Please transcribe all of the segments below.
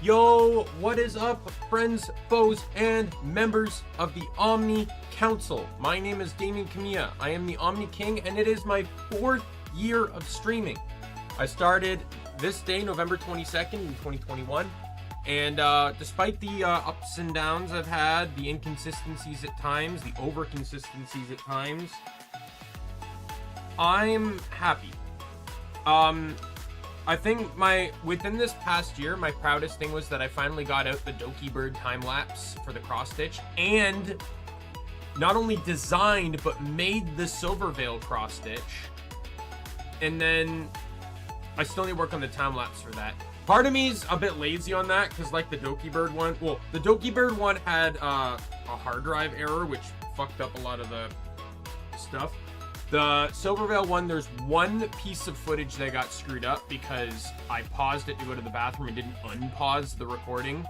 Yo, what is up, friends, foes, and members of the Omni Council? My name is Daimien Kamiya. I am the Omni King, and it is my 4th year of streaming. I started this day, November 22nd in 2021, and despite the ups and downs I've had, the inconsistencies at times, the over-consistencies at times, I'm happy. I think within this past year, my proudest thing was that I finally got out the Doki Bird time lapse for the cross stitch, and not only designed but made the Silver Veil cross stitch. And then I still need to work on the time lapse for that. Part of me's a bit lazy on that because, like, the Doki Bird one, well, the Doki Bird one had a hard drive error which fucked up a lot of the stuff. The Silver Veil one, there's one piece of footage that got screwed up because I paused it to go to the bathroom and didn't unpause the recording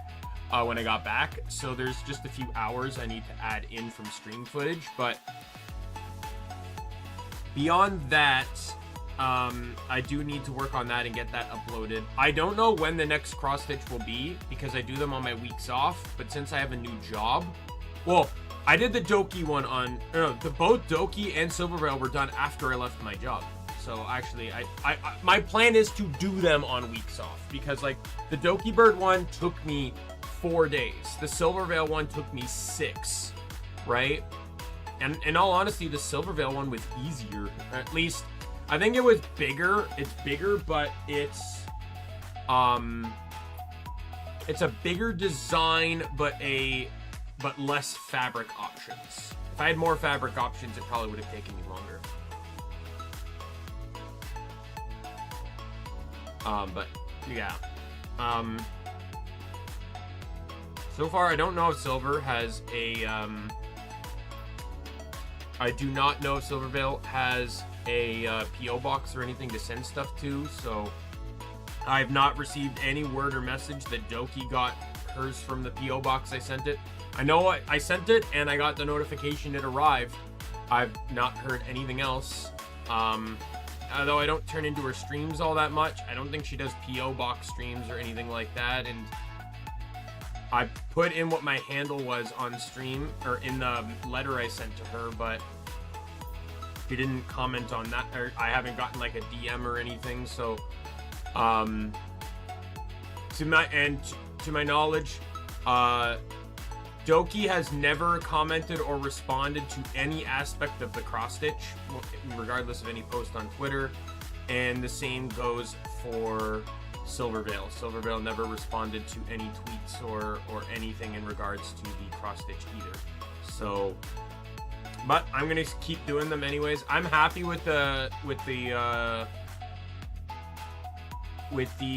when I got back. So there's just a few hours I need to add in from stream footage. But beyond that, I do need to work on that and get that uploaded. I don't know when the next cross stitch will be because I do them on my weeks off. But since I have a new job, well, I did the Doki one on, both Doki and Silver Veil were done after I left my job. So actually, my plan is to do them on weeks off because, like, the Doki Bird one took me 4 days. The Silver Veil one took me 6, right? And in all honesty, the Silver Veil one was easier. At least, I think it was bigger. It's bigger, but it's a bigger design, but less fabric options. If I had more fabric options, it probably would have taken me longer. But yeah. So far, I don't know if Silver has a, I do not know if Silver Veil has a PO box or anything to send stuff to, so I have not received any word or message that Doki got hers from the PO box I sent it. I know I sent it and I got the notification it arrived. I've not heard anything else. Although I don't turn into her streams all that much, I don't think she does PO box streams or anything like that. And I put in what my handle was on stream, or in the letter I sent to her, but she didn't comment on that, or I haven't gotten like a DM or anything. So, to my knowledge, Doki has never commented or responded to any aspect of the cross stitch, regardless of any post on Twitter, and the same goes for Silver Veil. Silver Veil never responded to any tweets or anything in regards to the cross stitch either. So, but I'm gonna keep doing them anyways. I'm happy with the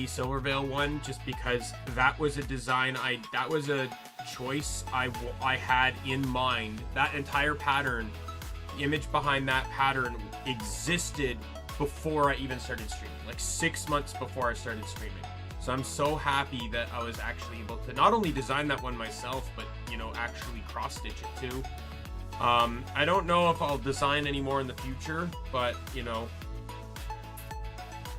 Silver Veil one, just because that was a design that was a choice I had in mind. That entire pattern, the image behind that pattern existed before I even started streaming, like 6 months before I started streaming. So I'm so happy that I was actually able to not only design that one myself, but, you know, actually cross stitch it too. I don't know if I'll design any more in the future, but, you know,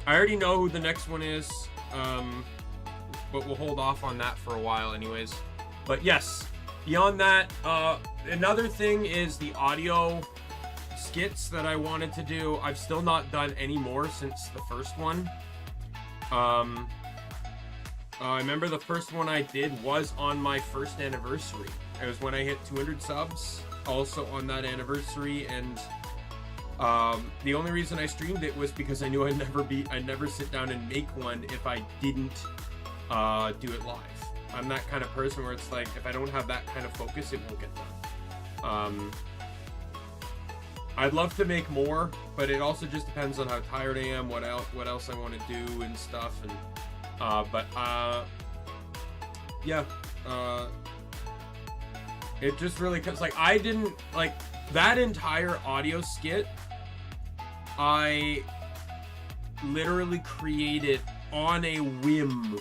I already know who the next one is, but we'll hold off on that for a while anyways. But yes, beyond that, another thing is the audio skits that I wanted to do. I've still not done any more since the first one. I remember the first one I did was on my first anniversary. It was when I hit 200 subs, also on that anniversary, and the only reason I streamed it was because I knew I'd never sit down and make one if I didn't do it live. I'm that kind of person where it's like, if I don't have that kind of focus, it won't get done. I'd love to make more, but it also just depends on how tired I am, what else I want to do and stuff, and yeah, it just really, cause like I didn't like that entire audio skit. I literally created on a whim.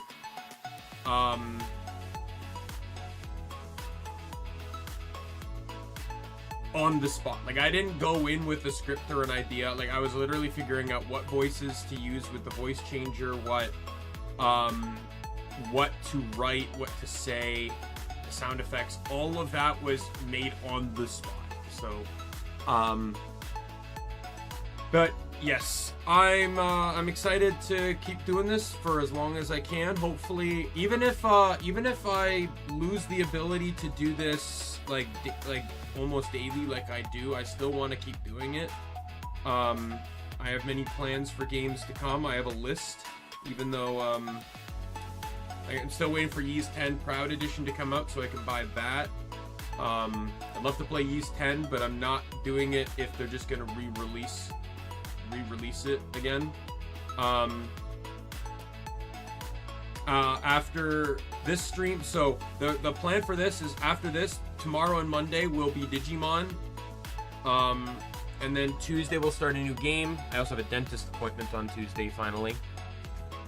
On the spot. Like, I didn't go in with a script or an idea. Like, I was literally figuring out what voices to use with the voice changer, what what to write, what to say, sound effects, all of that was made on the spot. So, but yes, I'm excited to keep doing this for as long as I can. Hopefully, even if I lose the ability to do this like almost daily like I do, I still want to keep doing it. I have many plans for games to come. I have a list, even though I'm still waiting for Ys 10 Proud Edition to come out so I can buy that. I'd love to play Ys 10, but I'm not doing it if they're just gonna re-release it again. After this stream, so the plan for this is after this, tomorrow and Monday will be Digimon. And then Tuesday we'll start a new game. I also have a dentist appointment on Tuesday finally.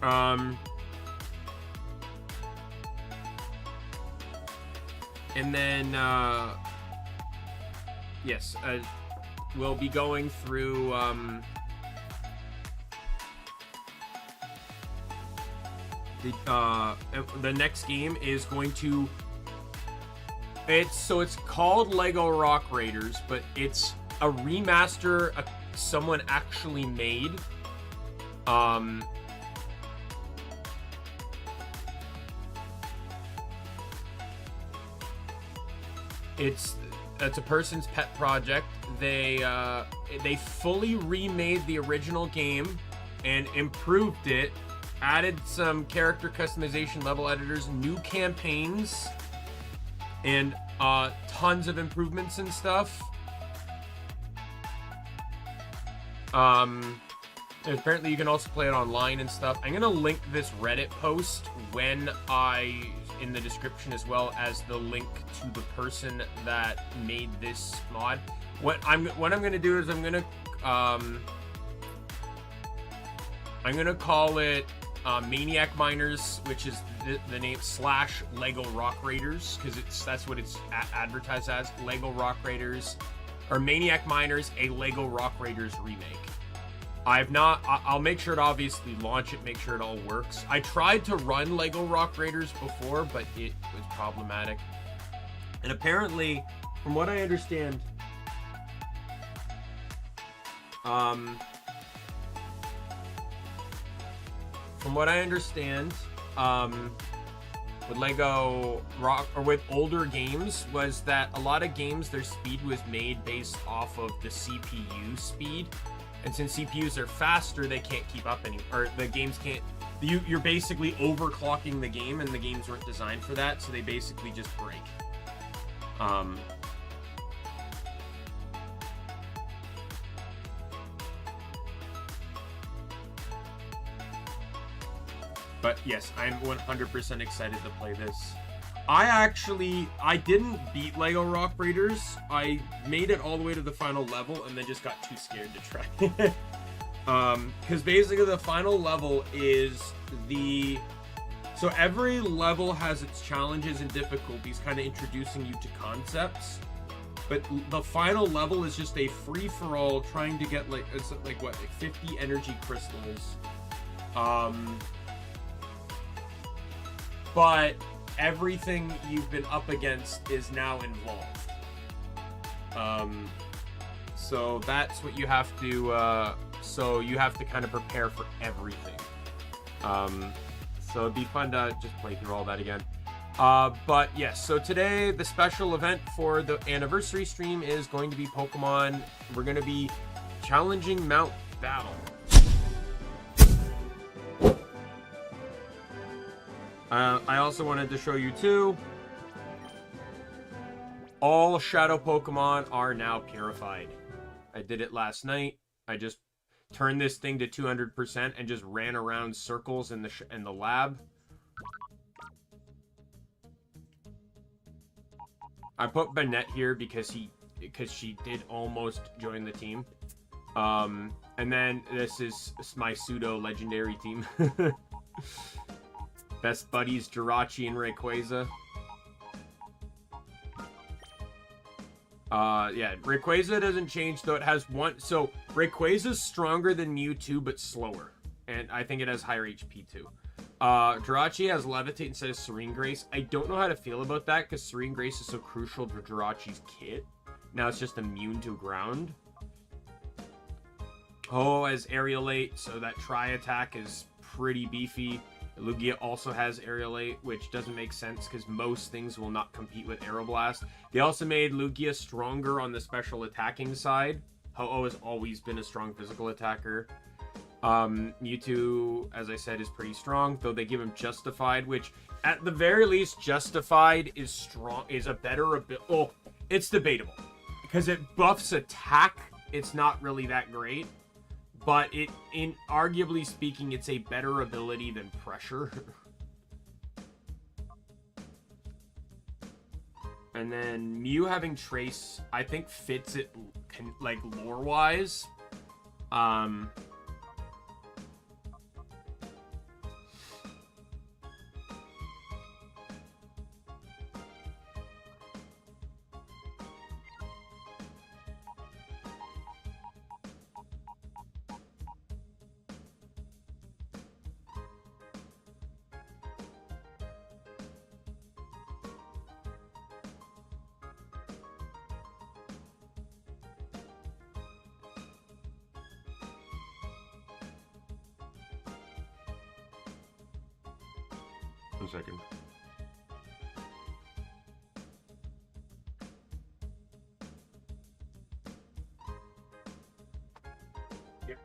And then, yes, we'll be going through, the next game is going to, it's called Lego Rock Raiders, but it's a remaster someone actually made. It's a person's pet project. They fully remade the original game and improved it, added some character customization, level editors, new campaigns, and tons of improvements and stuff. Apparently you can also play it online and stuff. I'm gonna link this Reddit post in the description, as well as the link to the person that made this mod. What I'm gonna do is I'm gonna call it Maniac Miners, which is the name / Lego Rock Raiders, because that's what it's advertised as, Lego Rock Raiders, or Maniac Miners, a Lego Rock Raiders remake. I'll make sure to obviously launch it, make sure it all works. I tried to run Lego Rock Raiders before, but it was problematic. And apparently, from what I understand, with Lego Rock, or with older games, was that a lot of games, their speed was made based off of the CPU speed. And since CPUs are faster, they can't keep up or the games can't. You're basically overclocking the game, and the games weren't designed for that, so they basically just break. But yes, I'm 100% excited to play this. I didn't beat Lego Rock Raiders. I made it all the way to the final level and then just got too scared to try it. Because basically the final level is so every level has its challenges and difficulties, kind of introducing you to concepts. But the final level is just a free-for-all, trying to get it's like 50 energy crystals. But everything you've been up against is now involved. So that's what you have to, so you have to kind of prepare for everything. So it'd be fun to just play through all that again. But yes, so today the special event for the anniversary stream is going to be Pokemon. We're going to be challenging Mount Battle. I also wanted to show you too, all Shadow Pokemon are now purified. I did it last night. I just turned this thing to 200% and just ran around circles in the lab. I put Banette here because she did almost join the team. And then this is my pseudo legendary team. Best buddies Jirachi and Rayquaza. Yeah, Rayquaza doesn't change, though. It has one. So Rayquaza's stronger than Mewtwo, but slower, and I think it has higher HP too. Jirachi has Levitate instead of Serene Grace. I don't know how to feel about that because Serene Grace is so crucial to Jirachi's kit. Now it's just immune to ground. Ho has Aerialate, so that tri-attack is pretty beefy. Lugia also has Aerialate, which doesn't make sense because most things will not compete with Aeroblast. They also made Lugia stronger on the special attacking side. Ho-Oh has always been a strong physical attacker. Mewtwo, as I said, is pretty strong, though they give him Justified, which at the very least, Justified is strong, is a better ability. Oh, it's debatable because it buffs attack. It's not really that great, but arguably speaking, it's a better ability than Pressure. And then Mew having Trace, I think fits it like lore-wise. One second. Yep.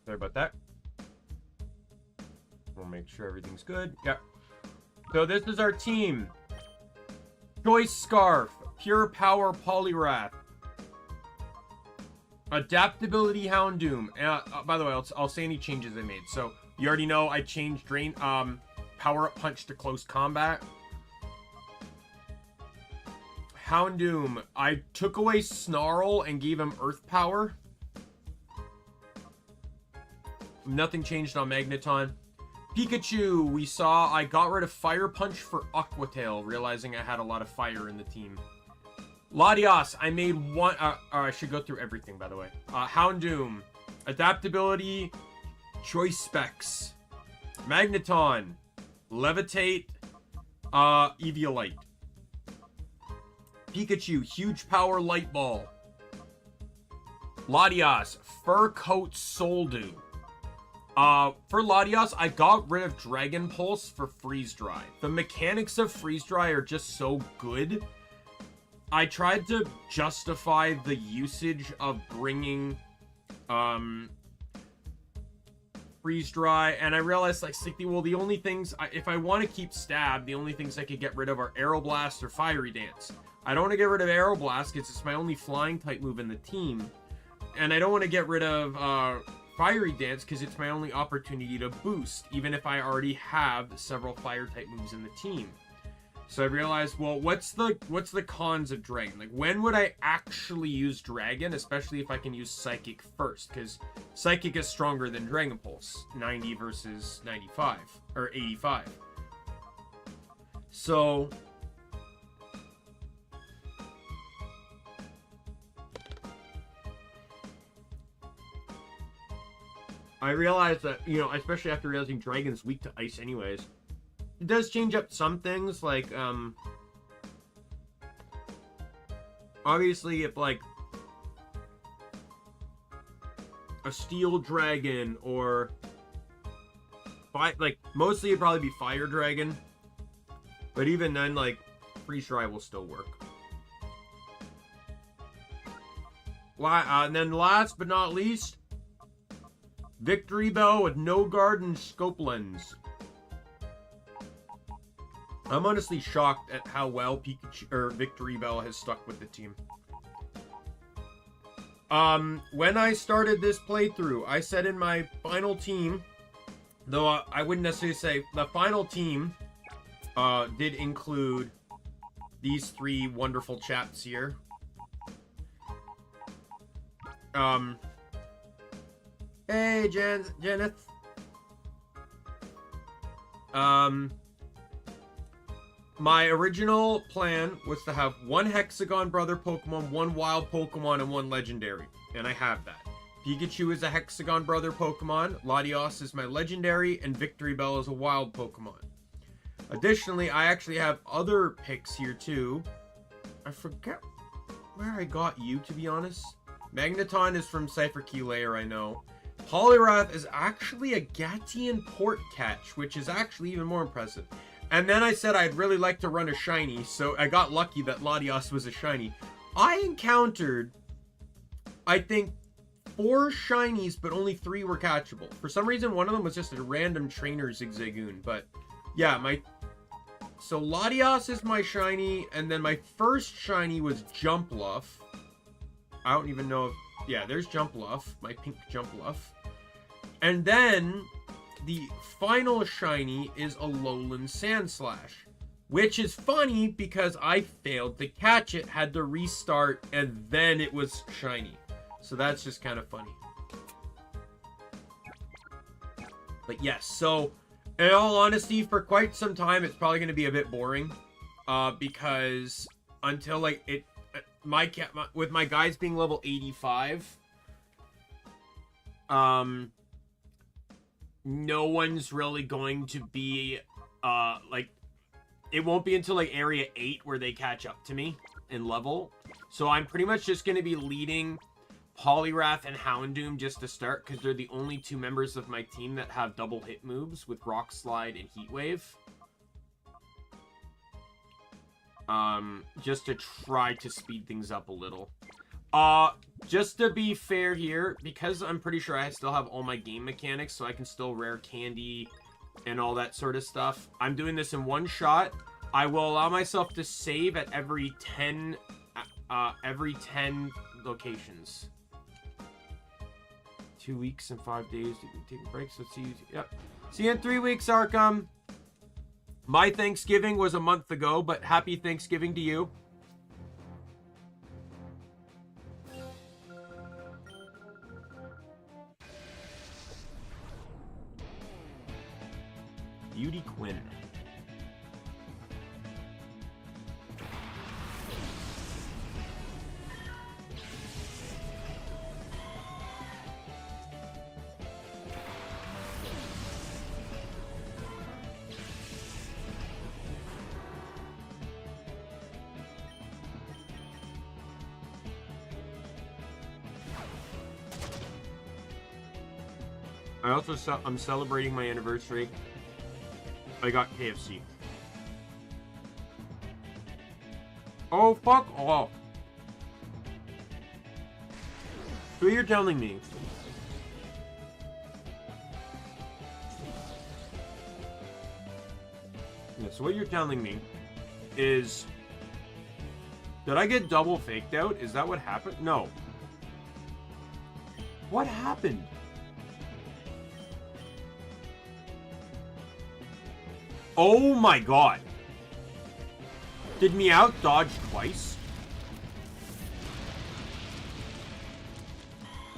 Sorry about that. We'll make sure everything's good. Yep. So this is our team. Choice Scarf, Pure Power Poliwrath, Adaptability Houndoom. By the way, I'll say any changes I made. So you already know I changed Power Up Punch to Close Combat. Houndoom, I took away Snarl and gave him Earth Power. Nothing changed on Magneton. Pikachu, we saw I got rid of Fire Punch for Aquatail, realizing I had a lot of fire in the team. Latias, I made one... I should go through everything, by the way. Houndoom, Adaptability, Choice Specs, Magneton, Levitate, Eviolite. Pikachu, Huge Power Light Ball. Latias, Fur Coat Soul Dew. For Latias, I got rid of Dragon Pulse for Freeze Dry. The mechanics of Freeze Dry are just so good. I tried to justify the usage of bringing Freeze Dry, and I realized, like, well, the only things, if I want to keep Stab, the only things I could get rid of are Aeroblast or Fiery Dance. I don't want to get rid of Aeroblast because it's my only flying type move in the team. And I don't want to get rid of Fiery Dance because it's my only opportunity to boost, even if I already have several fire type moves in the team. So I realized, well, what's the cons of Dragon? Like, when would I actually use Dragon, especially if I can use Psychic first? Because Psychic is stronger than Dragon Pulse, 90 versus 95 or 85. So I realized that, you know, especially after realizing Dragon's weak to ice anyways, it does change up some things, like, obviously if, like, a Steel Dragon or, like, mostly it'd probably be Fire Dragon, but even then, like, Freeze Dry will still work. And then last but not least, Victory Bell with No Guard and Scope Lens. I'm honestly shocked at how well Pikachu or Victory Bell has stuck with the team. When I started this playthrough, I said in my final team, though I wouldn't necessarily say the final team did include these three wonderful chaps here. Hey, Janeth. My original plan was to have one Hexagon Brother Pokemon, one Wild Pokemon, and one Legendary. And I have that. Pikachu is a Hexagon Brother Pokemon, Latios is my Legendary, and Victory Bell is a Wild Pokemon. Additionally, I actually have other picks here too. I forget where I got you, to be honest. Magneton is from Cypher Key Layer, I know. Poliwrath is actually a Gattian Port Catch, which is actually even more impressive. And then I said I'd really like to run a shiny, so I got lucky that Latios was a shiny. I encountered, I think, 4 shinies, but only 3 were catchable. For some reason, one of them was just a random trainer Zigzagoon, but yeah, so Latios is my shiny, and then my first shiny was Jumpluff. I don't even know if, yeah, there's Jumpluff, my pink Jumpluff. And then the final shiny is a Alolan Sandslash, which is funny because I failed to catch it, had to restart, and then it was shiny. So that's just kind of funny. But yes, so in all honesty, for quite some time, it's probably going to be a bit boring, because until like with my guys being level 85, no one's really going to be, like, it won't be until, like, Area 8 where they catch up to me in level. So I'm pretty much just going to be leading Poliwrath and Houndoom just to start, because they're the only 2 members of my team that have double hit moves with Rock Slide and Heat Wave. Just to try to speed things up a little. Just to be fair here, because I'm pretty sure I still have all my game mechanics, so I can still rare candy and all that sort of stuff. I'm doing this in one shot. I will allow myself to save at every 10 locations. 2 weeks and 5 days. Did we take breaks? Let's see. Yep. See you in 3 weeks, Arkham. My Thanksgiving was a month ago, but happy Thanksgiving to you. Beauty Quinn. I'm celebrating my anniversary. I got KFC. Oh, fuck off. So you're telling me so what you're telling me is, did I get double faked out? Is that what happened? No. What happened? Oh my god. Did Meowth dodge twice?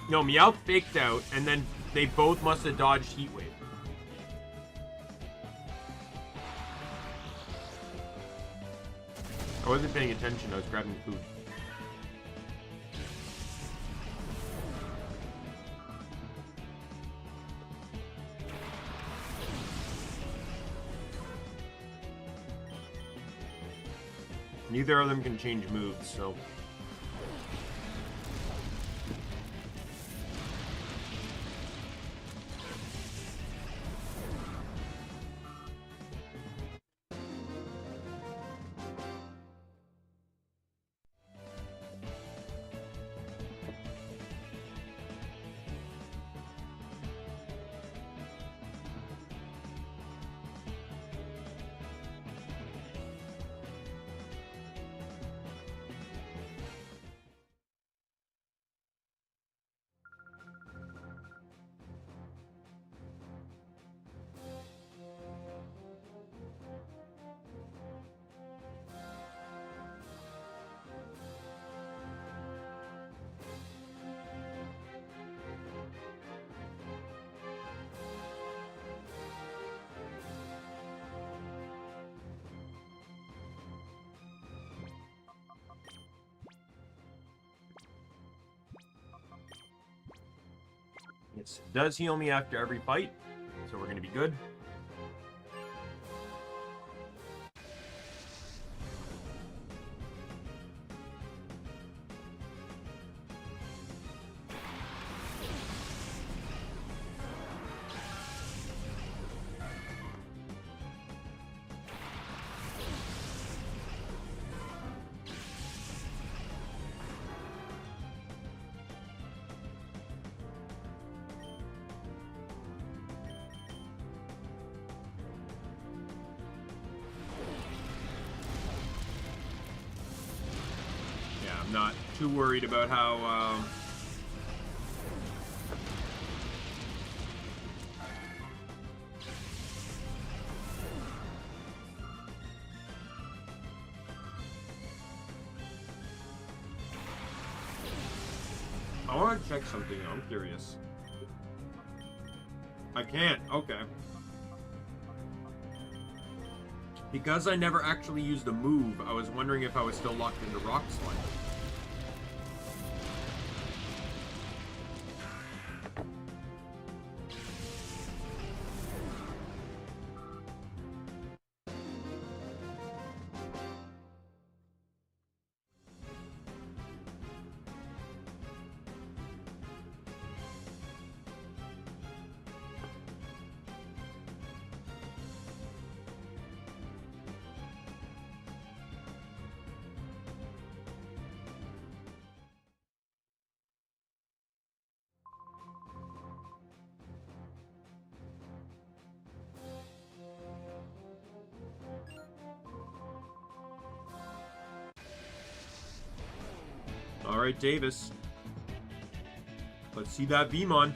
No, Meowth faked out, and then they both must have dodged Heat Wave. I wasn't paying attention, I was grabbing food. Neither of them can change moves, so... It does heal me after every fight, so we're going to be good. Not too worried about how I want to check something. I'm curious. I can't. Okay. Because I never actually used a move, I was wondering if I was still locked into Rock Slide. All right, Davis. Let's see that Vmon.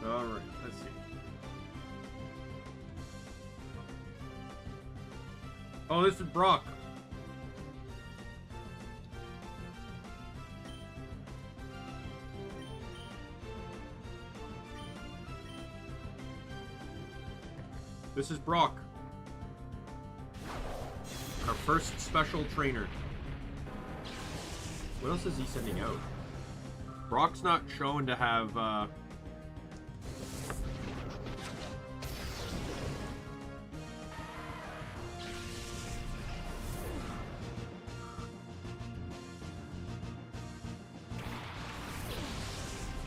Alright, let's see. Oh, this is Brock. This is Brock. Our first special trainer. What else is he sending out? Brock's not shown to have,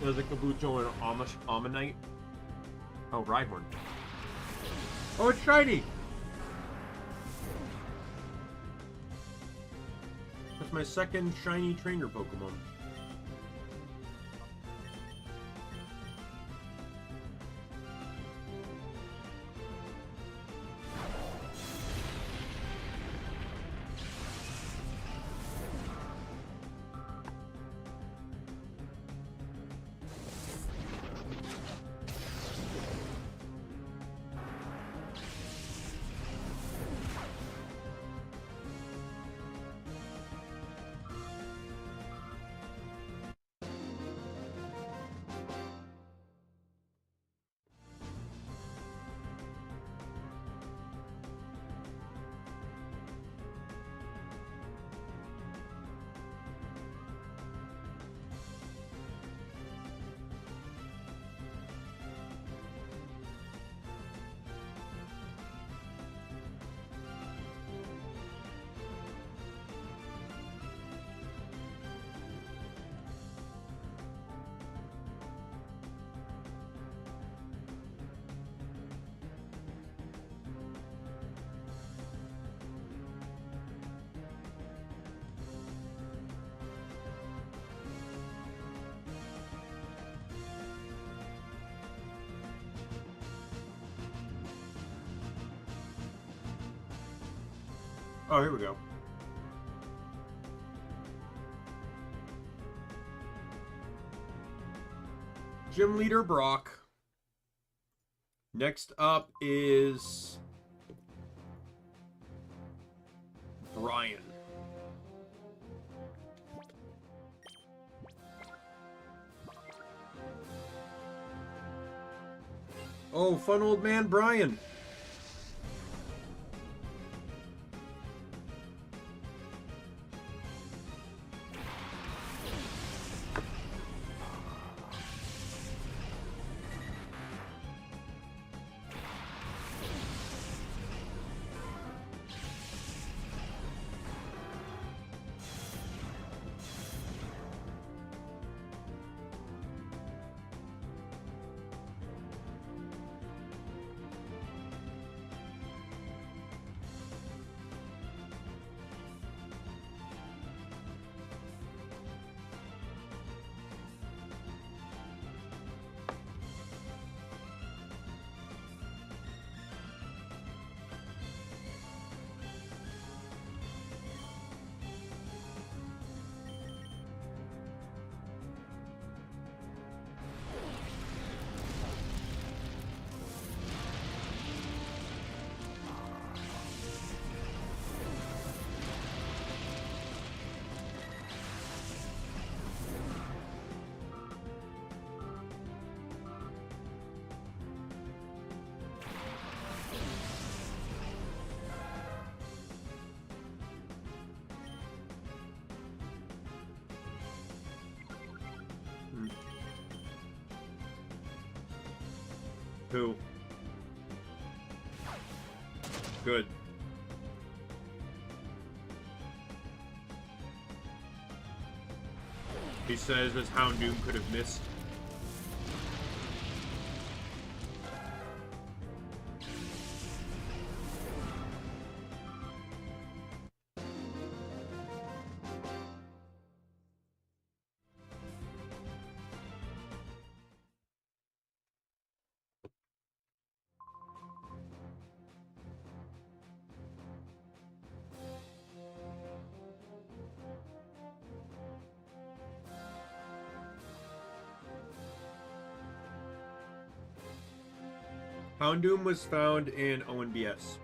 There's a Kabuto and Ammonite. Oh, Rhyhorn. Oh, it's shiny! That's my second shiny trainer Pokemon. Oh, here we go. Gym leader Brock. Next up is Brian. Oh, fun old man Brian. Who? Good. He says as Houndoom could have missed. Houndoom was found in ONBS.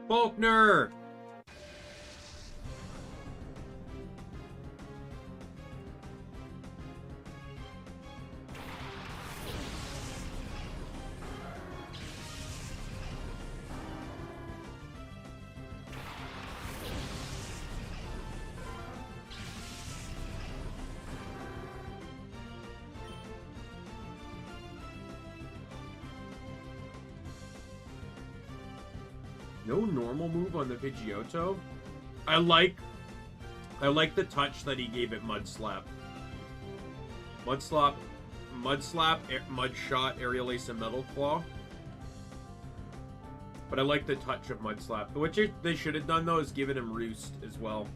Faulkner! No normal move on the Pidgeotto? I like the touch that he gave it Mud Slap. Mud Slap, Mud Shot, Aerial Ace, and Metal Claw. But I like the touch of Mud Slap. What they should have done, though, is given him Roost as well.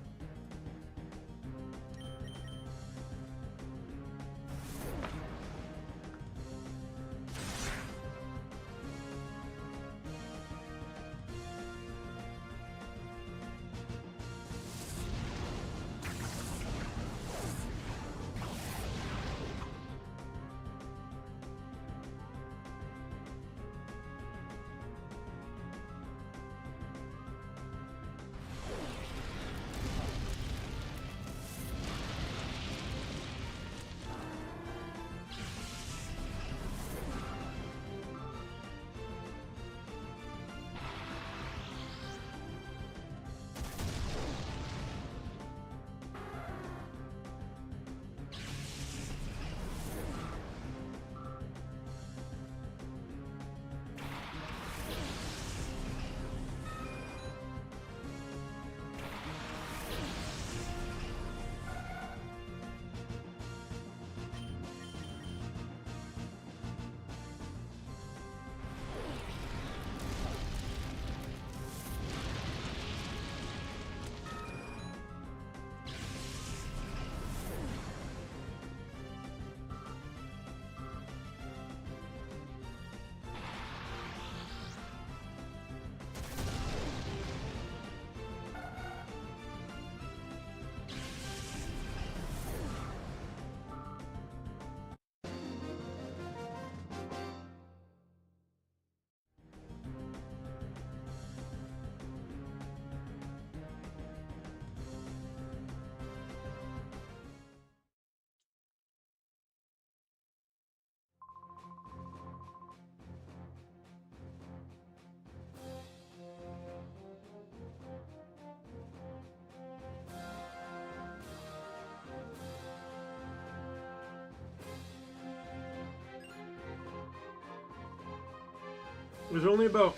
There's only about,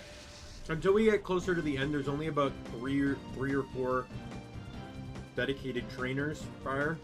until we get closer to the end, there's only about three or four dedicated trainers prior.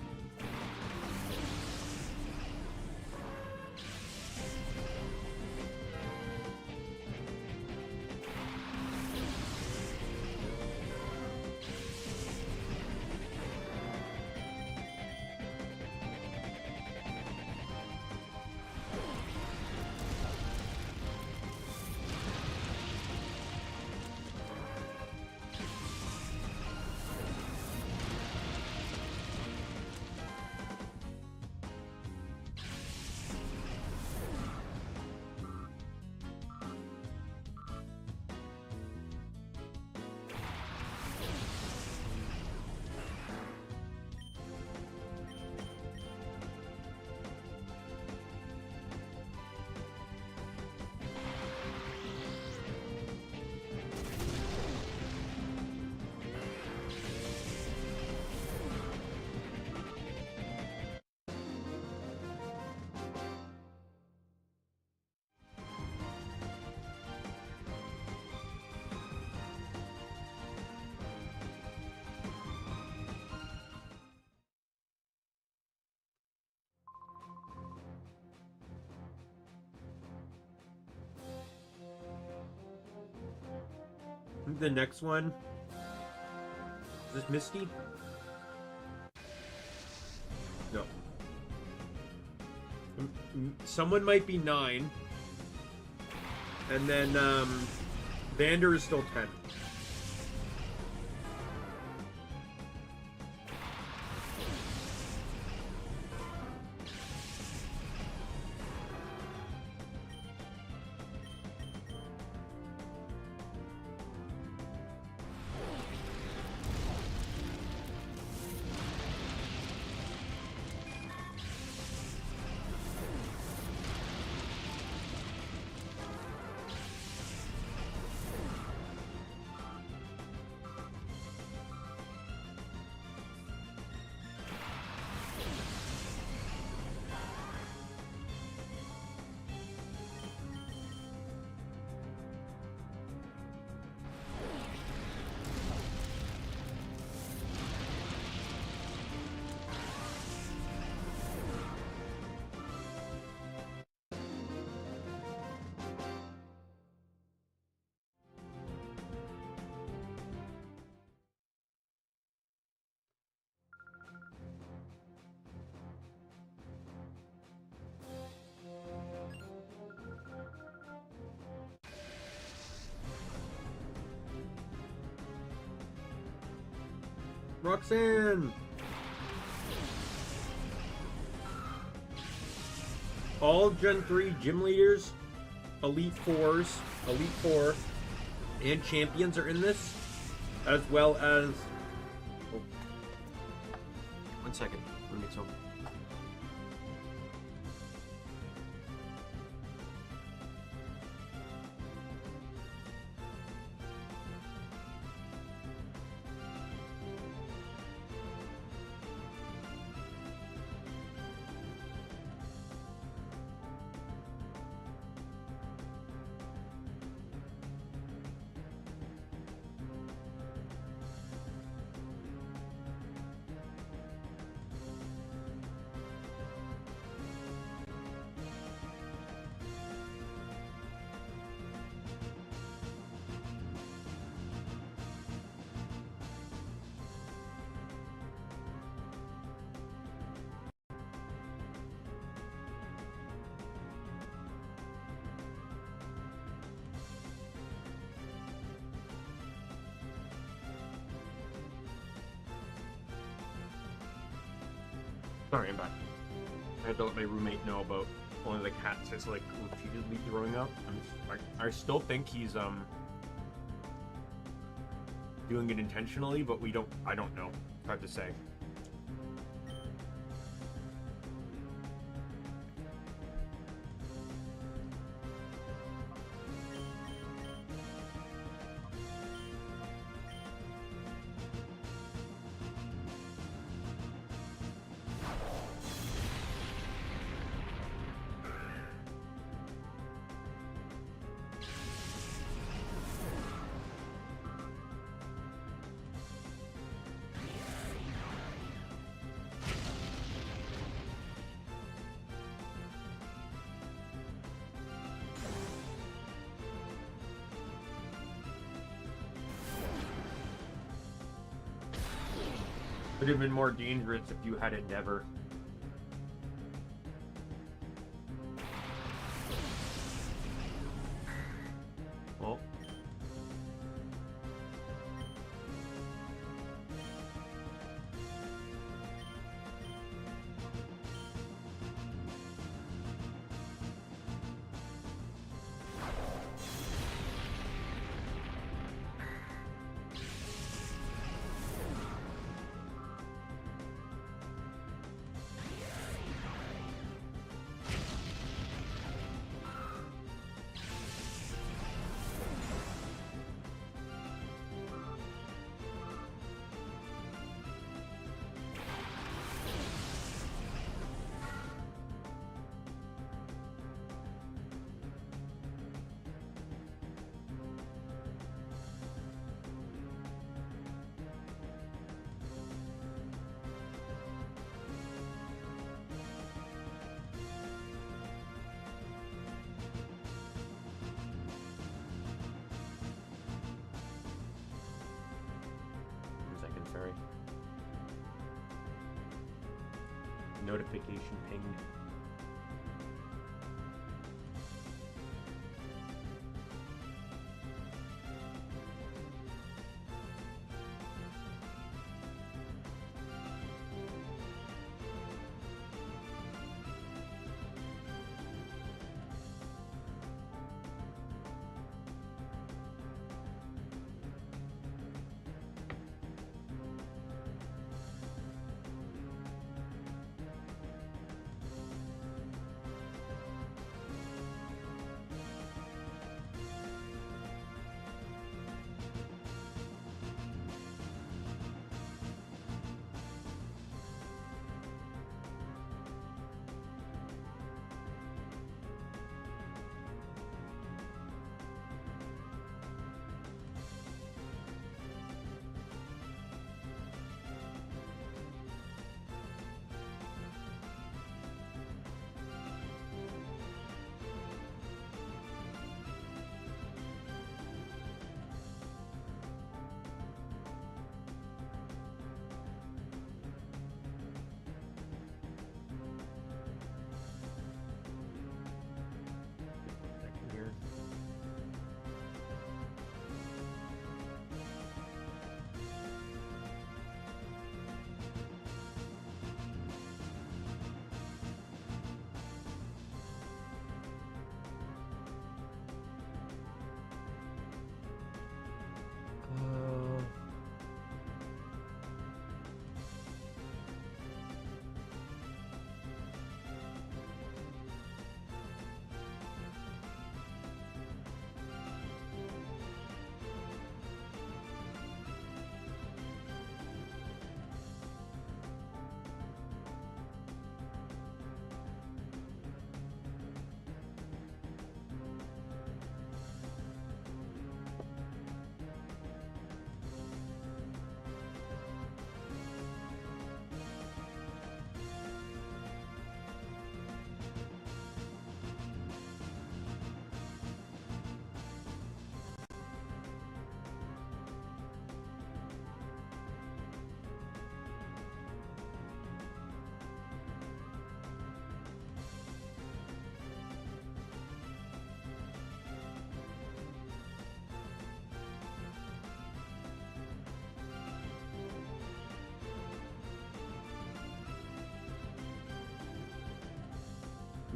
The next one, is this Misty? No. Someone might be 9. And then Vander is still 10. Roxanne! All Gen 3 gym leaders, Elite 4s, Elite 4, and champions are in this, as well as... Oh. 1 second, let me get some. Sorry, I'm back. I had to let my roommate know about one of the cats that's like repeatedly throwing up. I still think he's doing it intentionally, but I don't know. It's hard to say. Would have been more dangerous if you had Endeavor. Well. Fairy. Notification pinged.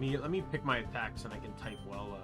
Let me pick my attacks and I can type well.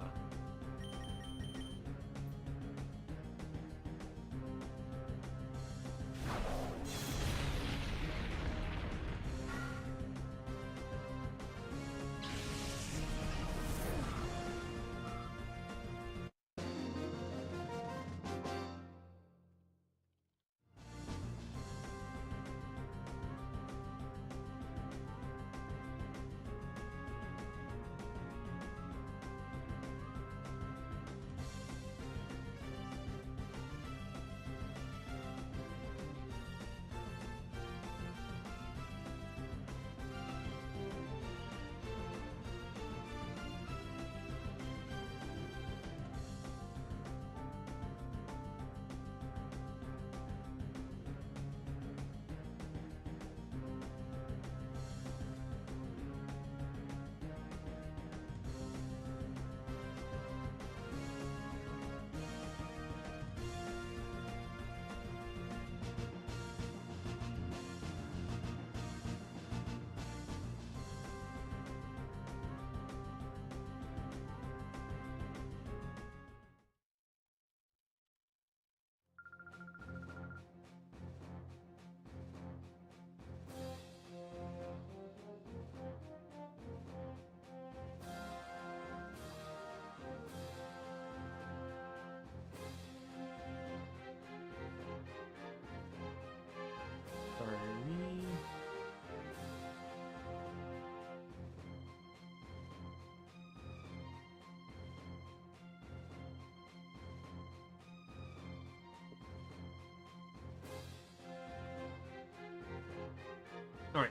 Alright.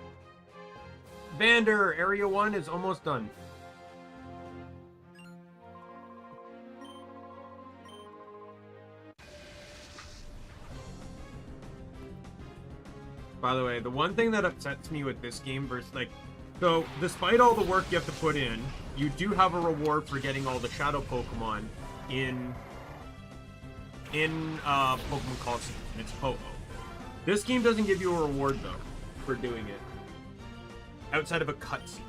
Vander, Area 1 is almost done. By the way, the one thing that upsets me with this game versus, like, so, despite all the work you have to put in, you do have a reward for getting all the shadow Pokemon in Pokemon Coliseum. It's Poho. This game doesn't give you a reward, though, for doing it. Outside of a cutscene.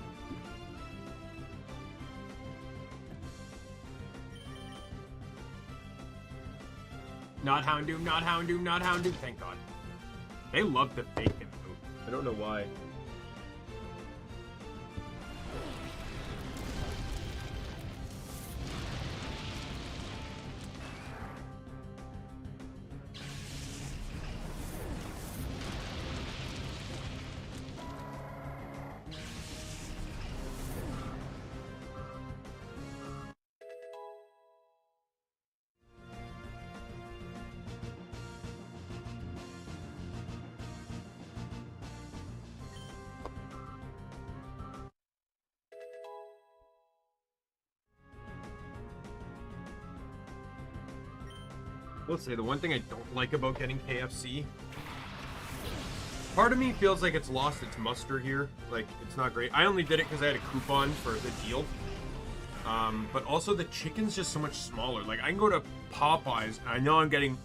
Not Houndoom, not Houndoom, not Houndoom. Thank God. They love to fake him out. I don't know why. Let's say the one thing I don't like about getting KFC, part of me feels like it's lost its muster here. Like, it's not great. I only did it because I had a coupon for the deal. But also the chicken's just so much smaller. Like, I can go to Popeyes and I know I'm getting,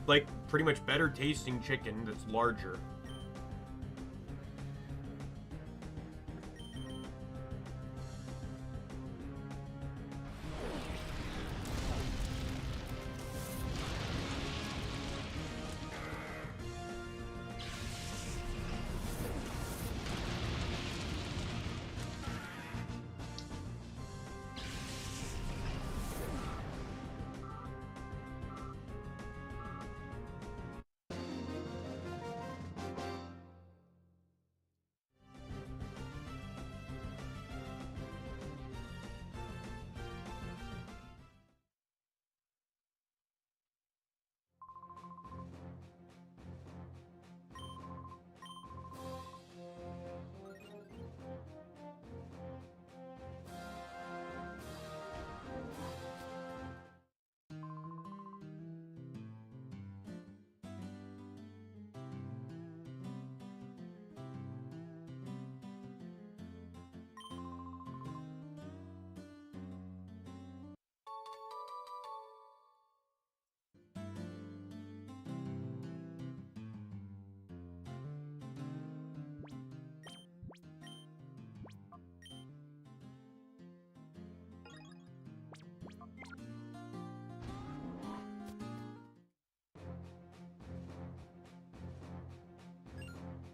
like, pretty much better tasting chicken that's larger.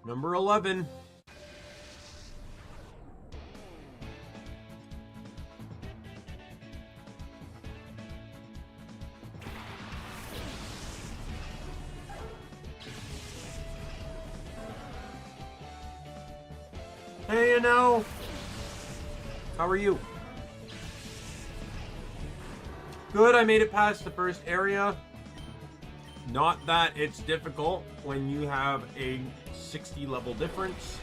Number 11. Hey, you know. How are you? Good, I made it past the first area. Not that it's difficult when you have a 60 level difference.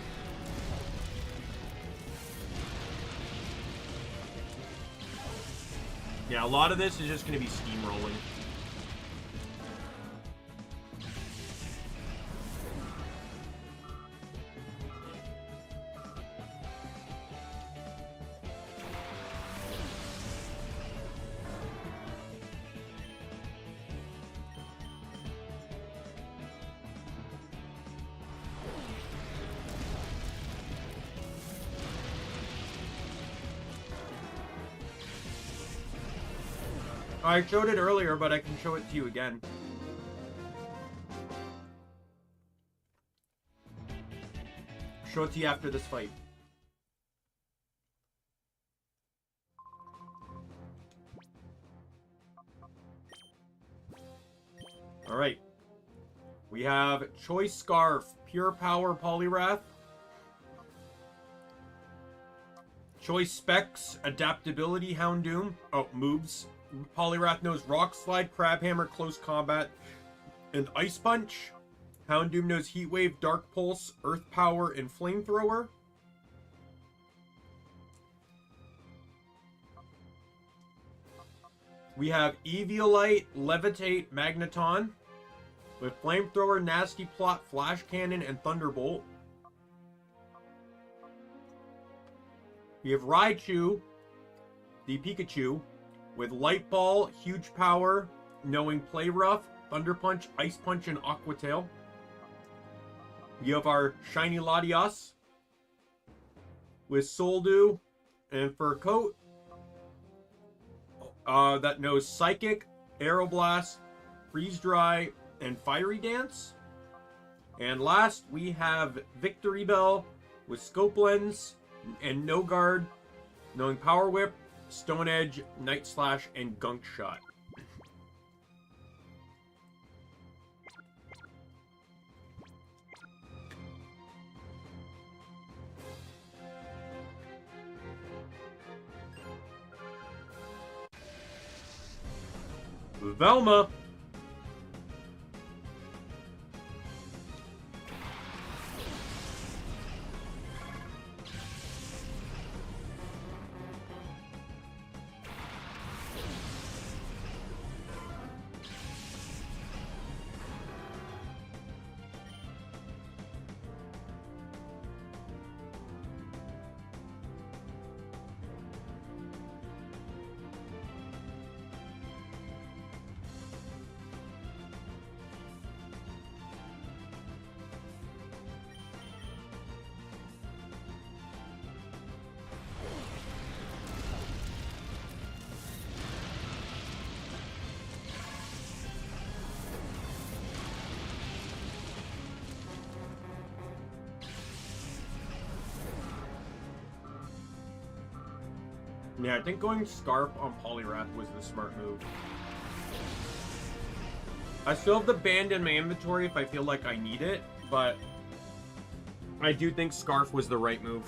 Yeah, a lot of this is just going to be steamrolling. I showed it earlier, but I can show it to you again. Show it to you after this fight. Alright. We have Choice Scarf, Pure Power Poliwrath. Choice Specs, Adaptability Houndoom. Oh, moves. Poliwrath knows Rock Slide, Crab Hammer, Close Combat, and Ice Punch. Houndoom knows Heat Wave, Dark Pulse, Earth Power, and Flamethrower. We have Eviolite, Levitate, Magneton, with Flamethrower, Nasty Plot, Flash Cannon, and Thunderbolt. We have Raichu, the Pikachu, with Light Ball, Huge Power, knowing Play Rough, Thunder Punch, Ice Punch, and Aqua Tail. We have our shiny Latias with Soldew and Fur Coat that knows Psychic, Aeroblast, Freeze Dry, and Fiery Dance. And last, we have Victory Bell with Scope Lens and No Guard, knowing Power Whip, Stone Edge, Night Slash, and Gunk Shot. Velma. Yeah, I think going Scarf on Poliwrath was the smart move. I still have the band in my inventory if I feel like I need it, but I do think Scarf was the right move.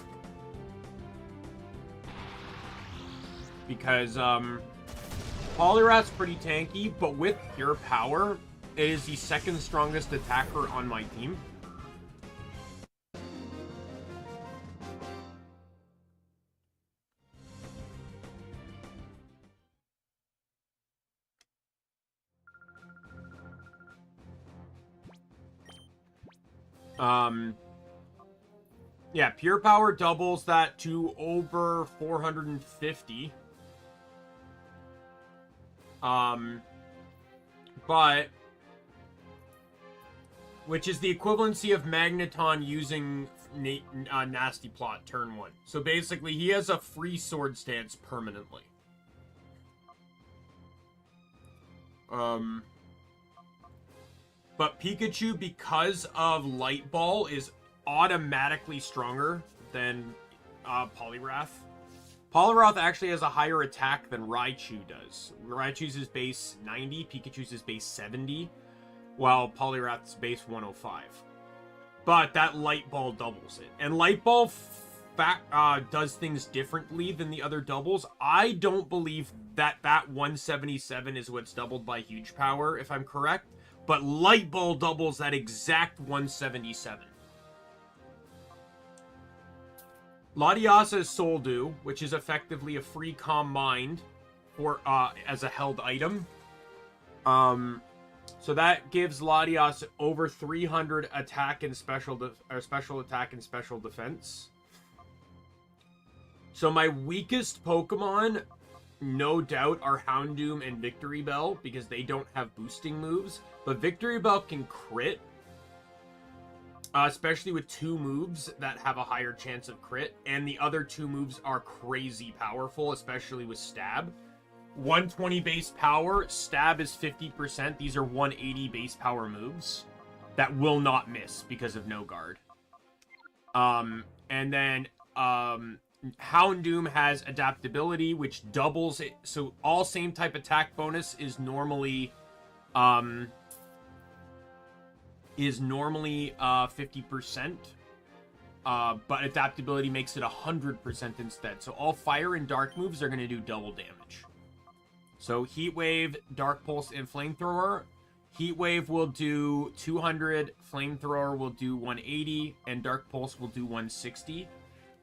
Because, Poliwrath's pretty tanky, but with Pure Power, it is the second strongest attacker on my team. Yeah, Pure Power doubles that to over 450. But which is the equivalency of Magneton using Nasty Plot turn 1. So basically, he has a free sword stance permanently. But Pikachu, because of Light Ball, is automatically stronger than Poliwrath. Poliwrath actually has a higher attack than Raichu does. Raichu's is base 90, Pikachu's is base 70, while Poliwrath's base 105. But that Light Ball doubles it. And Light Ball does things differently than the other doubles. I don't believe that 177 is what's doubled by Huge Power, if I'm correct. But Light Ball doubles that exact 177. Latiasa's Soldew, which is effectively a free Calm Mind for as a held item. So that gives Latias over 300 attack and special attack and special defense. So my weakest Pokemon, no doubt, are Houndoom and Victory Bell, because they don't have boosting moves. But Victory Bell can crit, especially with 2 moves that have a higher chance of crit. And the other 2 moves are crazy powerful, especially with Stab. 120 base power, Stab is 50%. These are 180 base power moves that will not miss because of no guard. And then Houndoom has adaptability, which doubles it. So all same type attack bonus is normally 50%. But adaptability makes it 100% instead. So all fire and dark moves are going to do double damage. So Heat Wave, Dark Pulse, and Flamethrower. Heat Wave will do 200, Flamethrower will do 180, and Dark Pulse will do 160.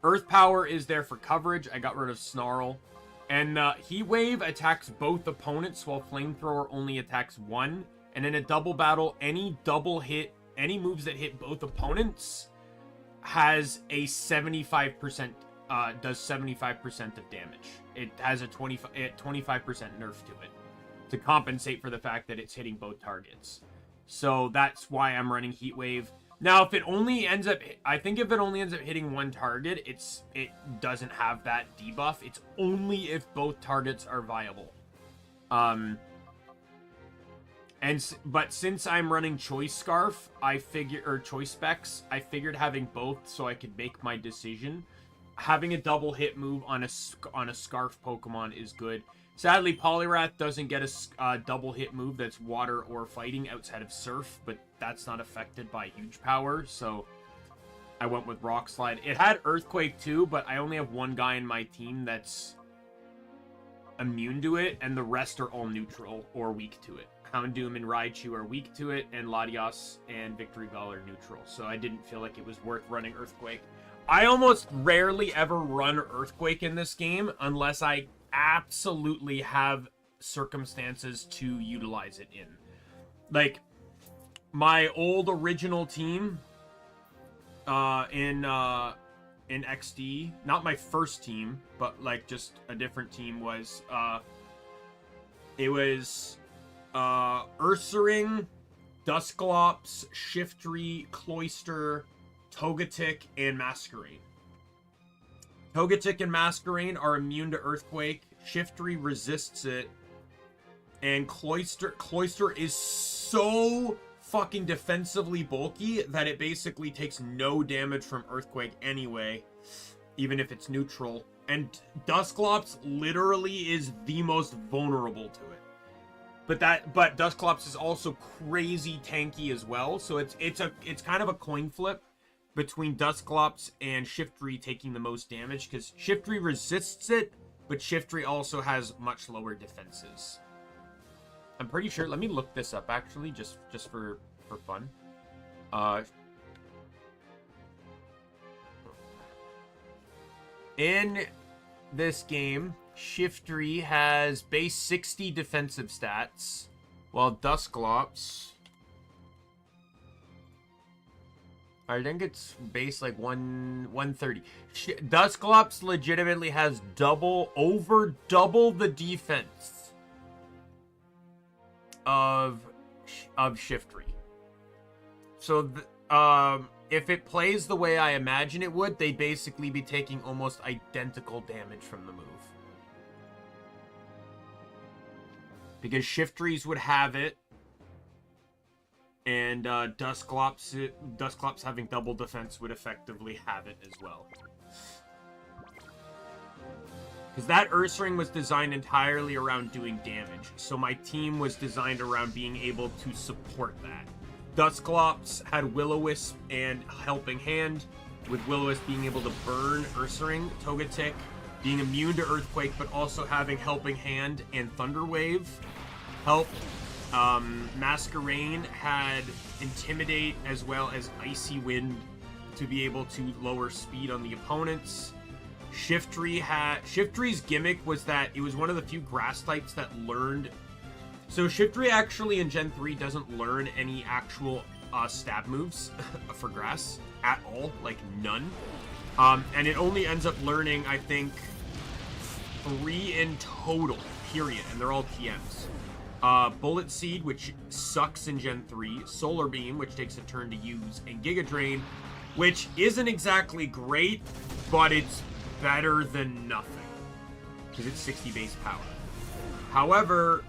Earth Power is there for coverage. I got rid of Snarl. And Heat Wave attacks both opponents, while Flamethrower only attacks one. And in a double battle, any moves that hit both opponents has a 75%, does 75% of damage. It has a 25% nerf to it, to compensate for the fact that it's hitting both targets. So that's why I'm running Heat Wave. Now, if it only ends up, I think if it only ends up hitting one target, it doesn't have that debuff. It's only if both targets are viable. But since I'm running Choice Scarf, or Choice Specs, I figured having both so I could make my decision. Having a double hit move on a Scarf Pokemon is good. Sadly, Poliwrath doesn't get a double hit move that's water or fighting outside of Surf, but that's not affected by Huge Power, so I went with Rock Slide. It had Earthquake too, but I only have one guy in my team that's immune to it, and the rest are all neutral or weak to it. Houndoom and Raichu are weak to it, and Latias and Victory Bell are neutral, so I didn't feel like it was worth running Earthquake. I almost rarely ever run Earthquake in this game unless I absolutely have circumstances to utilize it in. Like, my old original team in XD, not my first team, but like just a different team, was it was Ursaring, Dusclops, Shiftry, Cloyster, Togetic, and Masquerain. Togetic and Masquerain are immune to Earthquake. Shiftry resists it. And Cloyster is so fucking defensively bulky that it basically takes no damage from Earthquake anyway, even if it's neutral. And Dusclops literally is the most vulnerable to it. But Dusclops is also crazy tanky as well, so it's kind of a coin flip between Dusclops and Shiftry taking the most damage, because Shiftry resists it, but Shiftry also has much lower defenses. I'm pretty sure, let me look this up actually, just for fun. In this game, Shiftry has base 60 defensive stats, while Dusclops, I think it's base like 130. Dusclops legitimately has over double the defense of Shiftry. So if it plays the way I imagine it would, they'd basically be taking almost identical damage from the move. Because Shiftries would have it, and Dusclops having double defense would effectively have it as well. Because that Ursaring was designed entirely around doing damage, so my team was designed around being able to support that. Dusclops had Will-O-Wisp and Helping Hand, with Will-O-Wisp being able to burn Ursaring. Togetic being immune to Earthquake, but also having Helping Hand and Thunder Wave help. Masquerain had Intimidate as well as Icy Wind to be able to lower speed on the opponents. Shiftry's gimmick was that it was one of the few grass types that learned. So Shiftry actually in Gen 3 doesn't learn any actual stab moves for grass at all, like none. And it only ends up learning, I think, 3 in total, period, and they're all TMs. Bullet Seed, which sucks in Gen 3, Solar Beam, which takes a turn to use, and Giga Drain, which isn't exactly great, but it's better than nothing, because it's 60 base power. However,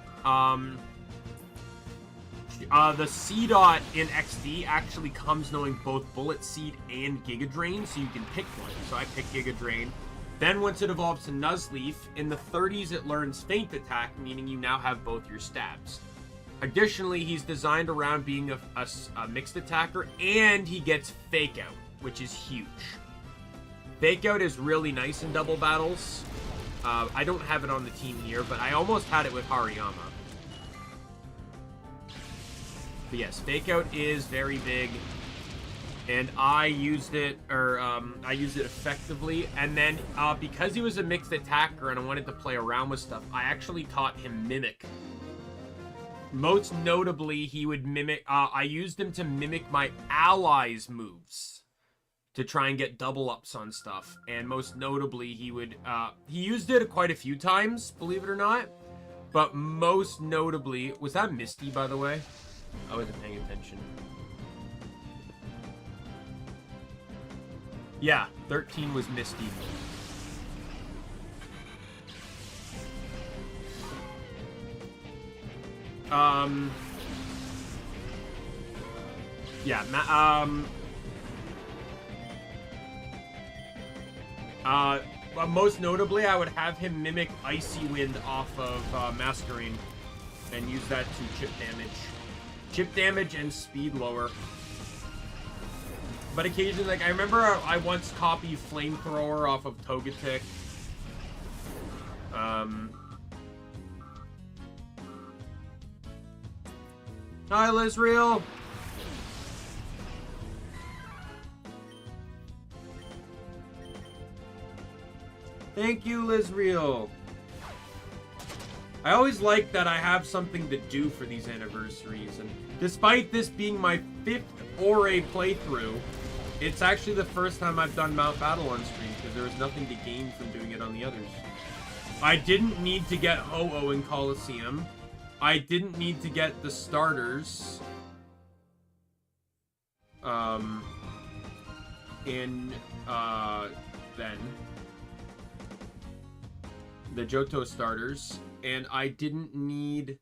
the C-Dot in XD actually comes knowing both Bullet Seed and Giga Drain, so you can pick one. So I pick Giga Drain. Then once it evolves to Nuzleaf, in the 30s it learns Feint Attack, meaning you now have both your stabs. Additionally, he's designed around being a mixed attacker, and he gets Fake Out, which is huge. Fake Out is really nice in double battles. I don't have it on the team here, but I almost had it with Hariyama. But yes, Fake Out is very big. And I used it, I used it effectively. And then, because he was a mixed attacker and I wanted to play around with stuff, I actually taught him Mimic. Most notably, he would mimic, I used him to mimic my allies' moves to try and get double ups on stuff. And most notably, he would, he used it quite a few times, believe it or not. But most notably, was that Misty, by the way? I wasn't paying attention. Yeah, 13 was Misty. Yeah, most notably, I would have him mimic Icy Wind off of Masquerade and use that to chip damage. Chip damage and speed lower. But occasionally, like, I remember I once copied Flamethrower off of Togetic. Hi, Lizreal! Thank you, Lizreal! I always like that I have something to do for these anniversaries, and despite this being my 5th Ore playthrough, it's actually the first time I've done Mount Battle on stream, because there was nothing to gain from doing it on the others. I didn't need to get Ho-Oh in Coliseum. I didn't need to get the starters. Then. The Johto starters. And I didn't need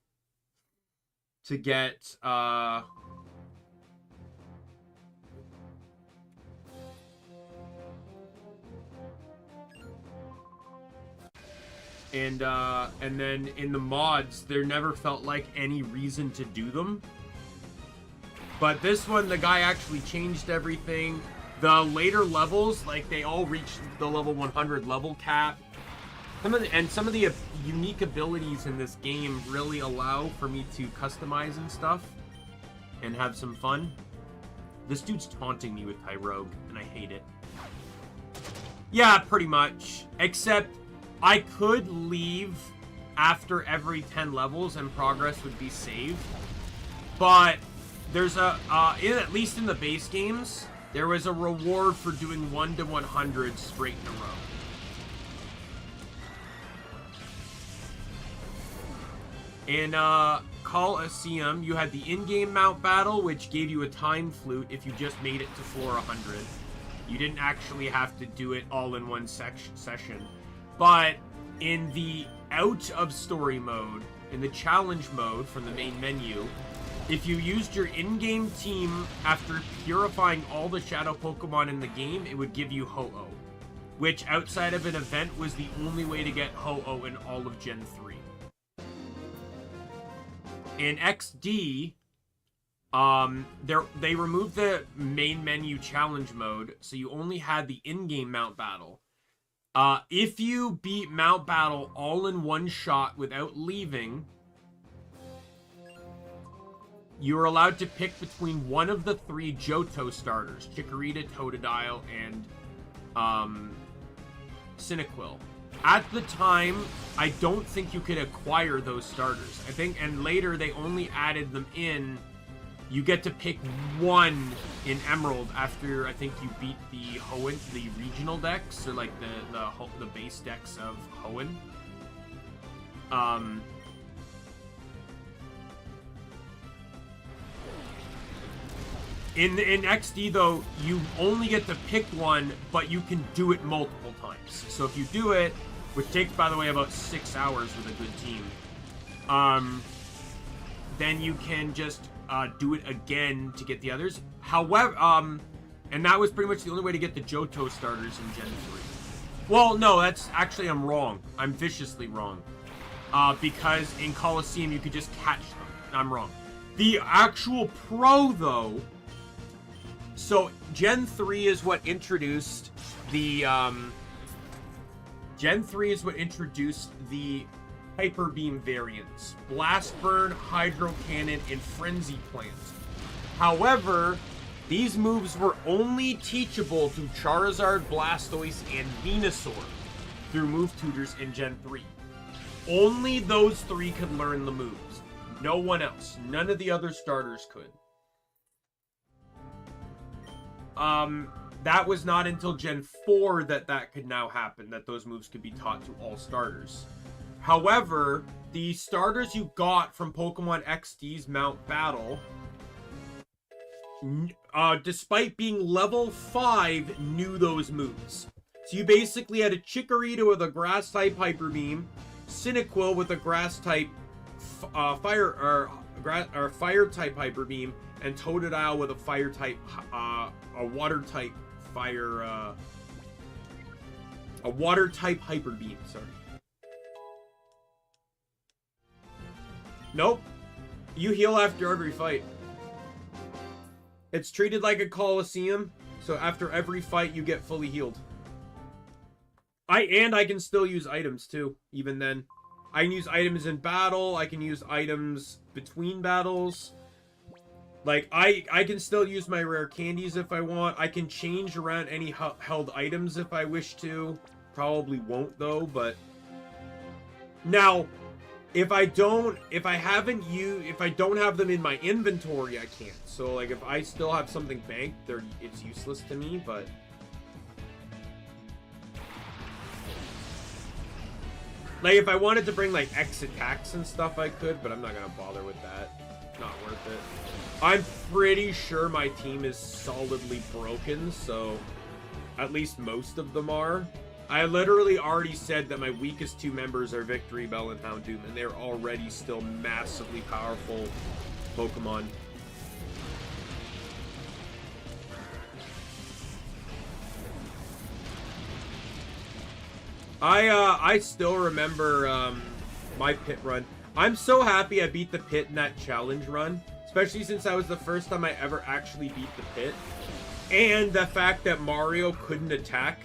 to get, and then in the mods, there never felt like any reason to do them. But this one, the guy actually changed everything. The later levels, like, they all reached the level 100 level cap. Some of the unique abilities in this game really allow for me to customize and stuff and have some fun. This dude's taunting me with Tyrogue, and I hate it. Yeah, pretty much. Except I could leave after every 10 levels and progress would be saved. But there's a, at least in the base games, there was a reward for doing 1 to 100 straight in a row. In Coliseum, you had the in-game Mount Battle, which gave you a time flute if you just made it to floor 100. You didn't actually have to do it all in one session. But in the out-of-story mode, in the challenge mode from the main menu, if you used your in-game team after purifying all the shadow Pokemon in the game, it would give you Ho-Oh. Which, outside of an event, was the only way to get Ho-Oh in all of Gen 3. In XD, they removed the main menu challenge mode, so you only had the in-game Mount Battle. If you beat Mount Battle all in one shot without leaving, you are allowed to pick between one of the 3 Johto starters, Chikorita, Totodile, and Cyndaquil. At the time, I don't think you could acquire those starters. I think, and later they only added them in. You get to pick one in Emerald after I think you beat the Hoenn, the regional decks, or like the base decks of Hoenn. In XD though, you only get to pick one, but you can do it multiple times. So if you do it, which takes, by the way, about 6 hours with a good team, then you can just do it again to get the others. However, and that was pretty much the only way to get the Johto starters in Gen 3. Well, no, that's actually, I'm wrong. I'm viciously wrong. Because in Coliseum, you could just catch them. I'm wrong. The actual pro, though, so Gen 3 is what introduced the, Gen 3 is what introduced the Hyper Beam variants. Blast Burn, Hydro Cannon, and Frenzy Plant. However, these moves were only teachable to Charizard, Blastoise, and Venusaur through move tutors in Gen 3. Only those three could learn the moves. No one else. None of the other starters could. That was not until Gen 4 that could now happen, that those moves could be taught to all starters. However, the starters you got from Pokemon XD's Mount Battle, despite being level 5, knew those moves. So you basically had a Chikorita with a Grass-type Hyper Beam, Cyndaquil with a Grass-type Fire-type Hyper Beam, and Totodile with a Fire-type, a Water-type Fire, a Water-type Hyper Beam. Sorry. Nope. You heal after every fight. It's treated like a Coliseum, so after every fight you get fully healed. I can still use items too, even then. I can use items in battle, I can use items between battles. Like, I can still use my rare candies if I want. I can change around any held items if I wish to. Probably won't though, but... Now, if I don't have them in my inventory, I can't. So, like, if I still have something banked, it's useless to me, but... Like, if I wanted to bring, like, X attacks and stuff, I could, but I'm not gonna bother with that. Not worth it. I'm pretty sure my team is solidly broken, so at least most of them are. I literally already said that my weakest two members are Victory Bell and Houndoom, and they're already still massively powerful Pokemon. I still remember my pit run. I'm so happy I beat the pit in that challenge run, especially since that was the first time I ever actually beat the pit. And the fact that Mario couldn't attack.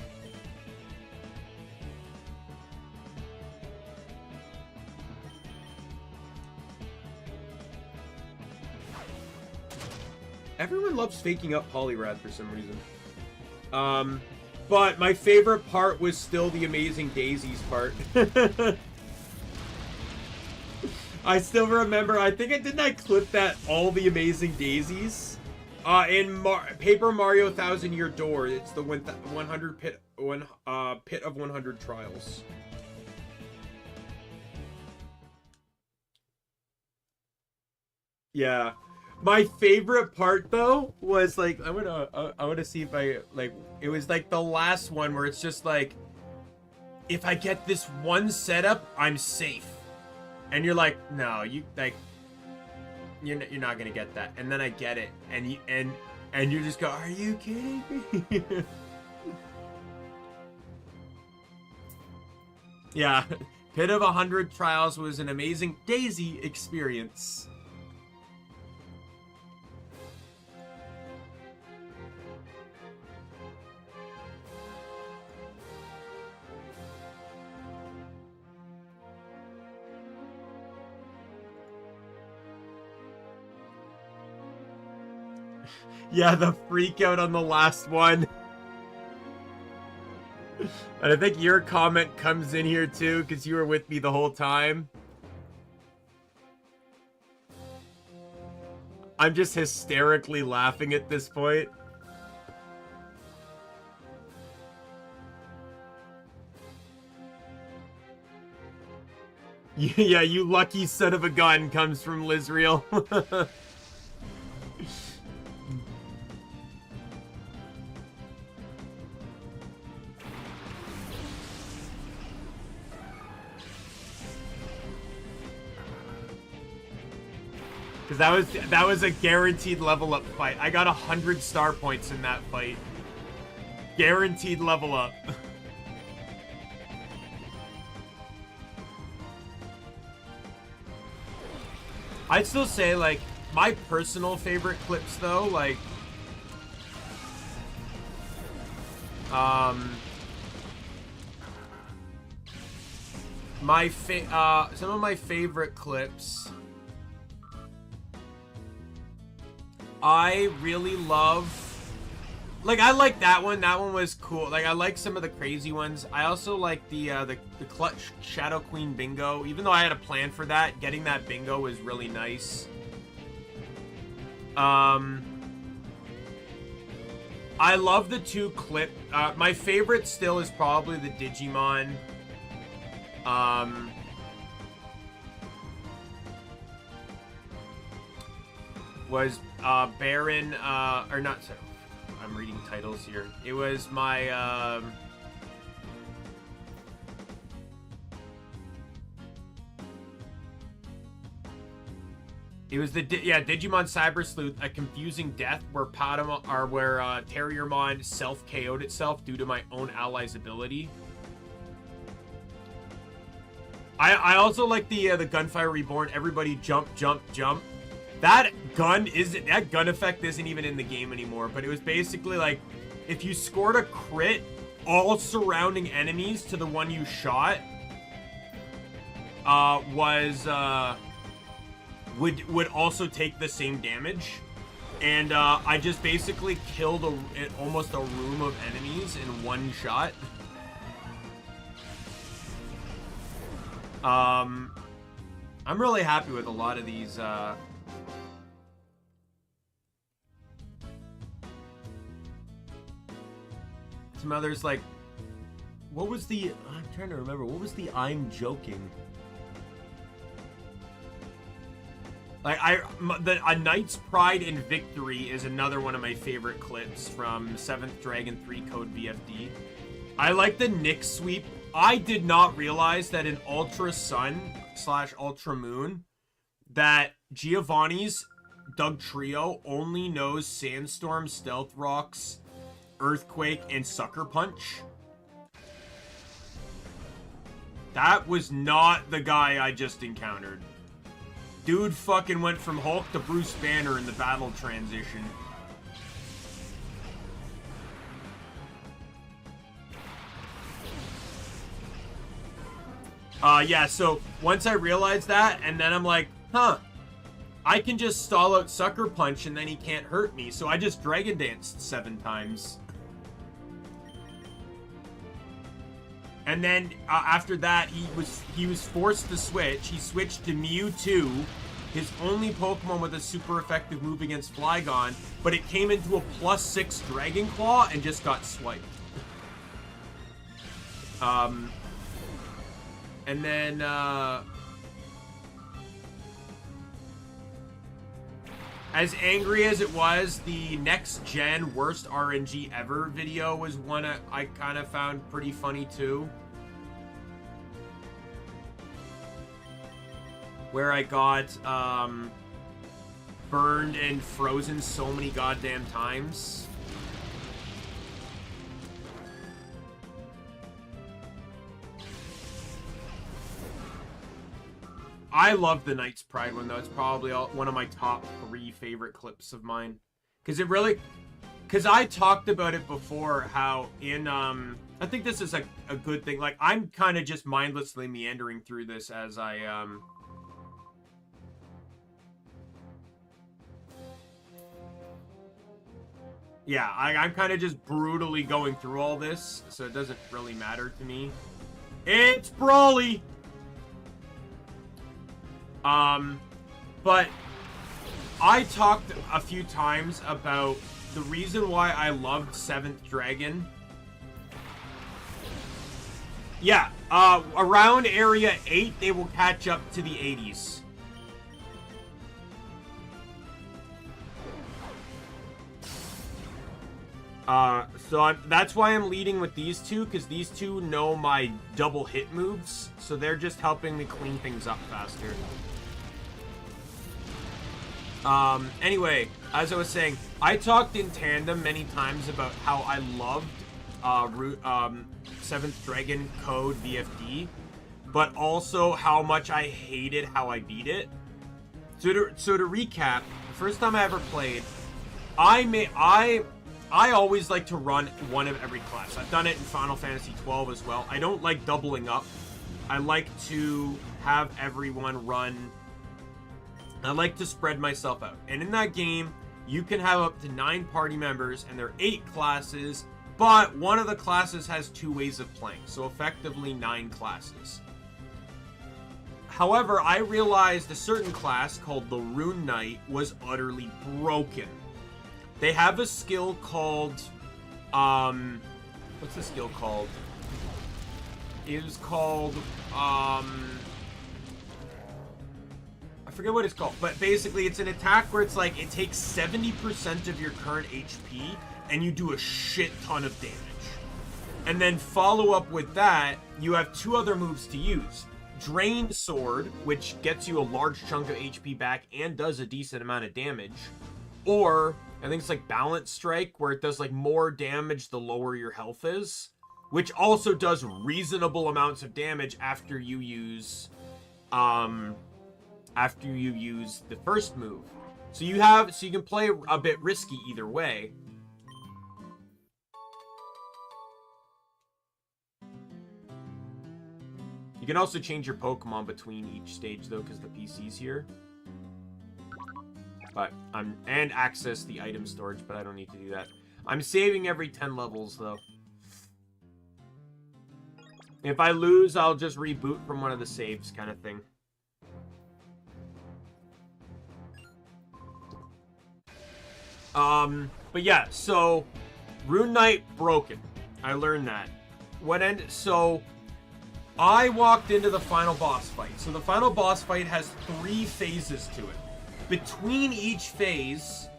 Everyone loves faking up Poliwrath for some reason. But my favorite part was still the Amazing Daisies part. I still remember, I think I clip that all the Amazing Daisies in Paper Mario Thousand Year Door. It's the 100 pit of 100 trials. Yeah. My favorite part though was like I want to see if I like it was like the last one where it's just like, if I get this one setup, I'm safe. And you're like, no, you're not gonna get that. And then I get it, and you just go, are you kidding me? Yeah, Pit of 100 Trials was an amazing Daisy experience. Yeah, the freak out on the last one. And I think your comment comes in here too, because you were with me the whole time. I'm just hysterically laughing at this point. Yeah, you lucky son of a gun comes from Lizreal. Because that was a guaranteed level up fight. I got 100 star points in that fight. Guaranteed level up. I'd still say, like, my personal favorite clips though, like some of my favorite clips I really love... Like, I like that one. That one was cool. Like, I like some of the crazy ones. I also like the Clutch Shadow Queen bingo. Even though I had a plan for that, getting that bingo was really nice. I love the two clip. My favorite still is probably the Digimon. Was Baron, or not, sorry. I'm reading titles here. It was my, it was the, Digimon Cyber Sleuth, a confusing death where Terriermon self-KO'd itself due to my own ally's ability. I also like the Gunfire Reborn, everybody jump, jump, jump. That gun effect isn't even in the game anymore, but it was basically like, if you scored a crit, all surrounding enemies to the one you shot would also take the same damage. And I just basically killed almost a room of enemies in one shot. I'm really happy with a lot of these some others, like, what was the, I'm trying to remember, what was the I'm joking? Like, a Knight's Pride and Victory is another one of my favorite clips from 7th Dragon 3 Code VFD. I like the Nick sweep. I did not realize that in Ultra Sun / Ultra Moon, that Giovanni's Doug Trio only knows Sandstorm, Stealth Rocks, Earthquake, and Sucker Punch. That was not the guy I just encountered. Dude fucking went from Hulk to Bruce Banner in the battle transition. Yeah, so once I realized that, and then I'm like, huh, I can just stall out Sucker Punch and then he can't hurt me. So I just Dragon Danced 7 times. And then after that, he was forced to switch. He switched to Mewtwo, his only Pokemon with a super effective move against Flygon, but it came into a +6 Dragon Claw and just got swiped. And then as angry as it was, the next gen worst RNG ever video was one I kind of found pretty funny too. Where I got burned and frozen so many goddamn times. I love the Knight's Pride one, though. It's probably one of my top 3 favorite clips of mine. Because it really... Because I talked about it before, how in... I think this is a good thing. Like, I'm kind of just mindlessly meandering through this as I... Yeah, I'm kind of just brutally going through all this, so it doesn't really matter to me. It's Brawly! But I talked a few times about the reason why I loved 7th Dragon. Yeah, around Area 8, they will catch up to the 80s. So that's why I'm leading with these two, because these two know my double hit moves, so they're just helping me clean things up faster. Anyway, as I was saying, I talked in tandem many times about how I loved 7th Dragon Code VFD, but also how much I hated how I beat it. So to recap, the first time I ever played, I always like to run one of every class. I've done it in Final Fantasy 12 as well. I don't like doubling up. I like to have everyone run. I like to spread myself out. And in that game, You can have up to 9 party members, and there are 8 classes, but one of the classes has 2 ways of playing, so effectively 9 classes. However, I realized a certain class called the Rune Knight was utterly broken. They have a skill called, what's the skill called? It is called, I forget what it's called, but basically it's an attack where it's like, it takes 70% of your current HP, and you do a shit ton of damage. And then follow up with that, you have 2 other moves to use. Drained Sword, which gets you a large chunk of HP back and does a decent amount of damage. Or, I think it's like Balance Strike, where it does like more damage the lower your health is. Which also does reasonable amounts of damage after you use, the first move. So you can play a bit risky either way. You can also change your Pokemon between each stage, though, because the PC's here. But and access the item storage, but I don't need to do that. I'm saving every 10 levels, though. If I lose, I'll just reboot from one of the saves, kind of thing. But yeah, so Rune Knight broken. I learned that. So I walked into the final boss fight. So the final boss fight has 3 phases to it. Between each phase,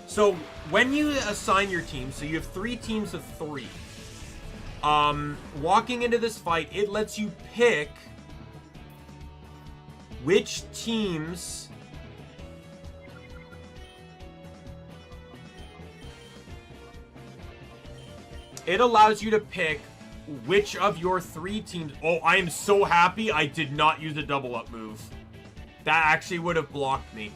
so when you assign your team, so you have 3 teams of 3. Walking into this fight, it lets you pick which teams it allows you to pick which of your 3 teams. Oh, I am so happy I did not use a double up move. That actually would have blocked me.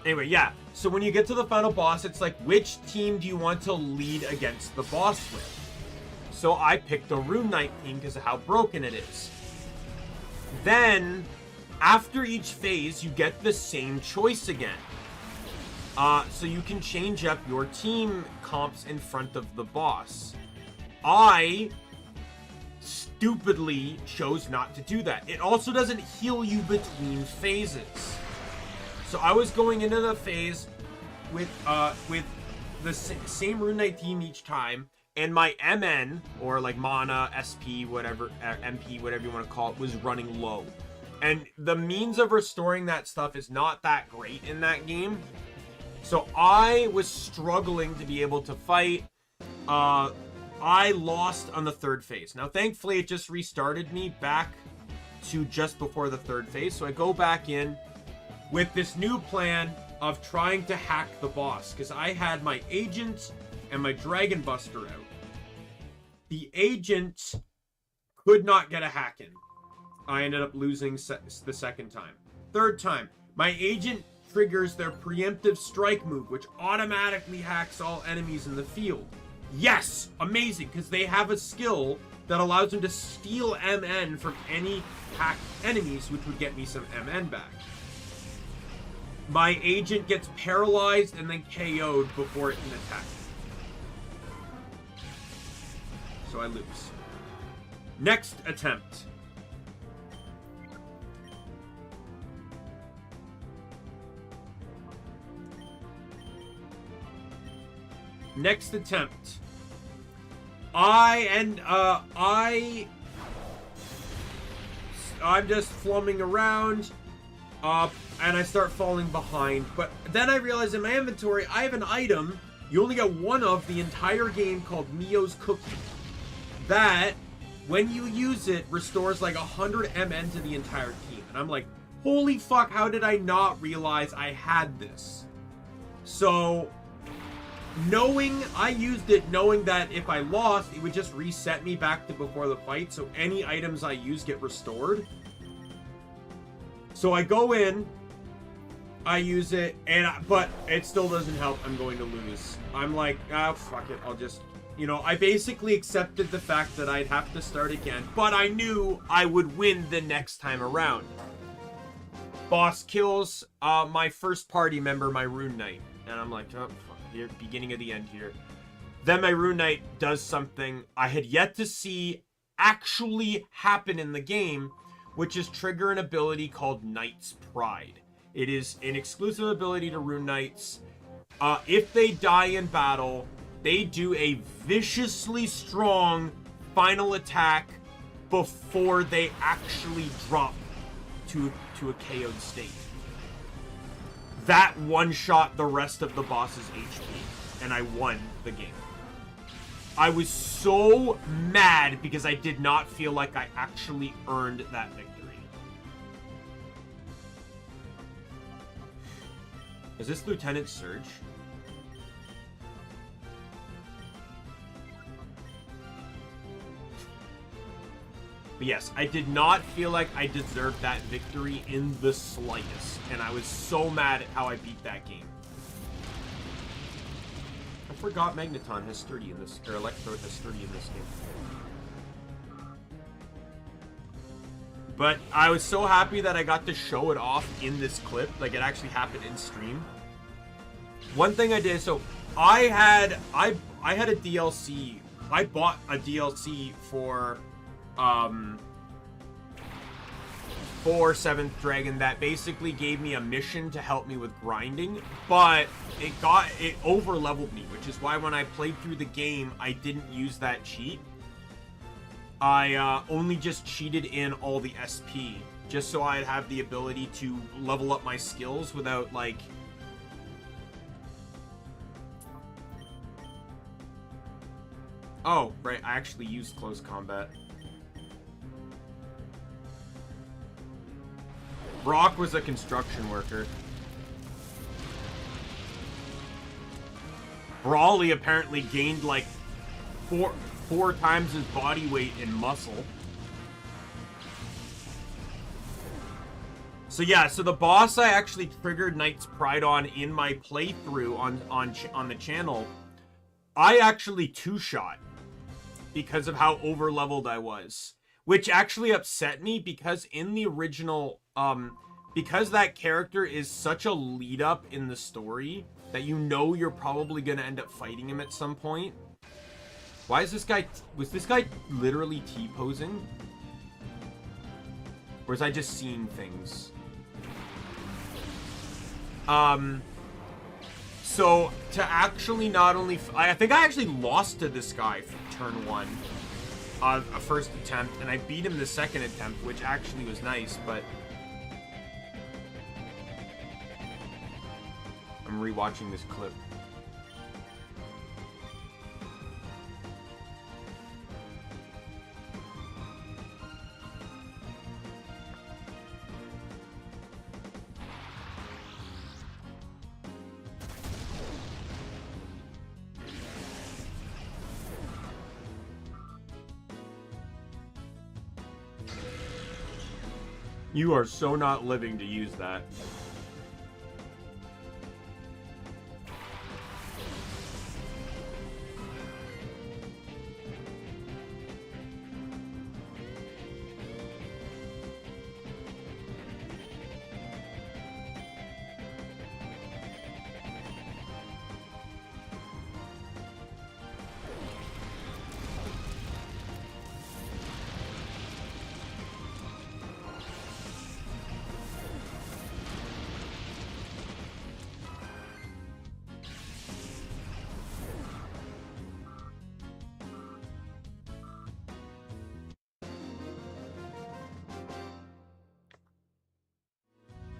Anyway, yeah. So when you get to the final boss, it's like, which team do you want to lead against the boss with? So I picked the Rune Knight team because of how broken it is. Then, after each phase, you get the same choice again. So you can change up your team comps in front of the boss. I stupidly chose not to do that. It also doesn't heal you between phases. So I was going into the phase with the same Rune Knight team each time, and my MN, or like Mana, SP, whatever, MP, whatever you want to call it, was running low. And the means of restoring that stuff is not that great in that game. So I was struggling to be able to fight. I lost on the 3rd phase. Now, thankfully, it just restarted me back to just before the 3rd phase. So I go back in with this new plan of trying to hack the boss, because I had my agent and my Dragon Buster out. The agent could not get a hack in. I ended up losing the 2nd time. 3rd time, my agent triggers their preemptive strike move, which automatically hacks all enemies in the field. Yes! Amazing, because they have a skill that allows them to steal MN from any hacked enemies, which would get me some MN back. My agent gets paralyzed and then KO'd before it can attack. So I lose. Next attempt. I'm just flumming around, and I start falling behind. But then I realize in my inventory, I have an item you only get one of the entire game called Mio's Cookie. That, when you use it, restores like 100 MN to the entire team. And I'm like, holy fuck, how did I not realize I had this? So, I used it knowing that if I lost, it would just reset me back to before the fight, so any items I use get restored. So I go in, I use it, but it still doesn't help. I'm going to lose. I'm like, fuck it, I'll just, You know, I basically accepted the fact that I'd have to start again, but I knew I would win the next time around. Boss kills my first party member, my Rune Knight. And I'm like, oh, fuck, here, beginning of the end here. Then my Rune Knight does something I had yet to see actually happen in the game, which is trigger an ability called Knight's Pride. It is an exclusive ability to Rune Knights. If they die in battle, they do a viciously strong final attack before they actually drop to a KO'd state. That one-shot the rest of the boss's HP, and I won the game. I was so mad because I did not feel like I actually earned that victory. Is this Lieutenant Surge? But yes, I did not feel like I deserved that victory in the slightest. And I was so mad at how I beat that game. I forgot Magneton has sturdy in this, or Electrode has sturdy in this game. But I was so happy that I got to show it off in this clip. Like, it actually happened in stream. One thing I did, so I had a DLC. I bought a DLC for 7th Dragon that basically gave me a mission to help me with grinding, but it over leveled me, which is why when I played through the game I didn't use that cheat. I only just cheated in all the SP just so I'd have the ability to level up my skills without, like, oh right, I actually used close combat. Brock was a construction worker. Brawly apparently gained like four times his body weight in muscle. So yeah, so the boss I actually triggered Knight's Pride on in my playthrough on the channel, I actually two-shot because of how over-leveled I was. Which actually upset me because in the original, because that character is such a lead up in the story that you know you're probably going to end up fighting him at some point. Why is this guy, was this guy literally T-posing? Or was I just seeing things? So to actually not only, I think I actually lost to this guy for turn 1. A first attempt, and I beat him the second attempt, which actually was nice, but I'm rewatching this clip. You are so not living to use that.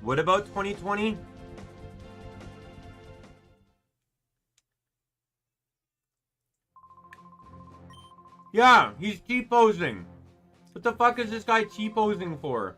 What about 2020? Yeah, he's T-posing. What the fuck is this guy T-posing for?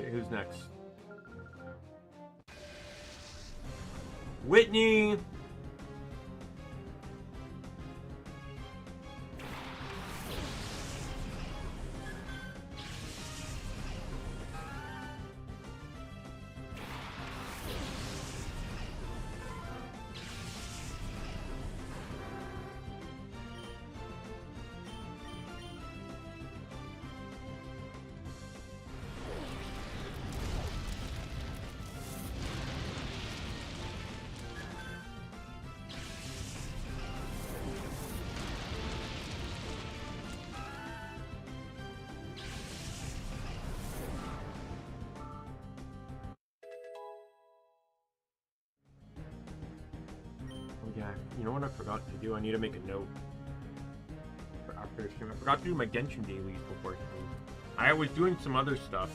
Okay, who's next? Whitney! Yeah, you know what I forgot to do? I need to make a note for after stream. I forgot to do my Genshin dailies before stream. I was doing some other stuff.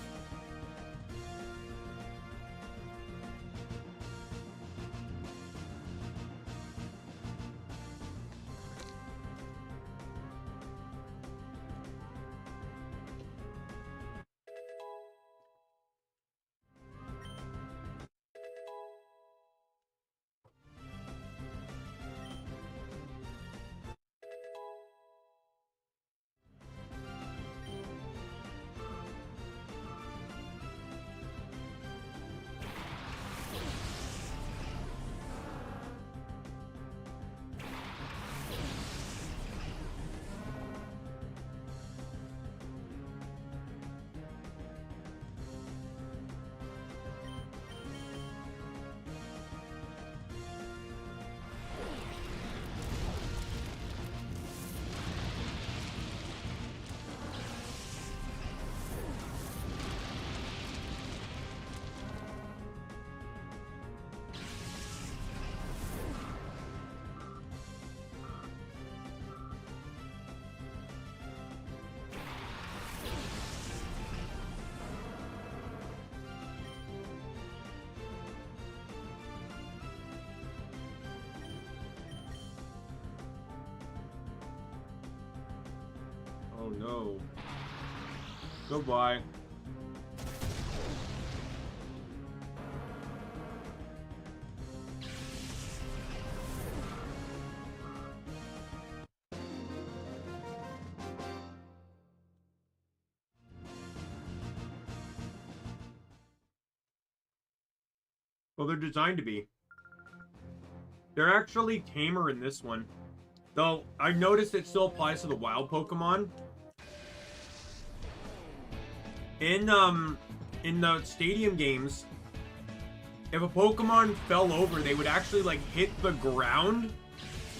Oh no. Goodbye. Well, they're designed to be. They're actually tamer in this one. Though, I've noticed it still applies to the wild Pokemon. In the stadium games, if a Pokemon fell over, they would actually, like, hit the ground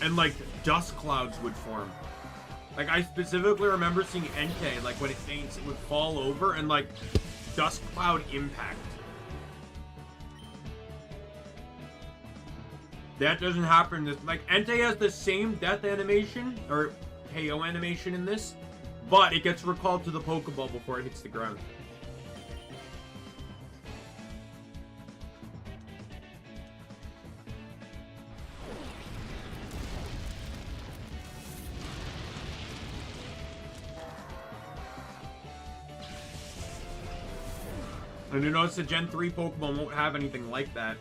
and, like, dust clouds would form. Like, I specifically remember seeing Entei, like, when it faints, it would fall over and, like, dust cloud impact. That doesn't happen. This, like, Entei has the same death animation, or KO animation in this, but it gets recalled to the Pokeball before it hits the ground. And you notice the Gen 3 Pokemon won't have anything like that.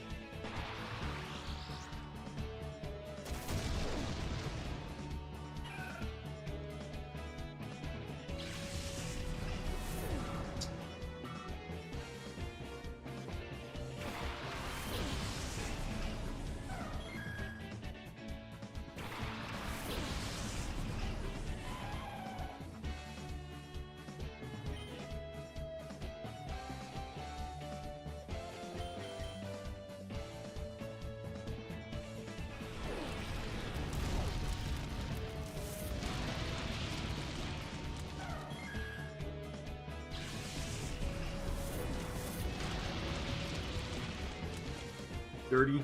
Dirty.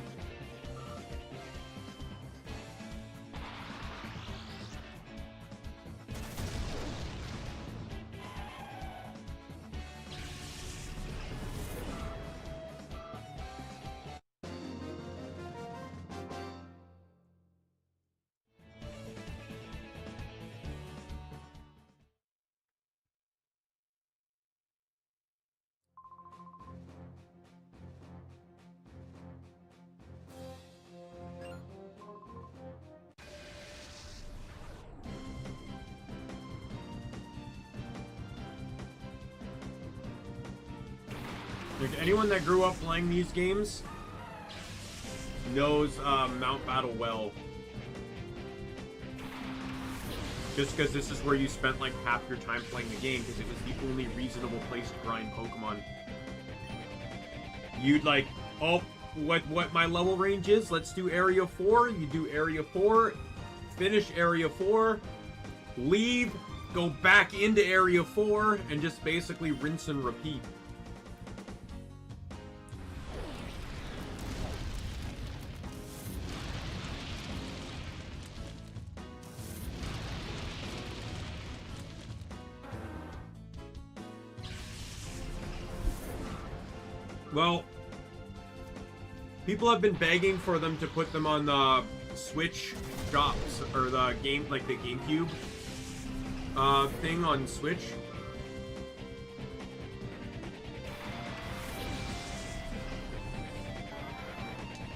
Like, anyone that grew up playing these games knows Mount Battle well. Just because this is where you spent like half your time playing the game, because it was the only reasonable place to grind Pokemon. You'd like, oh, what my level range is? Let's do Area 4. You do Area 4, finish Area 4, leave, go back into Area 4, and just basically rinse and repeat. Well, people have been begging for them to put them on the Switch shops, or the game, like the GameCube thing on Switch.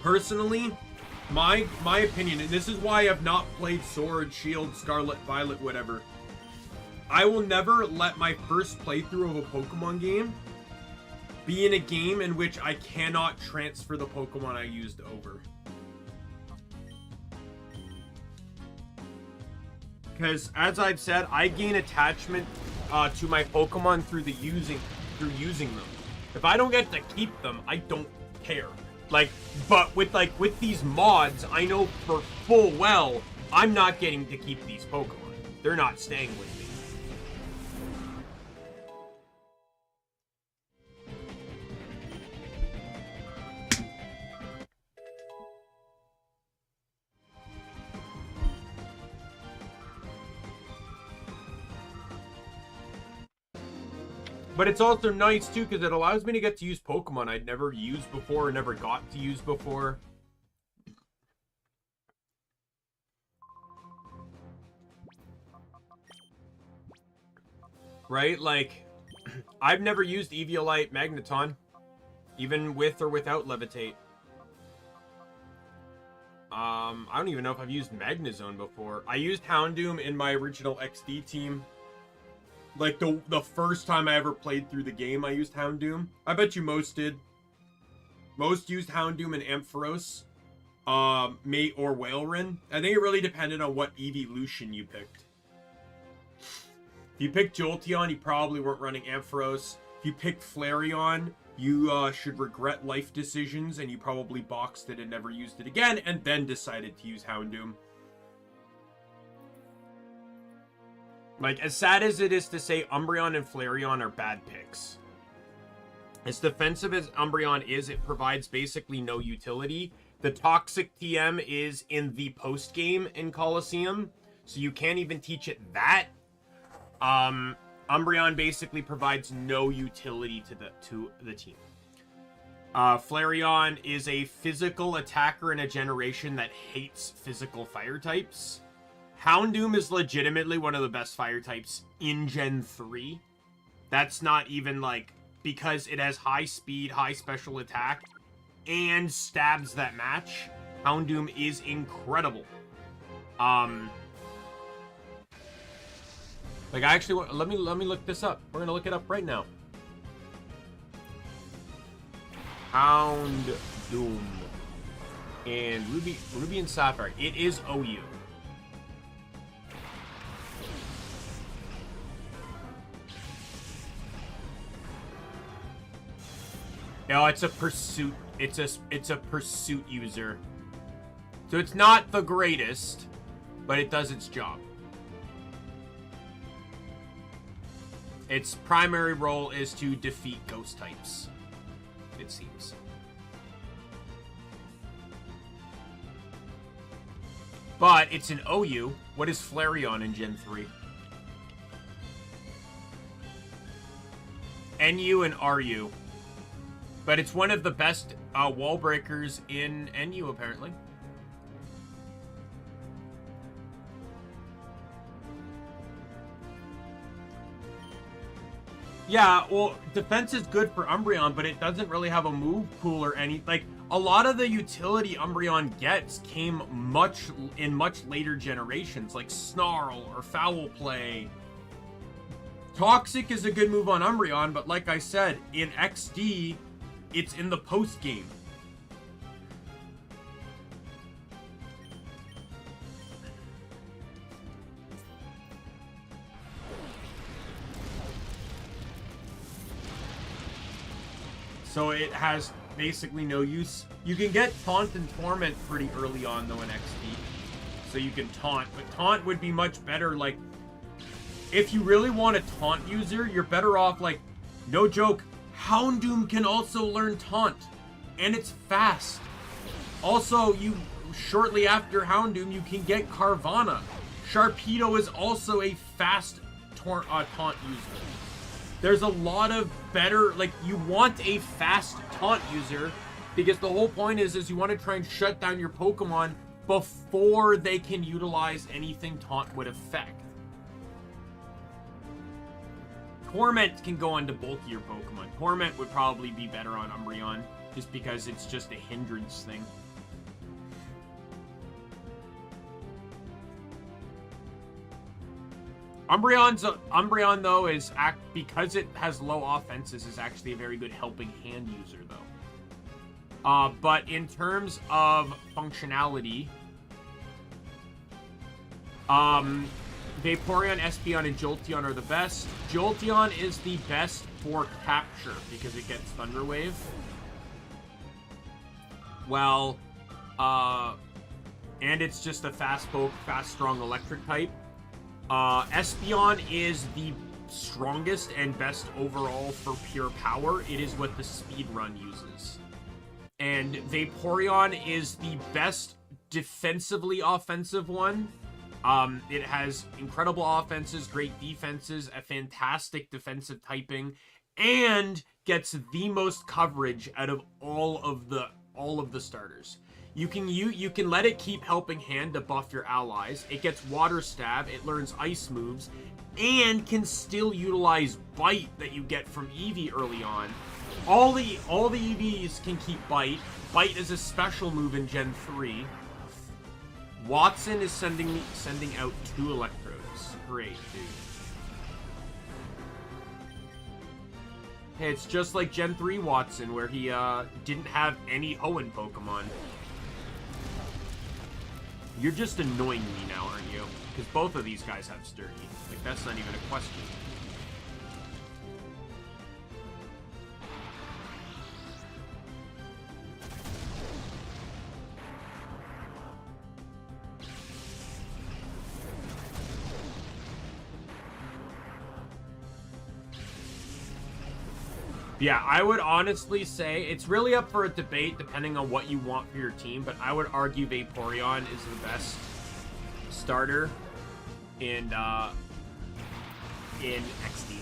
Personally, my opinion, and this is why I've not played Sword, Shield, Scarlet, Violet, whatever. I will never let my first playthrough of a Pokemon game be in a game in which I cannot transfer the Pokemon I used over. Because, as I've said, I gain attachment to my Pokemon through using them. If I don't get to keep them, I don't care. Like, but with these mods, I know for full well I'm not getting to keep these Pokemon. They're not staying with me. But it's also nice, too, because it allows me to get to use Pokemon I'd never used before or never got to use before. Right? Like, I've never used Eviolite Magneton, even with or without Levitate. I don't even know if I've used Magnezone before. I used Houndoom in my original XD team. Like, the first time I ever played through the game, I used Houndoom. I bet you most did. Most used Houndoom and Ampharos, Mate, or Whaleren. I think it really depended on what evolution you picked. If you picked Jolteon, you probably weren't running Ampharos. If you picked Flareon, you should regret life decisions, and you probably boxed it and never used it again, and then decided to use Houndoom. Like, as sad as it is to say, Umbreon and Flareon are bad picks. As defensive as Umbreon is, it provides basically no utility. The Toxic TM is in the post-game in Colosseum, so you can't even teach it that. Umbreon basically provides no utility to the team. Flareon is a physical attacker in a generation that hates physical fire types. Houndoom is legitimately one of the best fire types in Gen 3. That's not even, like, because it has high speed, high special attack, and stabs that match. Houndoom is incredible. Like, I actually want, let me look this up. We're gonna look it up right now. Houndoom and Ruby and Sapphire. It is OU. No, it's a pursuit. It's a pursuit user. So it's not the greatest, but it does its job. Its primary role is to defeat ghost types, it seems. But it's an OU. What is Flareon in Gen 3? NU and RU. But it's one of the best wall breakers in NU, apparently. Yeah, well, defense is good for Umbreon, but it doesn't really have a move pool or any... Like, a lot of the utility Umbreon gets came in much later generations, like Snarl or Foul Play. Toxic is a good move on Umbreon, but like I said, in XD, It's in the post game. So it has basically no use. You can get Taunt and Torment pretty early on, though, in XP. So you can Taunt. But Taunt would be much better, like... If you really want a Taunt user, you're better off, like... No joke, Houndoom can also learn Taunt. And it's fast. Also, shortly after Houndoom, you can get Carvanha. Sharpedo is also a fast Taunt user. There's a lot of better, like, you want a fast Taunt user, because the whole point is you want to try and shut down your Pokemon before they can utilize anything Taunt would affect. Torment can go on to bulkier Pokemon. Torment would probably be better on Umbreon, just because it's just a hindrance thing. Umbreon, though, because it has low offenses, is actually a very good helping hand user, though. But in terms of functionality, Vaporeon, Espeon, and Jolteon are the best. Jolteon is the best for capture because it gets Thunder Wave. Well, and it's just a fast, strong electric type. Espeon is the strongest and best overall for pure power. It is what the speedrun uses. And Vaporeon is the best defensively offensive one. It has incredible offenses, great defenses, a fantastic defensive typing, and gets the most coverage out of all of the starters. You can let it keep helping hand to buff your allies. It gets Water Stab, it learns ice moves, and can still utilize Bite that you get from Eevee early on. All the Eevees can keep Bite. Bite is a special move in Gen 3. Watson is sending out 2 Electrodes. Great, dude. Hey, it's just like Gen 3 Watson, where he didn't have any Hoenn Pokemon. You're just annoying me now, aren't you? Because both of these guys have Sturdy. Like, that's not even a question. Yeah, I would honestly say it's really up for a debate depending on what you want for your team, but I would argue Vaporeon is the best starter in XD.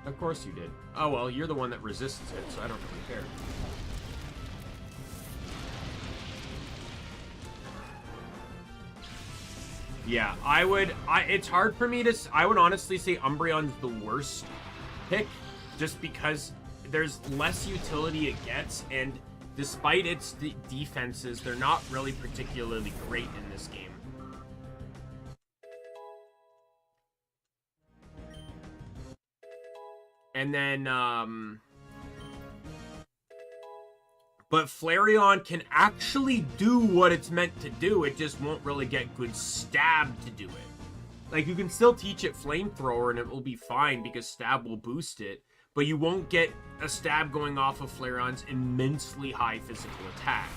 Of course you did. Oh well, you're the one that resists it, so I don't really care. Yeah, it's hard for me to, I would honestly say Umbreon's the worst pick, just because there's less utility it gets, and despite its defenses, they're not really particularly great in this game. And then, but Flareon can actually do what it's meant to do. It just won't really get good stab to do it. Like, you can still teach it Flamethrower and it will be fine because stab will boost it. But you won't get a stab going off of Flareon's immensely high physical attack.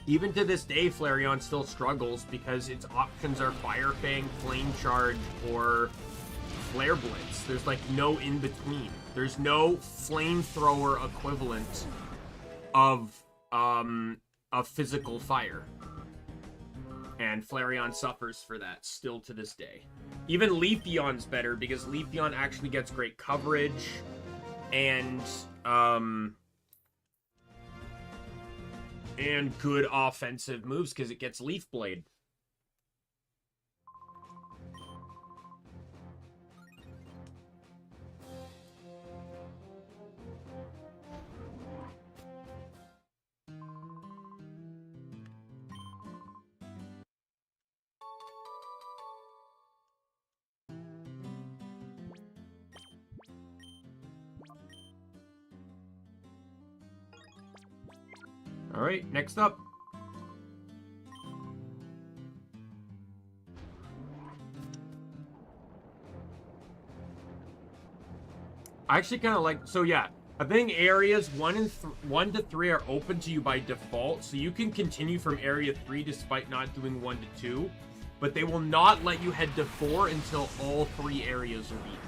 Even to this day, Flareon still struggles because its options are Fire Fang, Flame Charge, or Flare Blitz. There's like no in between. There's no flamethrower equivalent of physical fire. And Flareon suffers for that still to this day. Even Leafeon's better because Leafeon actually gets great coverage and good offensive moves because it gets Leaf Blade. All right, next up. I actually kind of like, so yeah, I think areas 1 to 3 are open to you by default, so you can continue from area 3 despite not doing 1 to 2, but they will not let you head to 4 until all 3 areas are beaten.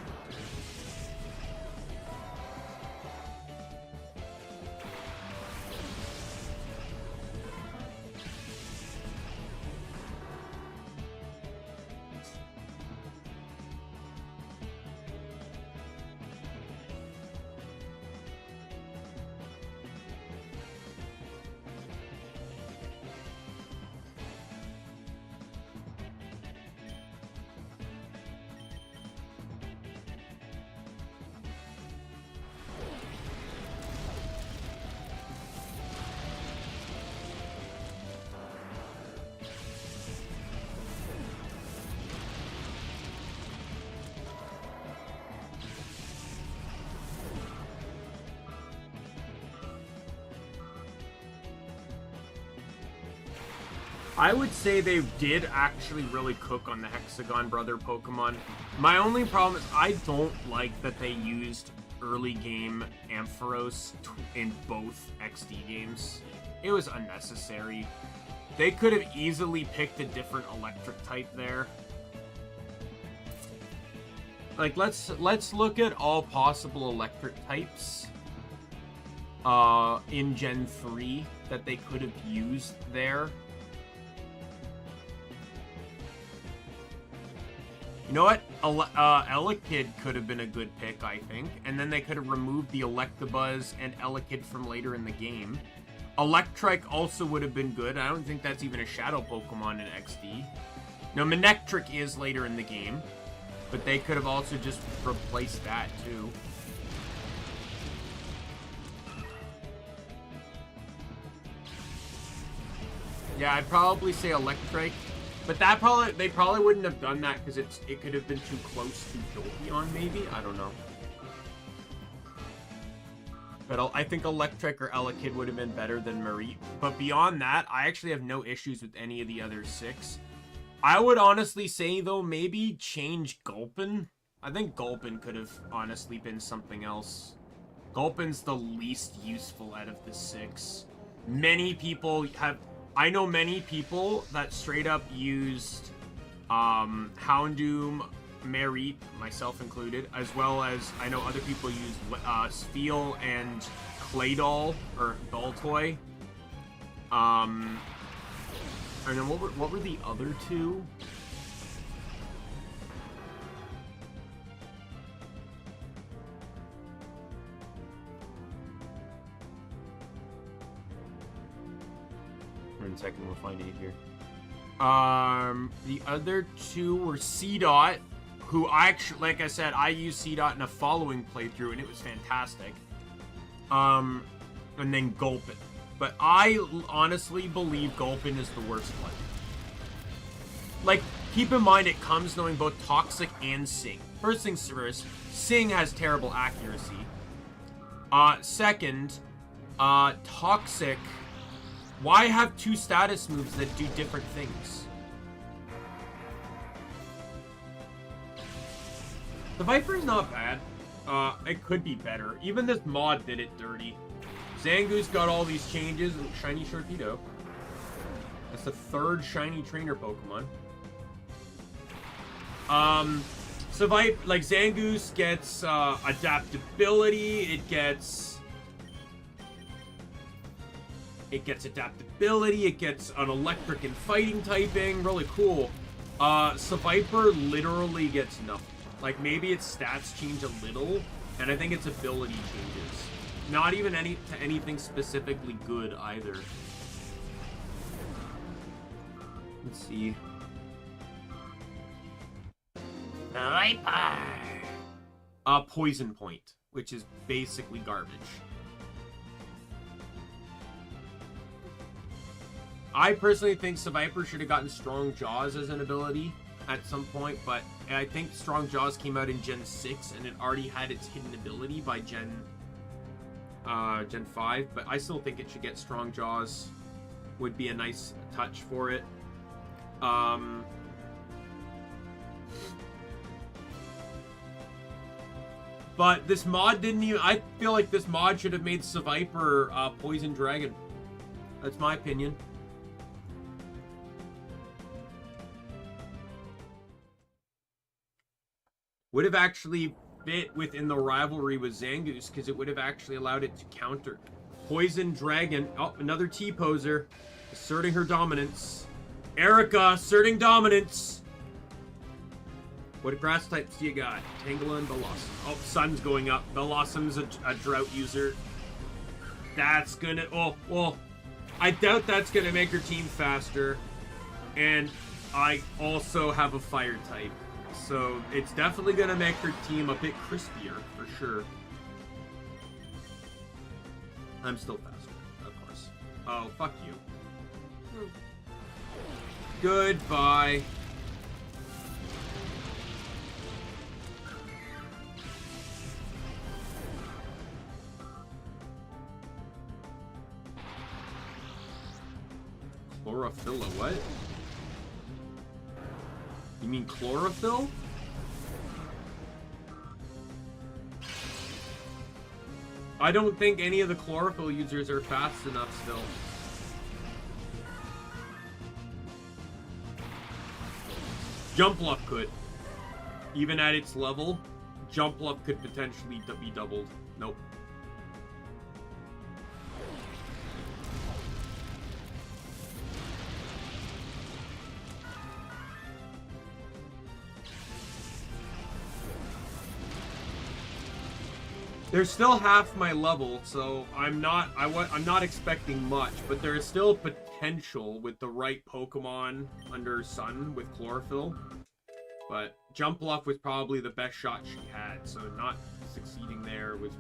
I would say they did actually really cook on the Hexagon Brother Pokemon. My only problem is I don't like that they used early game Ampharos in both XD games. It was unnecessary. They could have easily picked a different electric type there. Like, let's look at all possible electric types in Gen 3 that they could have used there. You know what? Elekid could have been a good pick, I think. And then they could have removed the Electabuzz and Elekid from later in the game. Electrike also would have been good. I don't think that's even a Shadow Pokemon in XD. Now, Manectric is later in the game. But they could have also just replaced that, too. Yeah, I'd probably say Electrike. But they probably wouldn't have done that because it could have been too close to Jolteon, maybe? I don't know. But I think Electric or Elekid would have been better than Mareep. But beyond that, I actually have no issues with any of the other 6. I would honestly say, though, maybe change Gulpin. I think Gulpin could have honestly been something else. Gulpin's the least useful out of the 6. Many people have... I know many people that straight up used Houndoom, Mareep, myself included, as well as I know other people used Spheal and Claydol, or Baltoy. And then what were the other 2? In a second, we'll find it here. The other 2 were C-Dot, who I actually, like I said, I used C-Dot in a following playthrough, and it was fantastic. And then Gulpin. But I honestly believe Gulpin is the worst one. Like, keep in mind it comes knowing both Toxic and Sing. First things first, Sing has terrible accuracy. Second, Toxic... Why have 2 status moves that do different things? The Viper's not bad. It could be better. Even this mod did it dirty. Zangoose got all these changes. And Shiny Sharpedo. That's the 3rd Shiny Trainer Pokemon. So like Zangoose gets adaptability. It gets adaptability, it gets an electric and fighting typing, really cool. Seviper literally gets nothing. Like, maybe its stats change a little, and I think its ability changes. Not even anything specifically good either. Let's see. Viper! Poison Point, which is basically garbage. I personally think Seviper should have gotten Strong Jaws as an ability at some point, but I think Strong Jaws came out in Gen 6, and it already had its hidden ability by Gen Gen 5, but I still think it should get strong jaws. Would be a nice touch for it. But this mod didn't even... I feel like this mod should have made Seviper Poison Dragon. That's my opinion. Would have actually fit within the rivalry with Zangoose, because it would have actually allowed it to counter. Poison Dragon. Oh, another T-poser. Asserting her dominance. Erica asserting dominance. What grass types do you got? Tangela and Bellossom. Oh, Sun's going up. Bellossom's a drought user. That's gonna... Oh, well, I doubt that's gonna make her team faster. And I also have a fire type. So it's definitely gonna make her team a bit crispier, for sure. I'm still faster, of course. Oh, fuck you. Goodbye. Chlorophylla, what? You mean chlorophyll? I don't think any of the chlorophyll users are fast enough still. Jump luck could. Even at its level, jump luck could potentially be doubled. Nope. They're still half my level, so I'm not expecting much, but there is still potential with the right Pokemon under Sun with Chlorophyll. But Jump Bluff was probably the best shot she had, so not succeeding there was...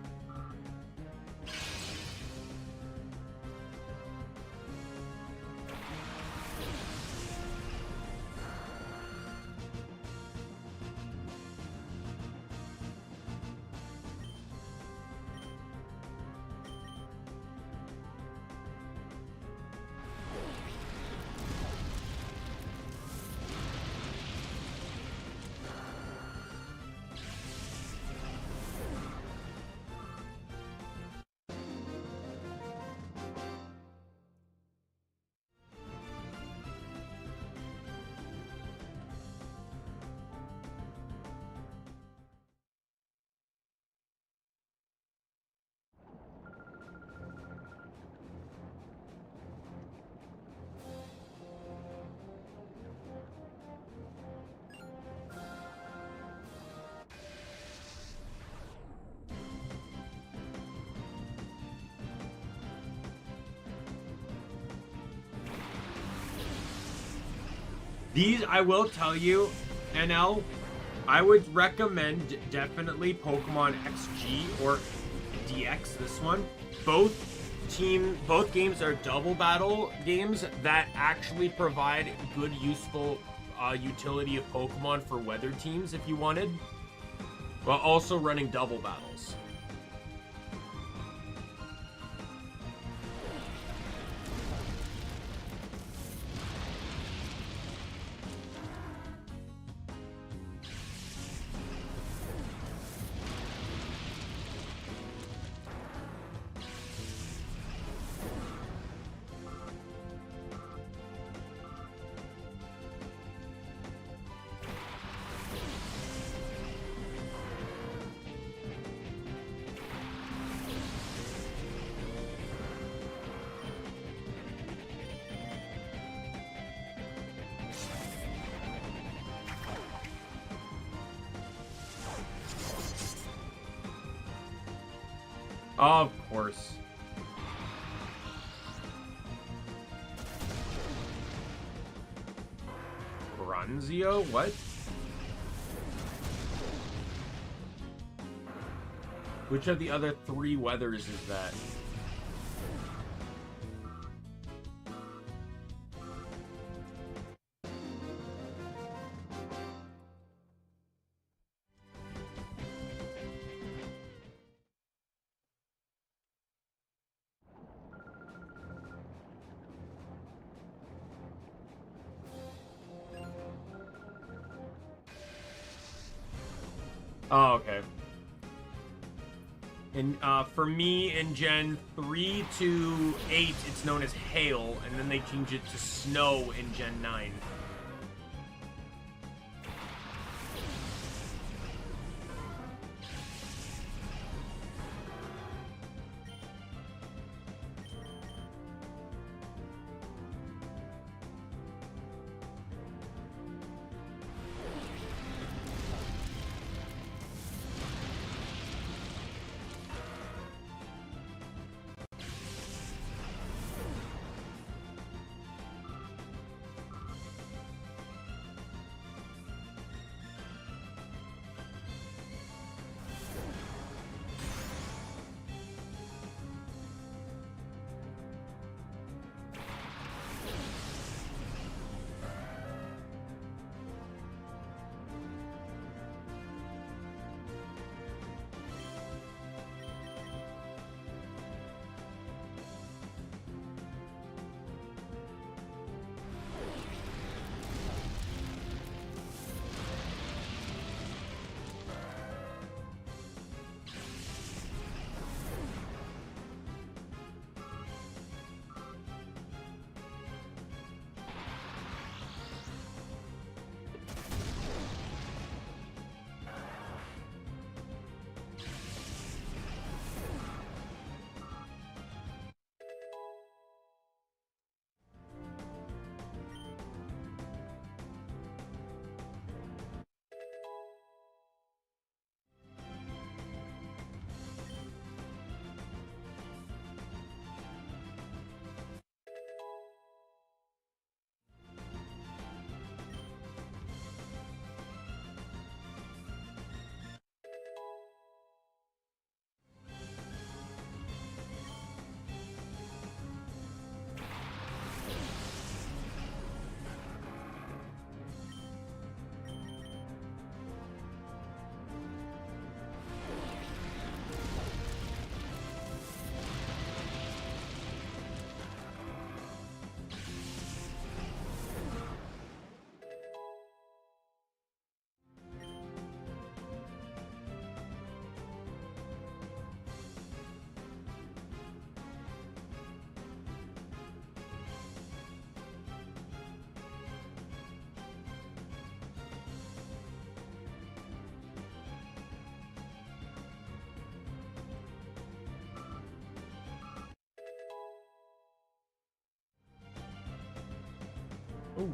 These, I will tell you, NL, I would recommend definitely Pokemon XG or DX, this one. Both games are double battle games that actually provide good, useful utility of Pokemon for weather teams if you wanted, while also running double battles. Of course. Bronzio? What? Which of the other 3 weathers is that? Oh, okay. And for me, in Gen 3 to 8, it's known as hail, and then they change it to snow in Gen 9. Ooh.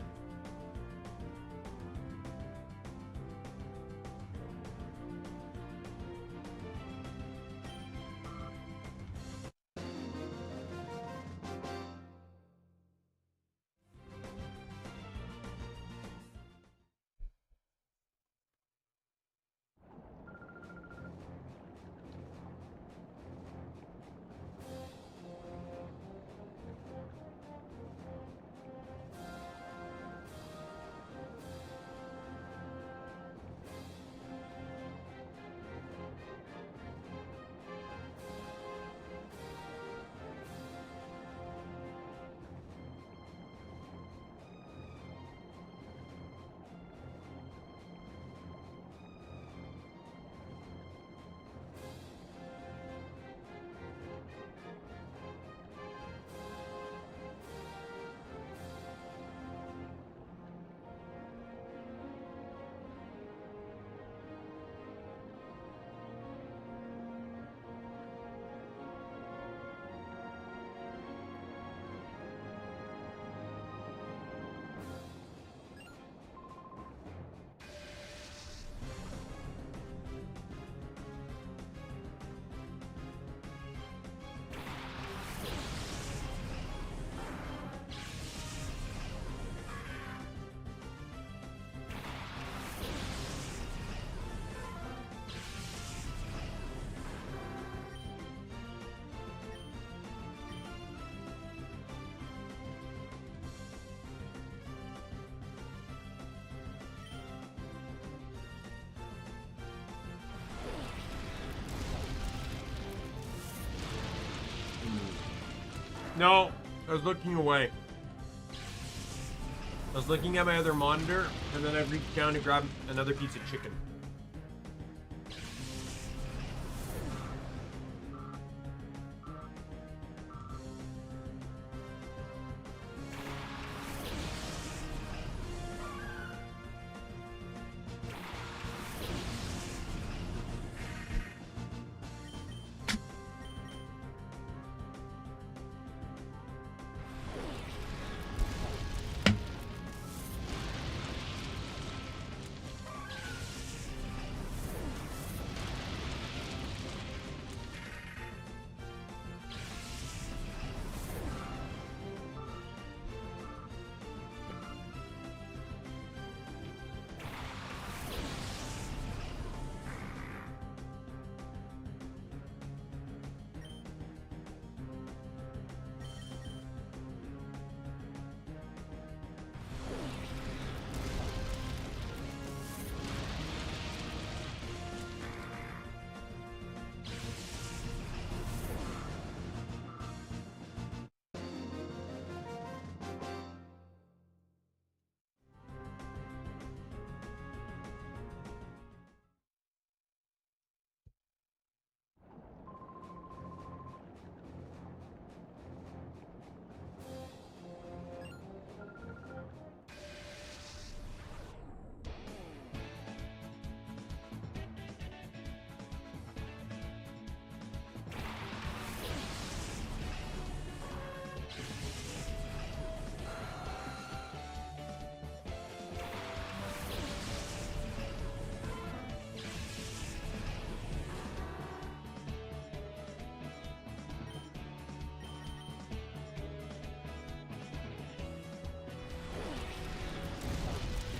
No, I was looking away. I was looking at my other monitor, and then I reached down to grab another piece of chicken.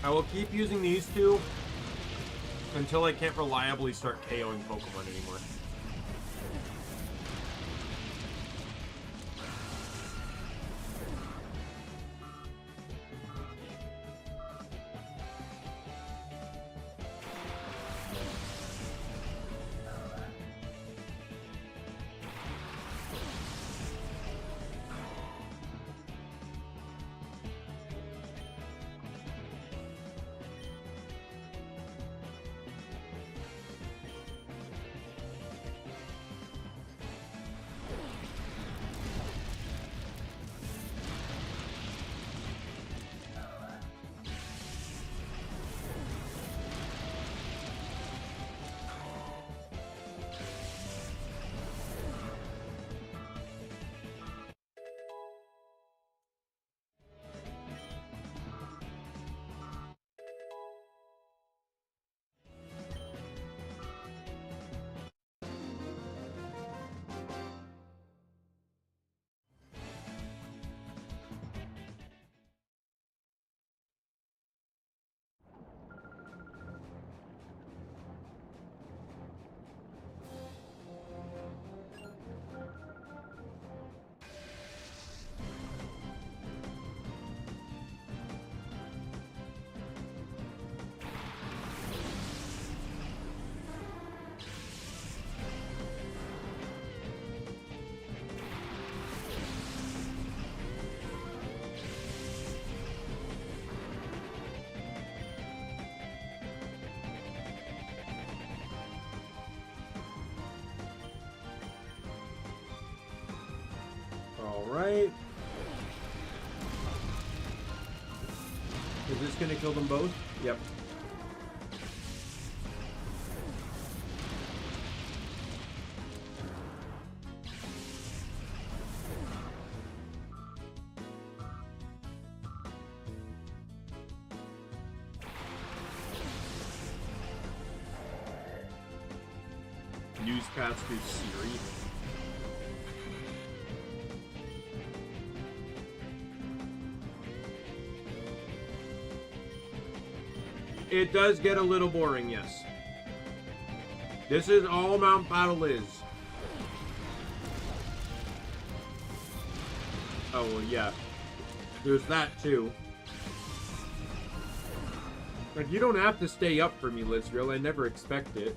I will keep using these two until I can't reliably start KOing Pokemon anymore. Alright. Is this gonna kill them both? Yep. Newscaster Siri. It does get a little boring, yes. This is all Mount Battle is. Oh, well, yeah. There's that, too. Like, you don't have to stay up for me, Lizreal. I never expect it.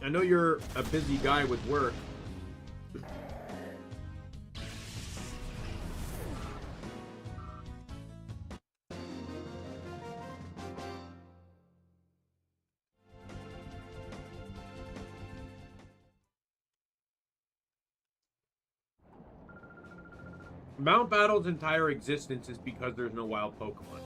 I know you're a busy guy with work. Mount Battle's entire existence is because there's no wild Pokemon.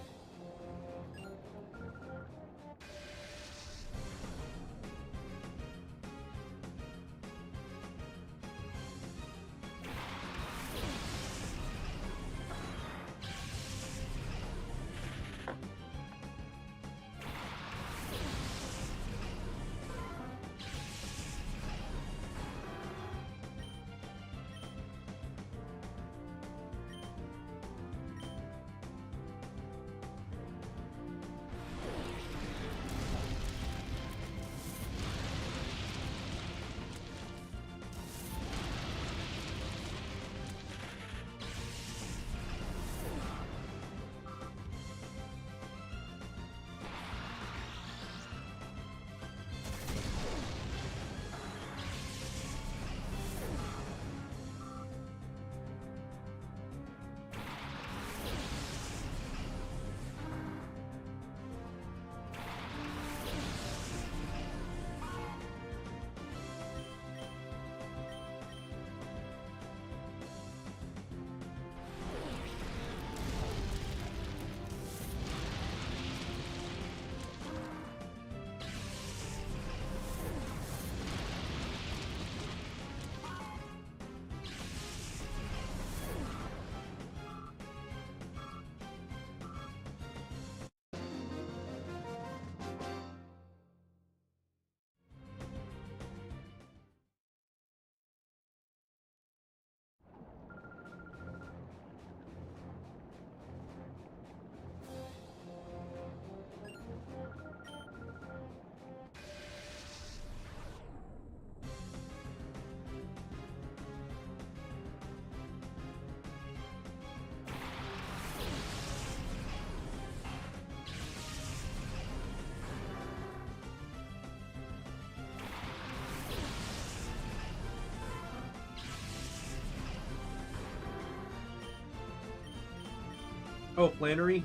Oh, Flannery.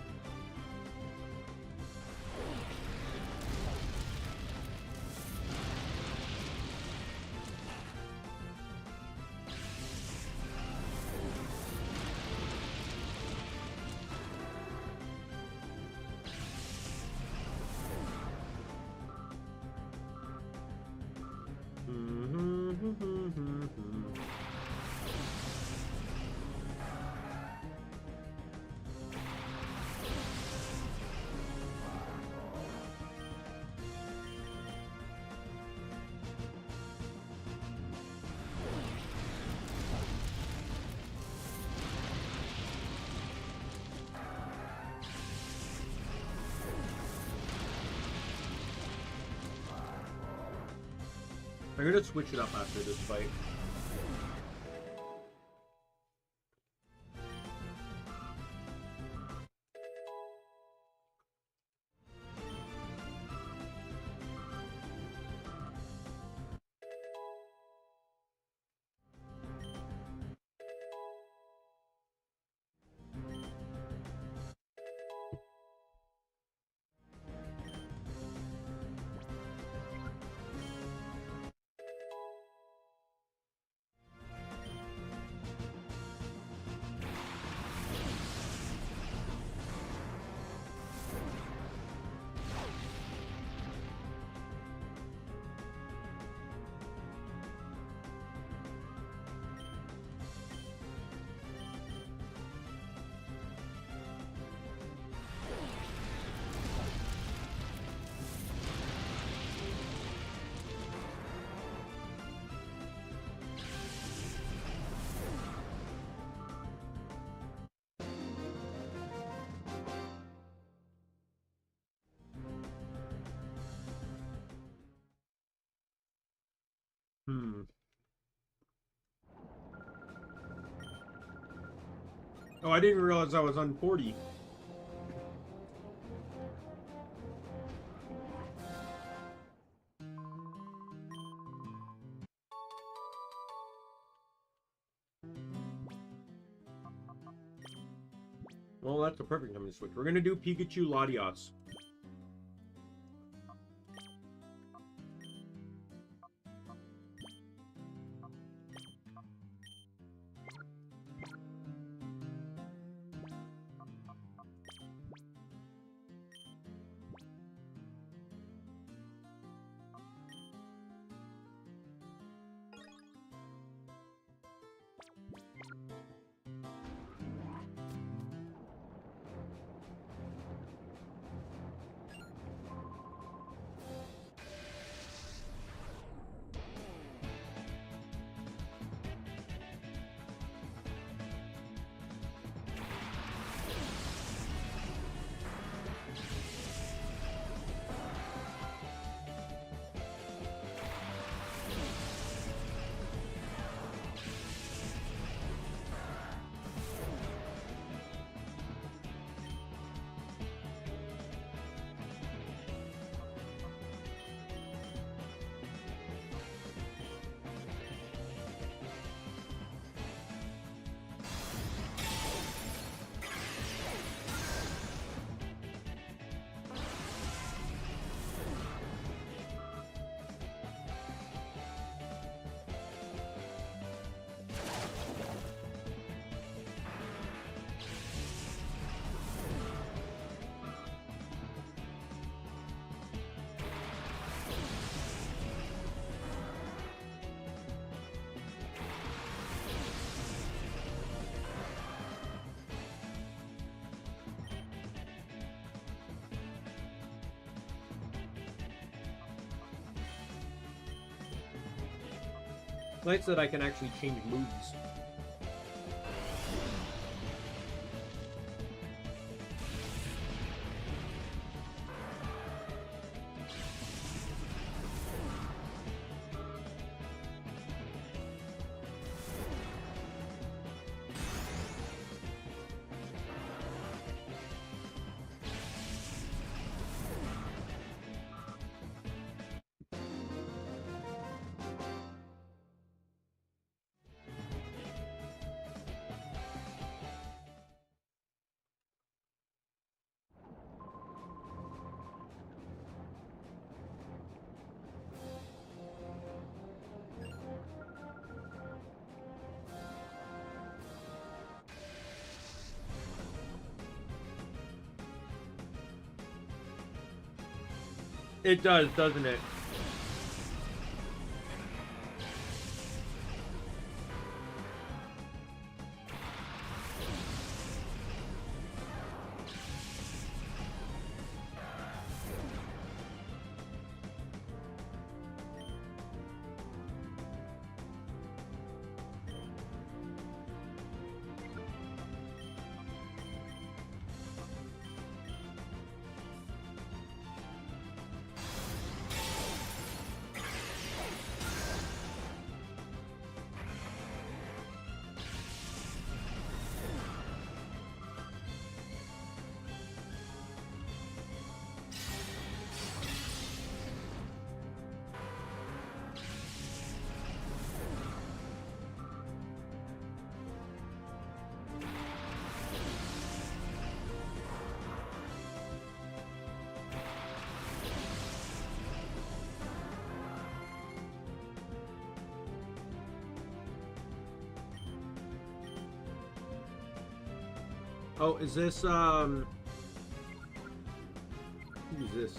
I'm gonna switch it up after this fight. Oh, I didn't realize I was on 40. Well, that's the perfect time to switch. We're gonna do Pikachu Latios. It's nice that I can actually change moves. It does, doesn't it? Oh, is this, who is this?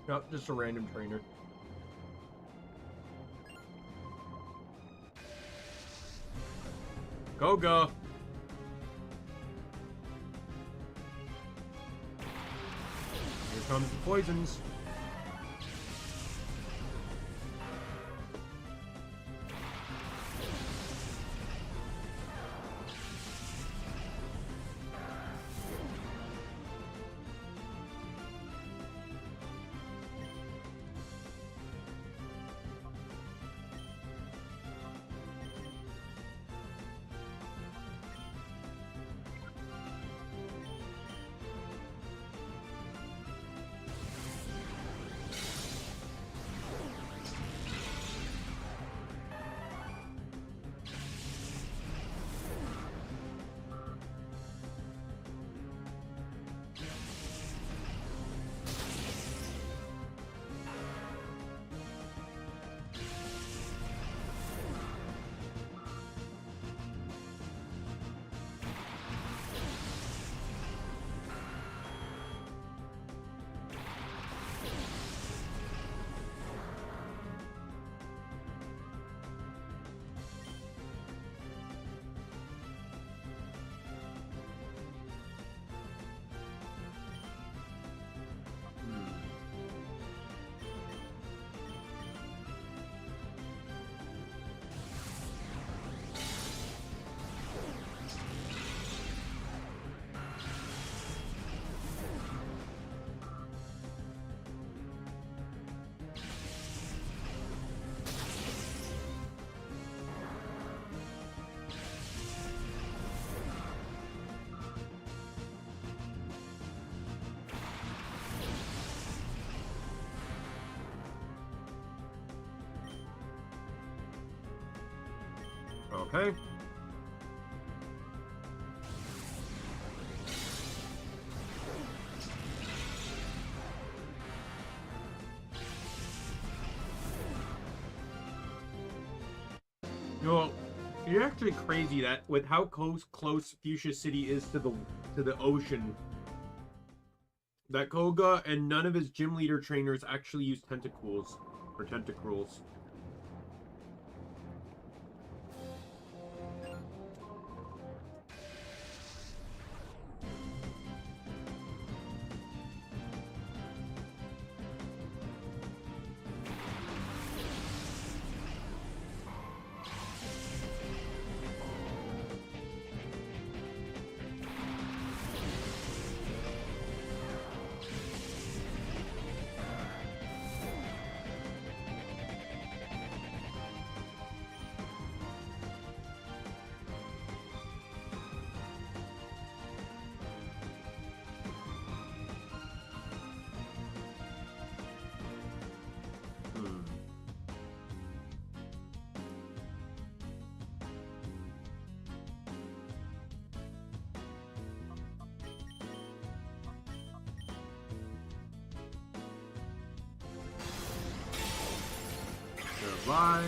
Nope, just a random trainer. Go, go. Here comes the poisons. Okay. You know, it's actually crazy that with how close Fuchsia City is to the ocean, that Koga and none of his gym leader trainers actually use tentacles or tentacruels. Goodbye.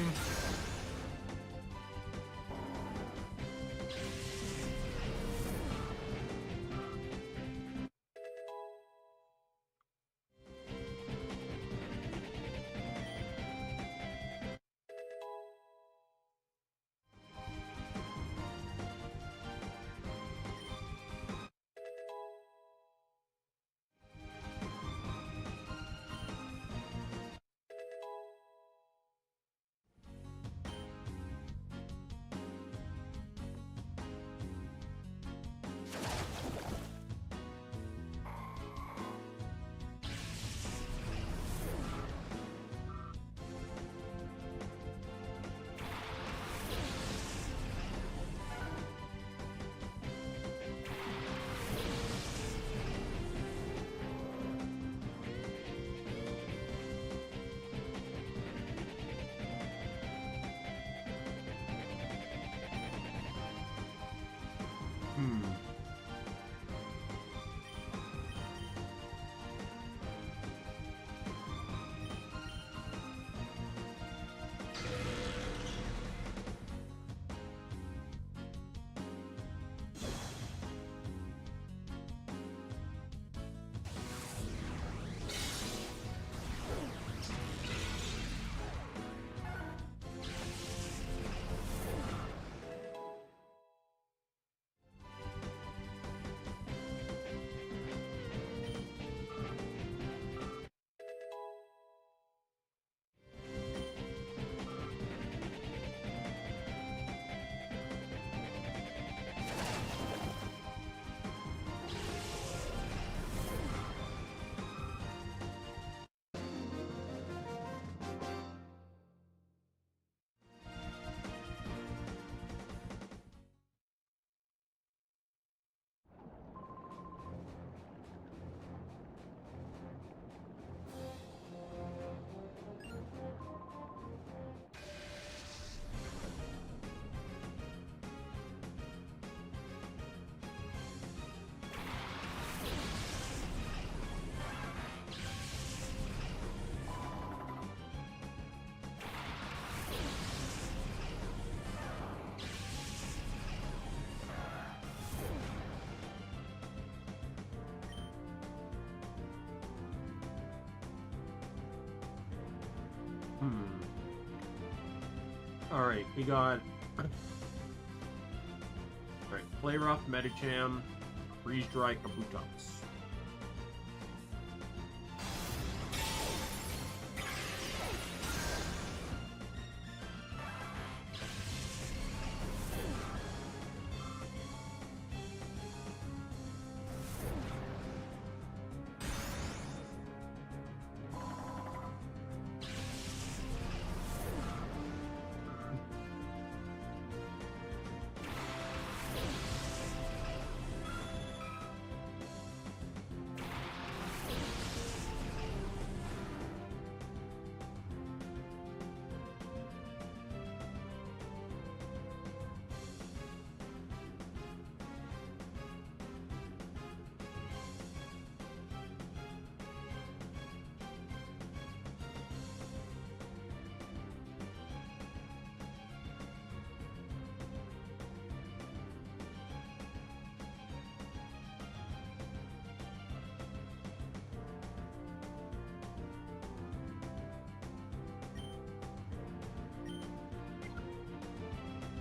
Alright, we got... Alright, Play Rough, Medicham, Freeze Dry, Kabutops.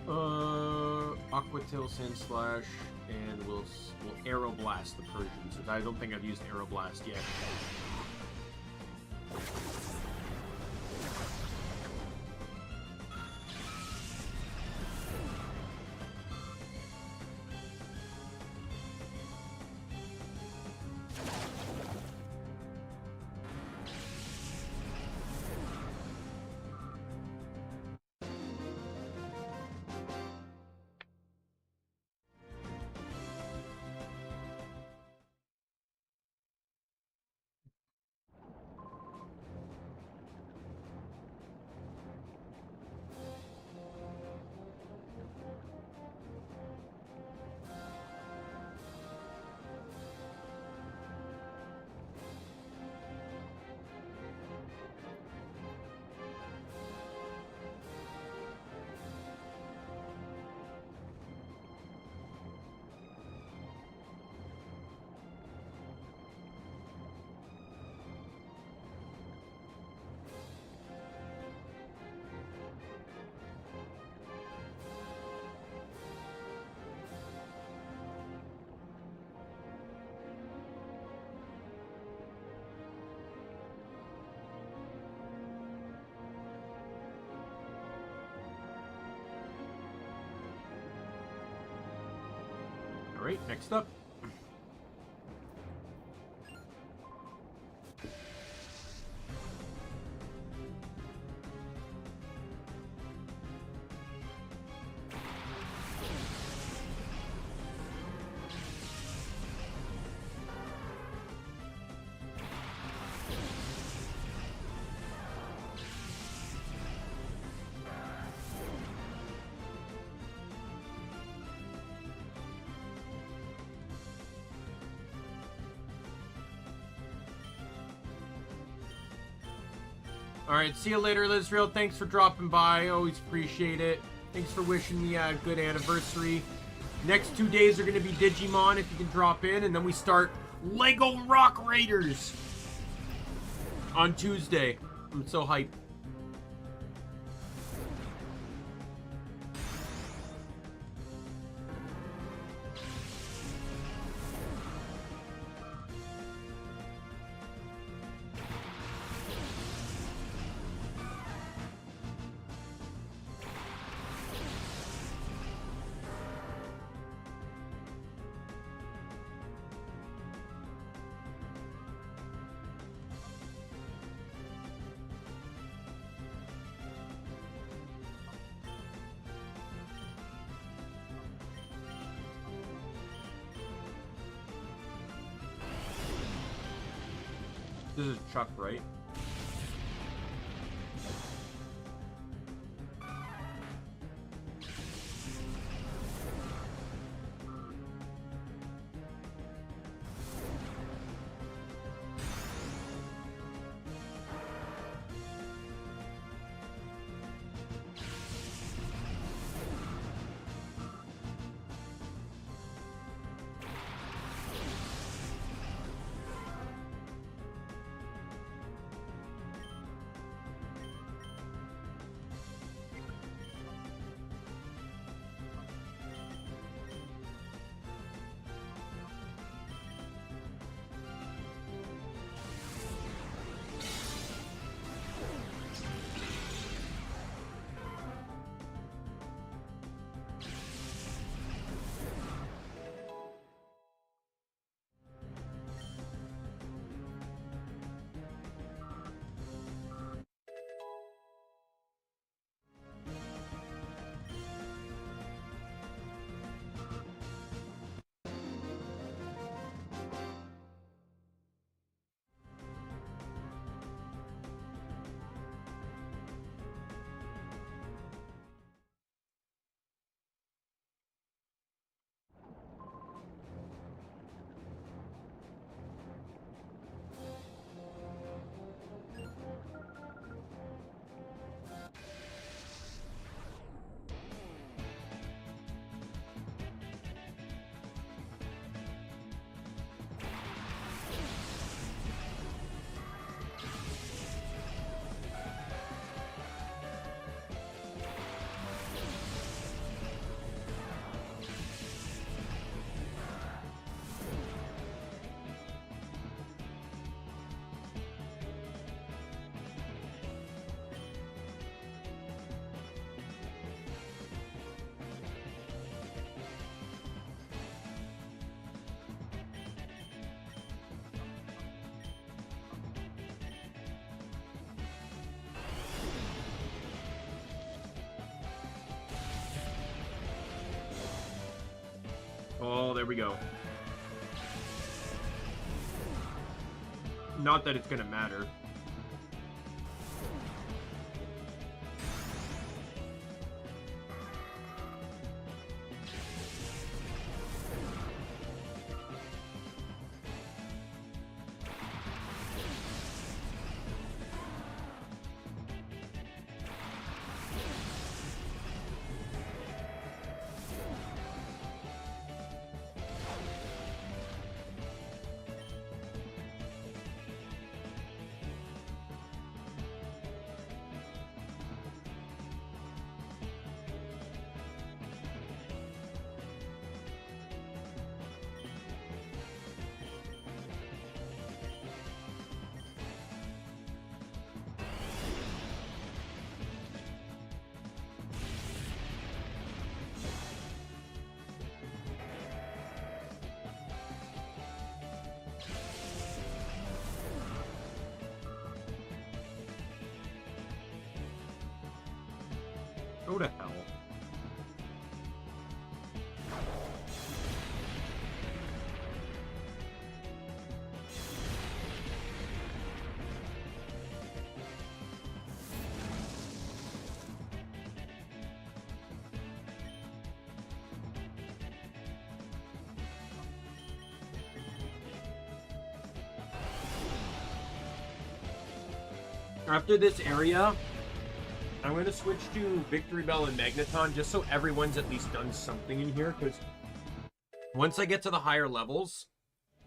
Aqua-Tail, Sand Slash, and we'll Arrow Blast the Persians. I don't think I've used Arrow Blast yet. All right, next up. All right, see you later, Israel. Thanks for dropping by. Always appreciate it. Thanks for wishing me a good anniversary. Next 2 days are going to be Digimon, if you can drop in. And then we start Lego Rock Raiders on Tuesday. I'm so hyped. This is Chuck, right? there we go. Not that it's gonna matter. Go to hell. After this area, I'm going to switch to Victory Bell and Magneton just so everyone's at least done something in here, because once I get to the higher levels,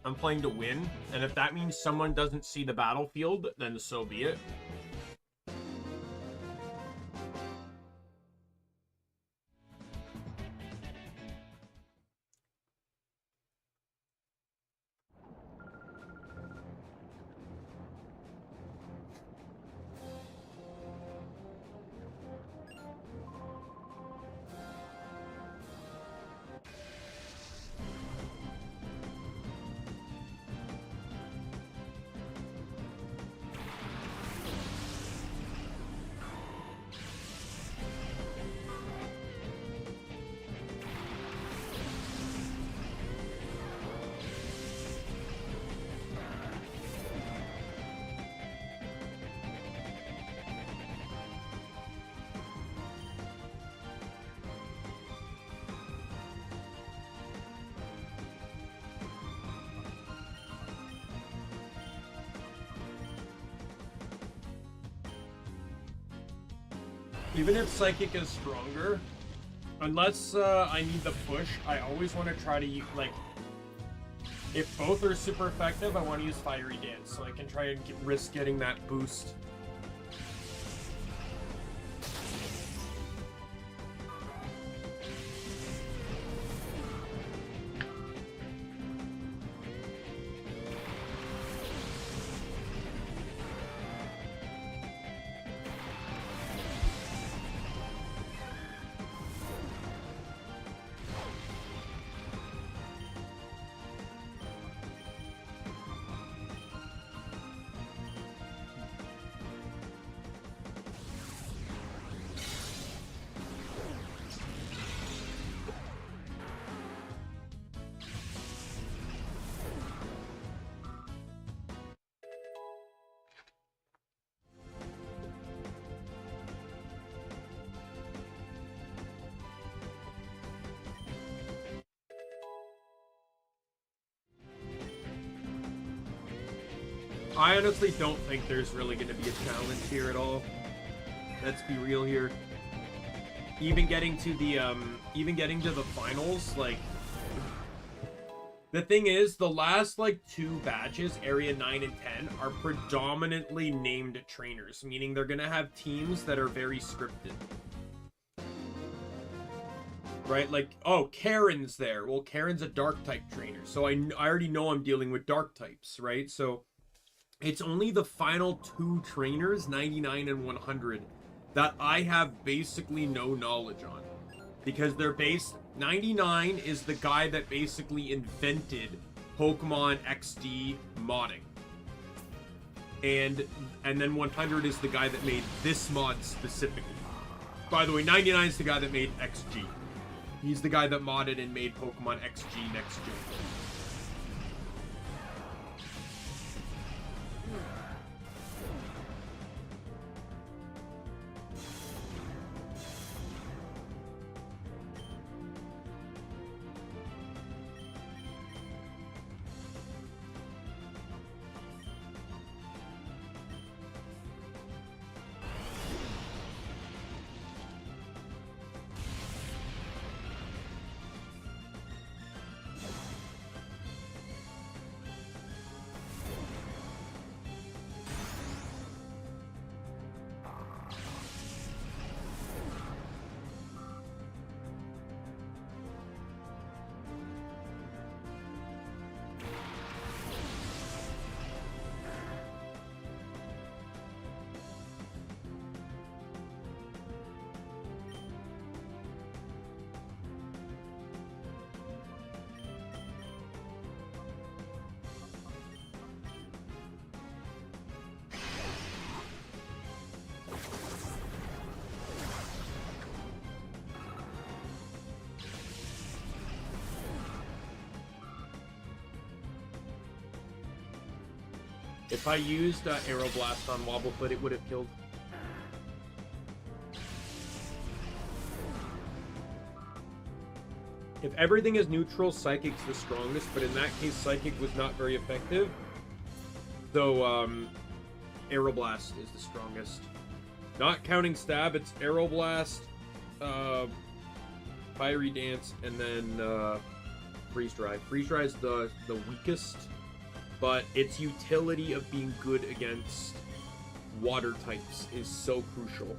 I'm playing to win, and if that means someone doesn't see the battlefield, then so be it. Even if Psychic is stronger, unless I need the push, I always want to try to use, like, if both are super effective, I want to use Fiery Dance, so I can try and risk getting that boost. I honestly don't think there's really going to be a challenge here at all. Let's be real here. Even getting to the finals, like, the thing is, the last, like, 2 batches, Area 9 and 10, are predominantly named trainers, meaning they're going to have teams that are very scripted. Right? Like, oh, Karen's there. Well, Karen's a Dark-type trainer, so I already know I'm dealing with Dark types, right? So it's only the final 2 trainers, 99 and 100, that I have basically no knowledge on. Because they're based... 99 is the guy that basically invented Pokemon XD modding. And then 100 is the guy that made this mod specifically. By the way, 99 is the guy that made XG. He's the guy that modded and made Pokemon XG next gen. If I used Aeroblast on Wobblefoot, it would have killed. If everything is neutral, Psychic's the strongest, but in that case, Psychic was not very effective. So, Aeroblast is the strongest. Not counting Stab, it's Aeroblast, Fiery Dance, and then Freeze Dry. Freeze Dry is the weakest, but its utility of being good against water types is so crucial.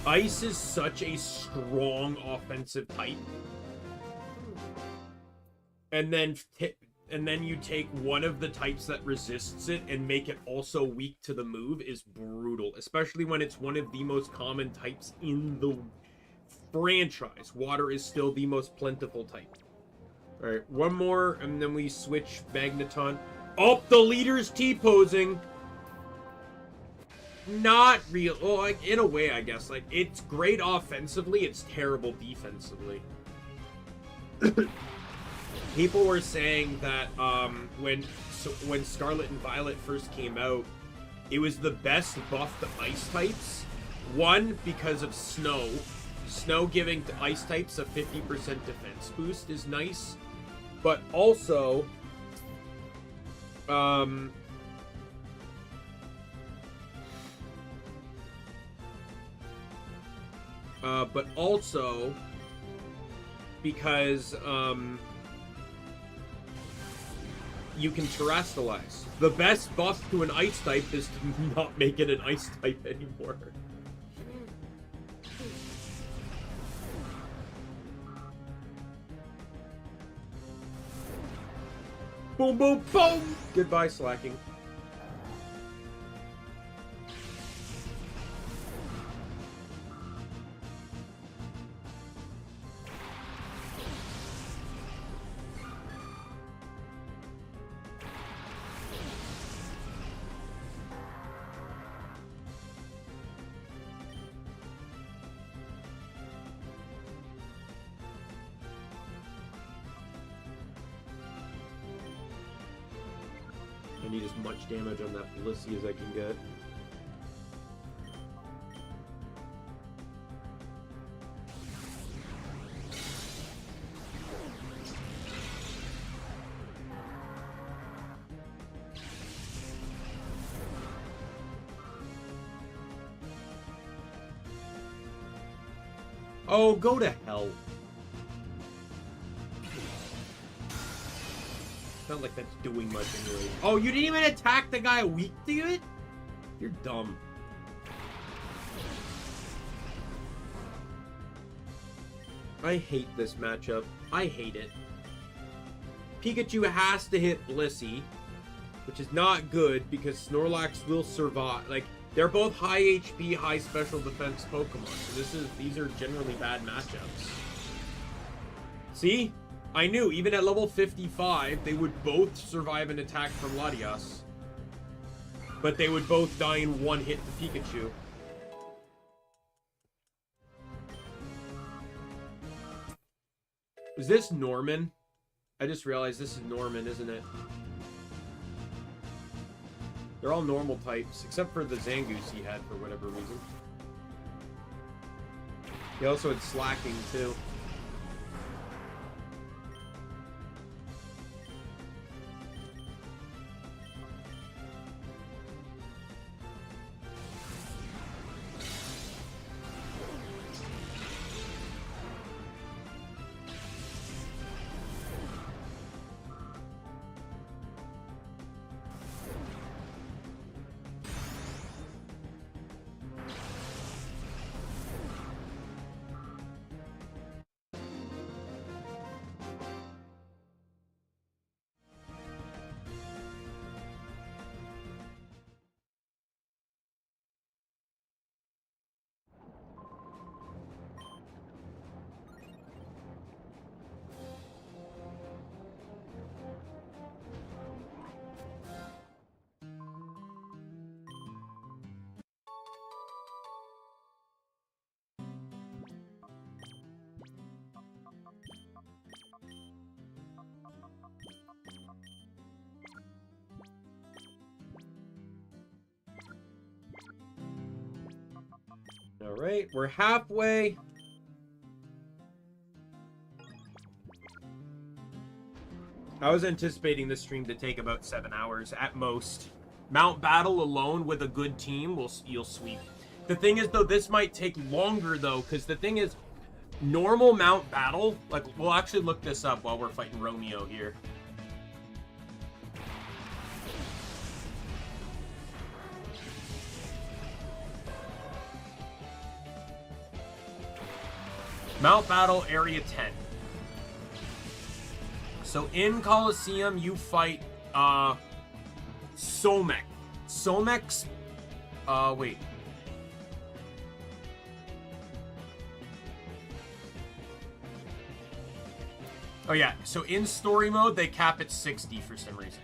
Ice is such a strong offensive type. And then you take one of the types that resists it and make it also weak to the move is brutal, especially when it's one of the most common types in the franchise. Water is still the most plentiful type. All right, one more, and then we switch Magneton. Oh, the leader's T-posing. Not real. Well, like, in a way, I guess. Like, it's great offensively, it's terrible defensively. People were saying that when Scarlet and Violet first came out, it was the best buff to ice types. One, because of Snow. Snow giving to ice types a 50% defense boost is nice. But also, because you can terrestrialize. The best buff to an ice type is to not make it an ice type anymore. Boom, boom, boom! Goodbye, slacking. I need as much damage on that Blissey as I can get. Oh, go to hell. Not like that's doing much anyway. Oh, you didn't even attack the guy weak to it? You're dumb. I hate this matchup. I hate it. Pikachu has to hit Blissey, which is not good because Snorlax will survive. Like, they're both high HP, high special defense Pokemon. So these are generally bad matchups. See? I knew, even at level 55, they would both survive an attack from Latias. But they would both die in one hit to Pikachu. Is this Norman? I just realized this is Norman, isn't it? They're all normal types, except for the Zangoose he had for whatever reason. He also had Slacking, too. All right, we're halfway. I was anticipating this stream to take about 7 hours at most. Mount Battle alone with a good team, you'll sweep. The thing is, though, this might take longer, though, because the thing is, normal Mount Battle, like, we'll actually look this up while we're fighting Romeo here. Mount Battle Area 10. So in Coliseum, you fight Somek. Somek's wait. Oh yeah, so in story mode they cap at 60 for some reason.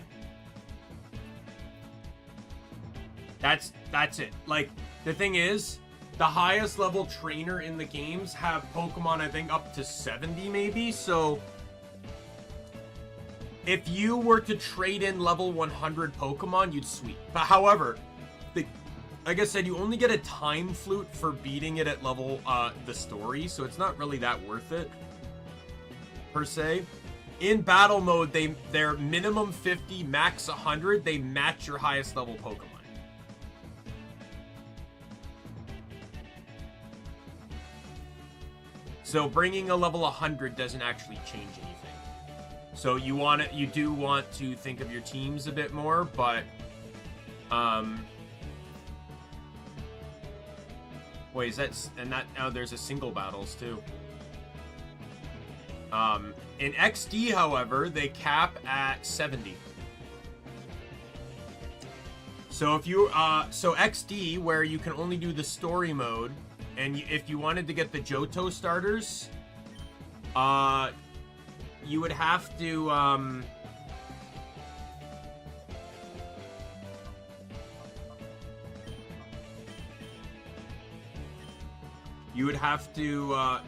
That's it. Like, the thing is, the highest level trainer in the games have Pokemon, I think, up to 70 maybe, so if you were to trade in level 100 Pokemon, you'd sweep. But however, like I said, you only get a time flute for beating it at level, the story, so it's not really that worth it, per se. In battle mode, they're minimum 50, max 100, they match your highest level Pokemon. So bringing a level 100 doesn't actually change anything. So you do want to think of your teams a bit more, but wait, is that now there's a single battles too. In XD, however, they cap at 70. So if you so XD, where you can only do the story mode, and if you wanted to get the Johto starters, you would have to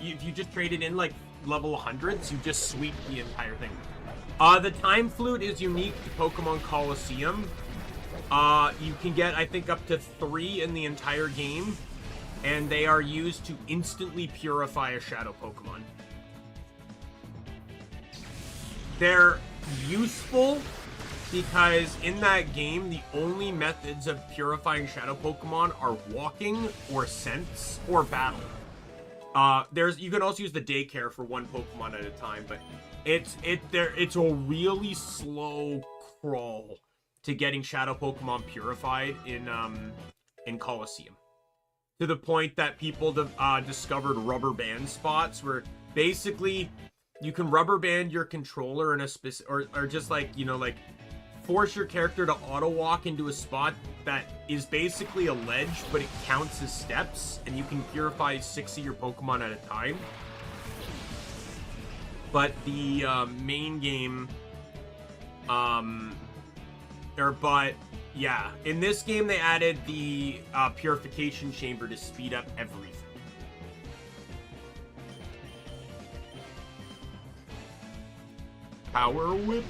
if you just traded in like level 100s, you just sweep the entire thing. The time flute is unique to Pokemon Coliseum. You can get, I think, up to 3 in the entire game, and they are used to instantly purify a shadow Pokemon. They're useful because in that game, the only methods of purifying shadow Pokemon are walking or sense or battle. You can also use the daycare for one Pokemon at a time, but it's a really slow crawl to getting shadow Pokemon purified in Coliseum. To the point that people discovered rubber band spots where basically you can rubber band your controller in a specific, or just like, you know, like force your character to auto walk into a spot that is basically a ledge, but it counts as steps, and you can purify 6 of your Pokemon at a time. But the main game, yeah, in this game they added the purification chamber to speed up everything. Power whip.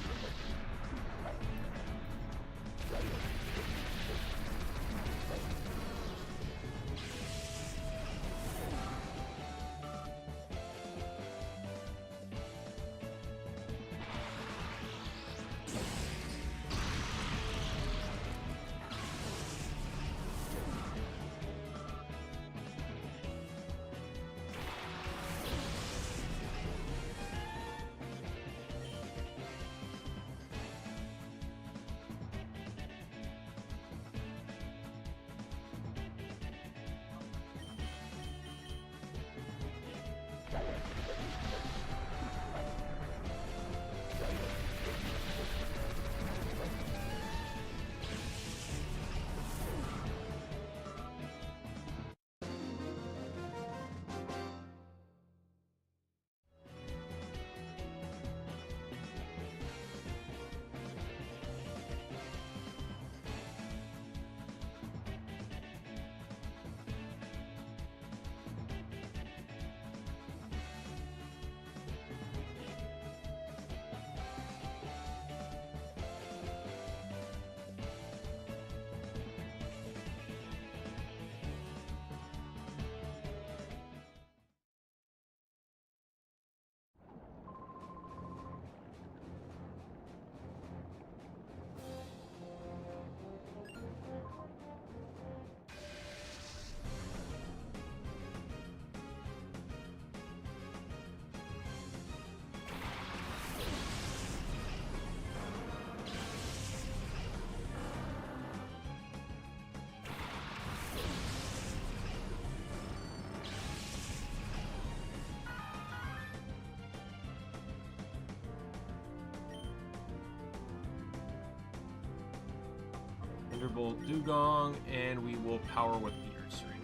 Thunderbolt Dugong, and we will power with the Earth Ring.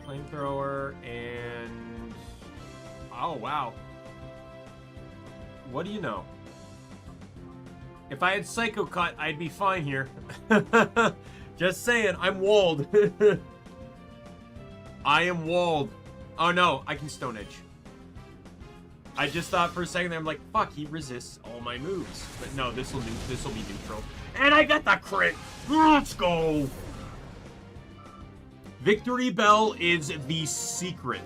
Flamethrower and... Oh, wow. What do you know? If I had Psycho Cut, I'd be fine here. Just saying, I'm walled. I am walled. Oh no, I can Stone Edge. I just thought for a second there, I'm like, fuck, he resists all my moves. But no, this will be neutral. And I got the crit! Let's go! Victory Bell is the secret.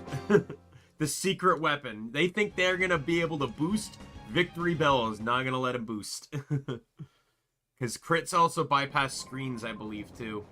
The secret weapon. They think they're gonna be able to boost. Victory Bell is not gonna let him boost. Because crits also bypass screens, I believe, too.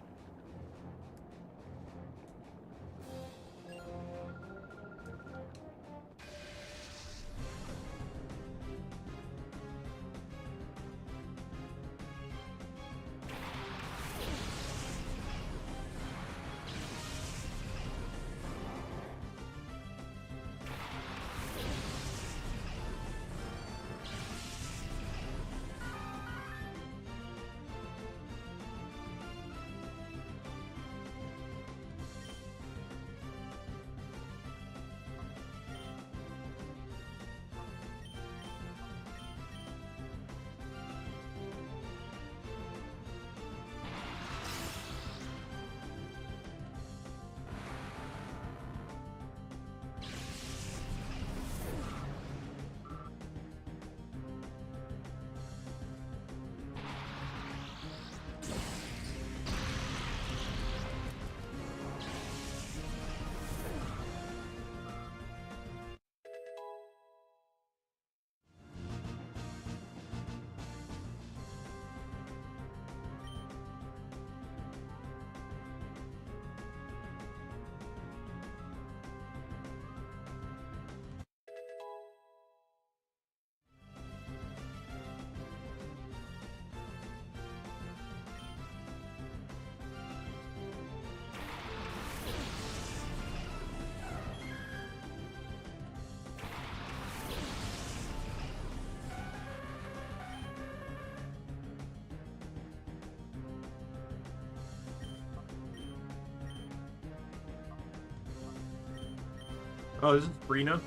Oh, this is Brina.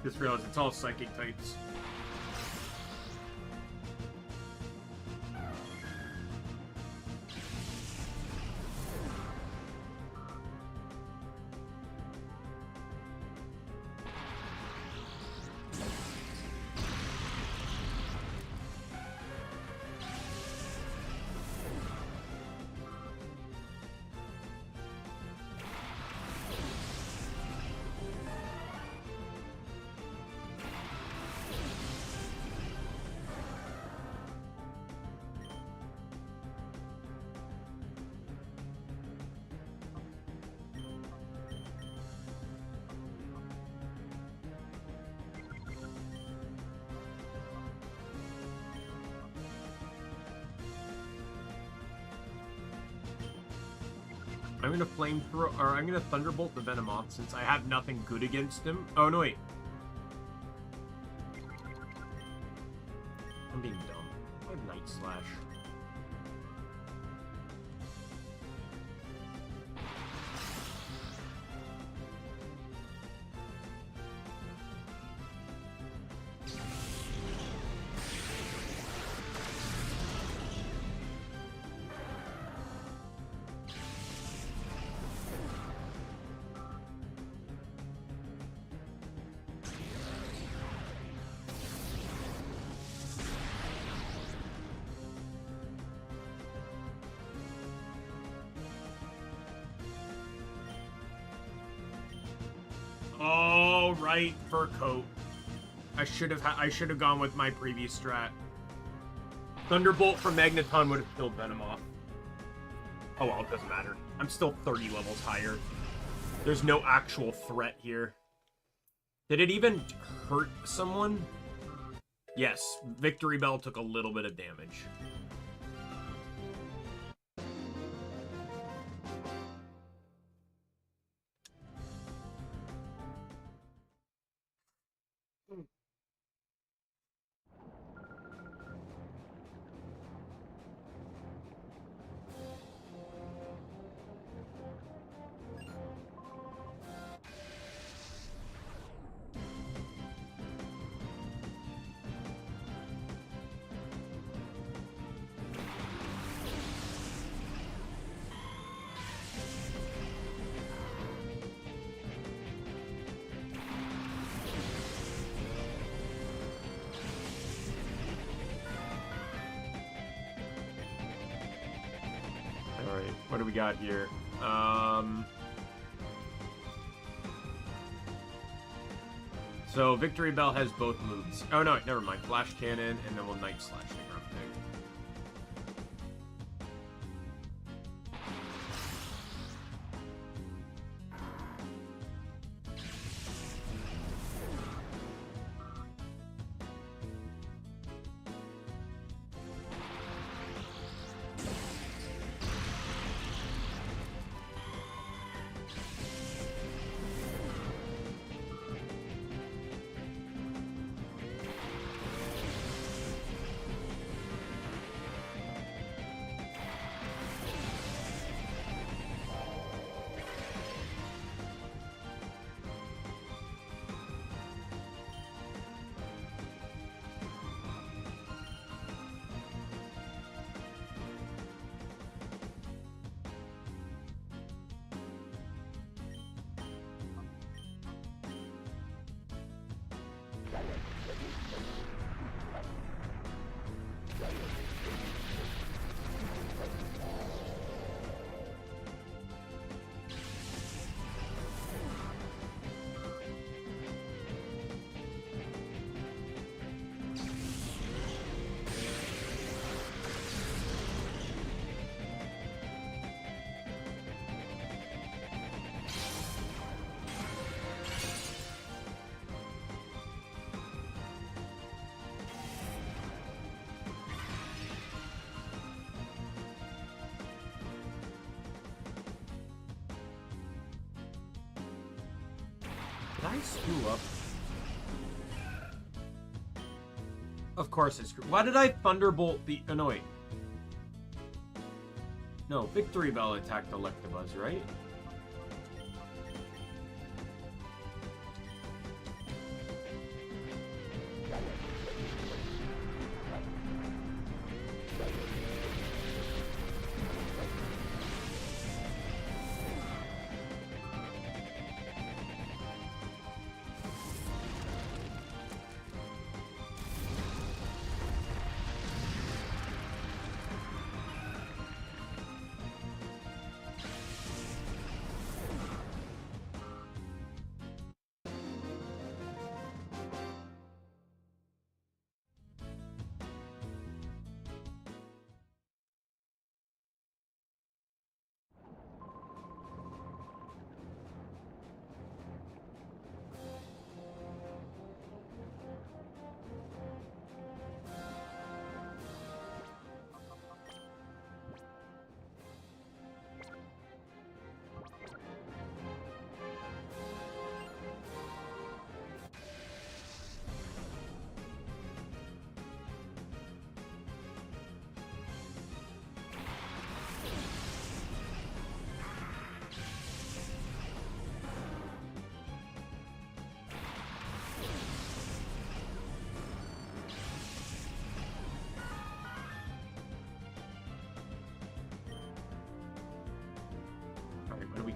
Just realized it's all psychic types. I'm gonna flamethrower, or I'm gonna thunderbolt the Venomoth since I have nothing good against him. Oh no, wait. I'm being dumb. I have Night Slash. Oh, right, fur coat. I should have gone with my previous strat. Thunderbolt from Magneton would have killed Venomoth. Oh well, it doesn't matter. I'm still 30 levels higher. There's no actual threat here. Did it even hurt someone? Yes, Victory Bell took a little bit of damage. Alright, what do we got here? So Victory Bell has both moves. Oh no, never mind. Flash Cannon, and then we'll Night Slash the Grumpig. Did I screw up? Of course I screwed. Why did I Thunderbolt the... Oh, no, wait. No, Victory Bell attacked Electabuzz, right?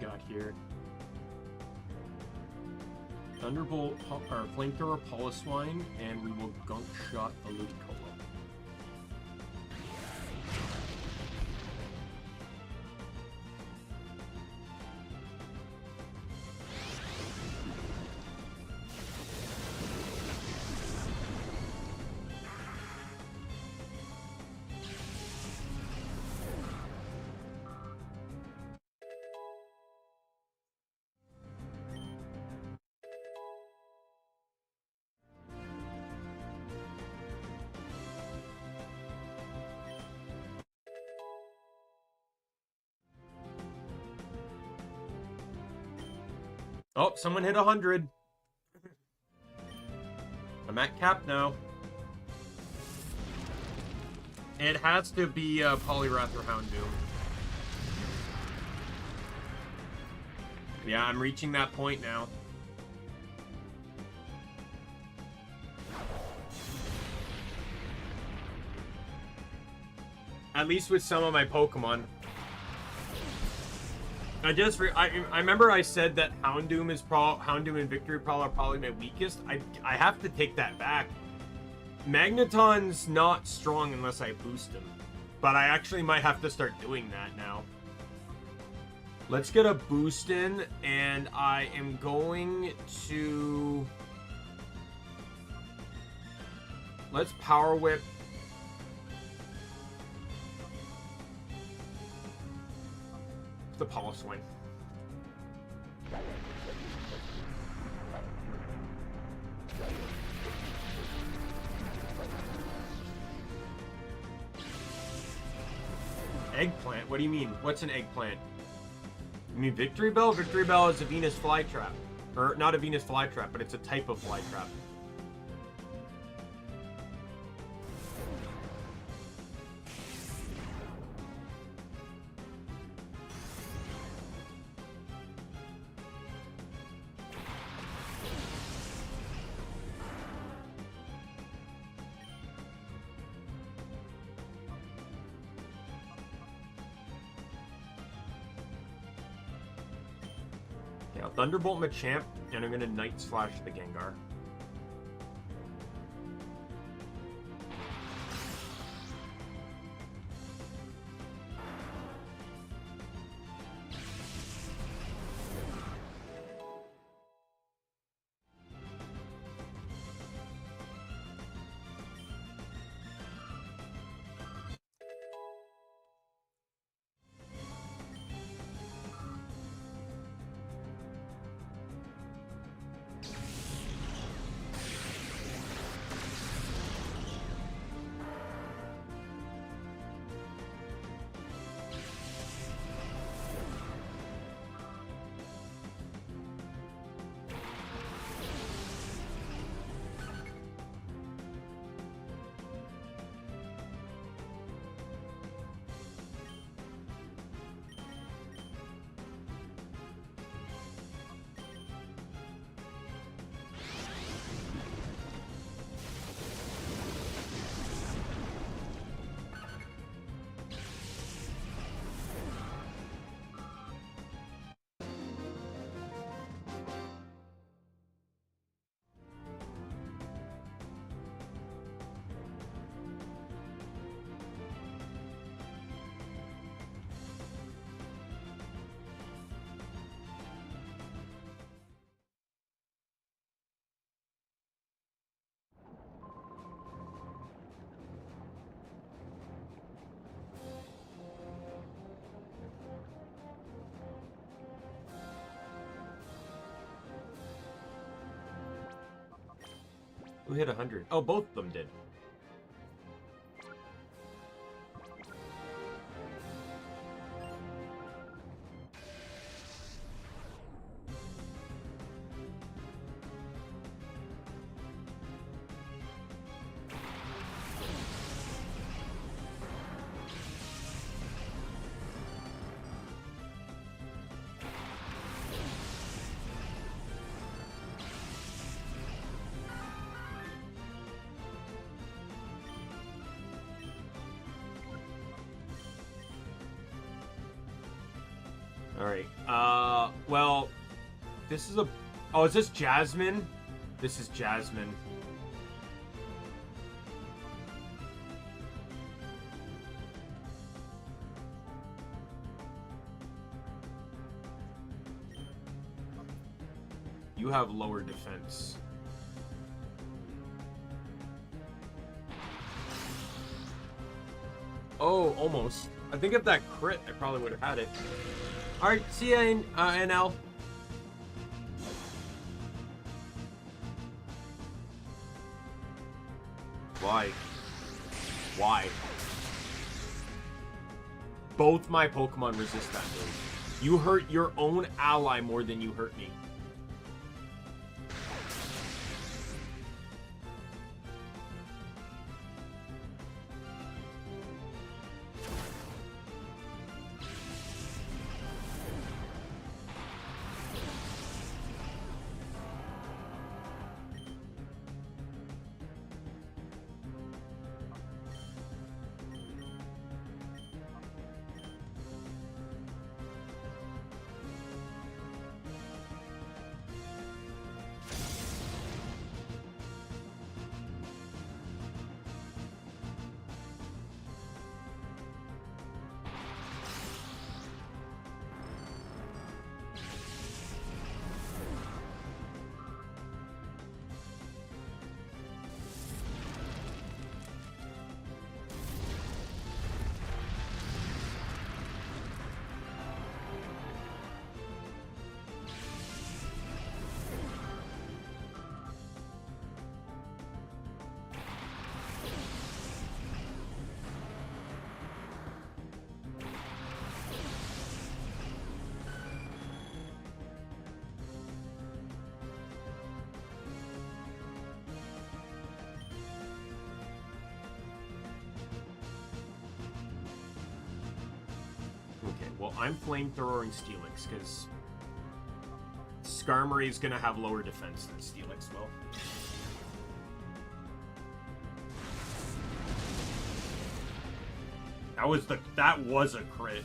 got here? Thunderbolt, or Flamethrower, Poliswine, and we will Gunk Shot the Ludicolo. Oh, someone hit 100. I'm at cap now. It has to be Poliwrath or Houndoom. Yeah, I'm reaching that point now. At least with some of my Pokemon. I remember I said that Houndoom and Victory Prowl are probably my weakest. I have to take that back. Magneton's not strong unless I boost him. But I actually might have to start doing that now. Let's get a boost in, and I am going to... Let's Power Whip. The Poliswine. Eggplant? What do you mean? What's an eggplant? You mean Victory Bell? Victory Bell is a Venus flytrap. Or, not a Venus flytrap, but it's a type of flytrap. Thunderbolt Machamp, and I'm going to Night Slash the Gengar. Who hit 100? Oh, both of them did. Alright. Well, this is a... Oh, is this Jasmine? This is Jasmine. You have lower defense. Oh, almost. I think if that crit, I probably would have had it. Alright, see ya in NL. Why? Why? Both my Pokemon resist that move. You hurt your own ally more than you hurt me. Okay, well, I'm flamethrowing Steelix, because Skarmory is going to have lower defense than Steelix will. That was a crit.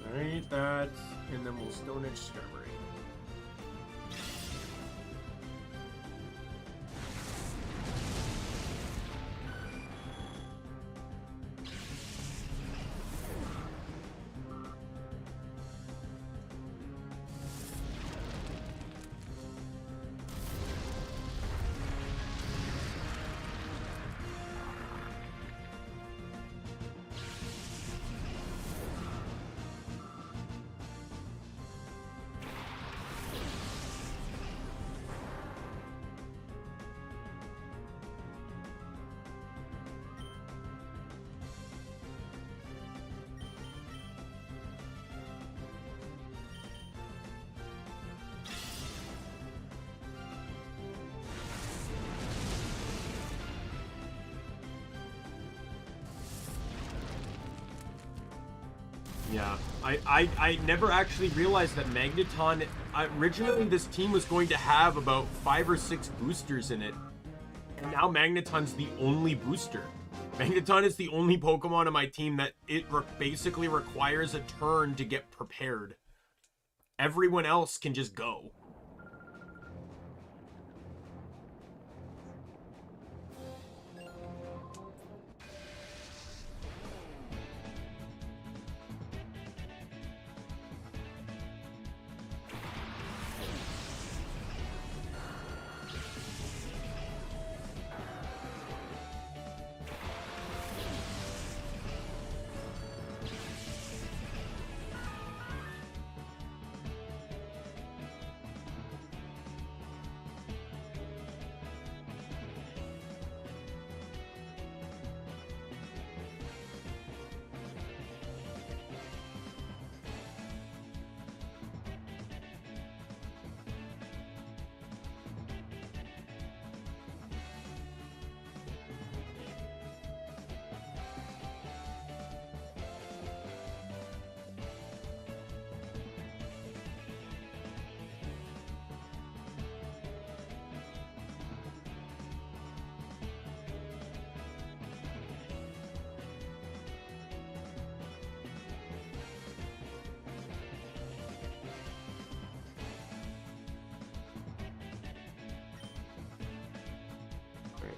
Alright, that, and then we'll Stone Edge Skarmory. Yeah, I never actually realized that Magneton... originally, this team was going to have about 5 or 6 boosters in it. And now Magneton's the only booster. Magneton is the only Pokemon on my team that basically requires a turn to get prepared. Everyone else can just go.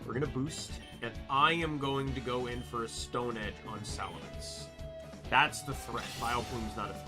We're gonna boost, and I am going to go in for a Stone Edge on Salamence. That's the threat. Bioplume's not a threat.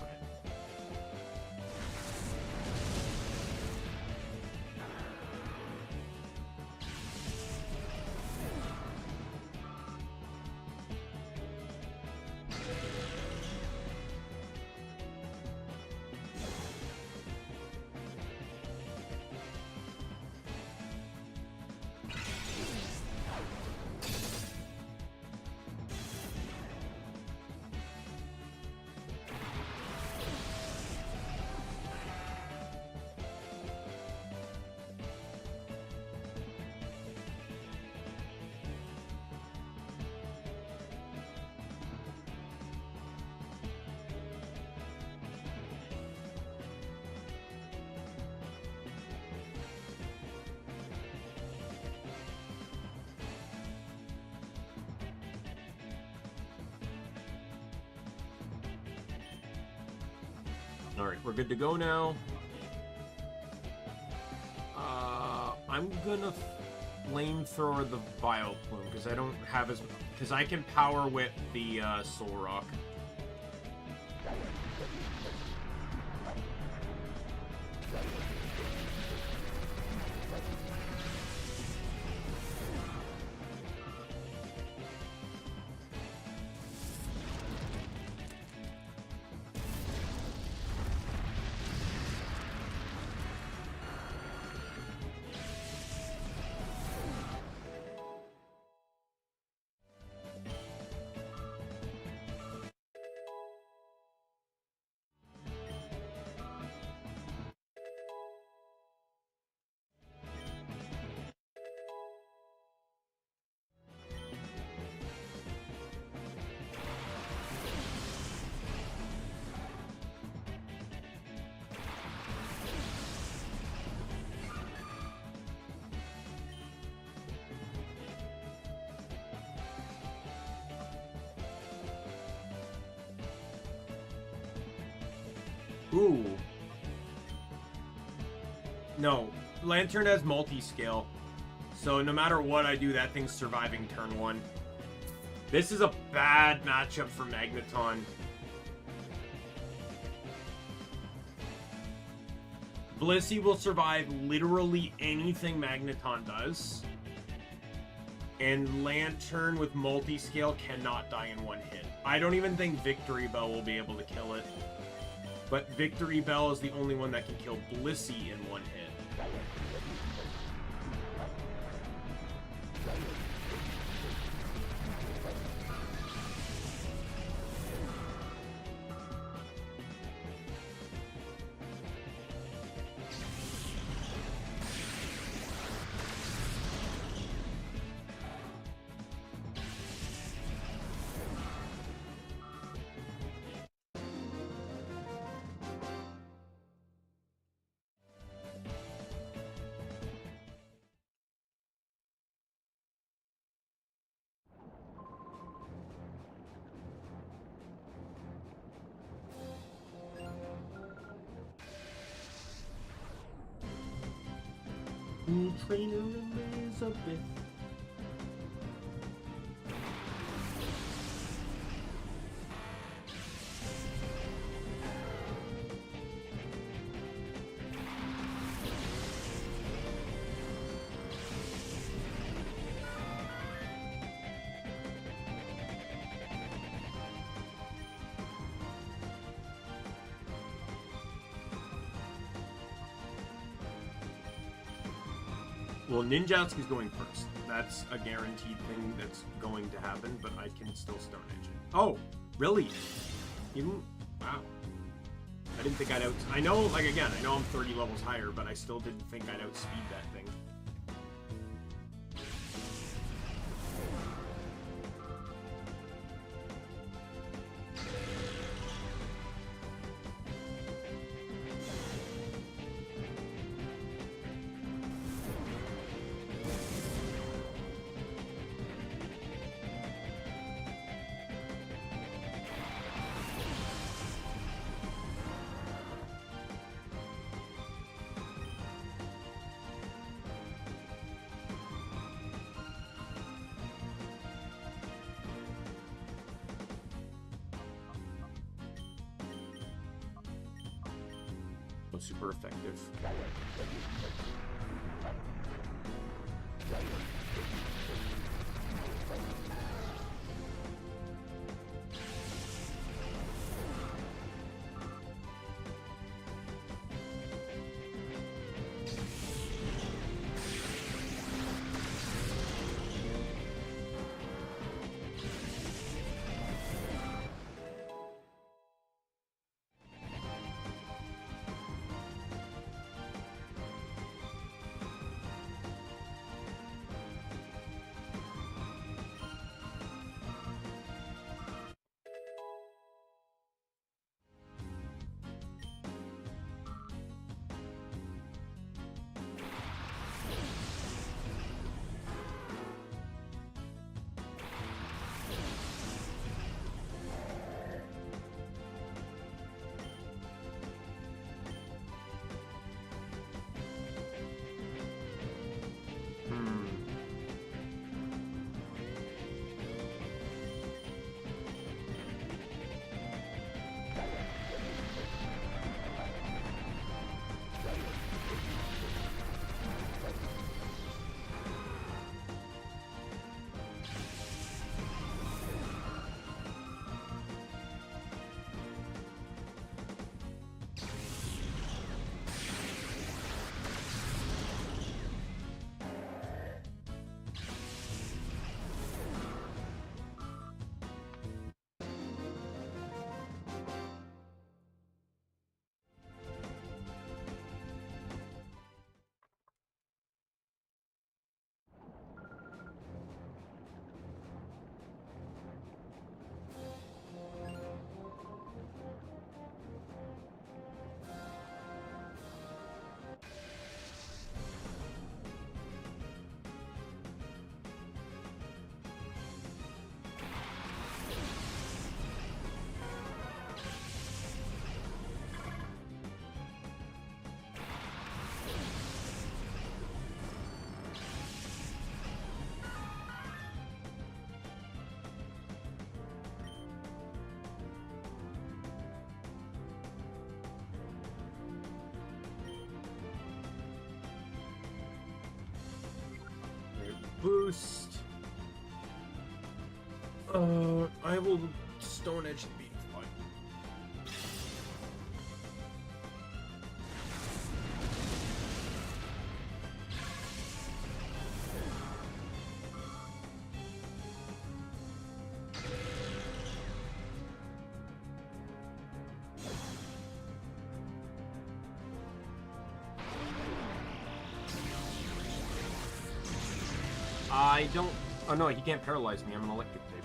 Alright, we're good to go now. I'm gonna flamethrower the Bioplume because I don't have as... because I can power whip the Soul Rock. Ooh. No. Lantern has multi-scale. So no matter what I do, that thing's surviving turn 1. This is a bad matchup for Magneton. Blissey will survive literally anything Magneton does. And Lantern with multi-scale cannot die in one hit. I don't even think Victory Bell will be able to kill it. But Victory Bell is the only one that can kill Blissey in one hit. Trainer Elizabeth. Well, Ninjatsu's going first. That's a guaranteed thing that's going to happen, but I can still Stone Edge it. Oh, really? Even... Wow. I didn't think I'd out... I know, like, again, I know I'm 30 levels higher, but I still didn't think I'd outspeed that thing. was super effective. Boost. I will Stone Edge the Beating Fly. I don't... Oh no, he can't paralyze me. I'm an electric type.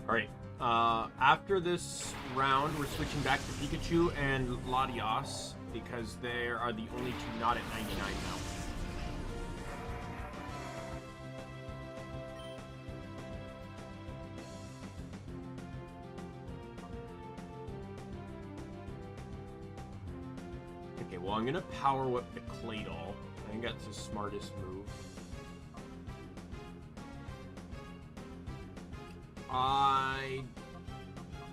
Alright, after this round, we're switching back to Pikachu and Latios, because they are the only two not at 99 now. Okay, well, I'm gonna Power Whip the Claydol. I think that's the smartest move. I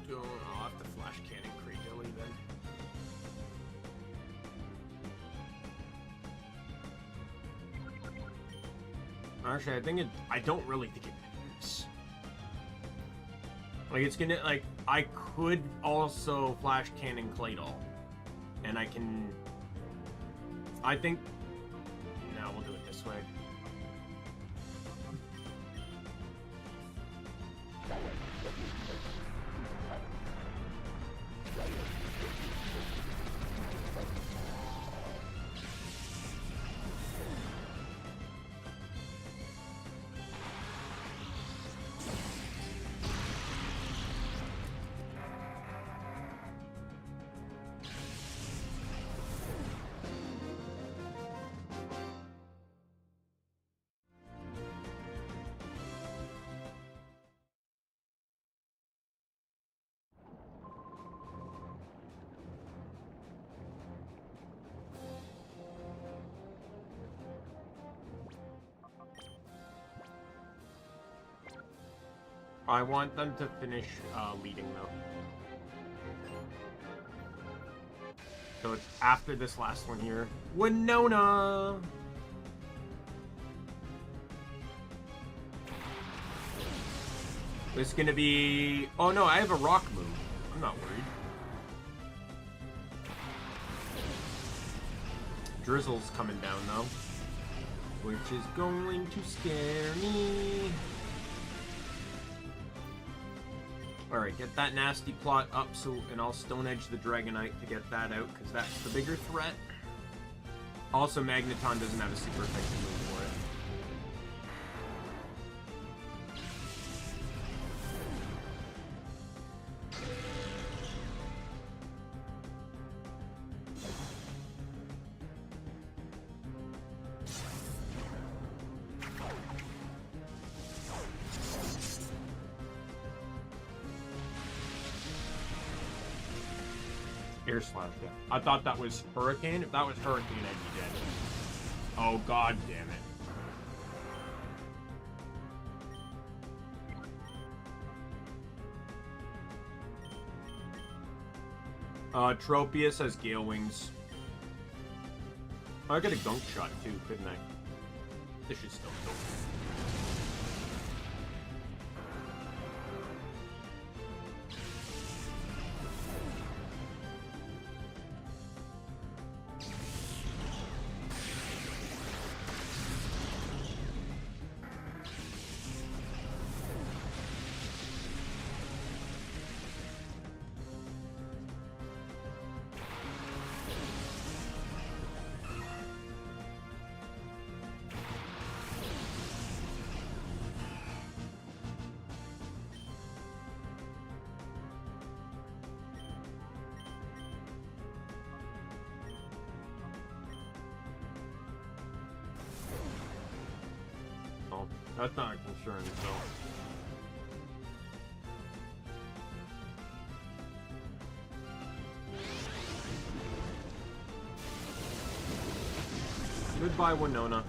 don't... I'll have to Flash Cannon Cradilly then. Actually, I don't really think it moves. Like, it's gonna, like, I could also Flash Cannon Claydol. And I can... I think... No, we'll do it this way. I want them to finish leading, though. So it's after this last one here. Winona! It's gonna be... Oh no, I have a rock move. I'm not worried. Drizzle's coming down, though. Which is going to scare me. Alright, get that nasty plot up, and I'll Stone Edge the Dragonite to get that out, because that's the bigger threat. Also, Magneton doesn't have a super effective move for it. Air Slash, yeah. I thought that was Hurricane. If that was Hurricane, I'd be dead. Oh, god damn it. Tropius has Gale Wings. Oh, I got a Gunk Shot too, couldn't I? This should still kill. That's not a concern, so... Goodbye, Winona.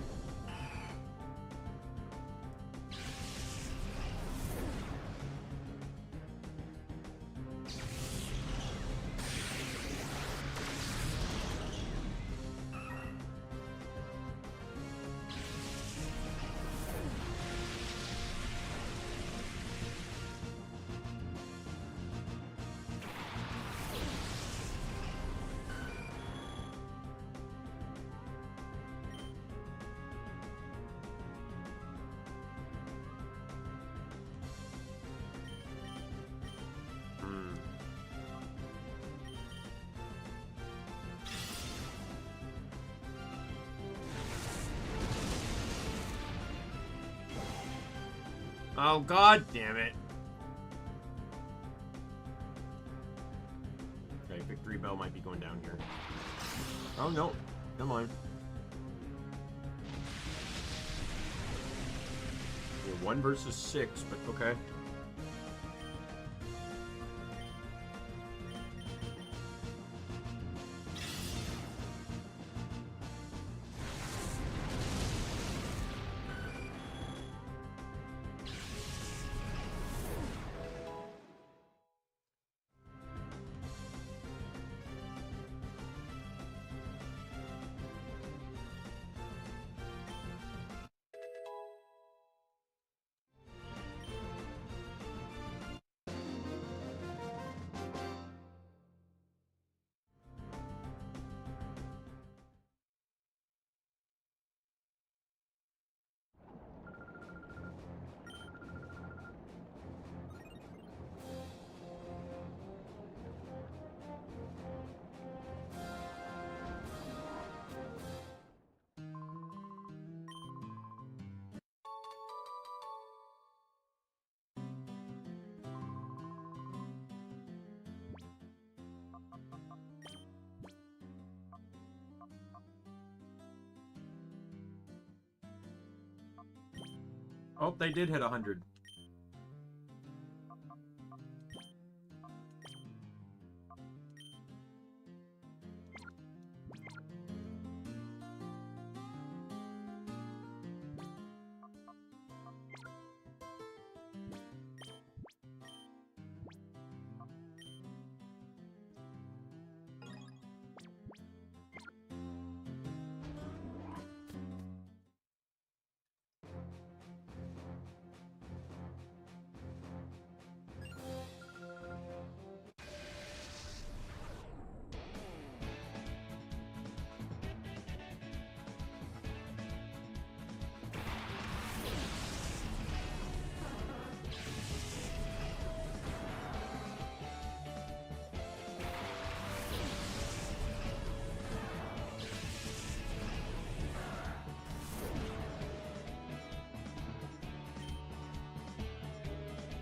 Oh, god damn it. Okay, Victory Bell might be going down here. Oh, no. Come on. Yeah, 1 versus 6, but okay. Oh, they did hit 100.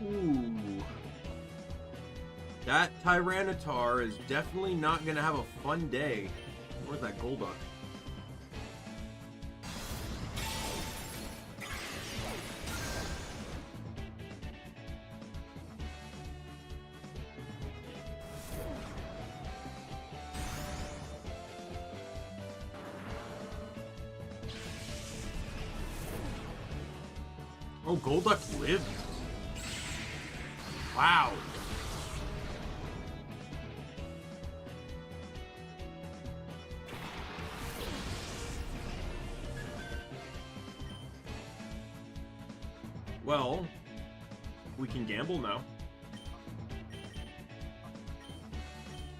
Ooh. That Tyranitar is definitely not going to have a fun day. Where's that Golduck? Oh, Golduck lived. Wow. Well, we can gamble now.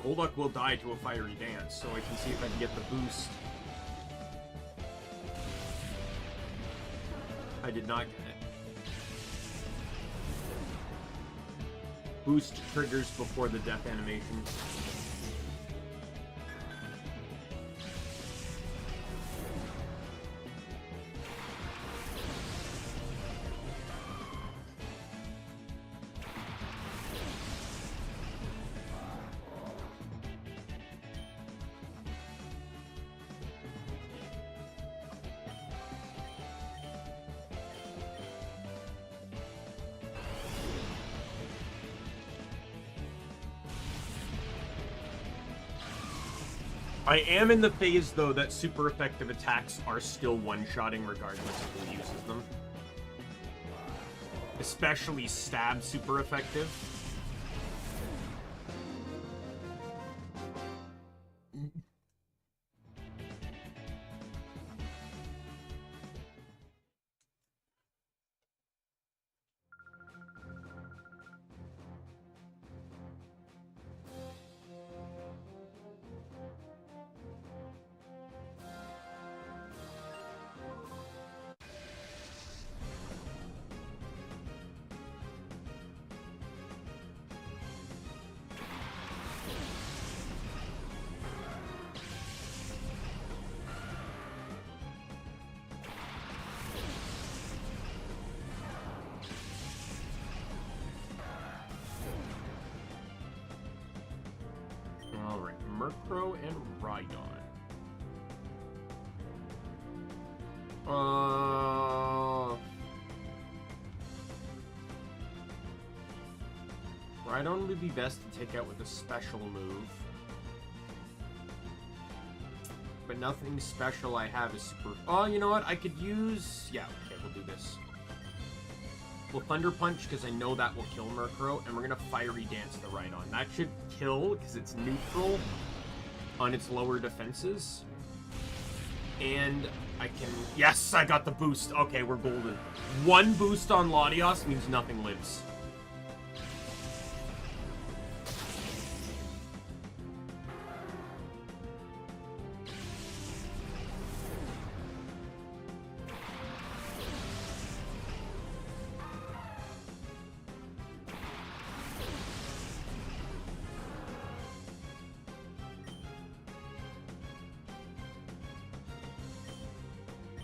Golduck will die to a fiery dance, so I can see if I can get the boost. I did not get it. Boost triggers before the death animation. I am in the phase, though, that super effective attacks are still one-shotting regardless of who uses them. Especially stab super effective. Alright, Murkrow and Rhydon. Rhydon would be best to take out with a special move. But nothing special I have is super... Oh, you know what? I could use... Yeah, okay, we'll do this. We'll Thunder Punch, because I know that will kill Murkrow, and we're going to Fiery Dance the Rhydon. That should kill, because it's neutral on its lower defenses. And I can... Yes, I got the boost. Okay, we're golden. One boost on Latios means nothing lives.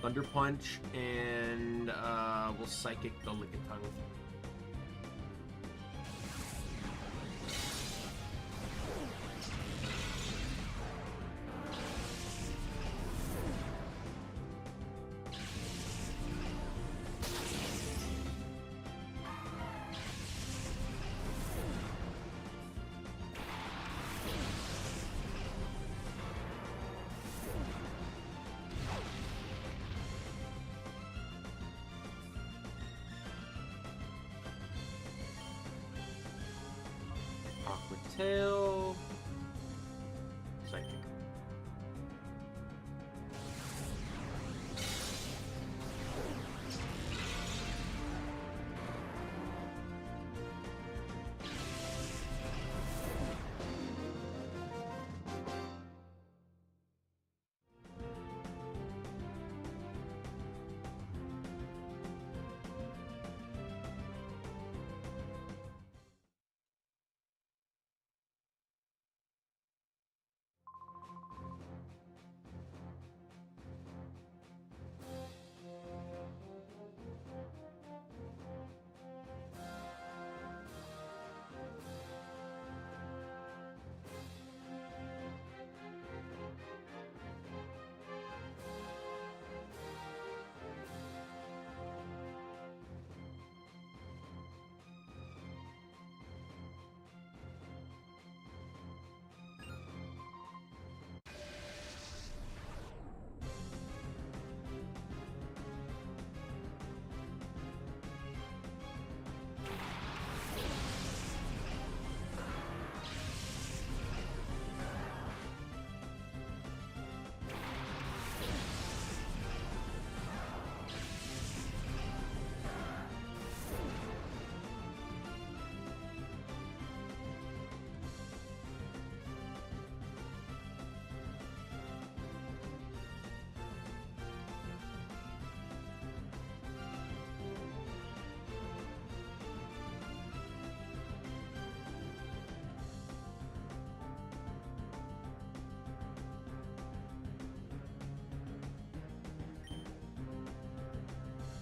Thunder Punch, and we'll Psychic the Lickitung. Tail. Psychic.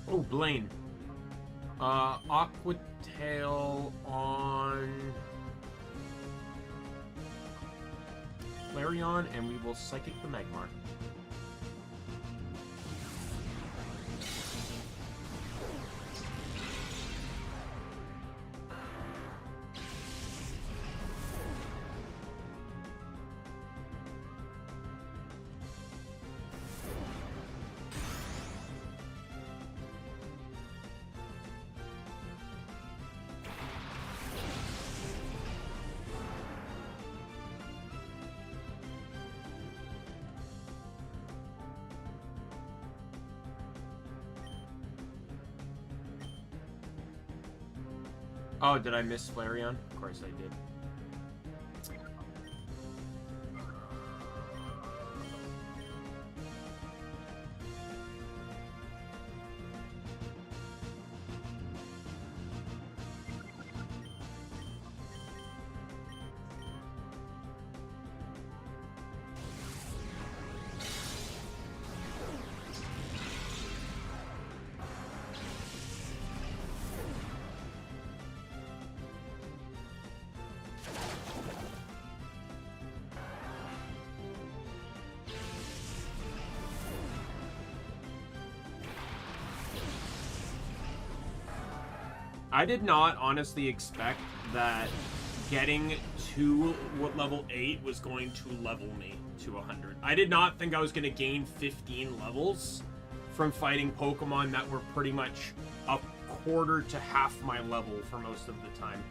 Oh, Blaine. Aqua Tail on Flareon, and we will Psychic the Magmar. Oh, did I miss Flareon? Of course I did. I did not honestly expect that getting to level 8 was going to level me to 100. I did not think I was going to gain 15 levels from fighting Pokemon that were pretty much a quarter to half my level for most of the time.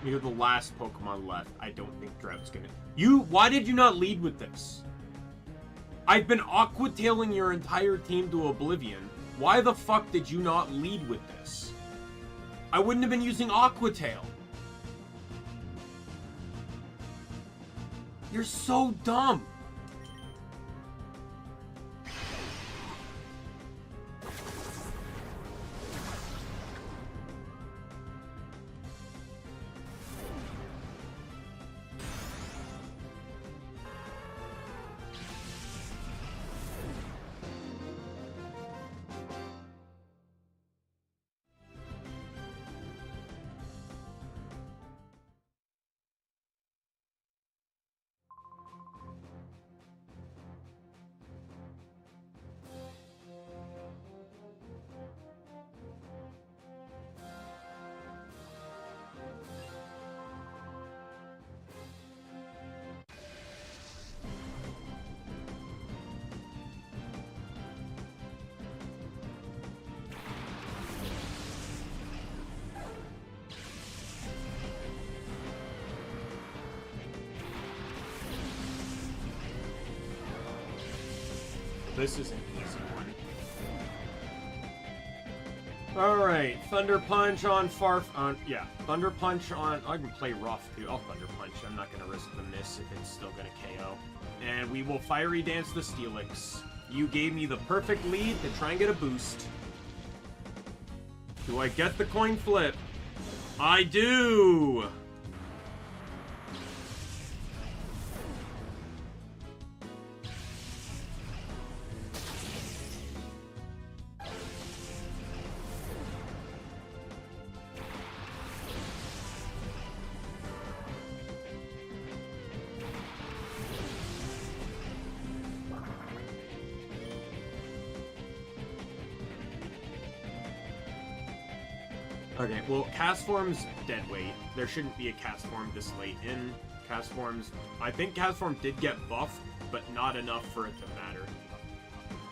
You're the last Pokemon left. I don't think Drought's gonna... Why did you not lead with this? I've been Aqua-tailing your entire team to oblivion. Why the fuck did you not lead with this? I wouldn't have been using Aqua Tail. You're so dumb. This is an easy one. Alright, Thunder Punch on yeah, Thunder Punch on... I can play rough, too. I'll Thunder Punch. I'm not going to risk the miss if it's still going to KO. And we will Fiery Dance the Steelix. You gave me the perfect lead to try and get a boost. Do I get the coin flip? I do! Okay, well, cast form's dead weight. There shouldn't be a cast form this late in. Cast forms... I think cast form did get buffed, but not enough for it to matter.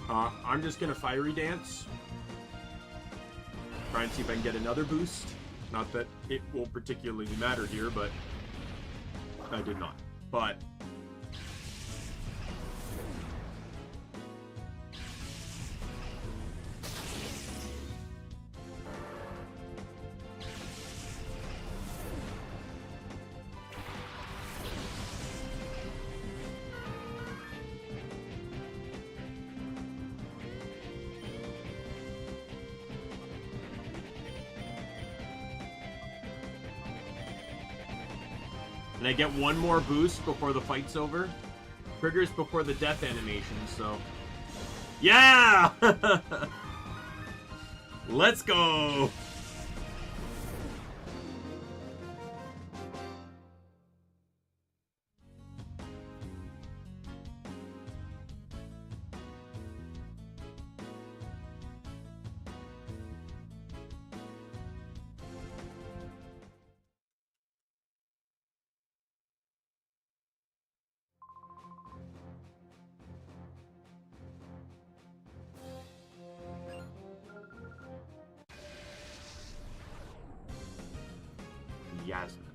I'm just gonna Fiery Dance. Try and see if I can get another boost. Not that it will particularly matter here, but... I did not. But... And I get one more boost before the fight's over. Triggers before the death animation, so... Yeah! Let's go! Yasmin.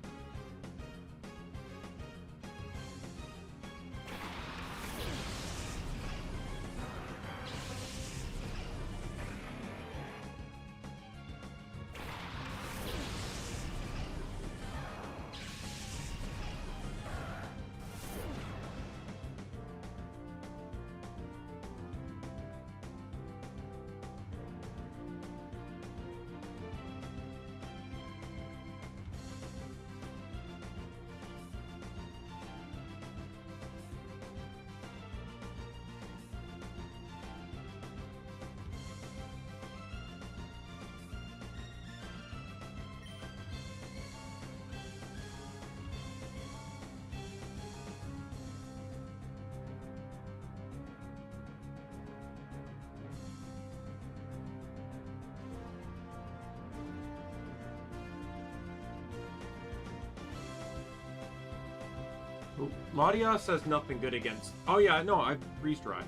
Latias has nothing good against... Oh yeah, no, I freeze dry.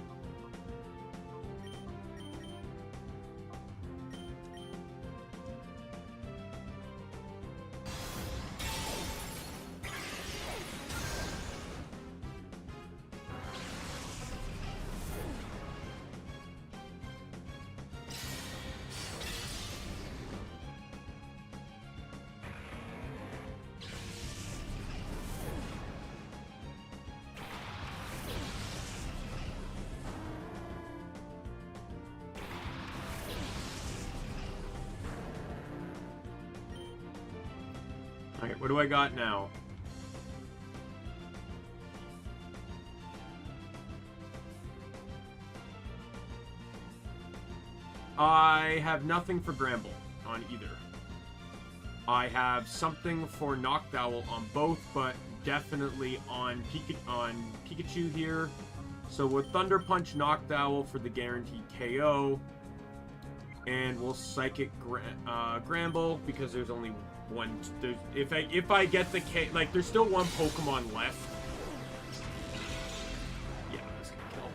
Alright, what do I got now? I have nothing for Gramble on either. I have something for Noctowl on both, but definitely on Pikachu here. So we'll Thunder Punch Noctowl for the guaranteed KO. And we'll Psychic Gramble because there's only one. If I get the K, like there's still one Pokemon left. Yeah, that's gonna kill.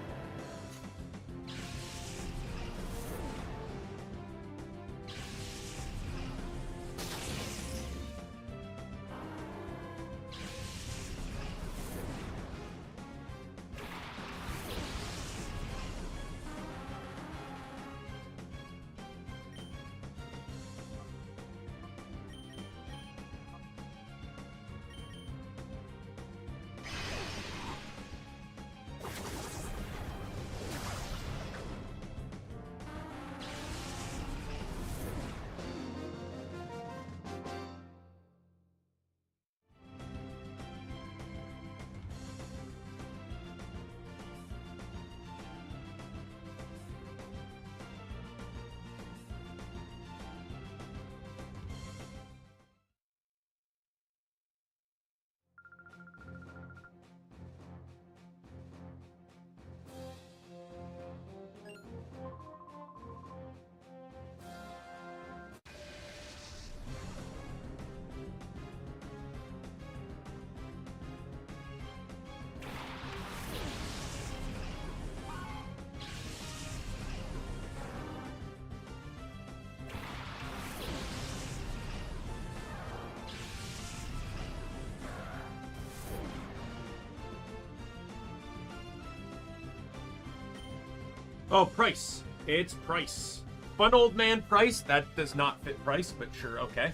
Oh, Price. It's Price. Fun old man Price. That does not fit Price, but sure, okay.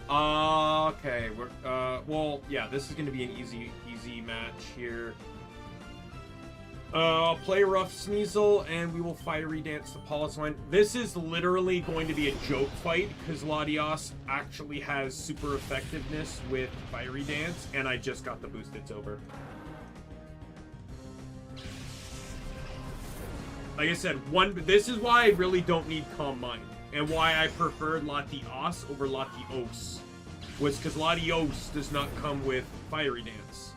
Okay, well, yeah, this is going to be an easy match here. I'll play Rough Sneasel, and we will Fiery Dance the Polisoin. This is literally going to be a joke fight, because Latios actually has super effectiveness with Fiery Dance, and I just got the boost. It's over. Like I said, this is why I really don't need Calm Mind, and why I preferred Latios over Latios, was because Latios does not come with Fiery Dance.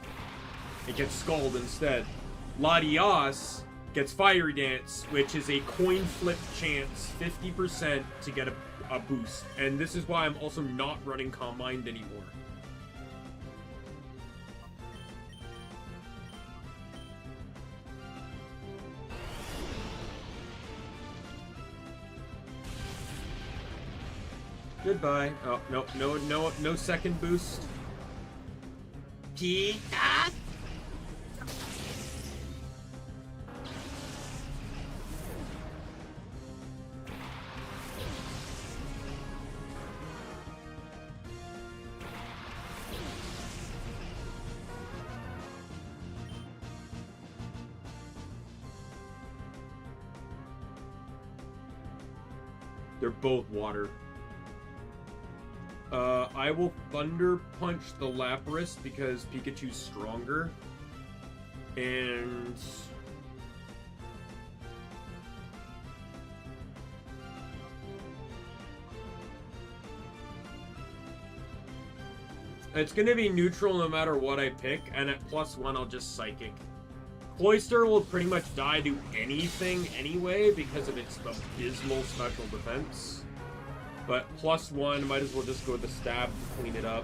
It gets Scald instead. Latios gets Fiery Dance, which is a coin flip chance, 50% to get a boost. And this is why I'm also not running Calm Mind anymore. Goodbye. Oh, no second boost. Pika! They're both water. I will Thunder Punch the Lapras because Pikachu's stronger. And... it's going to be neutral no matter what I pick, and at +1 I'll just Psychic. Cloyster will pretty much die to anything anyway because of its abysmal special defense. But +1, might as well just go with the Stab to clean it up.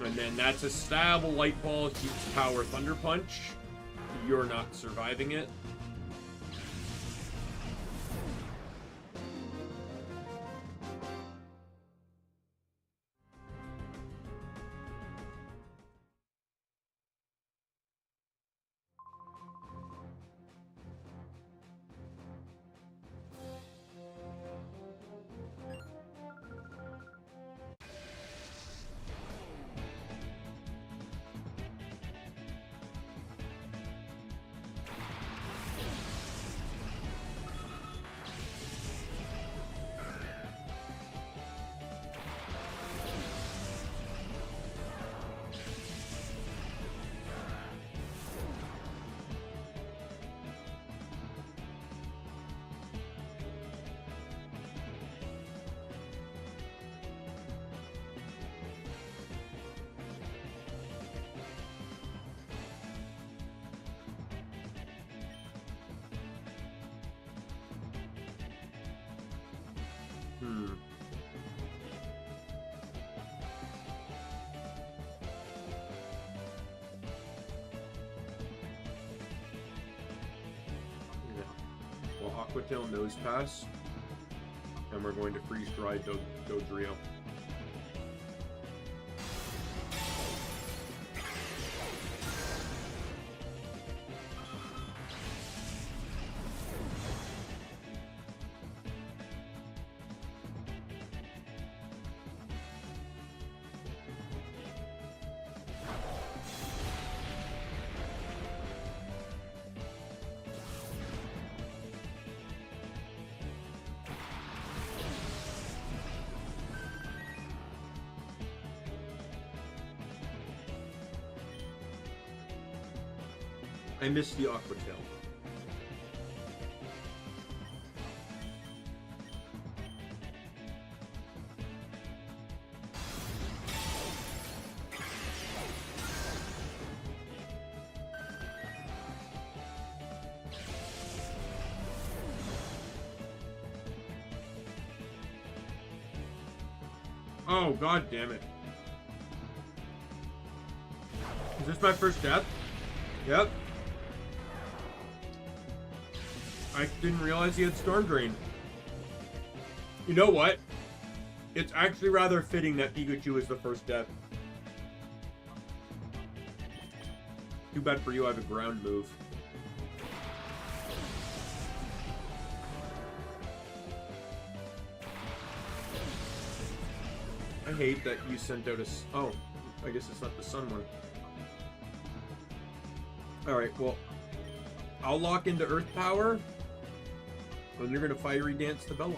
And then that's a Stab, a Light Ball, huge power Thunder Punch. You're not surviving it. Aquatail Nose Pass, and we're going to Freeze Dry Dodrio. I missed the Aquatail. Oh, god damn it. Is this my first death? Yep. I didn't realize he had Storm Drain. You know what? It's actually rather fitting that Pikachu is the first death. Too bad for you, I have a ground move. I hate that you sent out a... Oh, I guess it's not the sun one. Alright, well, I'll lock into Earth Power, and you're going to Fiery Dance the Belos.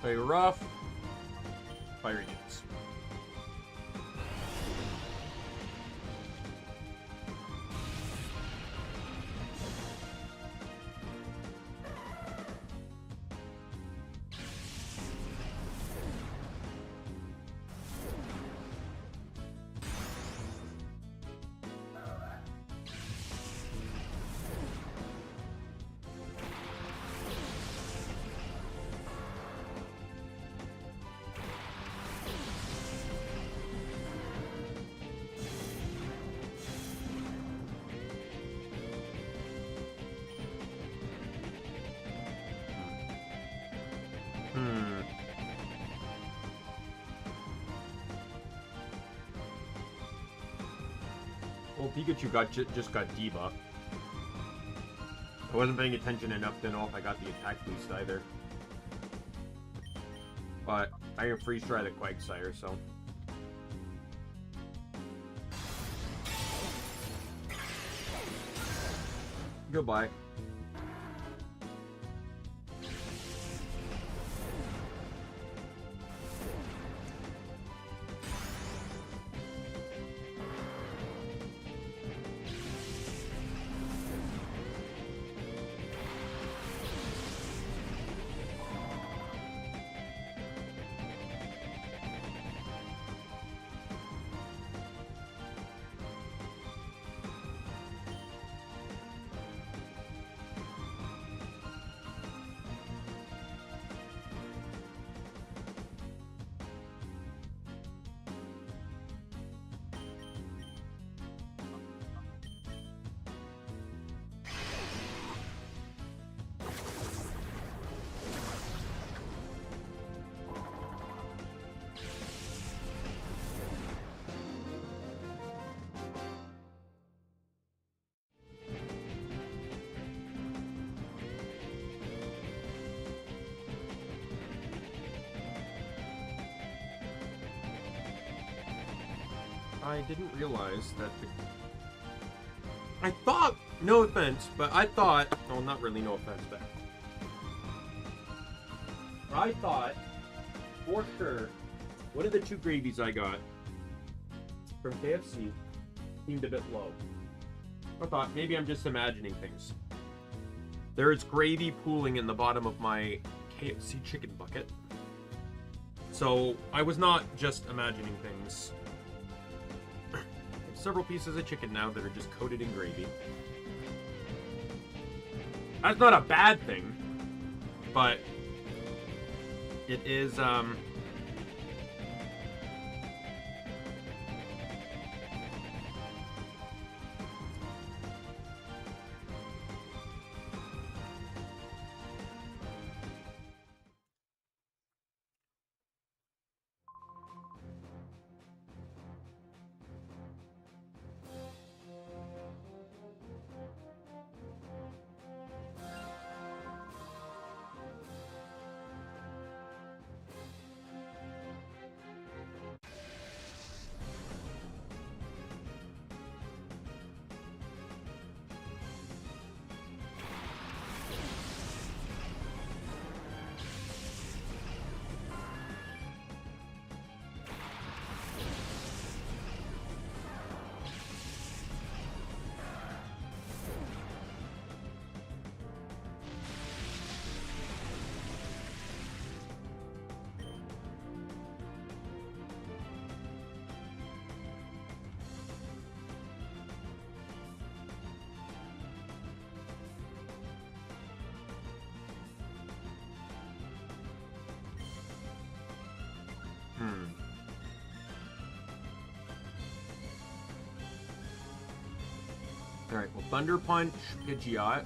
Play rough. Fiery Dance. Well, Pikachu just got debuffed. I wasn't paying attention enough to know if I got the attack boost either. But I can freeze try the Quagsire, so. Goodbye. I didn't realize that I thought, no offense, but I thought, well, not really no offense, but I thought, for sure, one of the 2 gravies I got from KFC seemed a bit low. I thought, maybe I'm just imagining things. There is gravy pooling in the bottom of my KFC chicken bucket. So, I was not just imagining things. I have several pieces of chicken now that are just coated in gravy. That's not a bad thing, but it is, Alright, well, Thunder Punch, Pidgeot.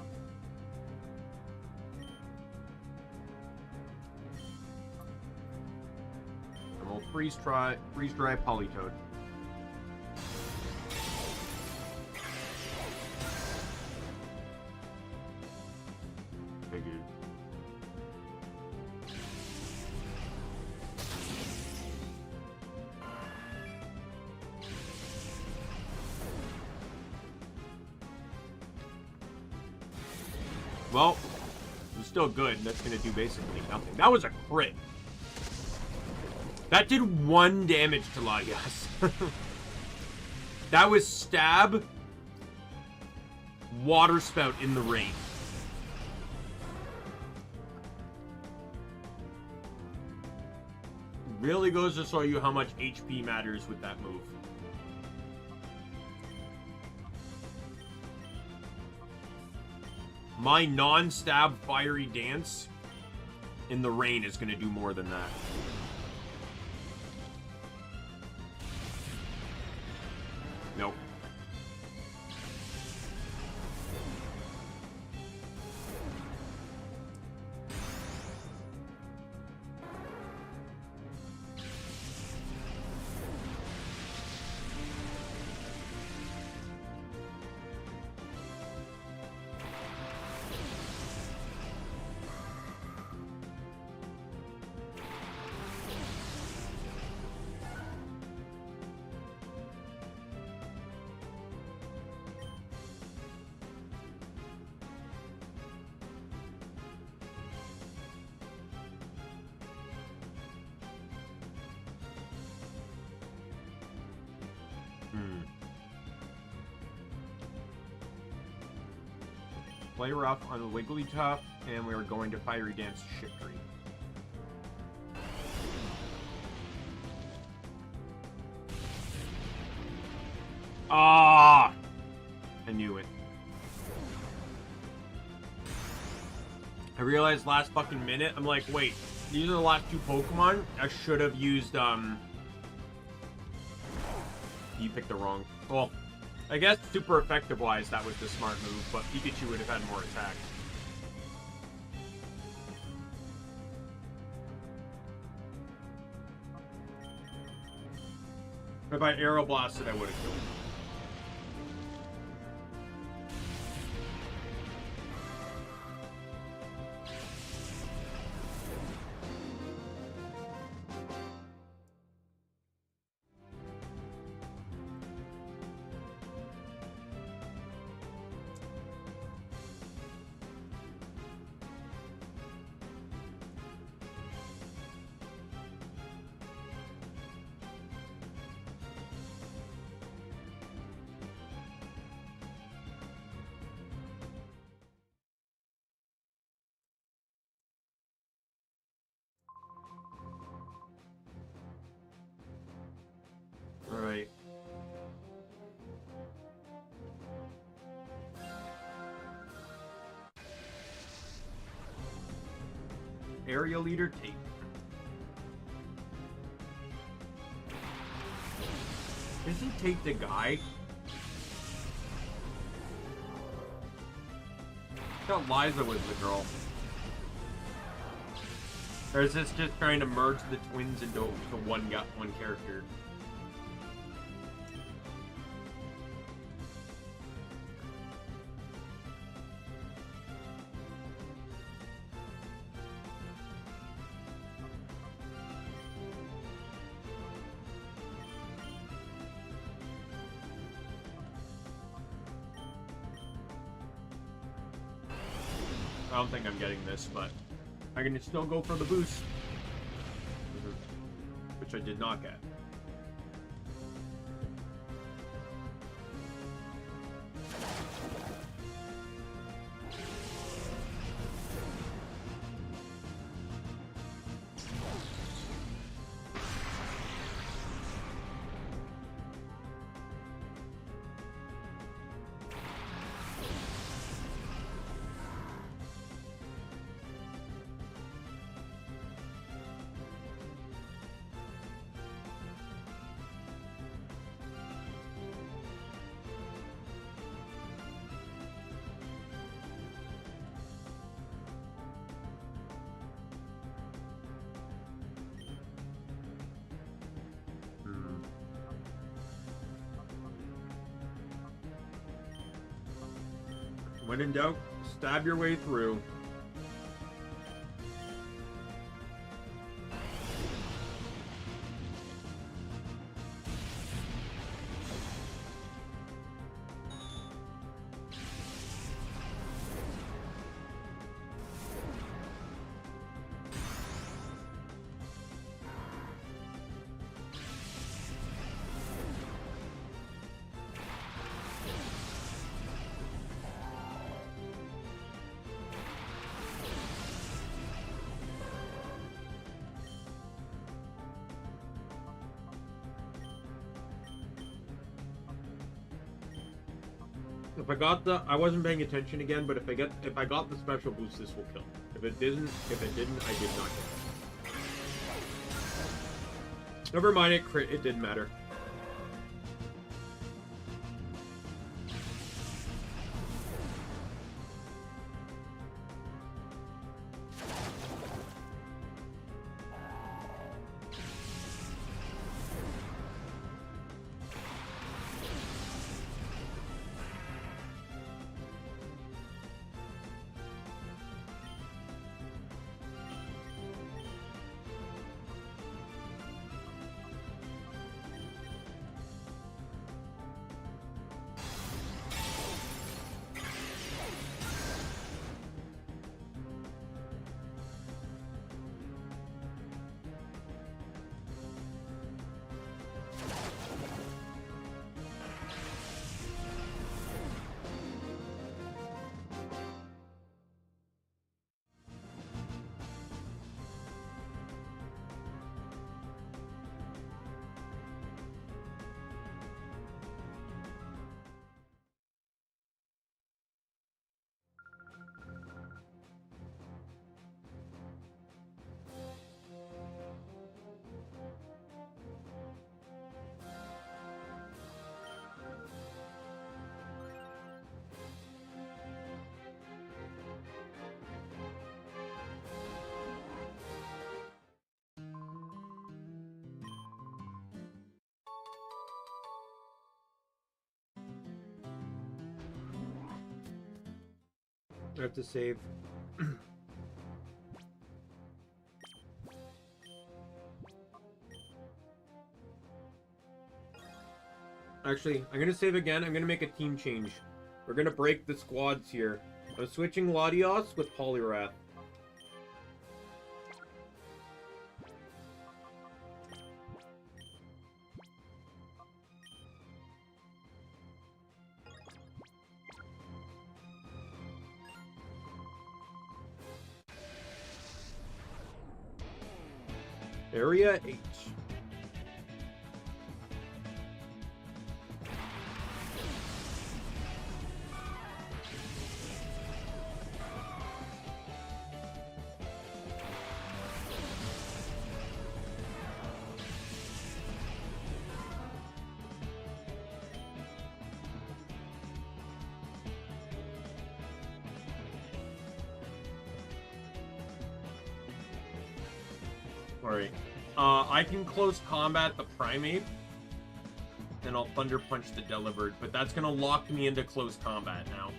And we'll Freeze Dry Politoed. Figured. Well, it's still good. That's going to do basically nothing. That was a crit. That did 1 damage to Latias. That was stab, water spout in the rain. Really goes to show you how much HP matters with that move. My non-stab fiery dance in the rain is going to do more than that. Nope. Play rough on Wigglytuff, and we are going to Fiery Dance Shiftry. Ah! I knew it. I realized last fucking minute, I'm like, wait, these are the last 2 Pokemon? I should have used, You picked the wrong... Well, I guess super effective-wise, that was the smart move, but Pikachu would have had more attack. If I Aero Blasted, I would have killed him. area leader tape. Isn't Tate the guy? I thought Liza was the girl. Or is this just trying to merge the twins into one character? I don't think I'm getting this, but I can still go for the boost. Which I did not get. When in doubt, stab your way through. If I got the, I wasn't paying attention again, but if I got the special boost, this will kill. If it didn't, I did not get it. Never mind, it crit. It didn't matter. I have to save. Actually, I'm gonna save again. I'm gonna make a team change. We're gonna break the squads here. I'm switching Latios with Polyrath. Area H. Alright. I can close combat the Primate. And I'll Thunder Punch the Delibird, but that's gonna lock me into close combat now.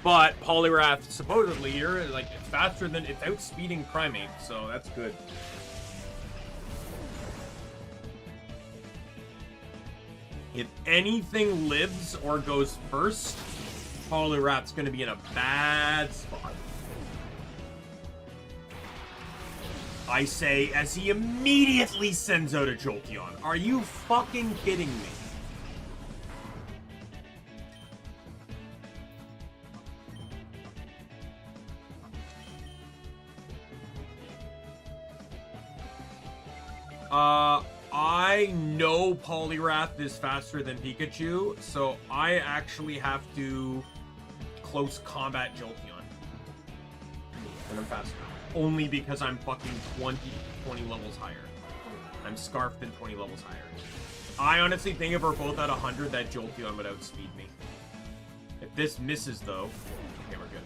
But Poliwrath, supposedly, you're like it's faster than it's outspeeding Primate, so that's good. If anything lives or goes first, Poliwrath's gonna be in a bad spot. I say as he immediately sends out a Jolteon. Are you fucking kidding me? I know Poliwrath is faster than Pikachu, so I actually have to close combat Jolteon. And I'm faster. Only because I'm fucking 20 levels higher. I'm Scarfed and 20 levels higher. I honestly think if we're both at 100, that Jolteon would outspeed me. If this misses, though... Okay, we're good.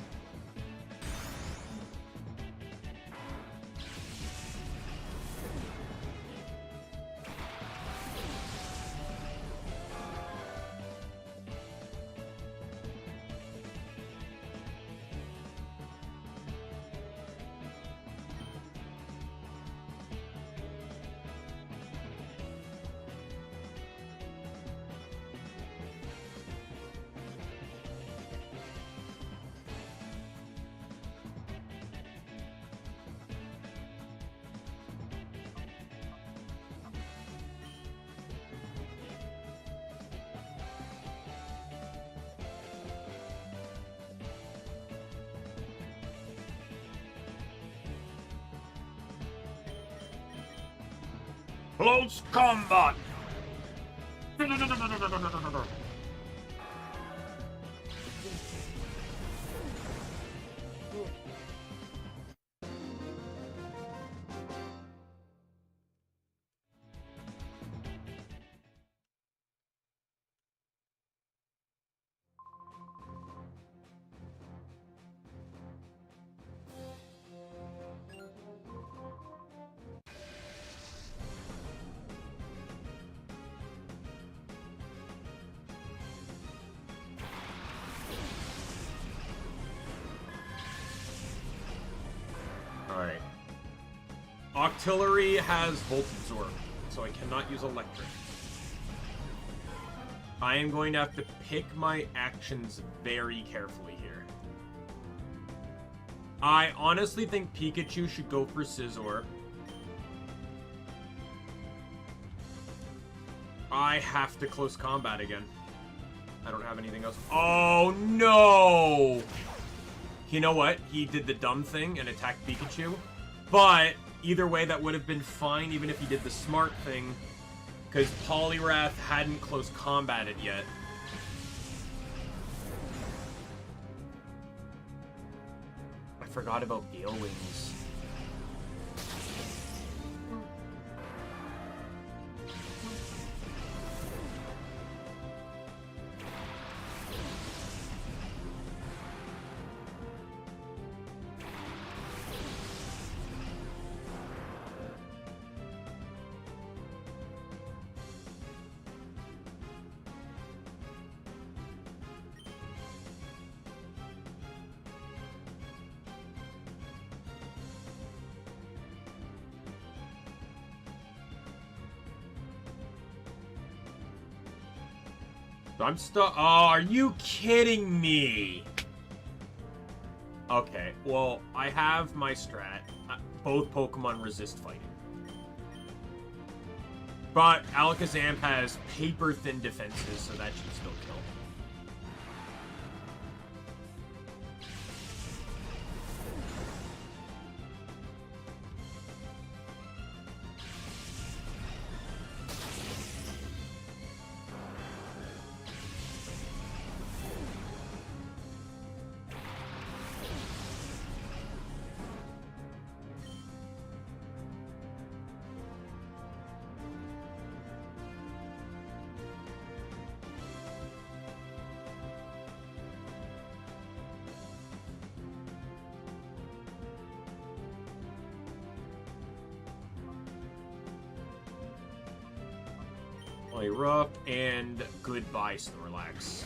Close combat! Alright. Octillery has Volt Absorb, so I cannot use Electric. I am going to have to pick my actions very carefully here. I honestly think Pikachu should go for Scizor. I have to close combat again. I don't have anything else. Oh, no! You know what? He did the dumb thing and attacked Pikachu. But either way, that would have been fine, even if he did the smart thing. Because Poliwrath hadn't close combated yet. I forgot about Gale Wings. I'm stuck. Oh, are you kidding me? Okay, well, I have my strat. Both Pokemon resist fighting. But Alakazam has paper-thin defenses, so that should still kill. Play rough, and goodbye, Snorlax.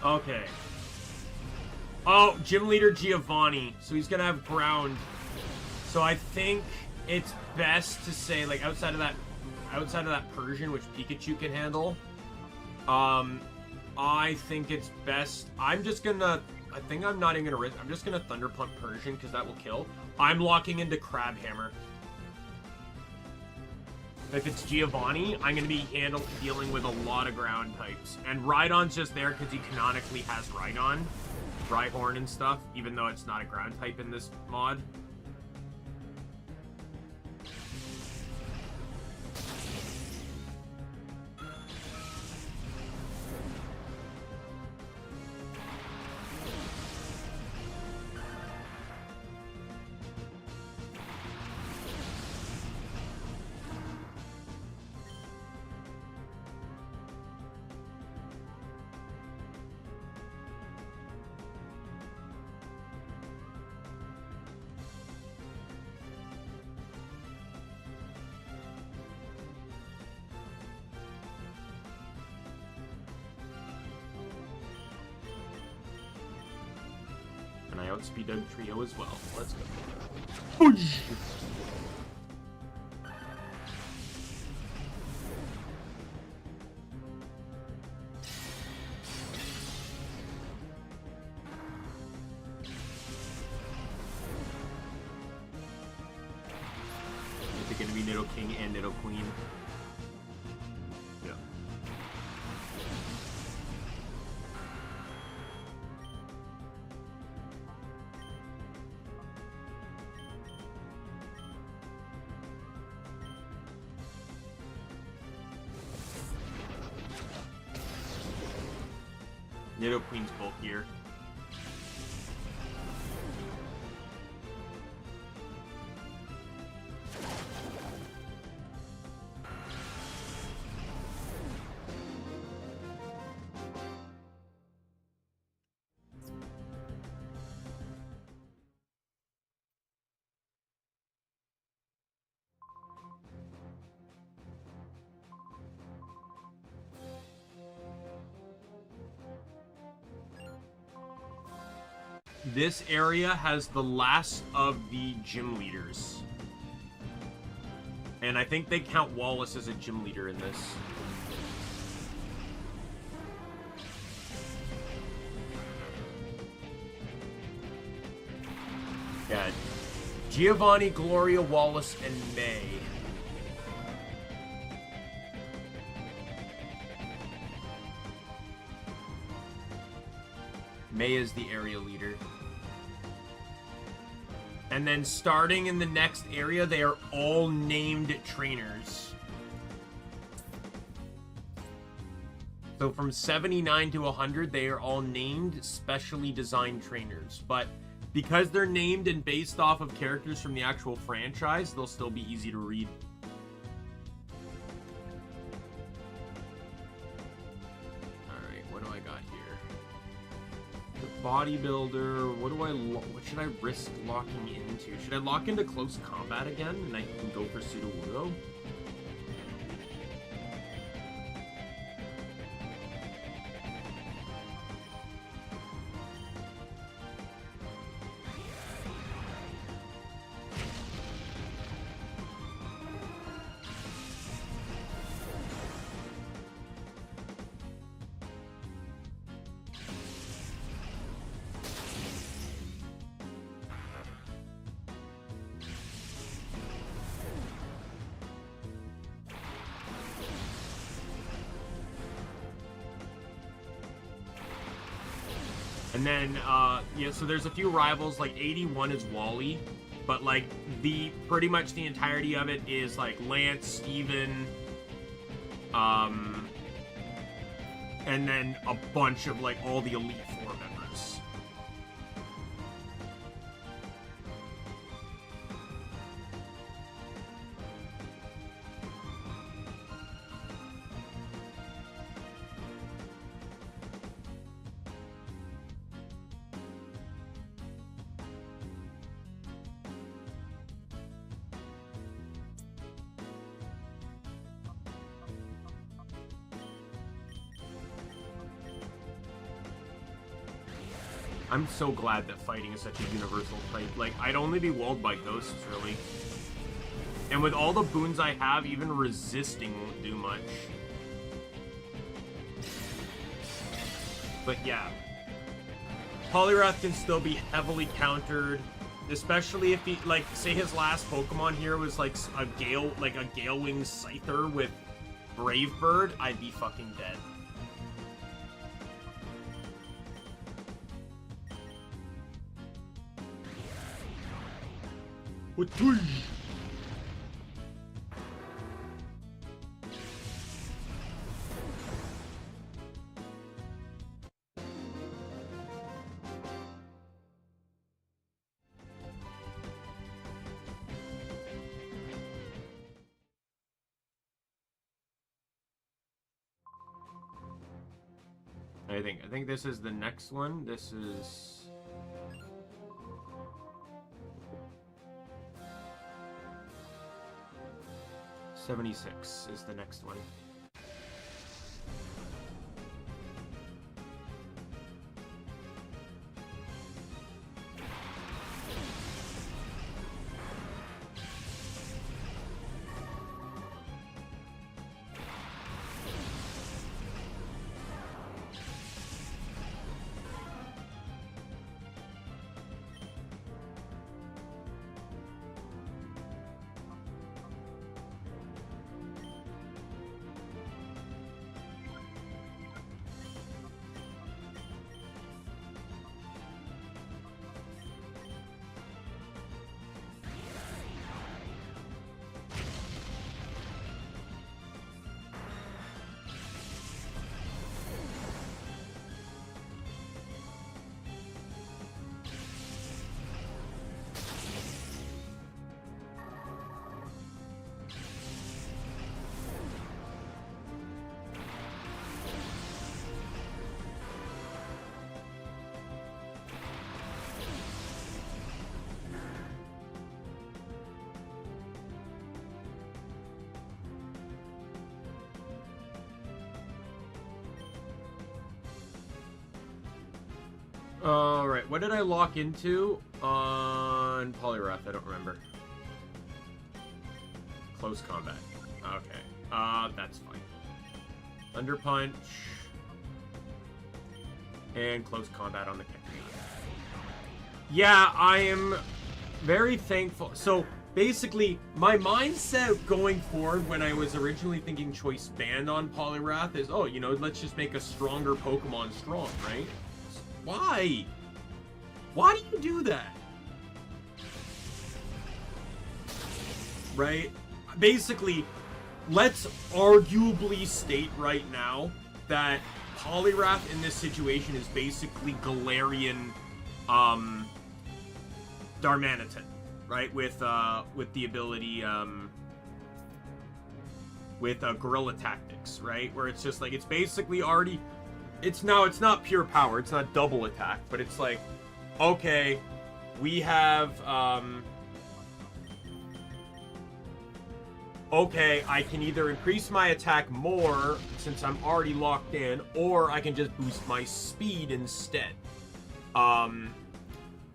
Okay. Oh, gym leader Giovanni. So he's gonna have ground. So I think it's best to say, like, outside of that Persian, which Pikachu can handle. I think it's best. I think I'm not even gonna risk. I'm just gonna Thunder Pump Persian because that will kill. I'm locking into Crab Hammer. If it's Giovanni, I'm going to be dealing with a lot of ground types. And Rhydon's just there because he canonically has Rhydon. Rhyhorn and stuff, even though it's not a ground type in this mod. And I outspeed Doug Trio as well. Let's go. Boosh! Is it going to be Nido King and Nido Queen? Yeah. Nido Queen's bulkier. This area has the last of the gym leaders. And I think they count Wallace as a gym leader in this. Yeah. Giovanni, Gloria, Wallace, and May. May is the area leader. And then starting in the next area, they are all named trainers. So from 79 to 100, they are all named, specially designed trainers. But because they're named and based off of characters from the actual franchise, they'll still be easy to read. Alright, what do I got here? The bodybuilder, what should I risk locking into? Should I lock into close combat again and I can go for Sudowoodo? And then, yeah, so there's a few rivals, like 81 is Wally. but like pretty much the entirety of it is like Lance, Steven, and then a bunch of like all the Elite Four members. I'm so glad that fighting is such a universal trait. Like, I'd only be walled by ghosts, really. And with all the boons I have, even resisting won't do much. But yeah. Poliwrath can still be heavily countered. Especially if he, like, say his last Pokemon here was like a Gale Wing Scyther with Brave Bird, I'd be fucking dead. What? I think this is the next one. This is 76 is the next one. Alright, what did I lock into on Poliwrath? I don't remember. Close combat. Okay. That's fine. Thunder Punch. And close combat on the Kekri. Yeah, I am very thankful. So, basically, my mindset going forward when I was originally thinking choice band on Poliwrath is, oh, you know, let's just make a stronger Pokemon strong, right? Why? Why do you do that? Right? Basically, let's arguably state right now that Poliwrath in this situation is basically Galarian Darmanitan, right? With the ability with Guerrilla Tactics, right? Where it's just like it's basically already it's not pure power, it's not double attack, but it's like, okay, we have, okay, I can either increase my attack more, since I'm already locked in, or I can just boost my speed instead.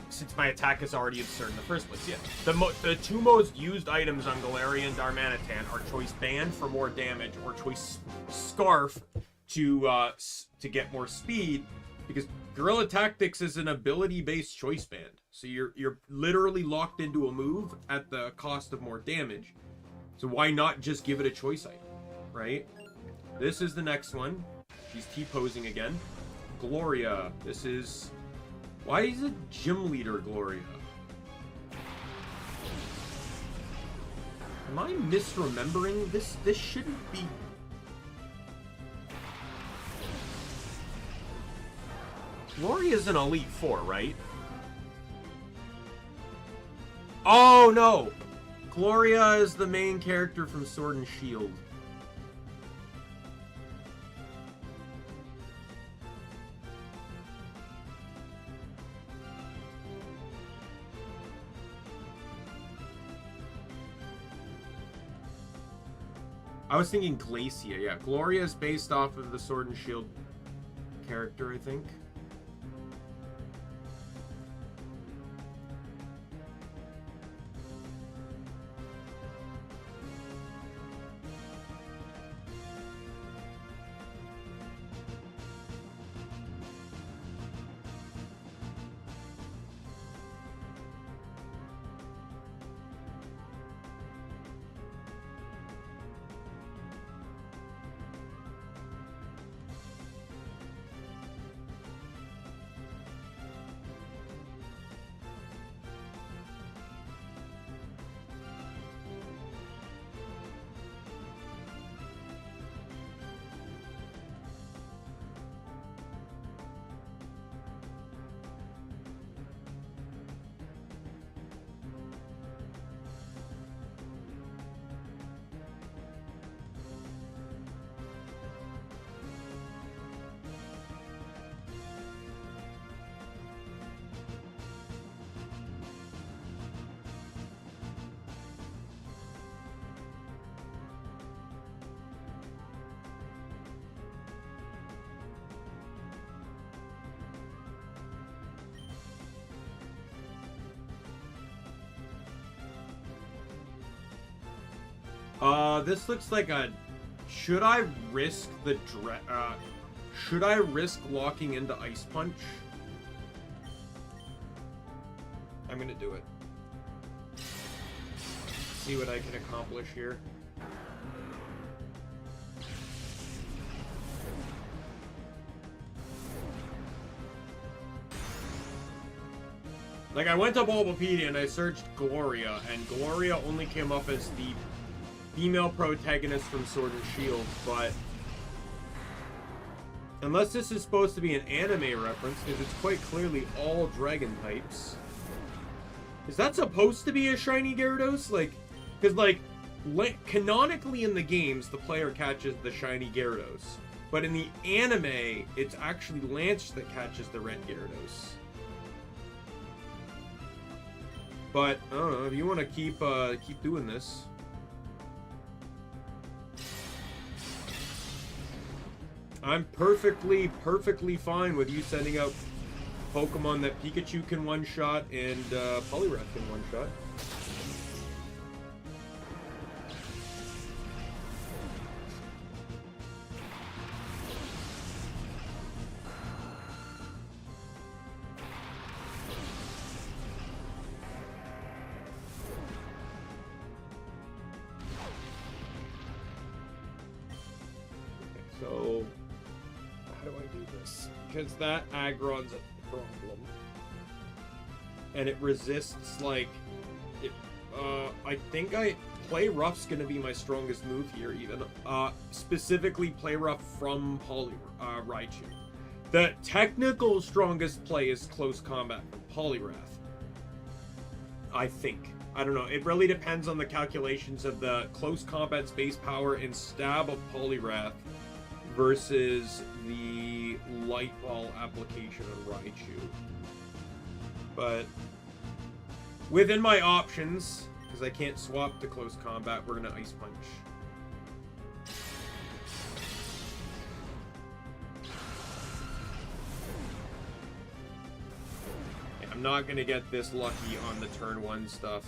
Since my attack is already absurd in the first place. Yeah, the two most used items on Galarian Darmanitan are Choice Band for more damage, or Choice Scarf to get more speed, because Guerrilla Tactics is an ability-based choice band. So you're literally locked into a move at the cost of more damage. So why not just give it a choice item, right? This is the next one. She's T-posing again. Gloria. This is... Why is it Gym Leader Gloria? Am I misremembering this? This shouldn't be... Gloria's an Elite Four, right? Oh, no! Gloria is the main character from Sword and Shield. I was thinking Glacia, yeah. Gloria is based off of the Sword and Shield character, I think. This looks like a... Should I risk the should I risk locking into Ice Punch? I'm gonna do it. See what I can accomplish here. Like, I went to Bulbapedia and I searched Gloria, and Gloria only came up as the female protagonist from Sword and Shield, but unless this is supposed to be an anime reference, because it's quite clearly all dragon types. Is that supposed to be a shiny Gyarados? Like, because, like, canonically in the games, the player catches the shiny Gyarados. But in the anime, it's actually Lance that catches the red Gyarados. But, I don't know, if you want to keep doing this. I'm perfectly fine with you sending out Pokemon that Pikachu can one-shot and Poliwrath can one-shot. So, how do I do this? Because that Aggron's a problem. And it resists, like, I think Play Rough's gonna be my strongest move here, even. Specifically, Play Rough from Raichu. The technical strongest play is Close Combat from Poliwrath. I think. I don't know. It really depends on the calculations of the Close Combat's base power and stab of Poliwrath versus the Light Ball application on Raichu. But within my options, because I can't swap to Close Combat, we're going to Ice Punch. Yeah, I'm not going to get this lucky on the turn 1 stuff.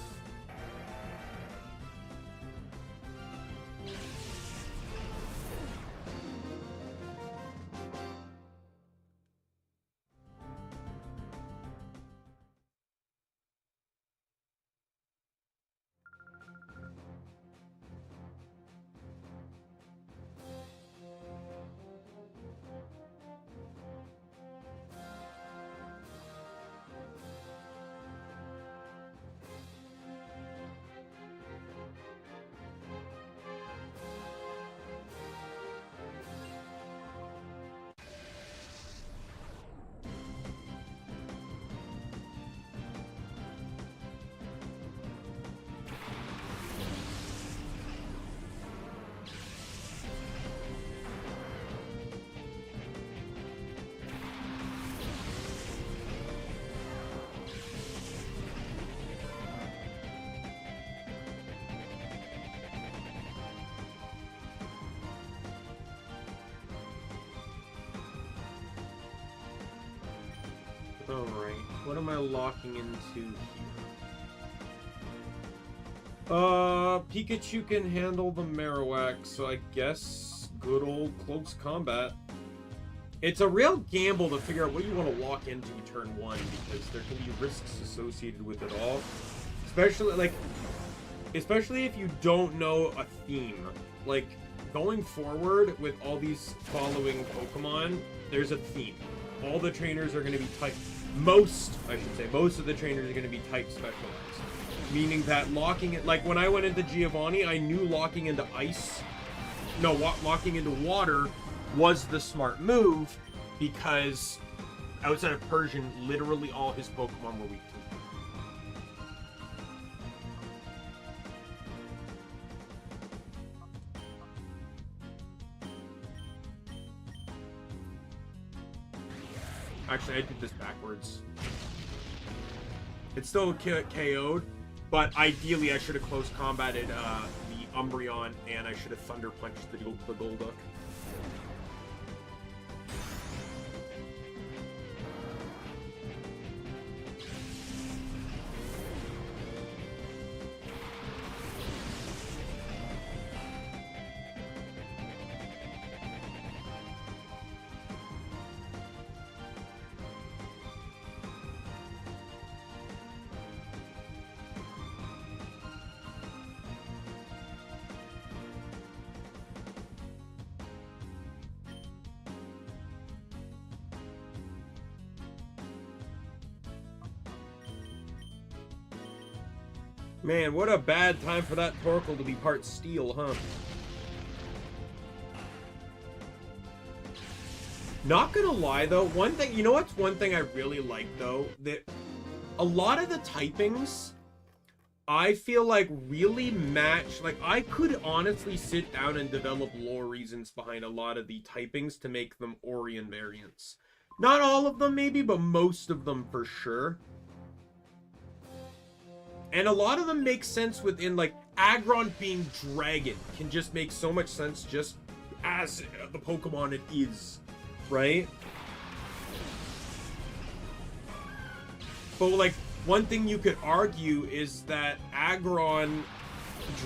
Alright, what am I locking into here? Pikachu can handle the Marowak, so I guess good old close combat. It's a real gamble to figure out what you want to lock into turn 1, because there can be risks associated with it all. Especially if you don't know a theme. Like, going forward with all these following Pokemon, there's a theme. All the trainers are going to be type... most of the trainers are going to be type specialized. Meaning that locking it... Like, when I went into Giovanni, I knew locking into ice... No, locking into water was the smart move, because outside of Persian, literally all his Pokemon were weak to it. Actually, I did this backwards. It's still KO'd, but ideally I should have close combated the Umbreon, and I should have Thunder Punched the Golduck. Man, what a bad time for that Torkoal to be part steel, huh? Not gonna lie, though, one thing, you know what's one thing I really like, though? That a lot of the typings, I feel like really match, like, I could honestly sit down and develop lore reasons behind a lot of the typings to make them Orion variants. Not all of them, maybe, but most of them for sure. And a lot of them make sense within, like, Aggron being dragon can just make so much sense just as the Pokemon it is, right? But, like, one thing you could argue is that Aggron,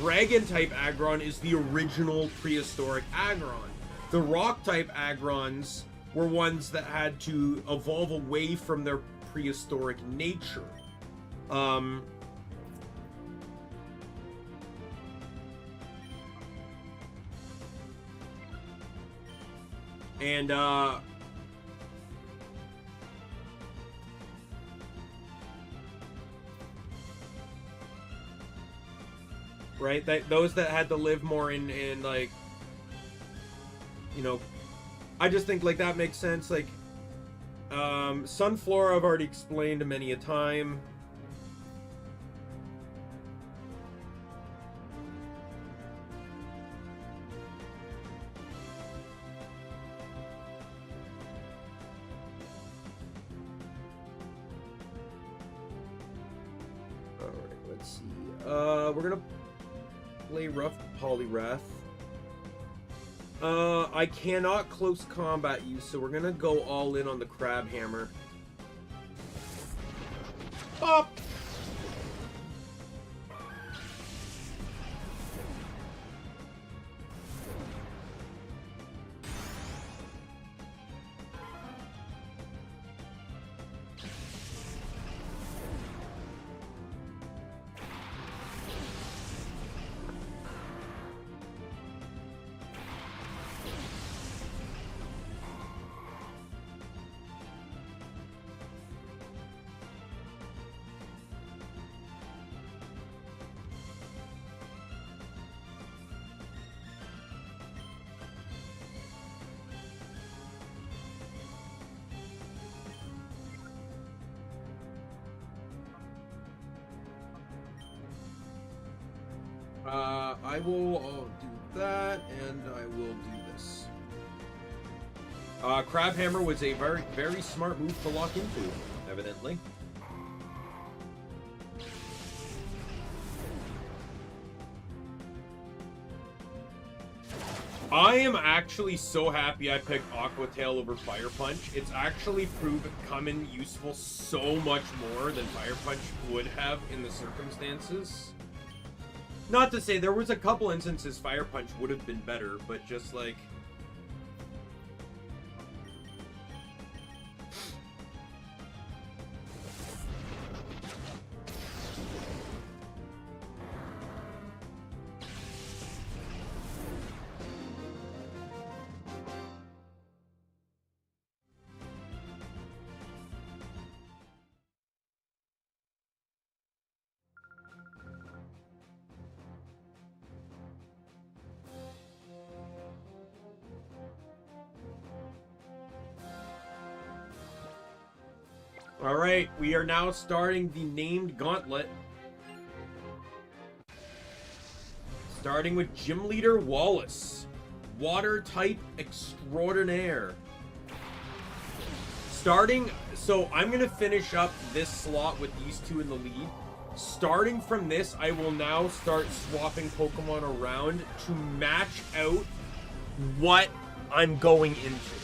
Dragon-type Aggron, is the original prehistoric Aggron. The Rock-type Aggrons were ones that had to evolve away from their prehistoric nature. And, right, those that had to live more in like, you know, I just think, like, that makes sense. Like, Sunflora I've already explained many a time. We're gonna play rough Poliwrath. I cannot close combat you, so we're gonna go all in on the Crab Hammer. Up! I will do that, and I will do this. Crab Hammer was a very, very smart move to lock into, evidently. I am actually so happy I picked Aqua Tail over Fire Punch. It's actually coming useful so much more than Fire Punch would have in the circumstances. Not to say there was a couple instances Fire Punch would have been better, but just like... Alright, we are now starting the named gauntlet. Starting with Gym Leader Wallace. Water type extraordinaire. So I'm going to finish up this slot with these two in the lead. Starting from this, I will now start swapping Pokemon around to match out what I'm going into.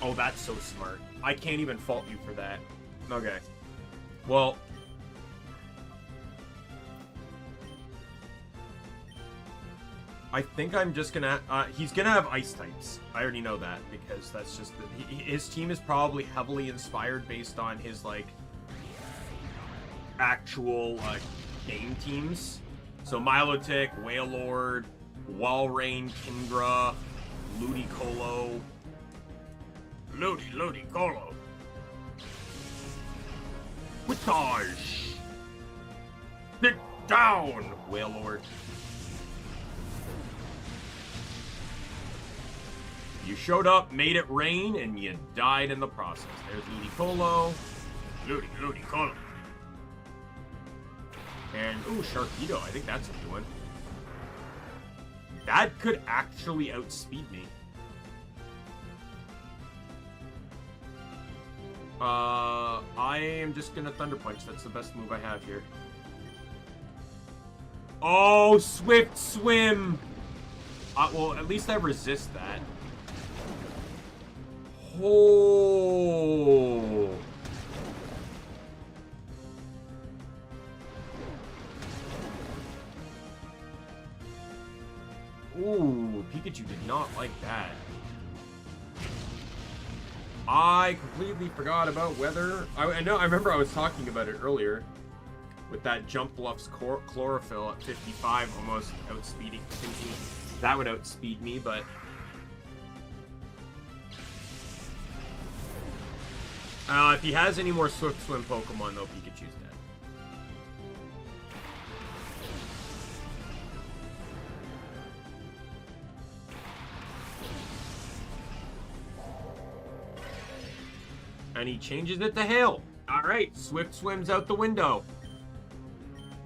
Oh, that's so smart. I can't even fault you for that. Okay. Well... I think I'm just gonna... he's gonna have Ice types. I already know that, because that's just... his team is probably heavily inspired based on his, like... actual, game teams. So Milotic, Wailord, Walrein, Kingdra, Ludicolo... Ludicolo. Witage. Get down, Wailord. You showed up, made it rain, and you died in the process. There's Ludicolo. Ludicolo. And, ooh, Sharpedo. I think that's a new one. That could actually outspeed me. I am just gonna Thunder Punch. That's the best move I have here. Oh, Swift Swim! Well, at least I resist that. Oh! Ooh, Pikachu did not like that. I completely forgot about weather. I remember I was talking about it earlier with that Jump Bluff's Chlorophyll at 55 almost outspeeding, thinking that would outspeed me, but if he has any more Swift Swim Pokemon though, Pikachu's dead. And he changes it to Hail. Alright, Swift Swim's out the window.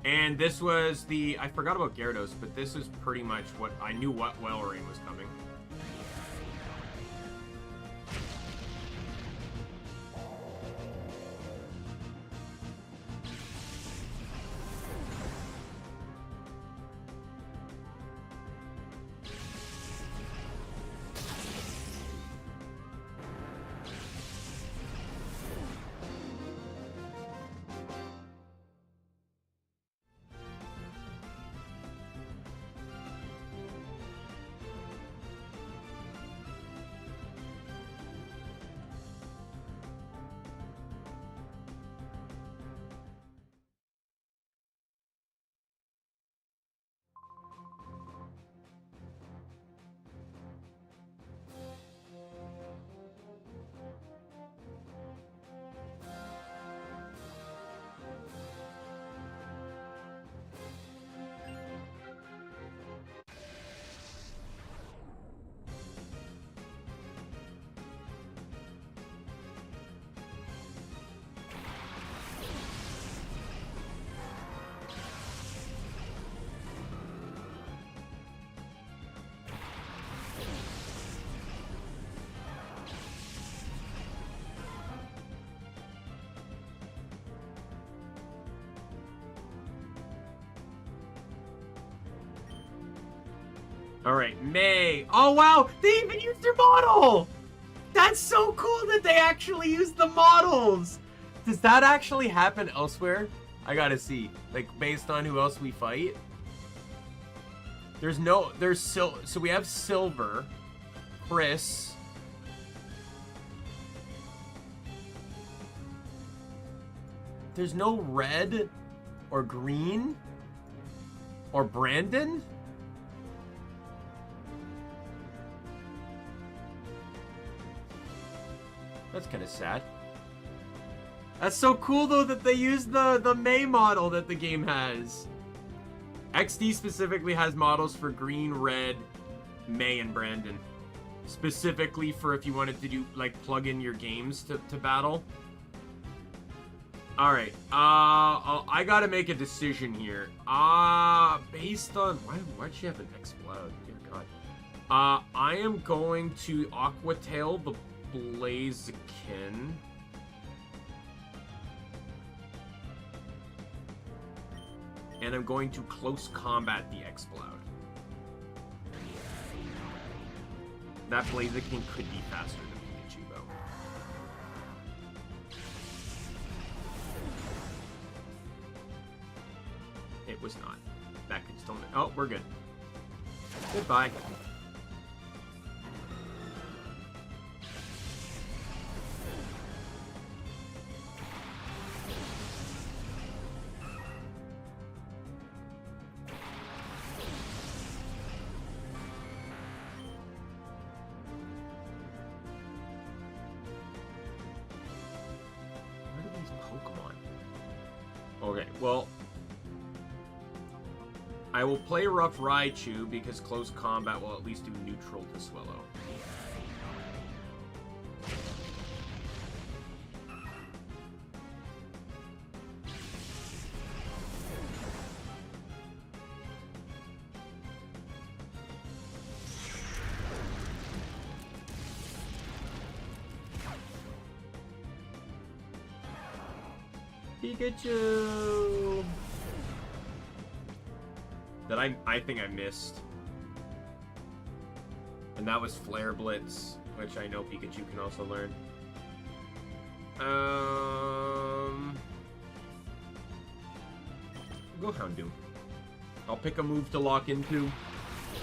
And this was the... I forgot about Gyarados, but this is pretty much what... I knew what Walrein was coming. All right, May. Oh, wow. They even used their model. That's so cool that they actually used the models. Does that actually happen elsewhere? I gotta see. Like, based on who else we fight. So we have Silver, Chris. There's no Red or Green or Brandon. That's kind of sad. That's so cool though that they used the May model that the game has. XD specifically has models for Green, Red, May, and Brandon. Specifically for if you wanted to do, like, plug in your games to battle. Alright, I gotta make a decision here. Based on, why'd she have an explode? Dear God. I am going to Aquatail the Blaziken. And I'm going to close combat the Explode. That Blaziken could be faster than Pikachu, though. It was not. That could still... Oh, we're good. Goodbye. Okay, well, I will play Rough Raichu because close combat will at least do neutral to Swallow. Pikachu! That I think I missed. And that was Flare Blitz, which I know Pikachu can also learn. Go Houndoom. I'll pick a move to lock into.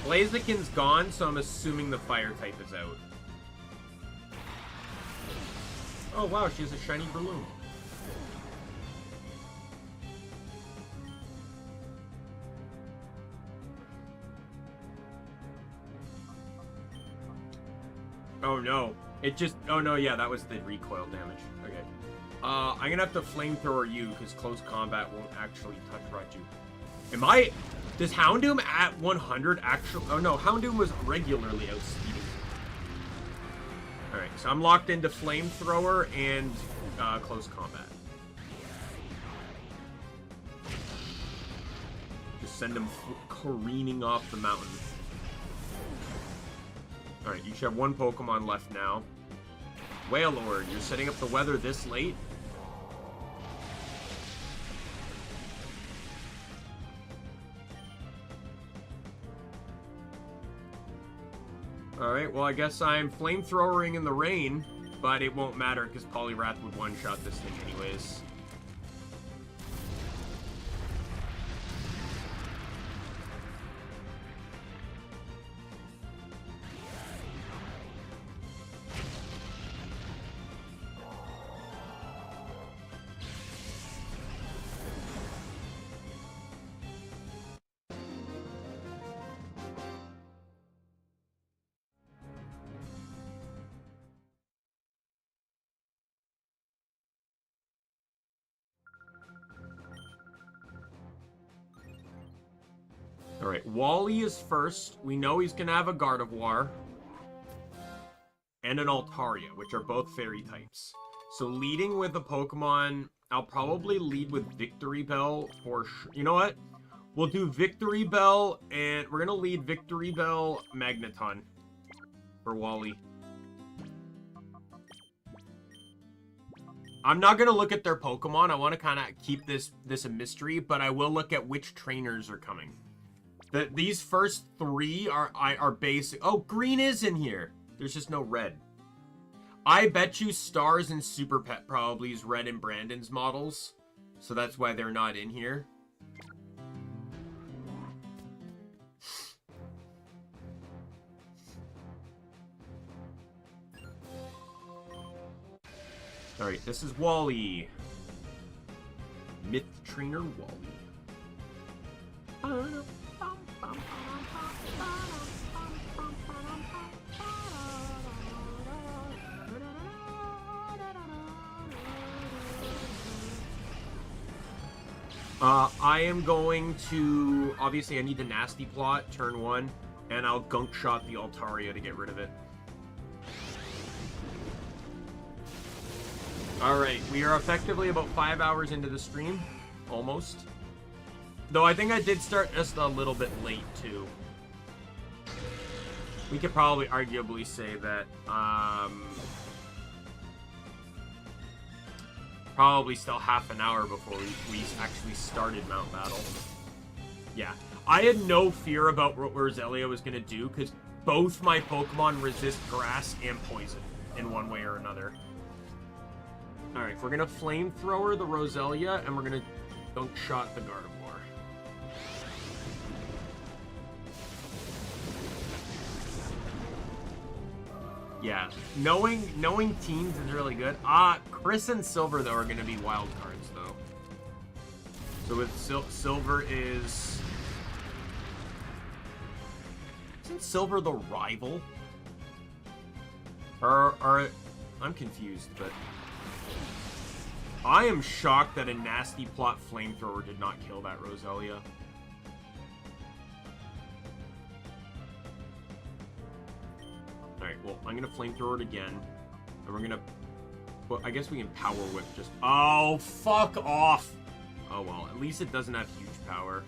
Blaziken's gone, so I'm assuming the fire type is out. Oh wow, she has a shiny balloon. Oh no. It just... Oh no, yeah, that was the recoil damage. Okay. I'm gonna have to flamethrower you, because close combat won't actually touch Raichu. Am I... Does Houndoom at 100 actually... Oh no, Houndoom was regularly outspeeding. Alright, so I'm locked into flamethrower and close combat. Just send him careening off the mountain. Alright, you should have one Pokemon left now. Wailord, you're setting up the weather this late? Alright, well I guess I'm flamethrowering in the rain, but it won't matter because Poliwrath would one-shot this thing anyways. Alright, Wally is first. We know he's gonna have a Gardevoir. And an Altaria, which are both fairy types. So leading with a Pokemon, I'll probably lead with Victory Bell for sure. You know what? We'll do Victory Bell, and we're gonna lead Victory Bell Magneton for Wally. I'm not gonna look at their Pokemon. I want to kind of keep this a mystery, but I will look at which trainers are coming. These first 3 are basic. Oh, green is in here. There's just no red. I bet you Stars and Super Pet probably is red in Brandon's models. So that's why they're not in here. Alright, this is Wally. Myth Trainer Wally. I am going to... Obviously, I need the Nasty Plot, turn 1, and I'll Gunk Shot the Altaria to get rid of it. Alright, we are effectively about 5 hours into the stream. Almost. Though I think I did start just a little bit late, too. We could probably arguably say that, probably still half an hour before we actually started Mount Battle. Yeah. I had no fear about what Roselia was going to do, because both my Pokemon resist grass and poison in one way or another. Alright, we're going to Flamethrower the Roselia, and we're going to Gunk Shot the Gardevoir. Yeah, knowing teams is really good. Chris and Silver, though, are going to be wild cards, though. So with Silver is... Isn't Silver the rival? Or I'm confused, but... I am shocked that a Nasty Plot Flamethrower did not kill that Roselia. Alright, well, I'm gonna Flamethrower it again. And we're gonna... Well, I guess we can Power Whip just... Oh, fuck off! Oh, well, at least it doesn't have huge power.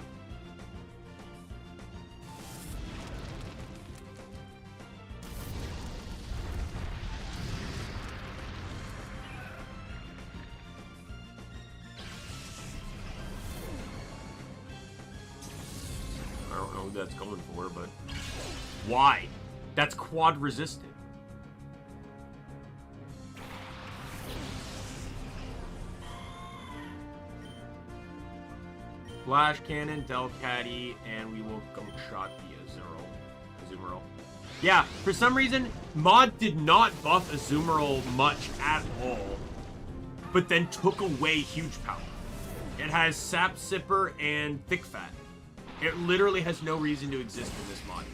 I don't know who that's going for, but... Why? That's quad resistant. Flash Cannon, Delcatty, and we will Gunk Shot the Azumarill. Yeah, for some reason, Mod did not buff Azumarill much at all, but then took away huge power. It has Sap Sipper and Thick Fat. It literally has no reason to exist in this mod.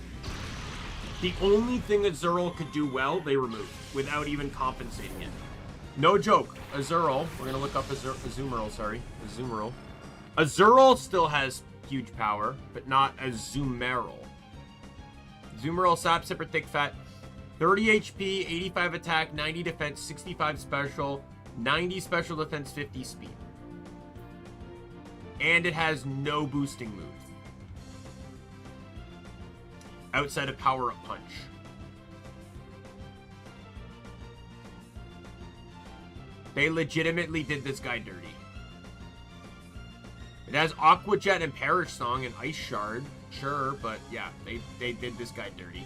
The only thing Azurill could do well, they removed, without even compensating it. No joke. Azurill, we're going to look up Azumarill, sorry. Azumarill. Azurill still has huge power, but not Azumarill. Azumarill, Sap Sipper, Thick Fat, 30 HP, 85 attack, 90 defense, 65 special, 90 special defense, 50 speed. And it has no boosting moves. Outside of Power Up Punch. They legitimately did this guy dirty. It has Aqua Jet and Perish Song and Ice Shard. Sure, but yeah, they did this guy dirty.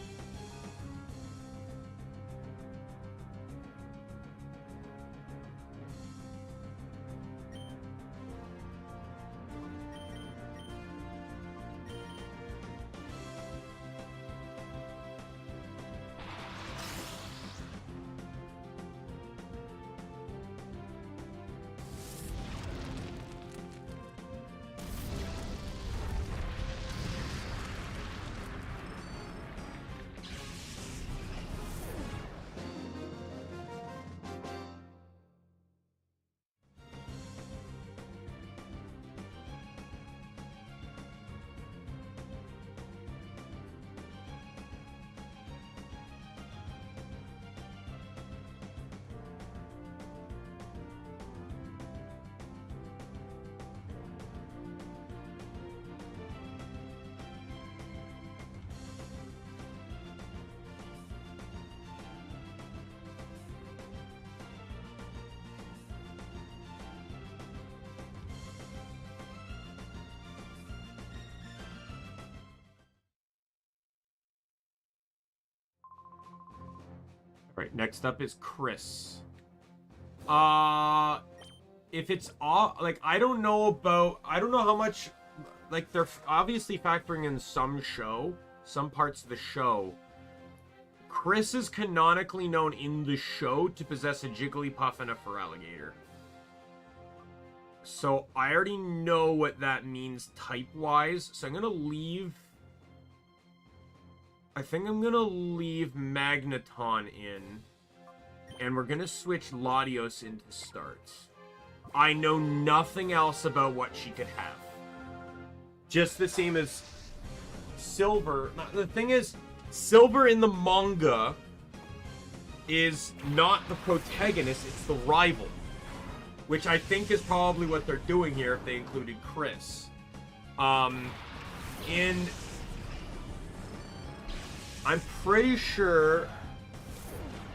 Alright, next up is Chris. If it's all, like, I don't know how much, like, they're obviously factoring in some parts of the show. Chris is canonically known in the show to possess a Jigglypuff and a Feraligatr. So I already know what that means type-wise, so I'm gonna leave... I think I'm gonna leave Magneton in, and we're gonna switch Latios into starts. I know nothing else about what she could have. Just the same as Silver. The thing is, Silver in the manga is not the protagonist, it's the rival. Which I think is probably what they're doing here if they included Chris. And I'm pretty sure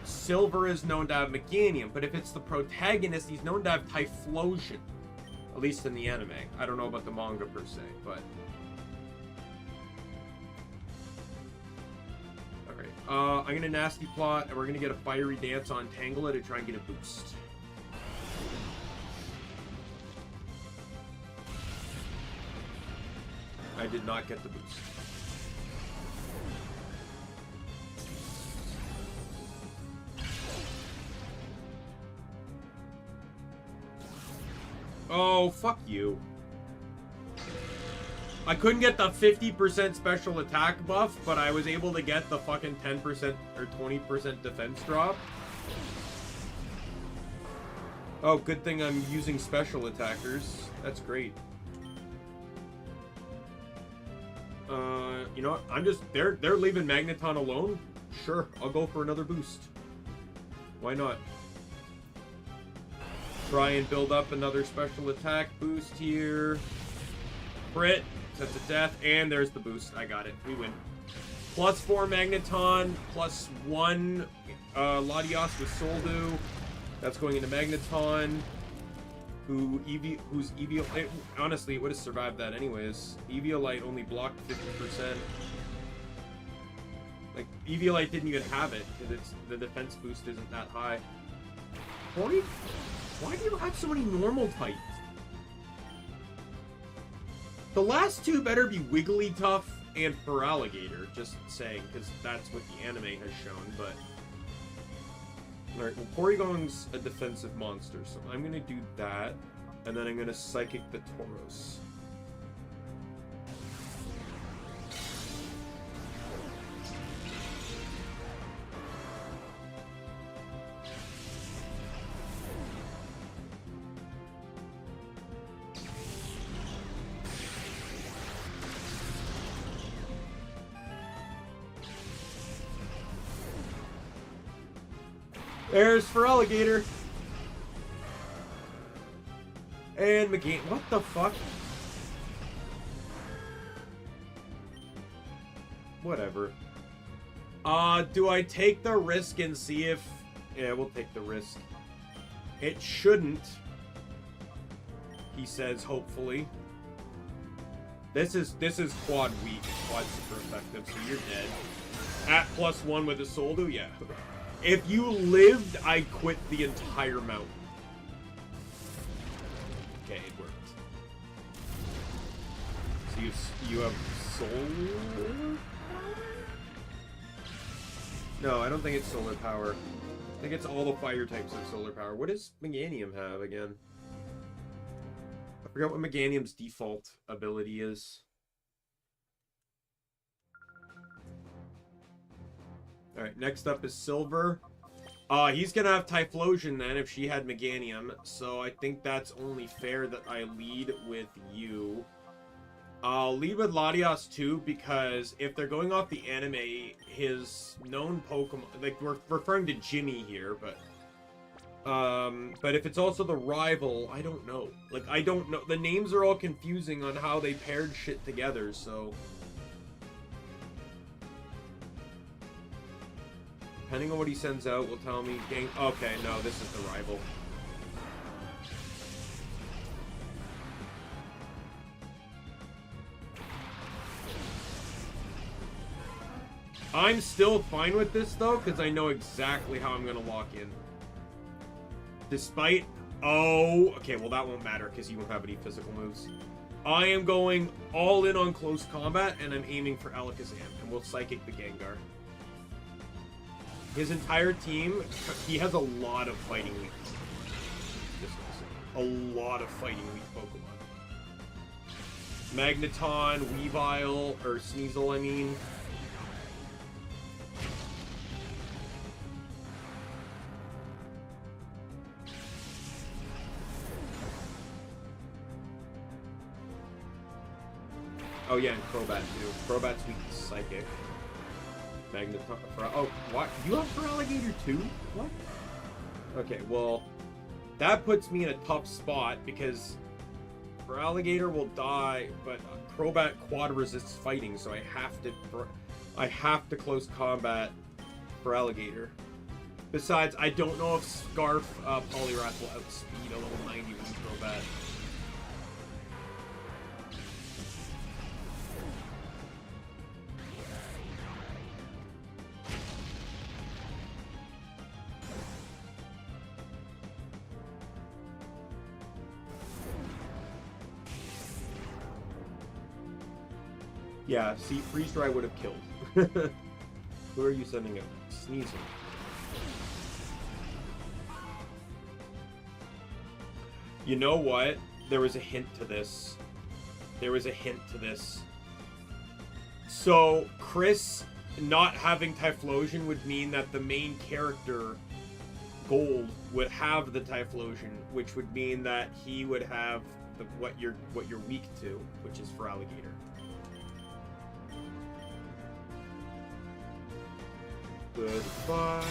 Silver is known to have Meganium, but if it's the protagonist, he's known to have Typhlosion. At least in the anime. I don't know about the manga per se, but... Alright, I'm gonna Nasty Plot, and we're gonna get a Fiery Dance on Tangela to try and get a boost. I did not get the boost. Oh, fuck you. I couldn't get the 50% special attack buff, but I was able to get the fucking 10% or 20% defense drop. Oh, good thing I'm using special attackers. That's great. You know what? I'm just... They're leaving Magneton alone? Sure, I'll go for another boost. Why not? Try and build up another special attack boost here. Crit. Sets a death. And there's the boost. I got it. We win. +4 Magneton. +1 Latios with Soldu. That's going into Magneton. Who's Eviolite. Honestly, it would have survived that anyways. Eviolite only blocked 50%. Like, Eviolite didn't even have it, because the defense boost isn't that high. Why do you have so many normal types? The last two better be Wigglytuff and Feraligatr, just saying, because that's what the anime has shown, but... Alright, well, Porygon's a defensive monster, so I'm gonna do that, and then I'm gonna Psychic the Tauros. There's Feraligatr. And McGee. What the fuck? Whatever. Do I take the risk and see if... Yeah, we'll take the risk. It shouldn't. He says, hopefully. This is quad weak. Quad super effective, so you're dead. At +1 with a Soldu? Yeah. If you lived, I quit the entire mountain. Okay, it worked. So you have solar? No, I don't think it's solar power. I think it's all the fire types of solar power. What does Meganium have again? I forgot what Meganium's default ability is. Alright, next up is Silver. He's gonna have Typhlosion then if she had Meganium, so I think that's only fair that I lead with you. I'll lead with Latios too, because if they're going off the anime, his known Pokemon, like, we're referring to Jimmy here, but if it's also the rival, I don't know. Like, I don't know. The names are all confusing on how they paired shit together, so... Depending on what he sends out, will tell me... Okay, no, this is the rival. I'm still fine with this, though, because I know exactly how I'm going to lock in. Despite... Oh, okay, well, that won't matter, because you won't have any physical moves. I am going all in on close combat, and I'm aiming for Alakazam, and we'll Psychic the Gengar. His entire team, he has a lot of fighting weak. A lot of fighting weak Pokemon. Magneton, Weavile, or Sneasel, I mean. Oh yeah, and Crobat too. Crobat's weak to Psychic. Magneton. Oh, what? You have Feraligatr too? What? Okay, well, that puts me in a tough spot because Feraligatr will die, but Crobat quad resists fighting, so I have to close combat Feraligatr. Besides, I don't know if Scarf Poliwrath will outspeed a level 91 Crobat. Yeah, see, Freeze Dry would have killed. Who are you sending out? Sneasel. You know what? There was a hint to this. So, Chris not having Typhlosion would mean that the main character, Gold, would have the Typhlosion, which would mean that he would have what you're weak to, which is Feraligatr. Goodbye,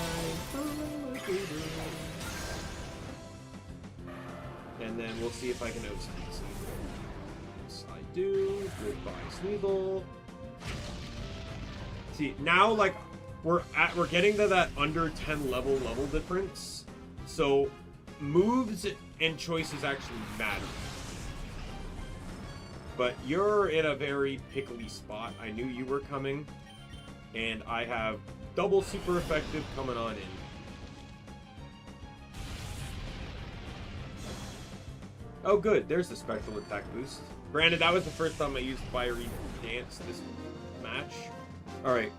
Feraligatr. And then we'll see if I can outspeed Sneasel. Yes, I do. Goodbye, Sneasel. See, now, like, we're getting to that under 10 level difference. So, moves and choices actually matter. But you're in a very pickly spot. I knew you were coming. And I have double super effective coming on in. Oh good, there's the special attack boost. Granted, that was the first time I used Fiery Dance this match. Alright.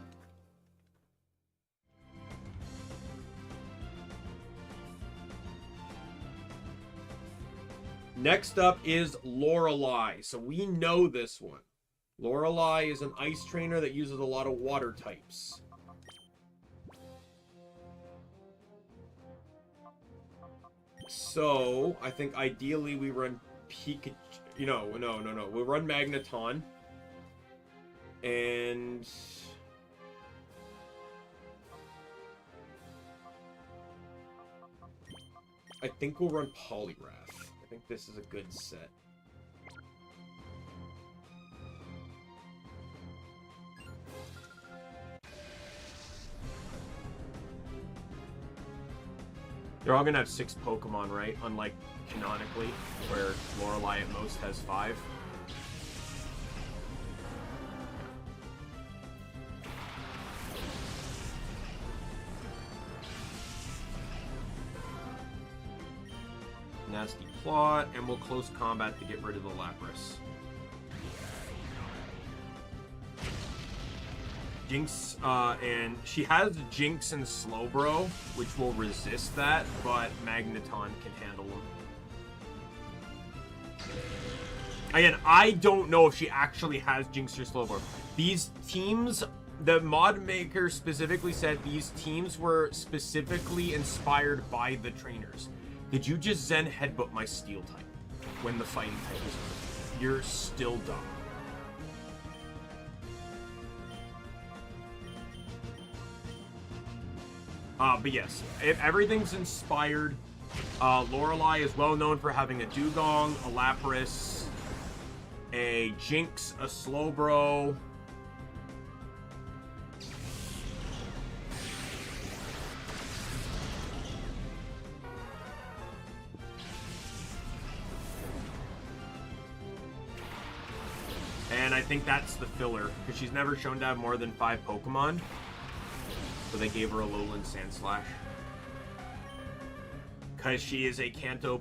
Next up is Lorelei. So we know this one. Lorelei is an ice trainer that uses a lot of water types. So, I think ideally we run Pikachu... No. We'll run Magneton. And... I think we'll run Poliwrath. I think this is a good set. They're all gonna have 6 Pokemon, right? Unlike canonically, where Lorelei at most has 5. Nasty plot, and we'll close combat to get rid of the Lapras. Jinx, and she has Jinx and Slowbro, which will resist that, but Magneton can handle them. Again, I don't know if she actually has Jinx or Slowbro. These teams, the mod maker specifically said these teams were specifically inspired by the trainers. Did you just Zen Headbutt my Steel type when the fighting type is on? You're still dumb. But yes, everything's inspired. Lorelei is well known for having a Dugong, a Lapras, a Jinx, a Slowbro. And I think that's the filler, because she's never shown to have more than 5 Pokemon. So they gave her a Alolan Sand Slash. Because she is a Kanto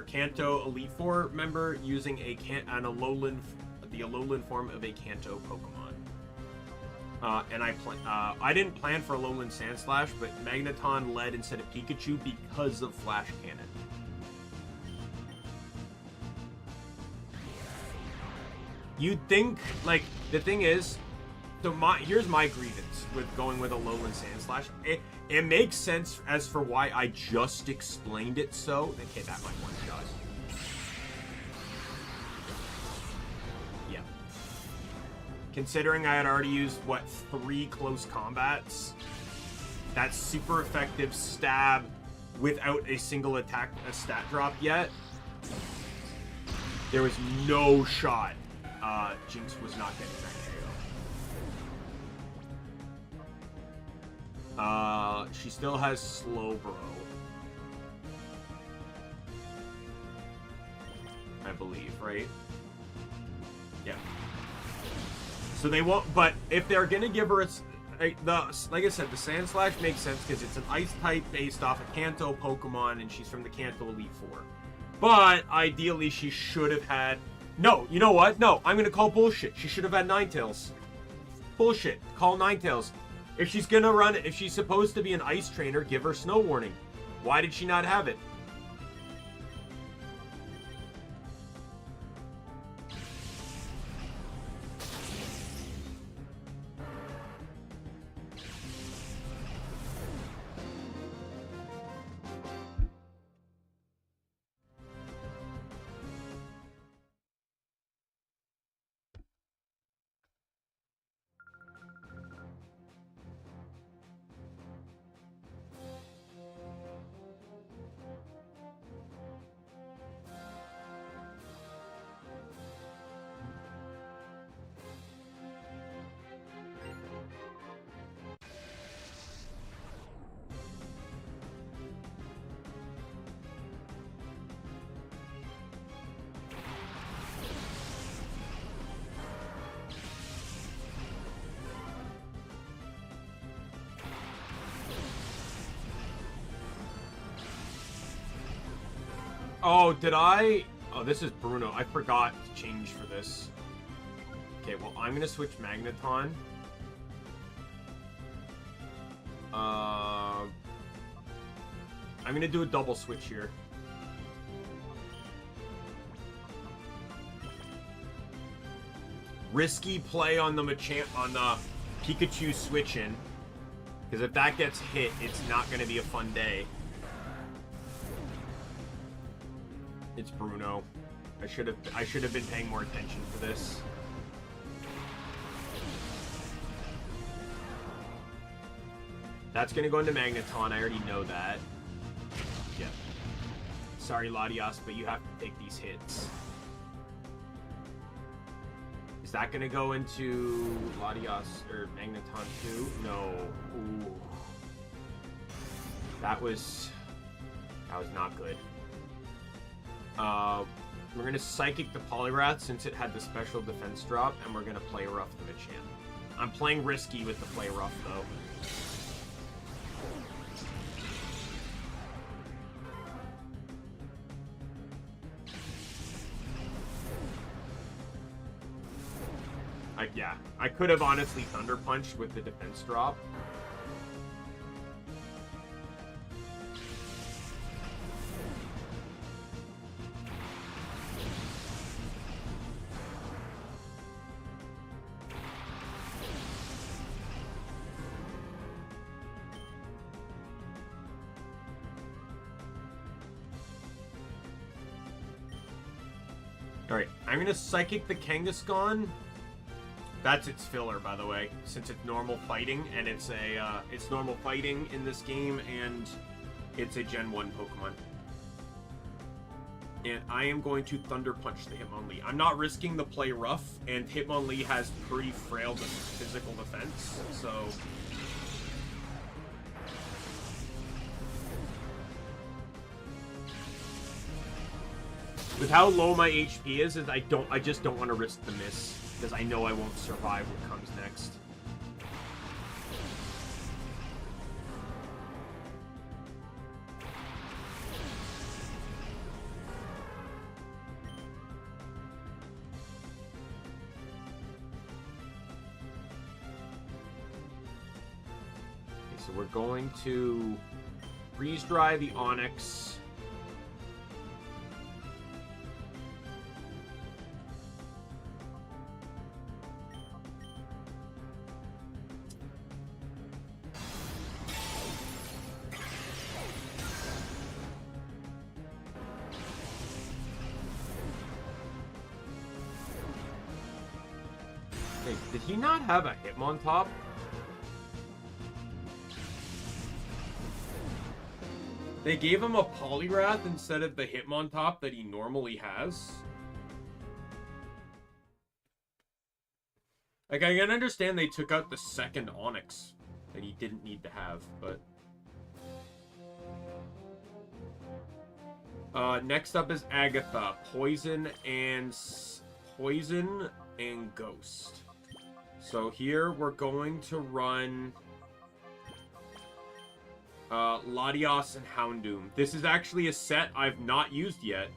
Kanto Elite Four member using the Alolan form of a Kanto Pokemon. And I didn't plan for Alolan Sand Slash, but Magneton led instead of Pikachu because of Flash Cannon. You'd think, like, the thing is, so here's my grievance with going with Alolan Sand Slash. It makes sense as for why I just explained it so. Okay, that might one shot. Yeah. Considering I had already used, what, 3 close combats? That super effective stab without a single attack, a stat drop yet. There was no shot. Jinx was not getting that KO. She still has Slowbro, I believe, right? Yeah. So they won't, but if they're gonna give her like I said, the Sand Slash makes sense because it's an Ice type based off a Kanto Pokemon, and she's from the Kanto Elite Four. But ideally, she should have had. No, you know what? No, I'm gonna call bullshit. She should have had Ninetales. Bullshit. Call Ninetales. If she's gonna run, if she's supposed to be an Ice trainer, give her Snow Warning. Why did she not have it? Oh, did I? Oh, this is Bruno. I forgot to change for this. Okay, well, I'm gonna switch Magneton. I'm gonna do a double switch here. Risky play on the Pikachu switch in, because if that gets hit, it's not gonna be a fun day. It's Bruno. I should have been paying more attention for this. That's gonna go into Magneton. I already know that. Yeah. Sorry, Latias, but you have to take these hits. Is that gonna go into Latias or Magneton too? No. Ooh. That was not good. We're gonna Psychic the Poliwrath since it had the special defense drop, and we're gonna play rough the Machamp. I'm playing risky with the play rough though. Yeah, I could have honestly Thunder Punched with the defense drop. Alright, I'm gonna Psychic the Kangaskhan. That's its filler, by the way, since it's normal fighting, and it's normal fighting in this game, and it's a Gen 1 Pokemon. And I am going to Thunder Punch the Hitmonlee. I'm not risking the play rough, and Hitmonlee has pretty frail physical defense, so... With how low my HP is I just don't want to risk the miss, because I know I won't survive what comes next. so we're going to freeze dry the Onyx. Hey, did he not have a Hitmontop? They gave him a Poliwrath instead of the Hitmontop that he normally has. Like, I can understand they took out the second Onyx that he didn't need to have, but... next up is Agatha. Poison and Ghost. So here we're going to run... Latios and Houndoom. This is actually a set I've not used yet.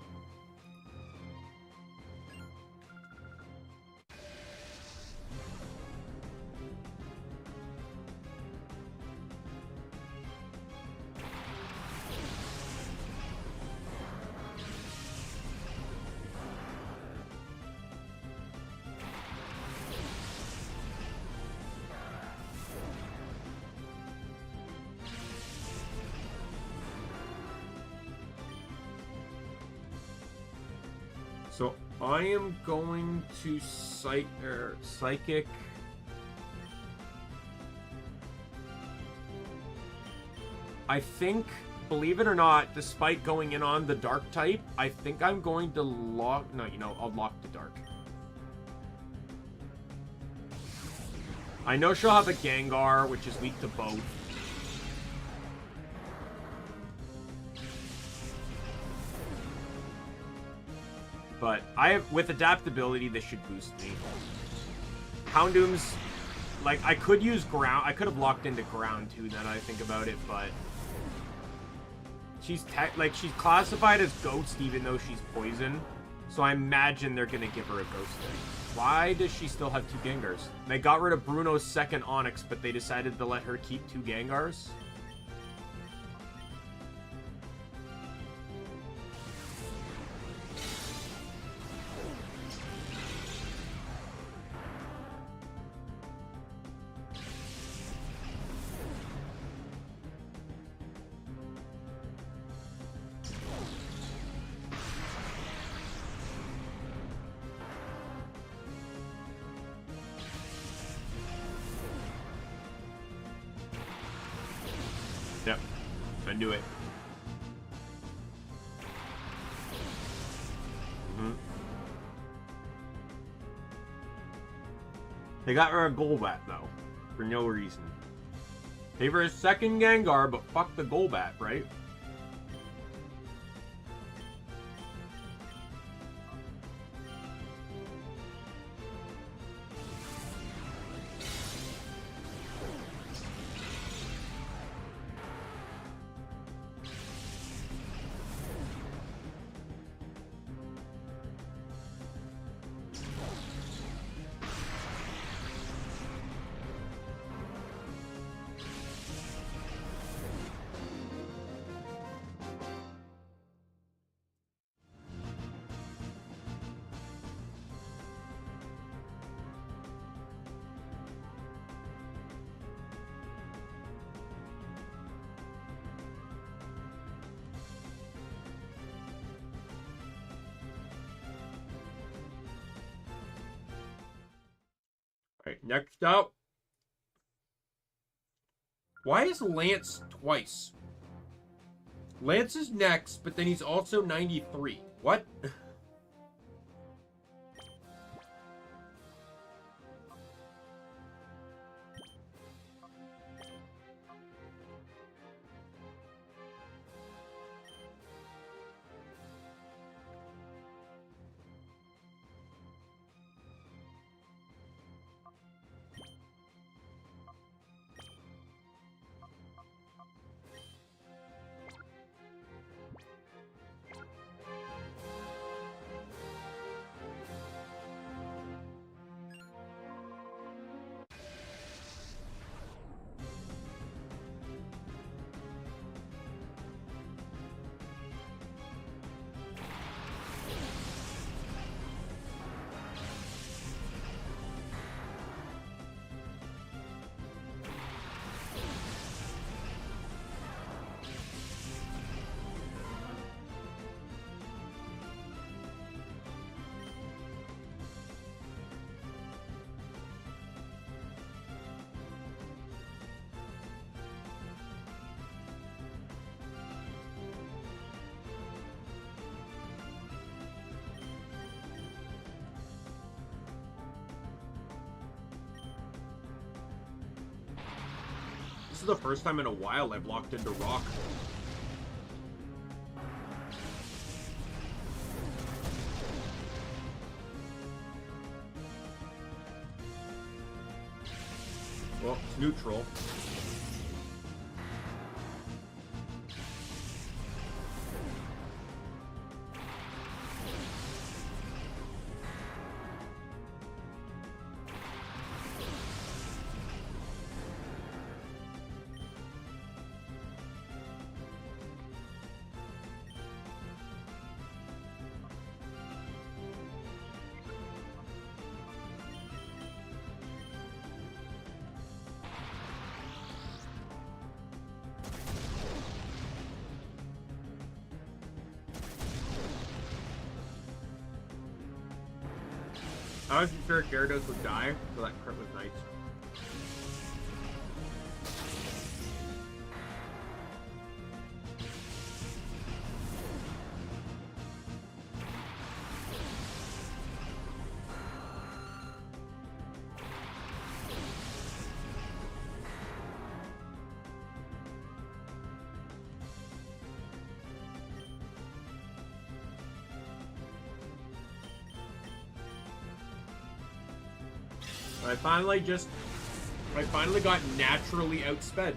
So I am going to Psychic. I think, believe it or not, despite going in on the Dark type, I think I'm going to lock... No, you know, I'll lock the Dark. I know she'll have a Gengar, which is weak to both. But with adaptability, this should boost me. Houndoom's, like, I could use ground. I could have locked into ground too. Now that I think about it, but she's she's classified as ghost even though she's poison. So I imagine they're gonna give her a ghost thing. Why does she still have 2 Gengars? They got rid of Bruno's second Onyx, but they decided to let her keep 2 Gengars. Yep, I knew it. They got rid of Golbat, though, for no reason. Favor a second Gengar, but fuck the Golbat, right? Alright, next up. Why is Lance twice? Lance is next, but then he's also 93. What? is the first time in a while I've locked into rock. Well, it's neutral. I wasn't sure if Gyarados would die, so that crit was nice. I finally got naturally outsped.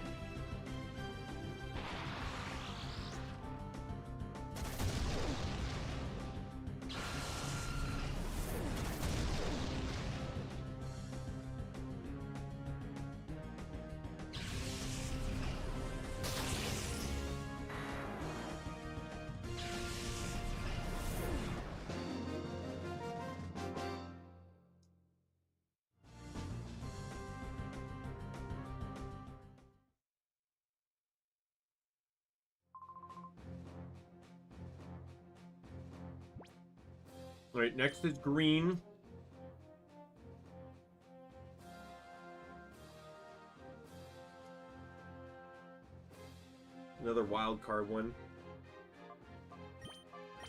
Alright, next is green. Another wild card one.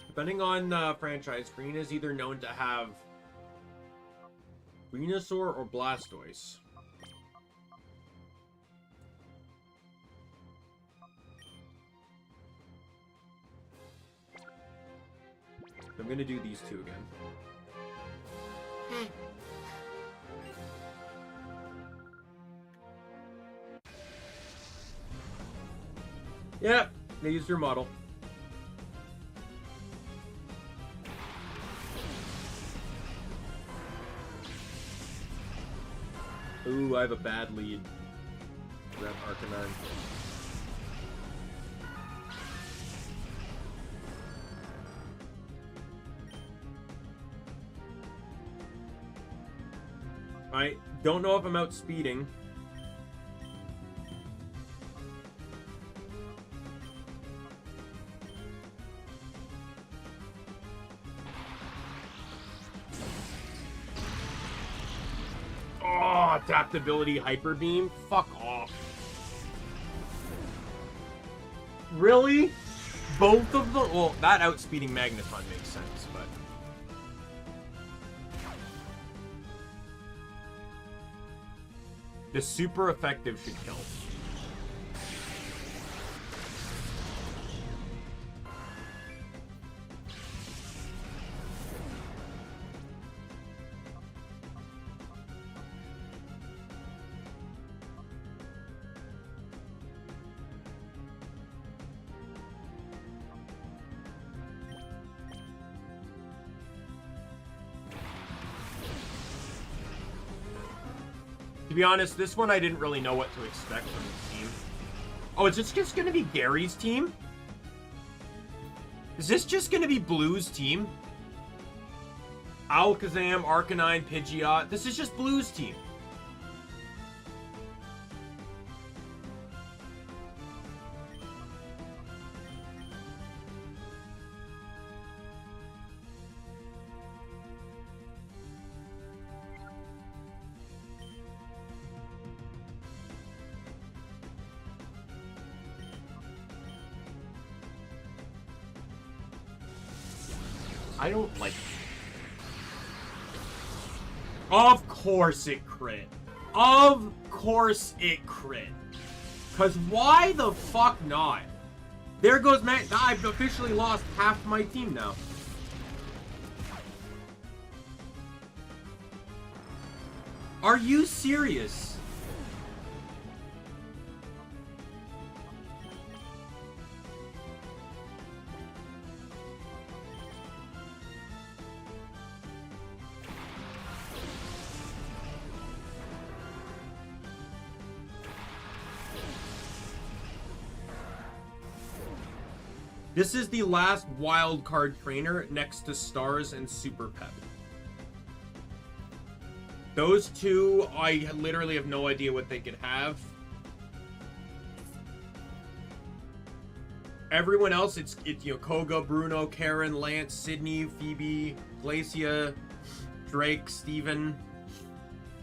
Depending on franchise, green is either known to have Venusaur or Blastoise. I'm gonna do these two again. Yep, they used your model. Ooh, I have a bad lead. Grab Arcanine. I don't know if I'm outspeeding. Oh, adaptability Hyper Beam? Fuck off. Really? Both of them? Well, that outspeeding Magneton makes sense, but... The super effective should kill. To be honest, this one I didn't really know what to expect from the team. Oh, is this just going to be Gary's team? Is this just going to be Blue's team? Alakazam, Arcanine, Pidgeot. This is just Blue's team. I don't like it. Of course it crit. Of course it crit. Because why the fuck not? There goes Matt. I've officially lost half my team now. Are you serious? This is the last wild card trainer next to Stars and Super Pep. Those two, I literally have no idea what they could have. Everyone else, it's you know, Koga, Bruno, Karen, Lance, Sydney, Phoebe, Glacia, Drake, Steven.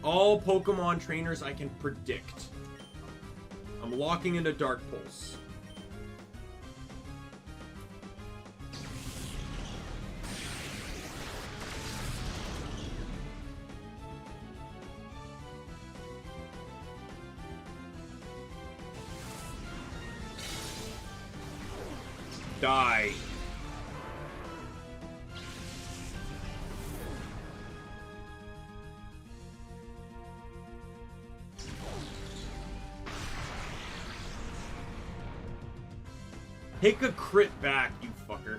All Pokemon trainers I can predict. I'm locking into Dark Pulse. Die. Take a crit back, you fucker.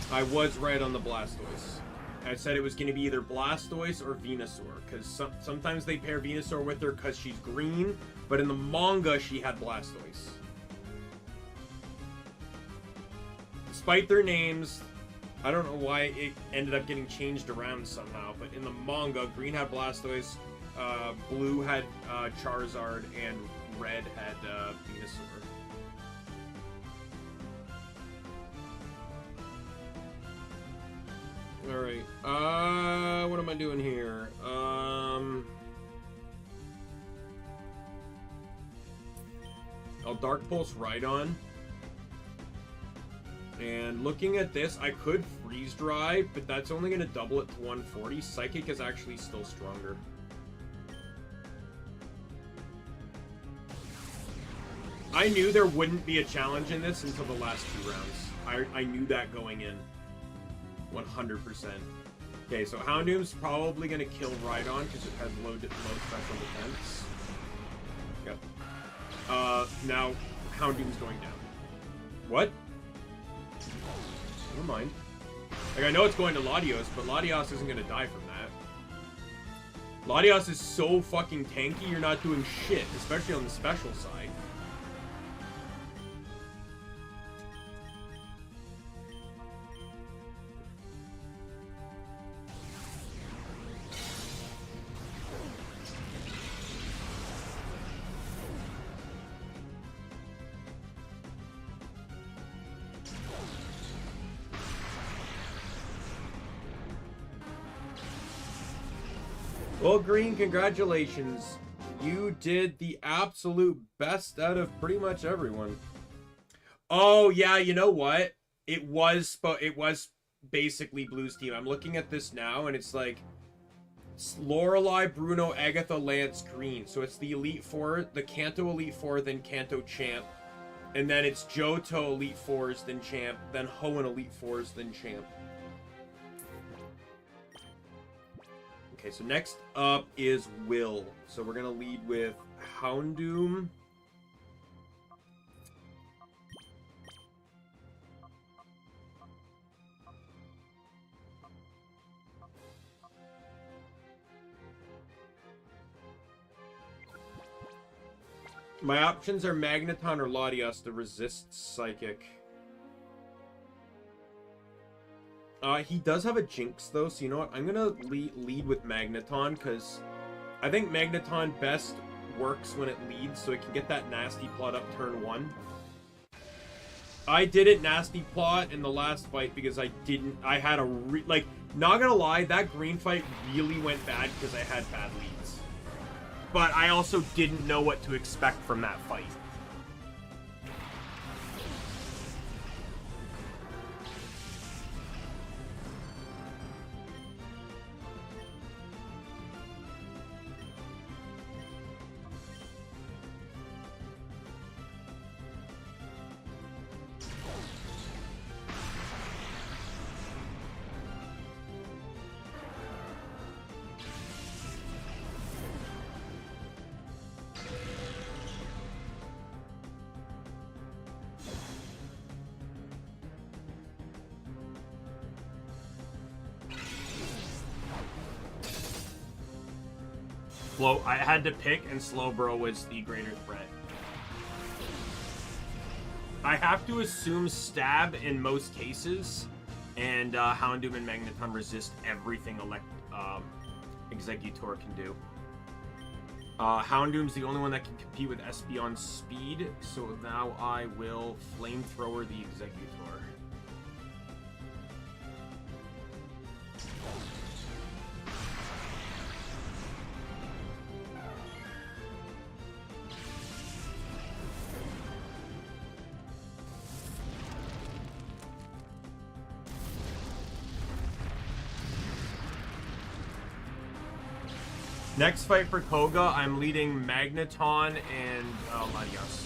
I was right on the Blastoise. I said it was going to be either Blastoise or Venusaur, because sometimes they pair Venusaur with her because she's green, but in the manga she had Blastoise. Despite their names, I don't know why it ended up getting changed around somehow, but in the manga, green had Blastoise, blue had Charizard, and red had Venusaur. Alright, what am I doing here? I'll Dark Pulse Rhydon. And looking at this, I could Freeze Dry, but that's only going to double it to 140. Psychic is actually still stronger. I knew there wouldn't be a challenge in this until the last 2 rounds. I knew that going in. 100%. Okay, so Houndoom's probably going to kill Rhydon because it has low special defense. Yep. Now, Houndoom's going down. What? Never mind. Like, I know it's going to Latios, but Latios isn't going to die from that. Latios is so fucking tanky, you're not doing shit, especially on the special side. Well, Green, congratulations. You did the absolute best out of pretty much everyone. Oh, yeah, you know what? It was basically Blue's team. I'm looking at this now, and it's like Lorelei, Bruno, Agatha, Lance, Green. So it's the Elite Four, the Kanto Elite Four, then Kanto Champ. And then it's Johto Elite Fours, then Champ. Then Hoenn Elite Fours, then Champ. Okay, so next up is Will. So we're going to lead with Houndoom. My options are Magneton or Latios to resist Psychic. He does have a Jinx, though, so you know what? I'm gonna lead with Magneton, because I think Magneton best works when it leads, so it can get that Nasty Plot up turn 1. I didn't Nasty Plot in the last fight because I had a, like, not gonna lie, that green fight really went bad because I had bad leads. But I also didn't know what to expect from that fight. I had to pick, and Slowbro was the greater threat. I have to assume Stab in most cases, and Houndoom and Magneton resist everything Exeggutor can do. Houndoom's the only one that can compete with Espeon speed, so now I will Flamethrower the Exeggutor. Next fight for Koga, I'm leading Magneton and Latios.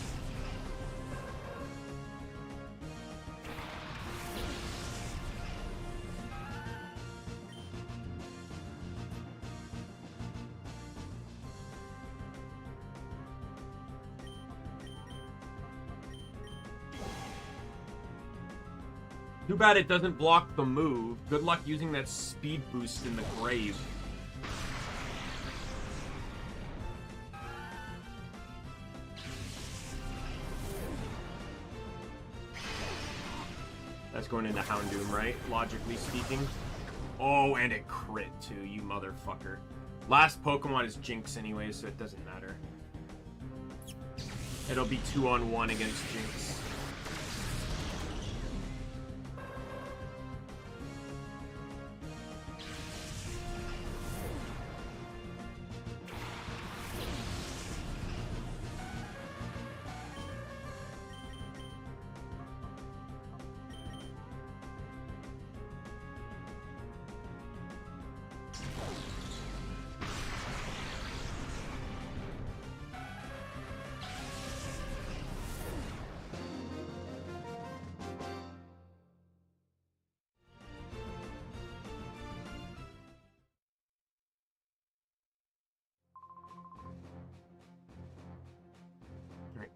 Too bad it doesn't block the move. Good luck using that speed boost in the grave. That's going into Houndoom, right? Logically speaking. Oh, and it crit too, you motherfucker. Last Pokemon is Jinx anyway, so it doesn't matter. It'll be 2-on-1 against Jinx.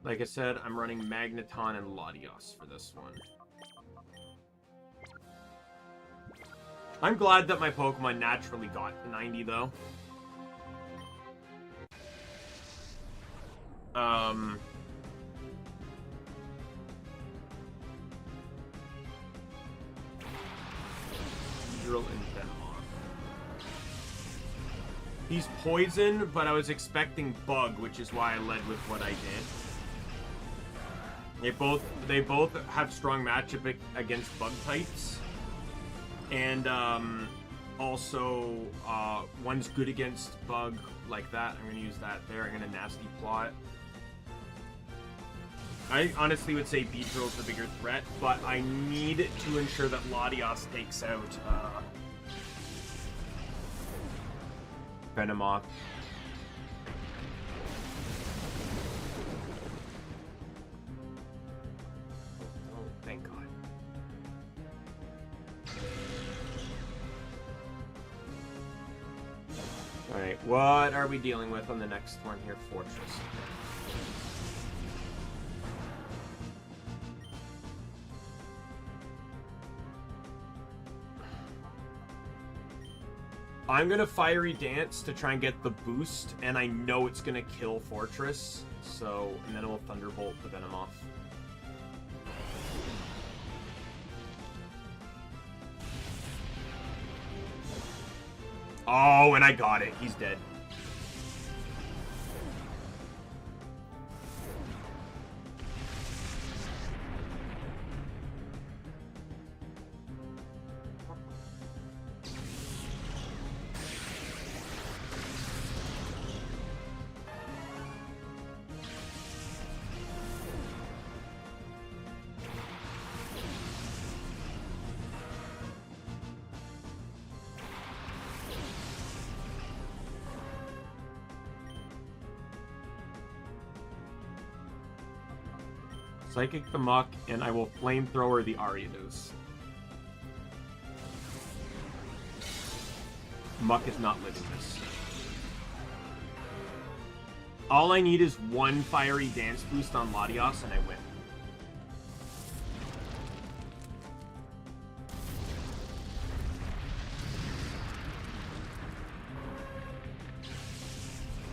Like I said, I'm running Magneton and Latios for this one. I'm glad that my Pokemon naturally got to 90, though. Drill and Venomoth. He's poison, but I was expecting Bug, which is why I led with what I did. They both have strong matchup against bug types, and also one's good against bug like that. I'm gonna use that there. I'm gonna nasty plot. I honestly would say Beedrill's the bigger threat, but I need to ensure that Latios takes out Venomoth. Thank God. Alright, what are we dealing with on the next one here? Fortress. I'm gonna Fiery Dance to try and get the boost, and I know it's gonna kill Fortress, so, and then it will Thunderbolt the Venomoth. Oh, and I got it. He's dead. Psychic the Muck, and I will Flamethrower the Ariados. Muck is not living this. All I need is one Fiery Dance boost on Latios, and I win.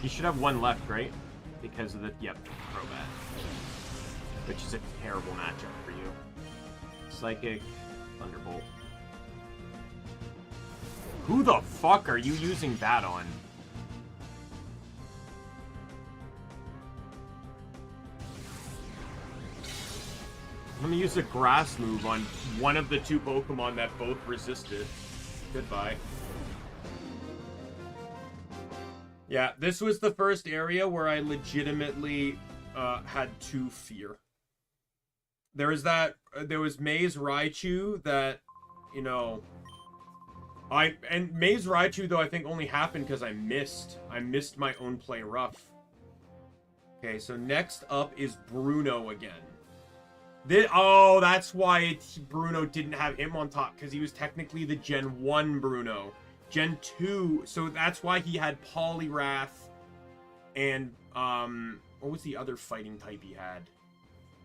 You should have one left, right? Because of the, yep, Crobat. Which is a terrible matchup for you. Psychic, Thunderbolt. Who the fuck are you using that on? I'm gonna use a grass move on one of the two Pokemon that both resisted. Goodbye. Yeah, this was the first area where I legitimately had to fear. There was Maze Raichu that, you know, Maze Raichu though I think only happened because I missed my own play rough. Okay, so next up is Bruno again. Oh, that's why Bruno didn't have him on top, because he was technically the Gen 1 Bruno. Gen 2, so that's why he had Poliwrath and, what was the other fighting type he had?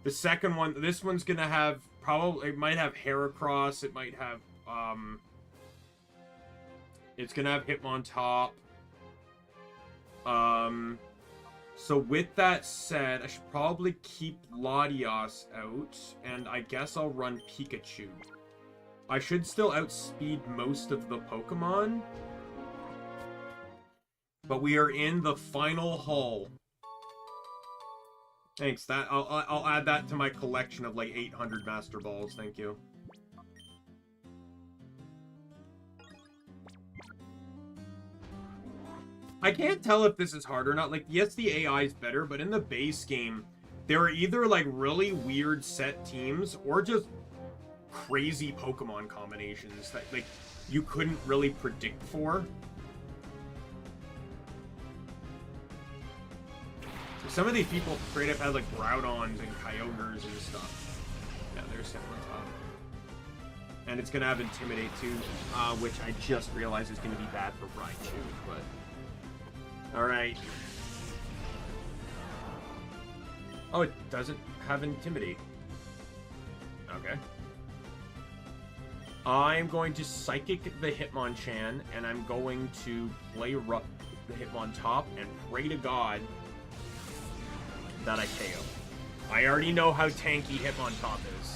The second one, this one's gonna have, it might have Heracross, it might have, it's gonna have Hitmontop. So with that said, I should probably keep Latios out, and I guess I'll run Pikachu. I should still outspeed most of the Pokemon. But we are in the final hull. Thanks, I'll add that to my collection of like 800 Master Balls, thank you. I can't tell if this is hard or not. Like, yes, the AI is better, but in the base game, there are either, like, really weird set teams or just crazy Pokemon combinations that, like, you couldn't really predict for. Some of these people straight up had, like, Groudons and Kyogres and stuff. Yeah, there's Hitmontop. And it's going to have Intimidate, too, which I just realized is going to be bad for Raichu, but... Alright. Oh, it doesn't have Intimidate. Okay. I'm going to Psychic the Hitmonchan, and I'm going to play Rough the Hitmontop, and pray to God that I KO. I already know how tanky Hitmontop is.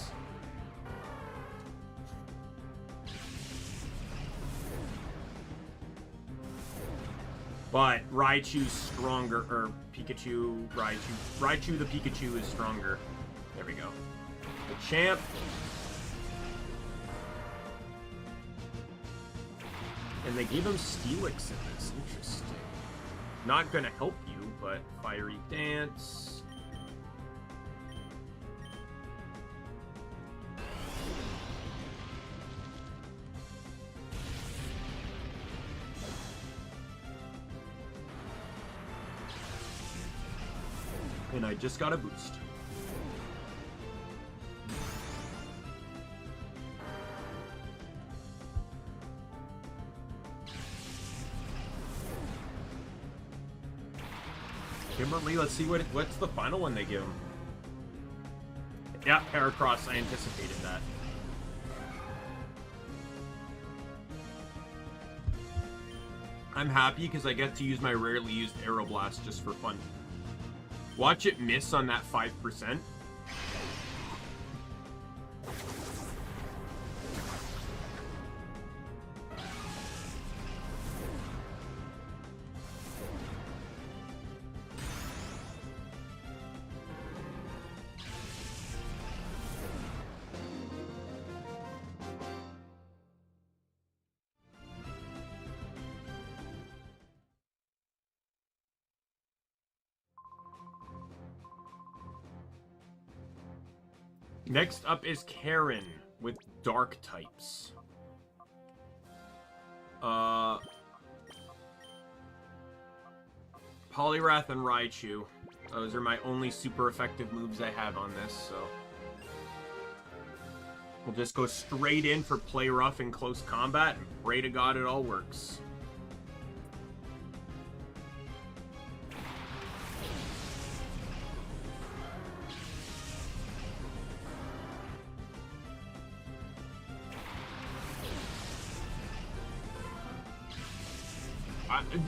But Raichu's stronger, or Raichu the Pikachu is stronger. There we go. The champ. And they gave him Steelix in this. Interesting. Not gonna help you, but Fiery Dance. And I just got a boost. Kimberly, let's see what's the final one they give him. Yeah, Heracross, I anticipated that. I'm happy because I get to use my rarely used Aeroblast just for fun. Watch it miss on that 5%. Next up is Karen with dark types. Poliwrath and Raichu. Those are my only super effective moves I have on this, so... We'll just go straight in for play rough in close combat and pray to God it all works.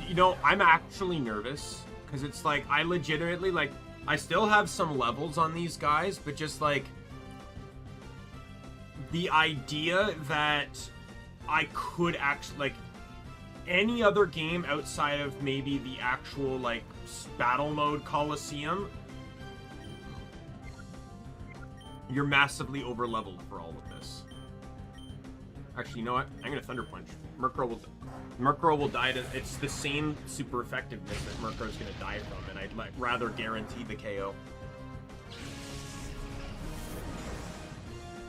You know, I'm actually nervous because it's like I legitimately like I still have some levels on these guys, but just like the idea that I could actually like any other game outside of maybe the actual like battle mode Coliseum, you're massively over leveled for all of this. Actually, you know what? I'm gonna Thunder Punch. Murkrow will die to. It's the same super effectiveness that Murkrow's gonna die from, and I'd rather guarantee the KO.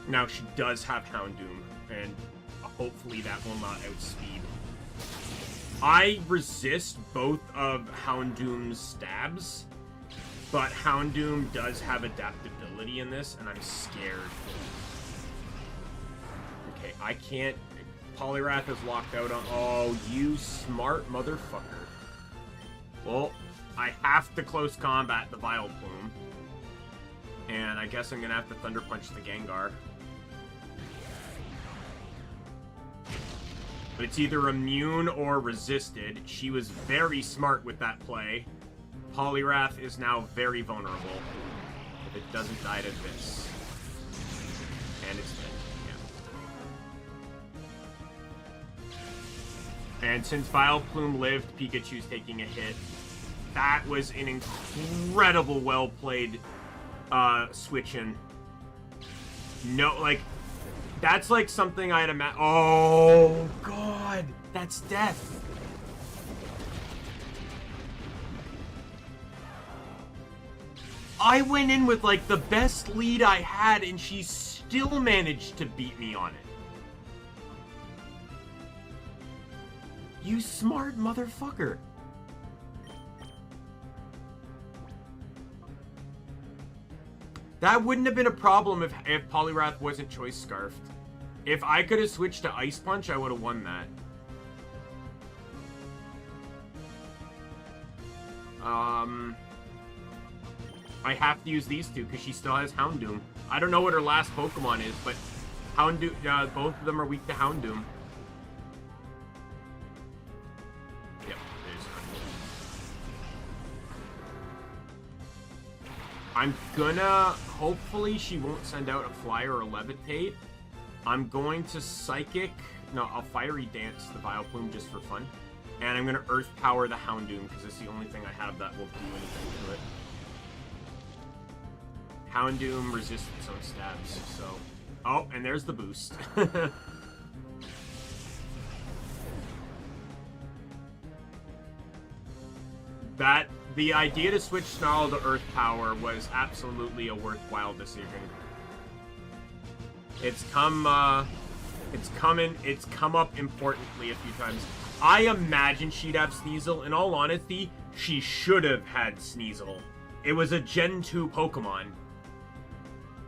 Now she does have Houndoom, and hopefully that will not outspeed. I resist both of Houndoom's stabs, but Houndoom does have adaptability in this, and I'm scared. Okay, I can't... Poliwrath is locked out on... Oh, you smart motherfucker. Well, I have to close combat the Vileplume. And I guess I'm gonna have to Thunder Punch the Gengar. But it's either immune or resisted. She was very smart with that play. Poliwrath is now very vulnerable if it doesn't die to this. And it's dead. Yeah. And since Vileplume lived, Pikachu's taking a hit. That was an incredible well-played switch-in. No, like... That's like something I'd imagine. Oh, God. That's death. I went in with like the best lead I had and she still managed to beat me on it. You smart motherfucker. That wouldn't have been a problem if Poliwrath wasn't Choice Scarfed. If I could have switched to Ice Punch, I would have won that. I have to use these two because she still has Houndoom. I don't know what her last Pokemon is, but Houndoom, both of them are weak to Houndoom. Yep, there's Houndoom. I'm gonna... Hopefully she won't send out a Flyer or a Levitate. I'm going to Psychic... No, I'll Fiery Dance the Vileplume just for fun. And I'm gonna Earth Power the Houndoom because it's the only thing I have that will do anything to it. Houndoom resists its own stabs, so... Oh, and there's the boost. The idea to switch Snarl to Earth Power was absolutely a worthwhile decision. It's come up importantly a few times. I imagine she'd have Sneasel. In all honesty, she should have had Sneasel. It was a Gen 2 Pokemon.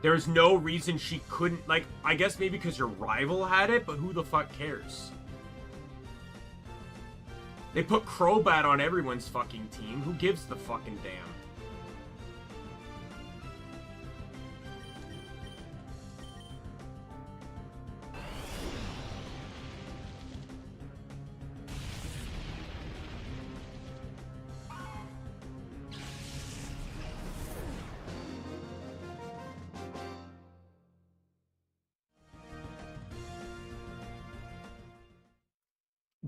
There's no reason she couldn't, like, I guess maybe because your rival had it, but who the fuck cares? They put Crobat on everyone's fucking team. Who gives the fucking damn?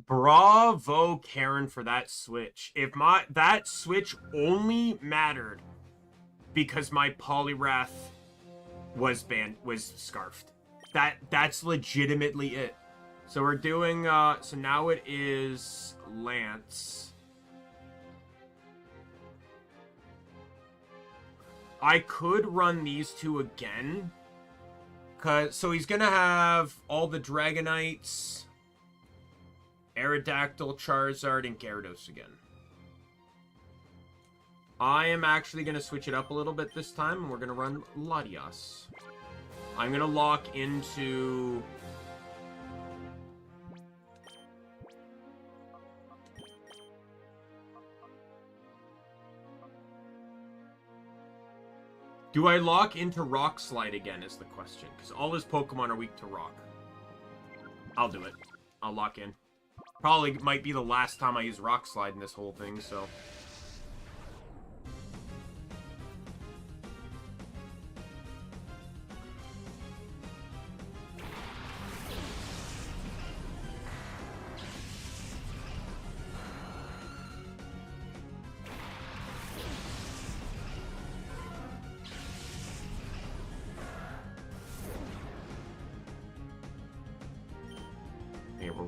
Bravo, Karen, for that switch. If that switch only mattered because my Poliwrath was scarfed. That's legitimately it. So we're doing so now it is Lance. I could run these two again. So he's gonna have all the Dragonites, Aerodactyl, Charizard, and Gyarados again. I am actually going to switch it up a little bit this time, and we're going to run Latias. I'm going to lock into... Do I lock into Rock Slide again is the question, because all his Pokemon are weak to Rock. I'll do it. I'll lock in. Probably might be the last time I use Rock Slide in this whole thing, so...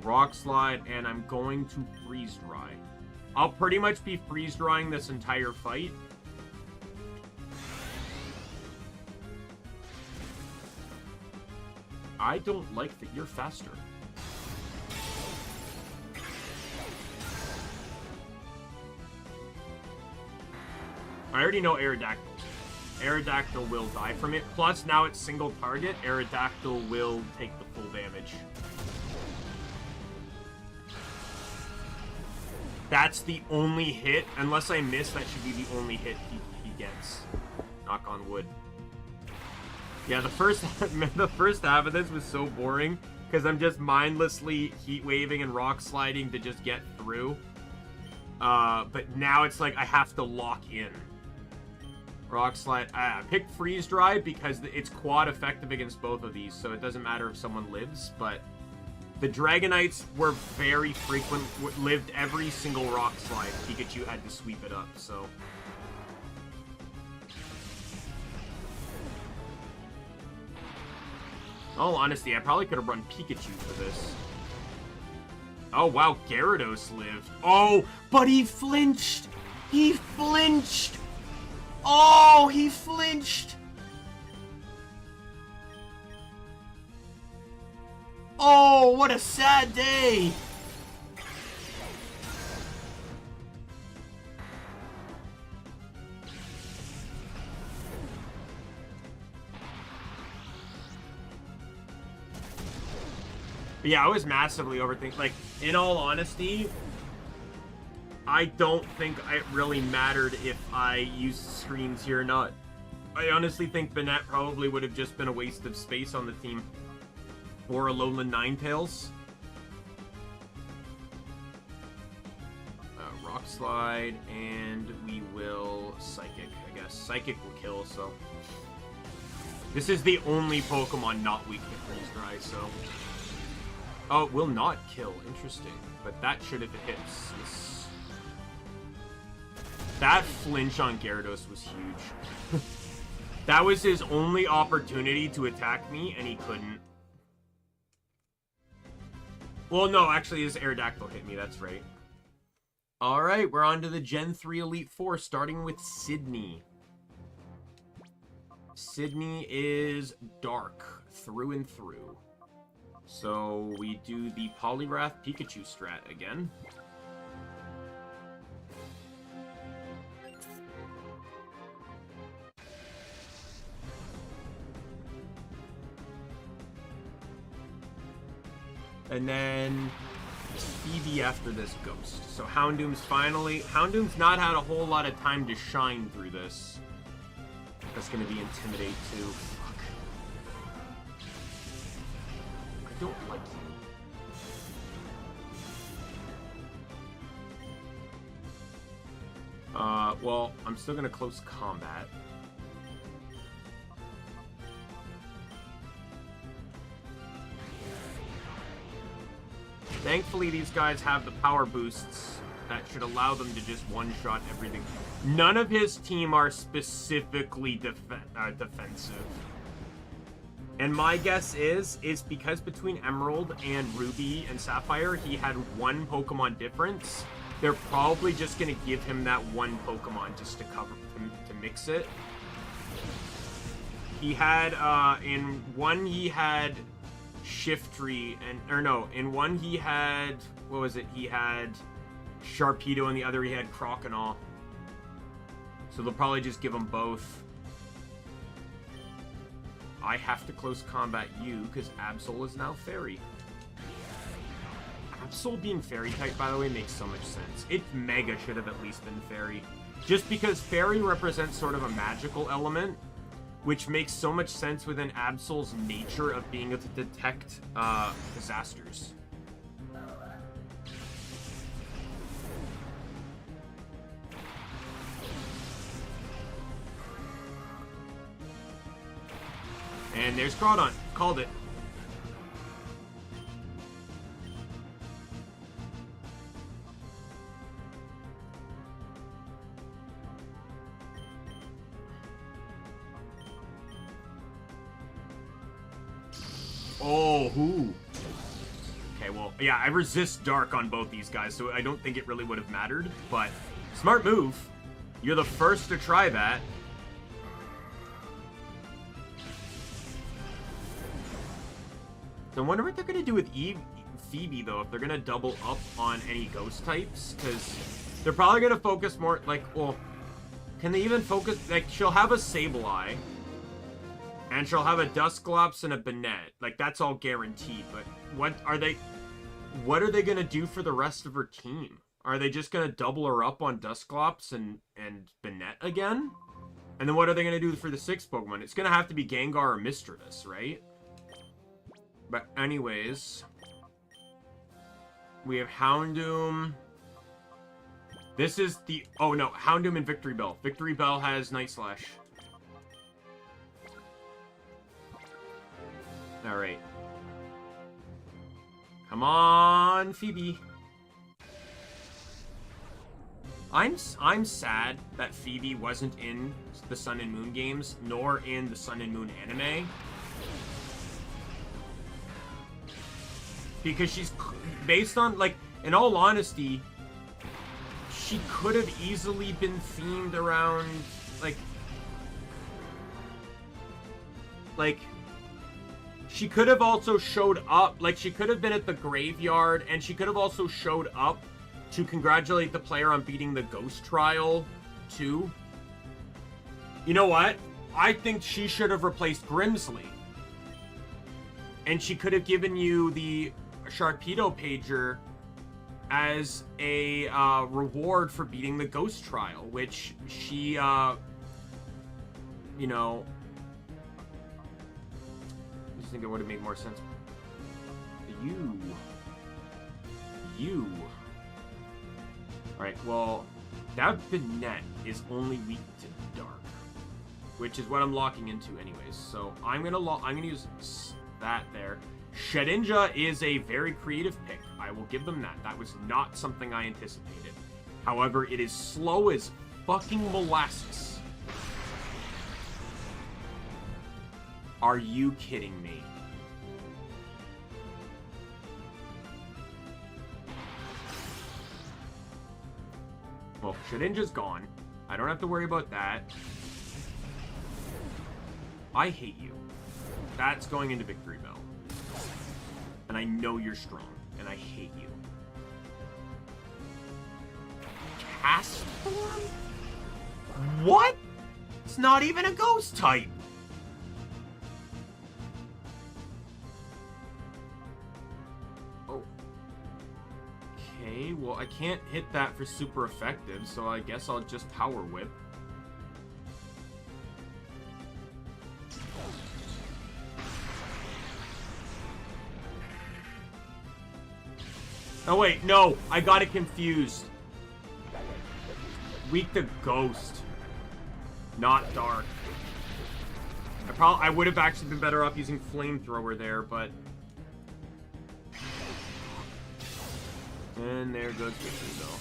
Rock Slide, and I'm going to Freeze Dry. I'll pretty much be Freeze Drying this entire fight. I don't like that you're faster. I already know Aerodactyl. Aerodactyl will die from it. Plus, now it's single target. Aerodactyl will take the full damage. That's the only hit. Unless I miss, that should be the only hit he gets. Knock on wood. Yeah, the first half of this was so boring because I'm just mindlessly heat waving and rock sliding to just get through. But now it's like I have to lock in. Rock slide. I picked freeze dry because it's quad effective against both of these, so it doesn't matter if someone lives, but the Dragonites were very frequent, lived every single rock slide. Pikachu had to sweep it up, so. In all honesty, I probably could have run Pikachu for this. Oh, wow, Gyarados lived. Oh, but he flinched! He flinched! Oh, he flinched! Oh, what a sad day! But yeah, I was massively overthinking. Like, in all honesty, I don't think it really mattered if I used screens here or not. I honestly think Banette probably would have just been a waste of space on the team. Or Alolan Ninetales. Rock Slide, and we will Psychic, I guess. Psychic will kill, so. This is the only Pokemon not weak to Freeze Dry, so. Oh, it will not kill. Interesting. But that should if it hits. This... That flinch on Gyarados was huge. That was his only opportunity to attack me, and he couldn't. Well, no, actually, his Aerodactyl hit me. That's right. All right, we're on to the Gen 3 Elite Four, starting with Sydney. Sydney is dark through and through. So we do the Poliwrath Pikachu strat again. And then Eevee after this Ghost. So Houndoom's finally... Houndoom's not had a whole lot of time to shine through this. That's going to be Intimidate too. Fuck. I don't like you. Well, I'm still going to close combat. Thankfully, these guys have the power boosts that should allow them to just one-shot everything. None of his team are specifically defensive. And my guess is because between Emerald and Ruby and Sapphire, he had one Pokemon difference, they're probably just going to give him that one Pokemon just to cover, to mix it. He had, in one he had... Shiftry, in one he had, what was it, he had Sharpedo, and the other he had Croconaw. So they'll probably just give them both. I have to close combat you, because Absol is now Fairy. Absol being Fairy type, by the way, makes so much sense. It Mega should have at least been Fairy. Just because Fairy represents sort of a magical element, which makes so much sense within Absol's nature of being able to detect disasters. And there's Groudon. Called it. Oh, who? Okay, well, yeah, I resist Dark on both these guys, so I don't think it really would have mattered, but smart move. You're the first to try that. So I wonder what they're going to do with Phoebe, though, if they're going to double up on any ghost types, because they're probably going to focus more, like, well, can they even focus, like, she'll have a Sableye. And she'll have a Dusclops and a Banette. Like, that's all guaranteed. But what are they gonna do for the rest of her team? Are they just gonna double her up on Dusclops and Banette again? And then what are they gonna do for the 6th Pokemon? It's gonna have to be Gengar or Misdreavus, right? But anyways, we have Houndoom. This is the... Oh, no. Houndoom and Victory Bell. Victory Bell has Night Slash. Alright. Come on, Phoebe. I'm sad that Phoebe wasn't in the Sun and Moon games, nor in the Sun and Moon anime. Because she's... Based on, like, in all honesty, she could have easily been themed around, like... She could have also showed up, like, she could have been at the graveyard, and she could have also showed up to congratulate the player on beating the Ghost Trial, too. You know what? I think she should have replaced Grimsley. And she could have given you the Sharpedo Pager as a reward for beating the Ghost Trial, which she, you know... I think it would have made more sense. You. Alright, well, that Banette is only weak to Dark, which is what I'm locking into anyways. So I'm gonna use that there. Shedinja is a very creative pick. I will give them that. That was not something I anticipated. However, it is slow as fucking molasses. Are you kidding me? Well, Shedinja's gone. I don't have to worry about that. I hate you. That's going into Victory Bell. And I know you're strong. And I hate you. Cast Form? What? It's not even a ghost type. Okay, well, I can't hit that for super effective, so I guess I'll just Power Whip. Oh, wait, no! I got it confused. Weak to Ghost. Not Dark. I would have actually been better off using Flamethrower there, but... And there goes Victory Bell.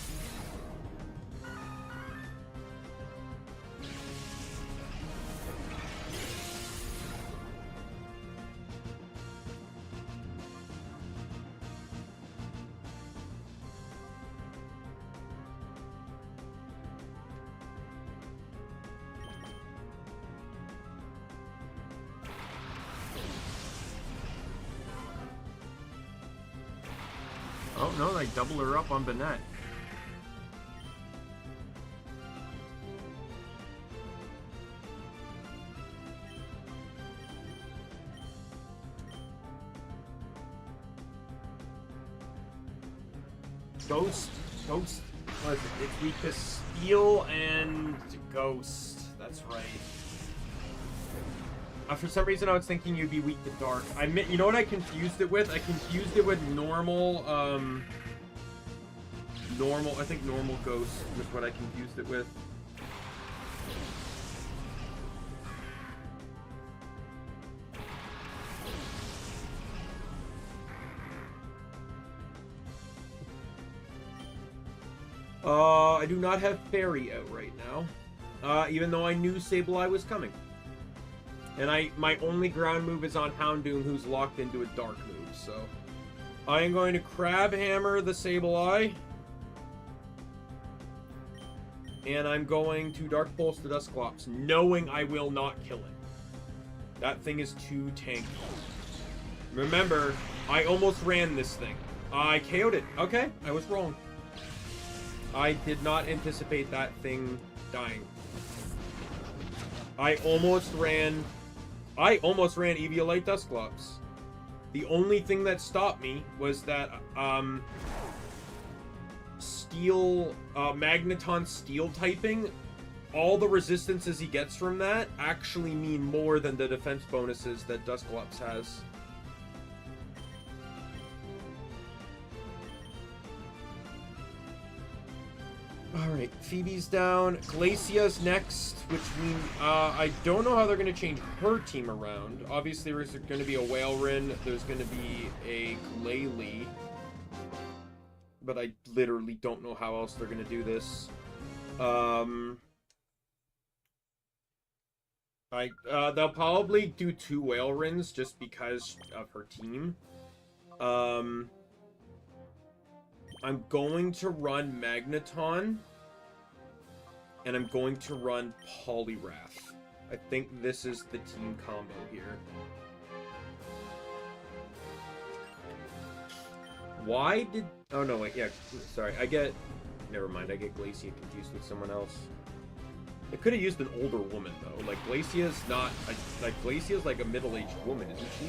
Oh no, like double her up on Banette. Ghost, what is it? It's weak to Steel and to Ghost. That's right. For some reason, I was thinking you'd be weak to Dark. You know what I confused it with? I confused it with normal, I think normal Ghost was what I confused it with. I do not have Fairy out right now. Even though I knew Sableye was coming. And my only ground move is on Houndoom, who's locked into a dark move, so... I am going to Crab Hammer the Sableye. And I'm going to Dark Pulse the Dusclops, knowing I will not kill it. That thing is too tanky. Remember, I almost ran this thing. I KO'd it. Okay, I was wrong. I did not anticipate that thing dying. I almost ran Eviolite Dusclops. The only thing that stopped me was that, Magneton Steel typing, all the resistances he gets from that actually mean more than the defense bonuses that Dusclops has. Alright, Phoebe's down. Glacia's next, which means, I don't know how they're going to change her team around. Obviously, there's going to be a Whalewren, there's going to be a Glalie. But I literally don't know how else they're going to do this. They'll probably do 2 Whalewrens just because of her team. I'm going to run Magneton. And I'm going to run Poliwrath. I think this is the team combo here. Why did... Oh, no, wait, yeah, sorry. Never mind, I get Glacia confused with someone else. I could have used an older woman, though. Like, Glacia's not... Glacia's like a middle-aged woman, isn't she?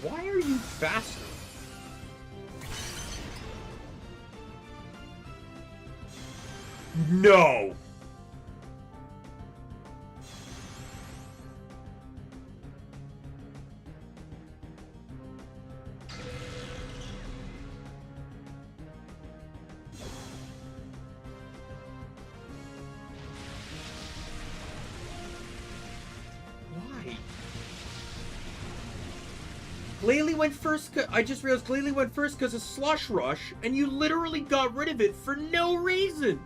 Why are you faster? No! Glalie went first. I just realized Glalie went first because of Slush Rush, and you literally got rid of it for no reason.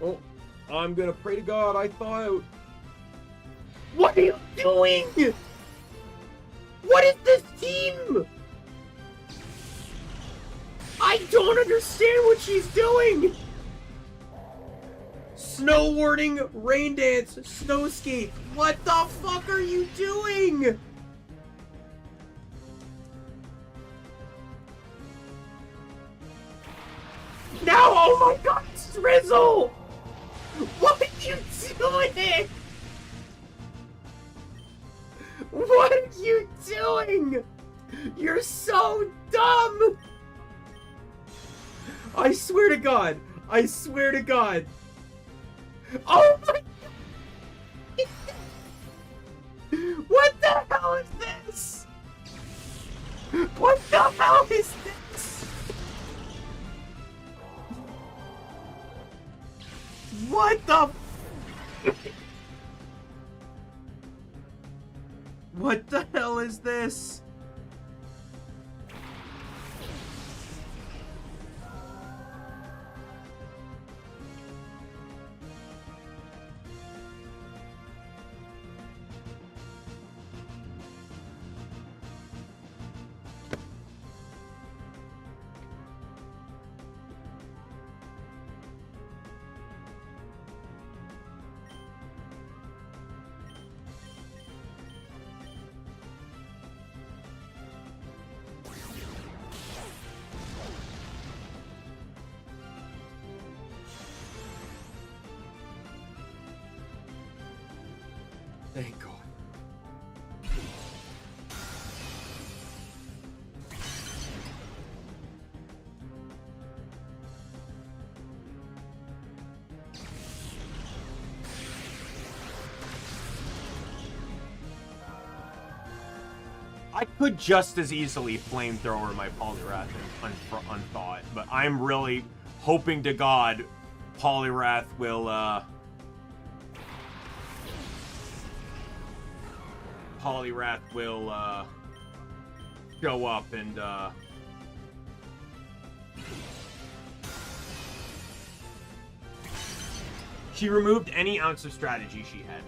Oh, I'm gonna pray to God I thaw out. What are you doing? What is this team? I don't understand what she's doing! Snow Warning, Rain Dance, Snow Skate. What the fuck are you doing? Now, oh my god, Drizzle! What are you doing? What are you doing? You're so dumb! I swear to God! I swear to God! Oh my God! What the hell is this? What the hell is this? What the... What the hell is this? Thank God. I could just as easily flamethrower my Poliwrath and Unthought, but I'm really hoping to God Poliwrath will, show up and, She removed any ounce of strategy she had.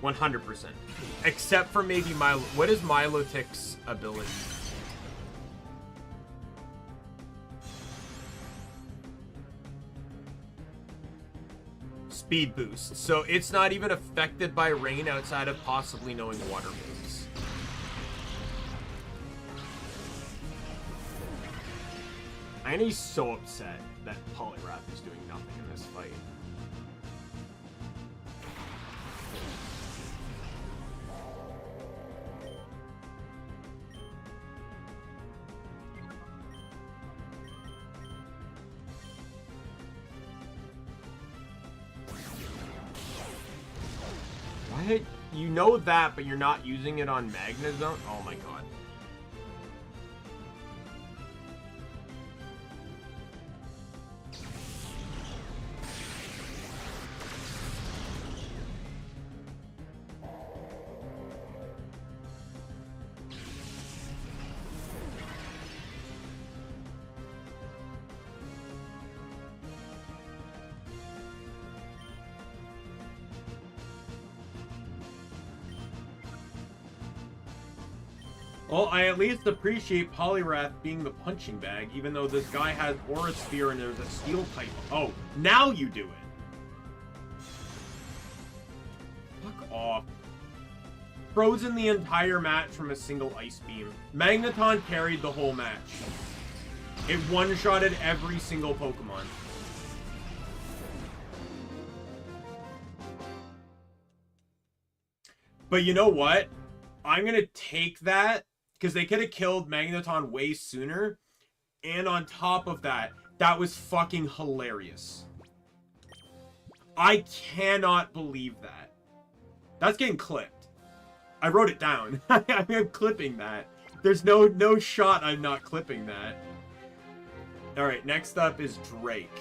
100%. Except for maybe Milo. What is Milotic's ability? Speed boost. So it's not even affected by rain outside of possibly knowing water moves. I know he's so upset that Poliwrath is doing nothing in this fight. What? You know that, but you're not using it on Magnezone? Oh my god. Well, I at least appreciate Poliwrath being the punching bag, even though this guy has Aura Sphere and there's a Steel type. Oh, now you do it. Fuck off. Frozen the entire match from a single Ice Beam. Magneton carried the whole match. It one-shotted every single Pokemon. But you know what? I'm going to take that because they could have killed Magneton way sooner. And on top of that, that was fucking hilarious. I cannot believe that. That's getting clipped. I wrote it down. I'm clipping that. There's no shot I'm not clipping that. Alright, next up is Drake.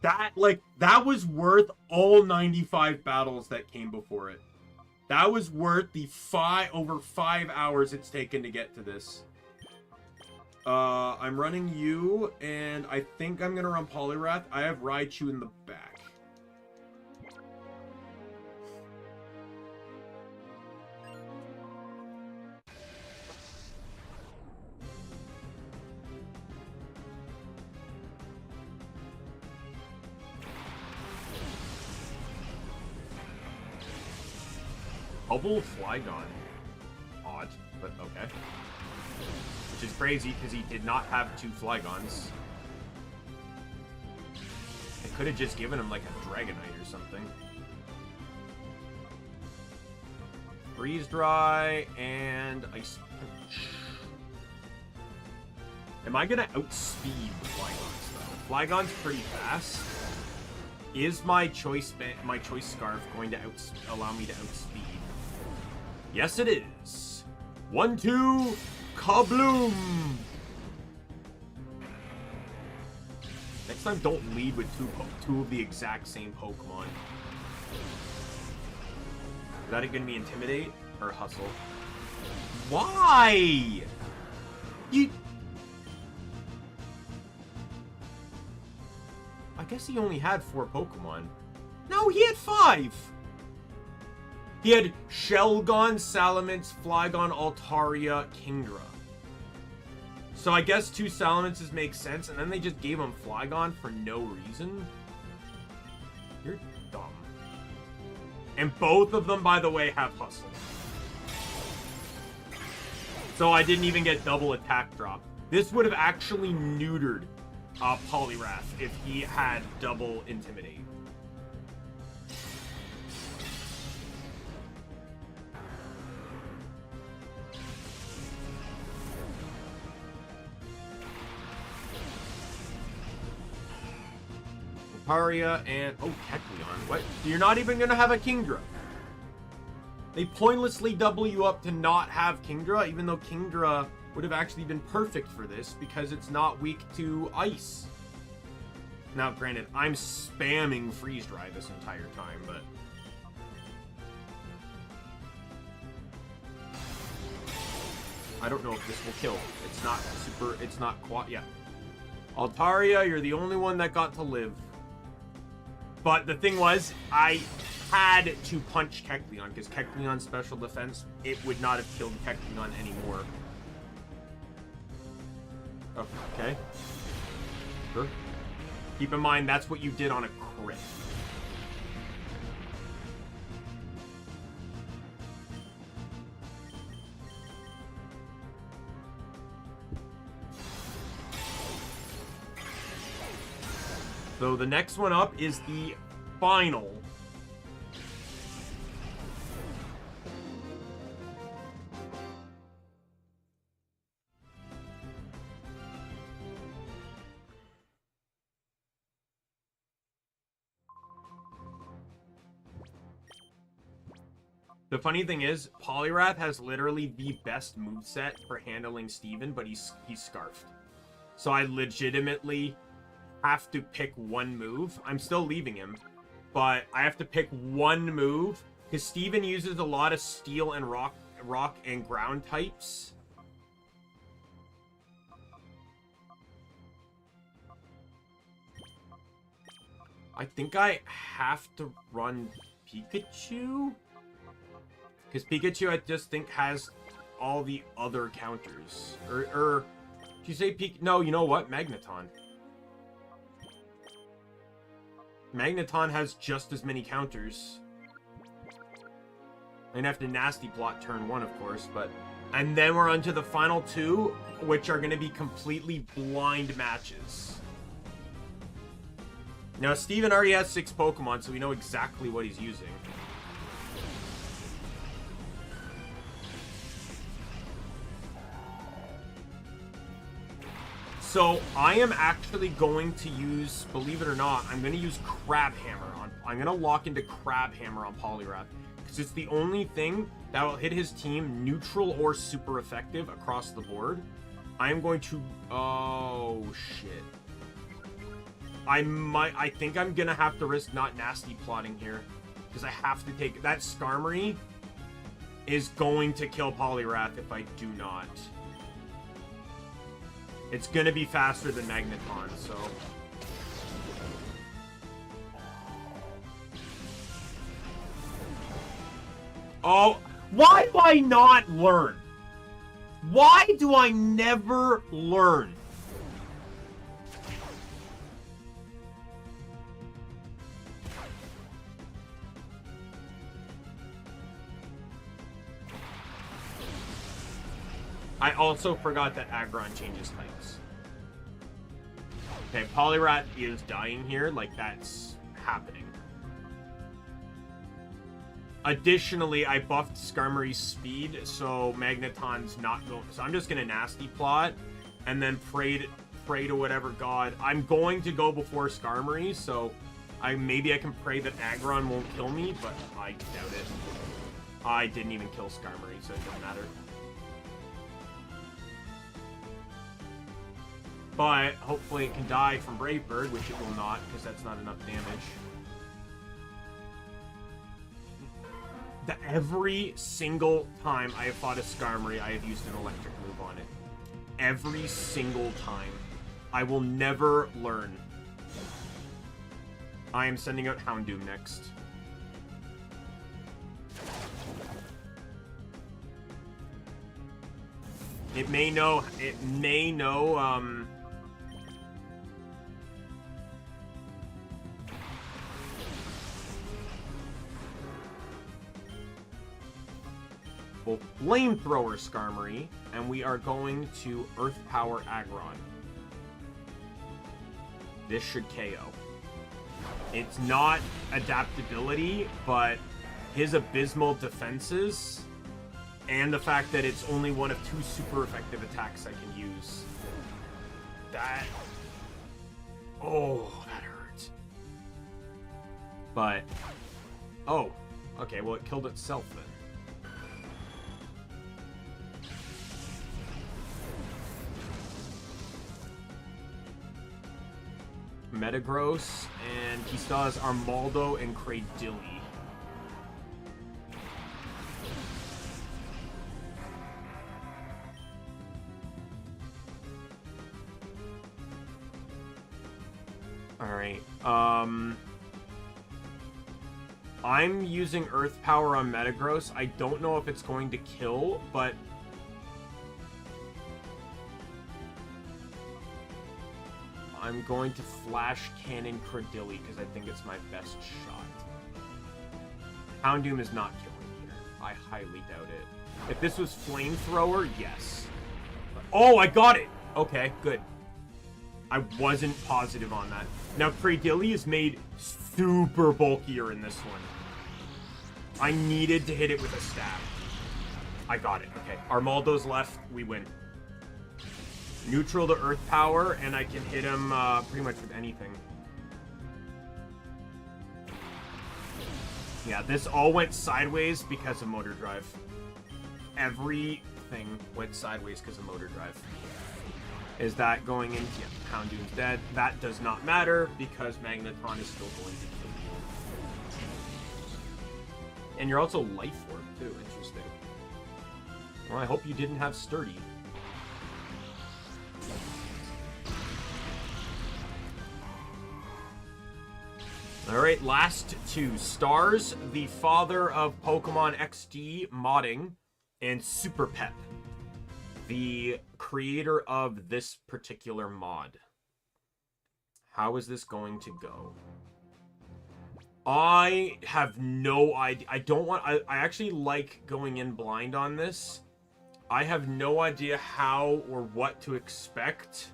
That was worth all 95 battles that came before it. That was worth the over 5 hours it's taken to get to this. I'm running you, and I think I'm gonna run Poliwrath. I have Raichu in the back. Bubble Flygon. Odd, but okay. Which is crazy because he did not have 2 Flygons. They could have just given him like a Dragonite or something. Freeze Dry and Ice Punch. Am I gonna outspeed Flygons though? Flygon's pretty fast. Is my choice scarf going to allow me to outspeed? Yes, it is. 1-2, kabloom! Next time, don't lead with two of the exact same Pokemon. Is that going to be Intimidate or Hustle? Why? I guess he only had 4 Pokemon. No, he had 5! He had Shelgon, Salamence, Flygon, Altaria, Kingdra. So I guess 2 Salamences make sense, and then they just gave him Flygon for no reason? You're dumb. And both of them, by the way, have Hustle. So I didn't even get double attack drop. This would have actually neutered Poliwrath if he had double Intimidate. Altaria and... Oh, Kecleon. What? You're not even going to have a Kingdra. They pointlessly double you up to not have Kingdra, even though Kingdra would have actually been perfect for this because it's not weak to ice. Now, granted, I'm spamming Freeze Dry this entire time, but... I don't know if this will kill. It's not super... It's not quite... Yeah. Altaria, you're the only one that got to live. But the thing was, I had to punch Kecleon, because Kecleon's special defense, it would not have killed Kecleon anymore. Oh, okay. Sure. Keep in mind, that's what you did on a crit. So the next one up is the final. The funny thing is, Poliwrath has literally the best moveset for handling Steven, but he's scarfed. So I legitimately have to pick one move. I'm still leaving him, but I have to pick one move because Steven uses a lot of steel and rock and ground types. I think I have to run Pikachu because Pikachu, I just think, has all the other counters. Or did you say Pikachu? No, you know what? Magneton. Magneton has just as many counters. I'm gonna have to Nasty Plot turn 1, of course, but... And then we're on to the final two, which are gonna be completely blind matches. Now, Steven already has 6 Pokemon, so we know exactly what he's using. So, I am actually going to use, believe it or not, I'm going to use Crab Hammer on... I'm going to lock into Crab Hammer on Poliwrath. Because it's the only thing that will hit his team neutral or super effective across the board. I am going to... Oh, shit. I think I'm going to have to risk not Nasty Plotting here. Because I have to take... That Skarmory is going to kill Poliwrath if I do not. It's gonna be faster than Magneton, so... Oh, why do I not learn? Why do I never learn? I also forgot that Aggron changes types. Okay, Poliwrath is dying here. Like, that's happening. Additionally, I buffed Skarmory's speed, so Magneton's not going... So I'm just going to Nasty Plot, and then pray to whatever god. I'm going to go before Skarmory, so maybe I can pray that Aggron won't kill me, but I doubt it. I didn't even kill Skarmory, so it doesn't matter. But hopefully it can die from Brave Bird, which it will not, because that's not enough damage. Every single time I have fought a Skarmory, I have used an electric move on it. Every single time. I will never learn. I am sending out Houndoom next. It may know, Flamethrower Skarmory, and we are going to Earth Power Aggron. This should KO. It's not adaptability, but his abysmal defenses and the fact that it's only one of 2 super effective attacks I can use. That... Oh, that hurts. But, oh, okay, well, it killed itself then. Metagross, and he still has Armaldo and Cradilly. Alright, I'm using Earth Power on Metagross. I don't know if it's going to kill, but I'm going to Flash Cannon Cradilly because I think it's my best shot. Houndoom is not killing here. I highly doubt it. If this was Flamethrower, yes. Oh, I got it! Okay, good. I wasn't positive on that. Now, Cradilly is made super bulkier in this one. I needed to hit it with a stab. I got it. Okay, Armaldo's left. We win. Neutral to Earth Power, and I can hit him pretty much with anything. Yeah, this all went sideways because of Motor Drive. Everything went sideways because of Motor Drive. Is that going in? Yeah, Houndoom's dead. That does not matter because Magneton is still going to kill you. And you're also Life Orb too. Interesting. Well, I hope you didn't have Sturdy. Alright, last two. Stars, the father of Pokemon XD modding, and Super Pep, the creator of this particular mod. How is this going to go? I have no idea. I actually like going in blind on this. I have no idea how or what to expect.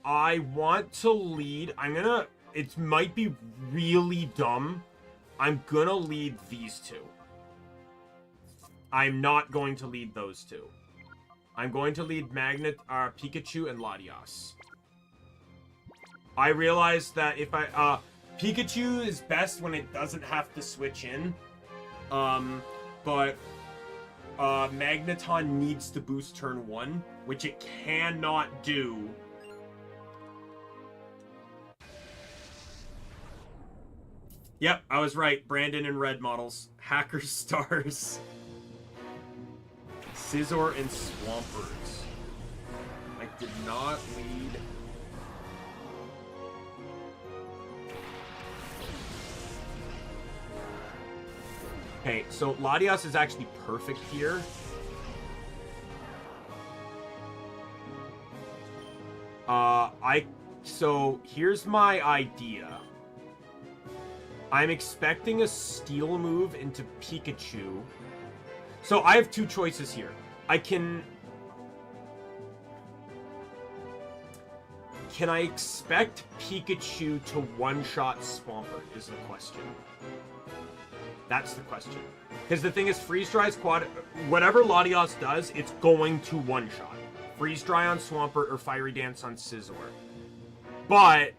I want to lead. It might be really dumb. I'm gonna lead these two. I'm not going to lead those two. I'm going to lead Pikachu and Latias. I realize that if Pikachu is best when it doesn't have to switch in. But Magneton needs to boost turn 1, which it cannot do. Yep, I was right. Brandon and Red models. Hacker Stars. Scizor and Swampert. I did not lead. Okay, so Latias is actually perfect here. So here's my idea. I'm expecting a Steel move into Pikachu. So I have two choices here. Can I expect Pikachu to one-shot Swampert is the question. That's the question. Because the thing is, Freeze Dry's whatever Latias does, it's going to one-shot. Freeze Dry on Swampert or Fiery Dance on Scizor. But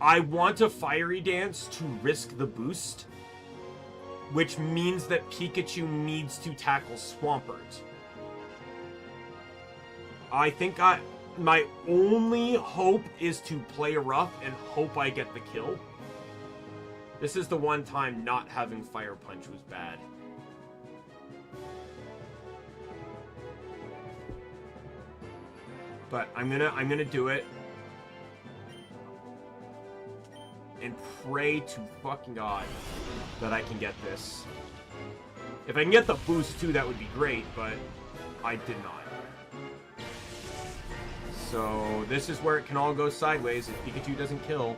I want a Fiery Dance to risk the boost, which means that Pikachu needs to tackle Swampert. I think my only hope is to play rough and hope I get the kill. This is the one time not having Fire Punch was bad. But I'm gonna do it. And pray to fucking God that I can get this. If I can get the boost too, that would be great, but I did not. So this is where it can all go sideways if Pikachu doesn't kill.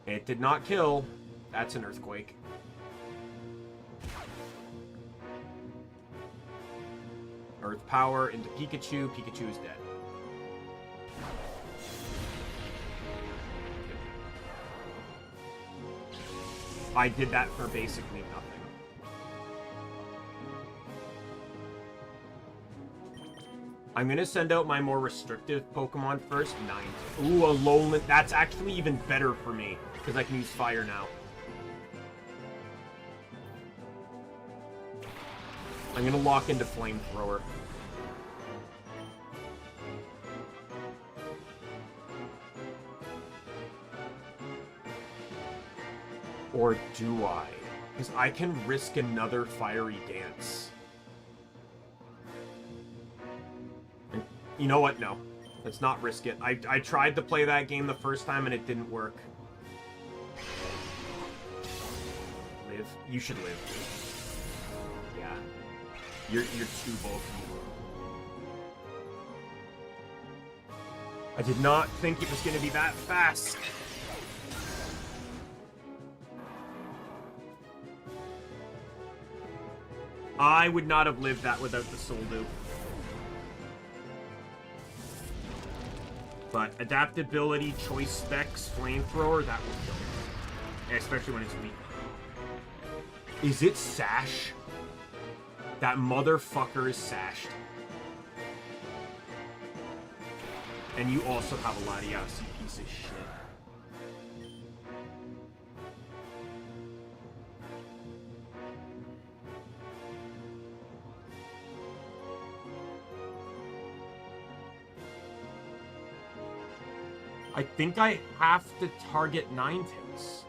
It did not kill. That's an Earthquake. Earth Power into Pikachu. Pikachu is dead. I did that for basically nothing. I'm gonna send out my more restrictive Pokemon first. 9. Ooh, a Alolan. That's actually even better for me, because I can use fire now. I'm gonna lock into Flamethrower. Or do I? Because I can risk another Fiery Dance. And you know what? No. Let's not risk it. I tried to play that game the first time and it didn't work. Live? You should live. Yeah. You're too bulky. I did not think it was going to be that fast. I would not have lived that without the Soul Dew. But adaptability, choice specs, Flamethrower, that will kill me. Especially when it's weak. Is it Sash? That motherfucker is sashed. And you also have a Latias, you piece of shit. I think I have to target Ninetales.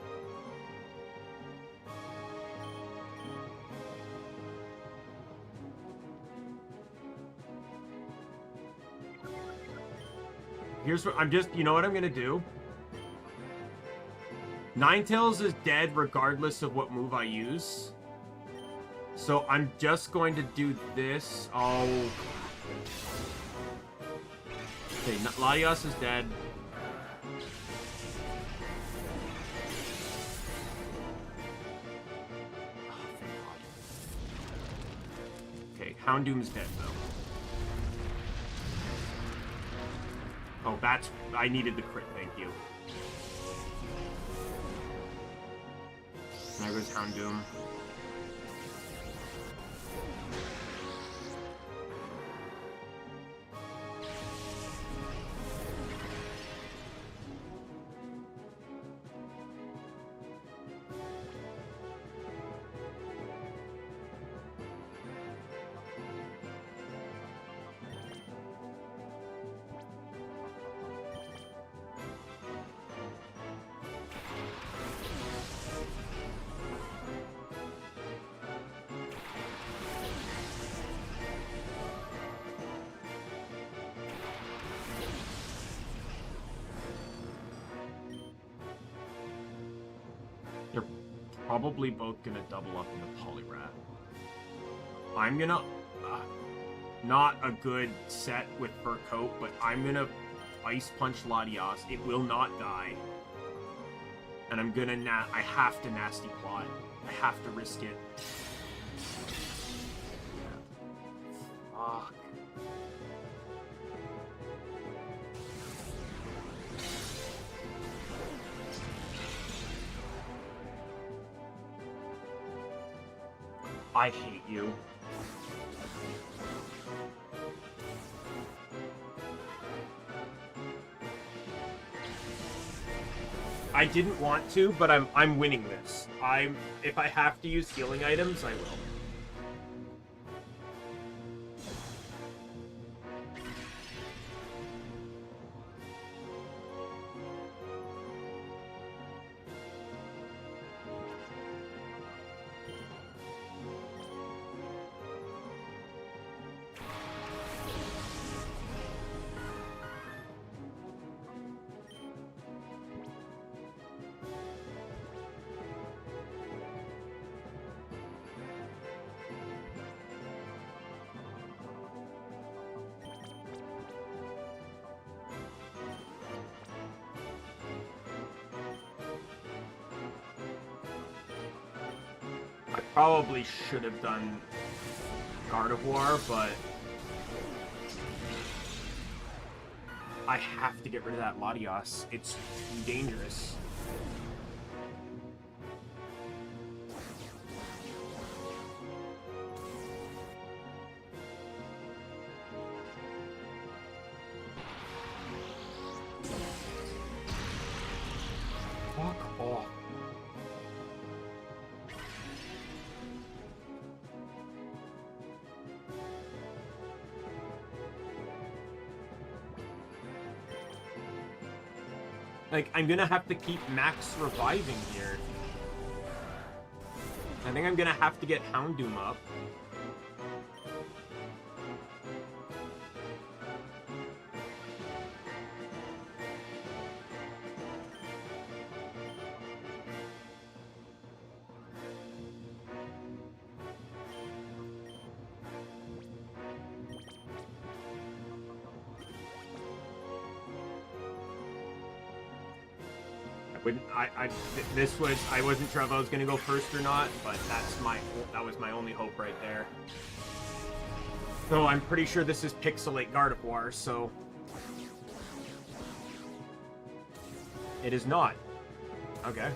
Here's what I'm just, you know what I'm gonna do? Ninetales is dead regardless of what move I use. So I'm just going to do this. Oh. Okay, Latias is dead. Okay, Houndoom's dead though. Oh, that's... I needed the crit, thank you. There goes Houndoom. They're probably both gonna double up into Poliwrath. I'm gonna... not a good set with Fur Coat, but I'm gonna Ice Punch Latias. It will not die. And I'm gonna I have to Nasty Plot. I have to risk it. Fuck. I hate you. I didn't want to, but I'm winning this. If I have to use healing items, I will. Probably should have done Gardevoir, but I have to get rid of that Latias. It's too dangerous. Like, I'm gonna have to keep max reviving here. I think I'm gonna have to get Houndoom up. I wasn't sure if I was gonna go first or not, but that was my only hope right there. So I'm pretty sure this is Pixelate Gardevoir, so it is not. Okay.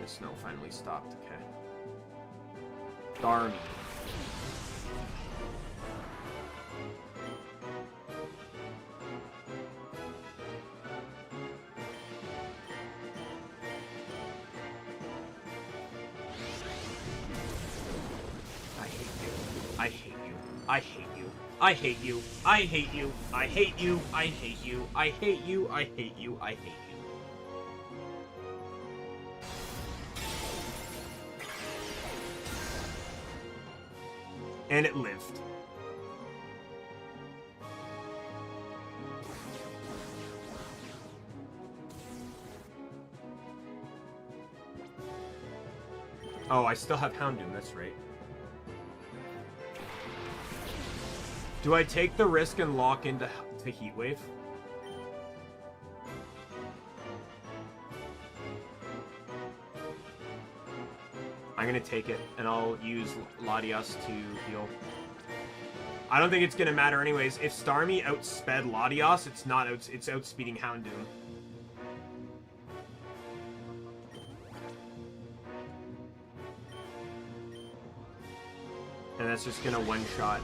The snow finally stopped. Okay. Darn. I hate you. I hate you. I hate you. I hate you. I hate you. I hate you. I hate you. I hate you. And it lived. Oh, I still have Houndoom, that's right. Do I take the risk and lock into Heat Wave? I'm gonna take it, and I'll use Latias to heal. I don't think it's gonna matter anyways. If Starmie outsped Latias, it's outspeeding Houndoom. And that's just gonna one-shot.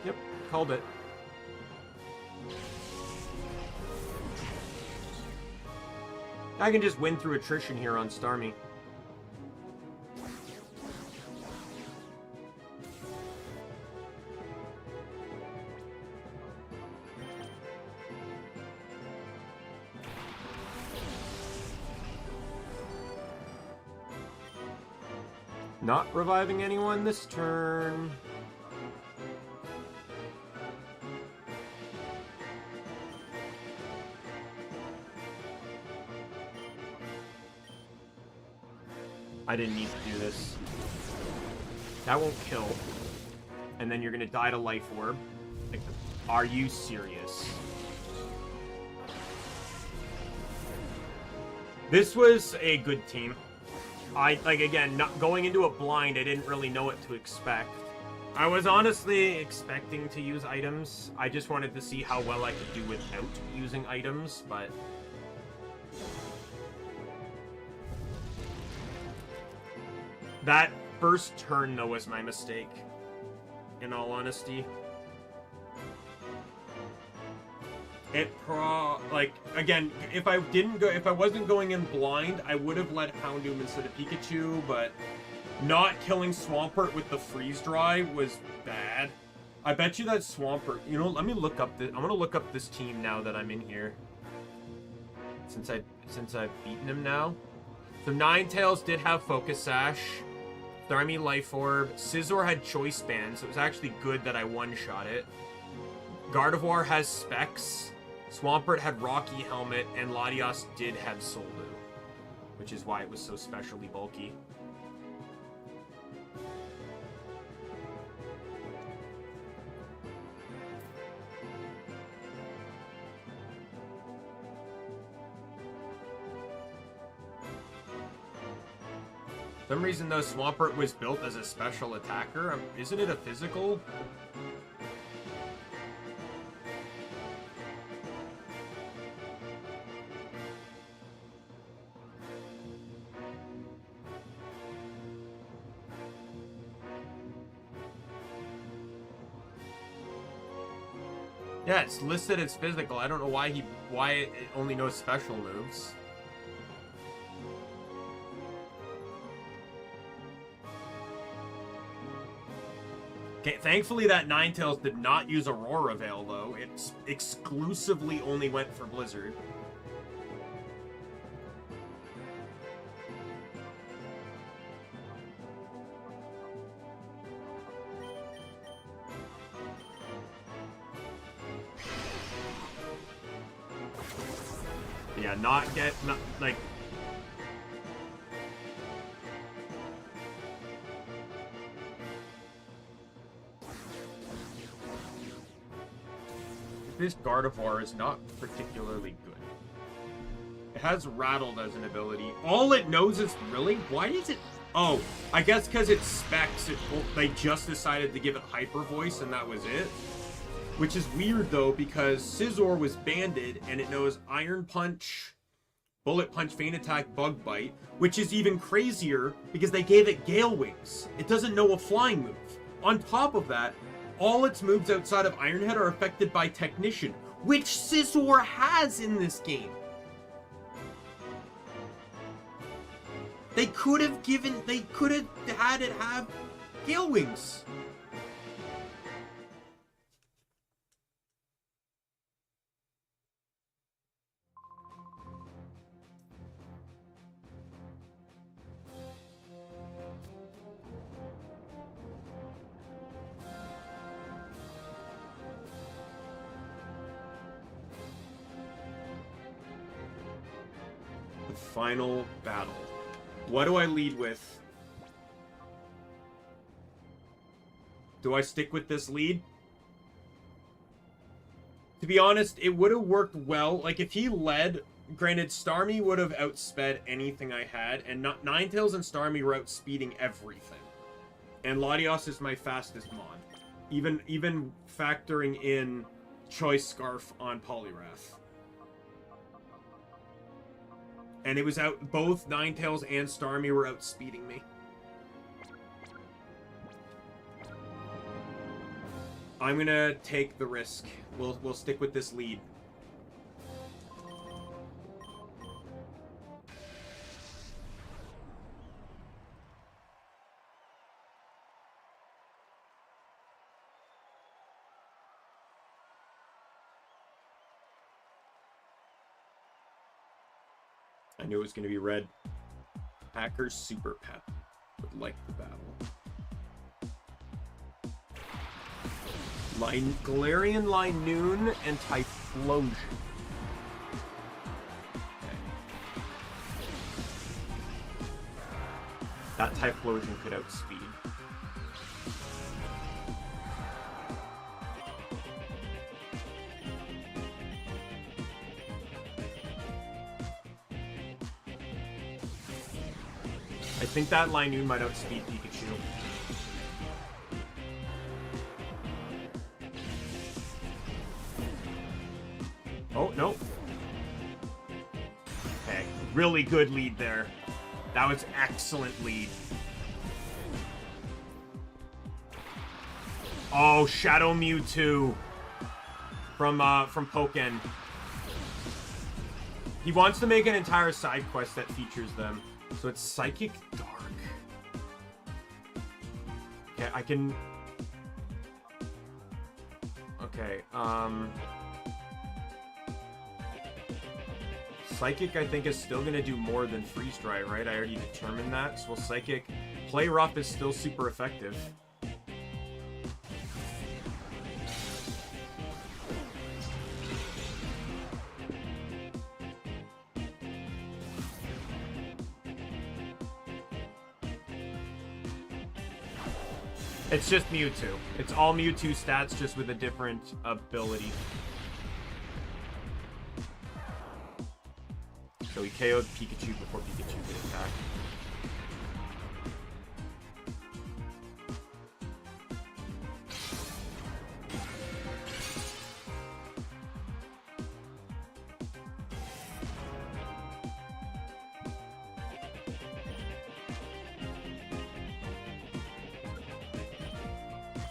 Yep, called it. I can just win through attrition here on Starmie. Not reviving anyone this turn. I didn't need to do this. That won't kill. And then you're gonna die to Life Orb. Like, are you serious? This was a good team. Again, not going into it blind, I didn't really know what to expect. I was honestly expecting to use items. I just wanted to see how well I could do without using items, but... That first turn, though, was my mistake. In all honesty. Again, if I wasn't going in blind, I would have let Houndoom instead of Pikachu, but not killing Swampert with the freeze dry was bad. I bet you that Swampert, you know, let me look up I'm gonna look up this team now that I'm in here. Since I've beaten him now. So Ninetales did have Focus Sash. Starmie Life Orb. Scizor had Choice Band, so it was actually good that I one-shot it. Gardevoir has Specs. Swampert had Rocky Helmet, and Latias did have Solu, which is why it was so specially bulky. For some reason, though, Swampert was built as a special attacker. Isn't it a physical? Yeah, it's listed as physical. I don't know why it only knows special moves. Okay, thankfully that Ninetales did not use Aurora Veil, though. It exclusively only went for Blizzard. Yeah, not like... This Gardevoir is not particularly good. It has Rattled as an ability. All it knows is really... Why is it... Oh, I guess because it specs, they just decided to give it Hyper Voice and that was it. Which is weird, though, because Scizor was banded, and it knows Iron Punch, Bullet Punch, Feint Attack, Bug Bite, which is even crazier because they gave it Gale Wings. It doesn't know a flying move. On top of that, all its moves outside of Iron Head are affected by Technician, which Scizor has in this game. They could have had it have Gale Wings. Final battle. What do I lead with? Do I stick with this lead? To be honest, it would have worked well. Like, if he led, granted, Starmie would have outsped anything I had, and Ninetales and Starmie were outspeeding everything. And Latios is my fastest mon. Even factoring in Choice Scarf on Poliwrath. And it was out, both Ninetales and Starmie were outspeeding me. I'm gonna take the risk. We'll stick with this lead. I knew it was going to be red. Packers Super Pet would like the battle. Galarian Linoon and Typhlosion. Okay. That Typhlosion could outspeed. I think that Linoon might outspeed Pikachu. Oh, no. Okay, really good lead there. That was excellent lead. Oh, Shadow Mewtwo from Pokken. He wants to make an entire side quest that features them. So it's Psychic Dark. Okay, I can... Okay, Psychic, I think, is still going to do more than Freeze Dry, right? I already determined that. So Psychic... Play Rough is still super effective. It's just Mewtwo. It's all Mewtwo stats, just with a different ability. So he KO'd Pikachu before Pikachu could attack.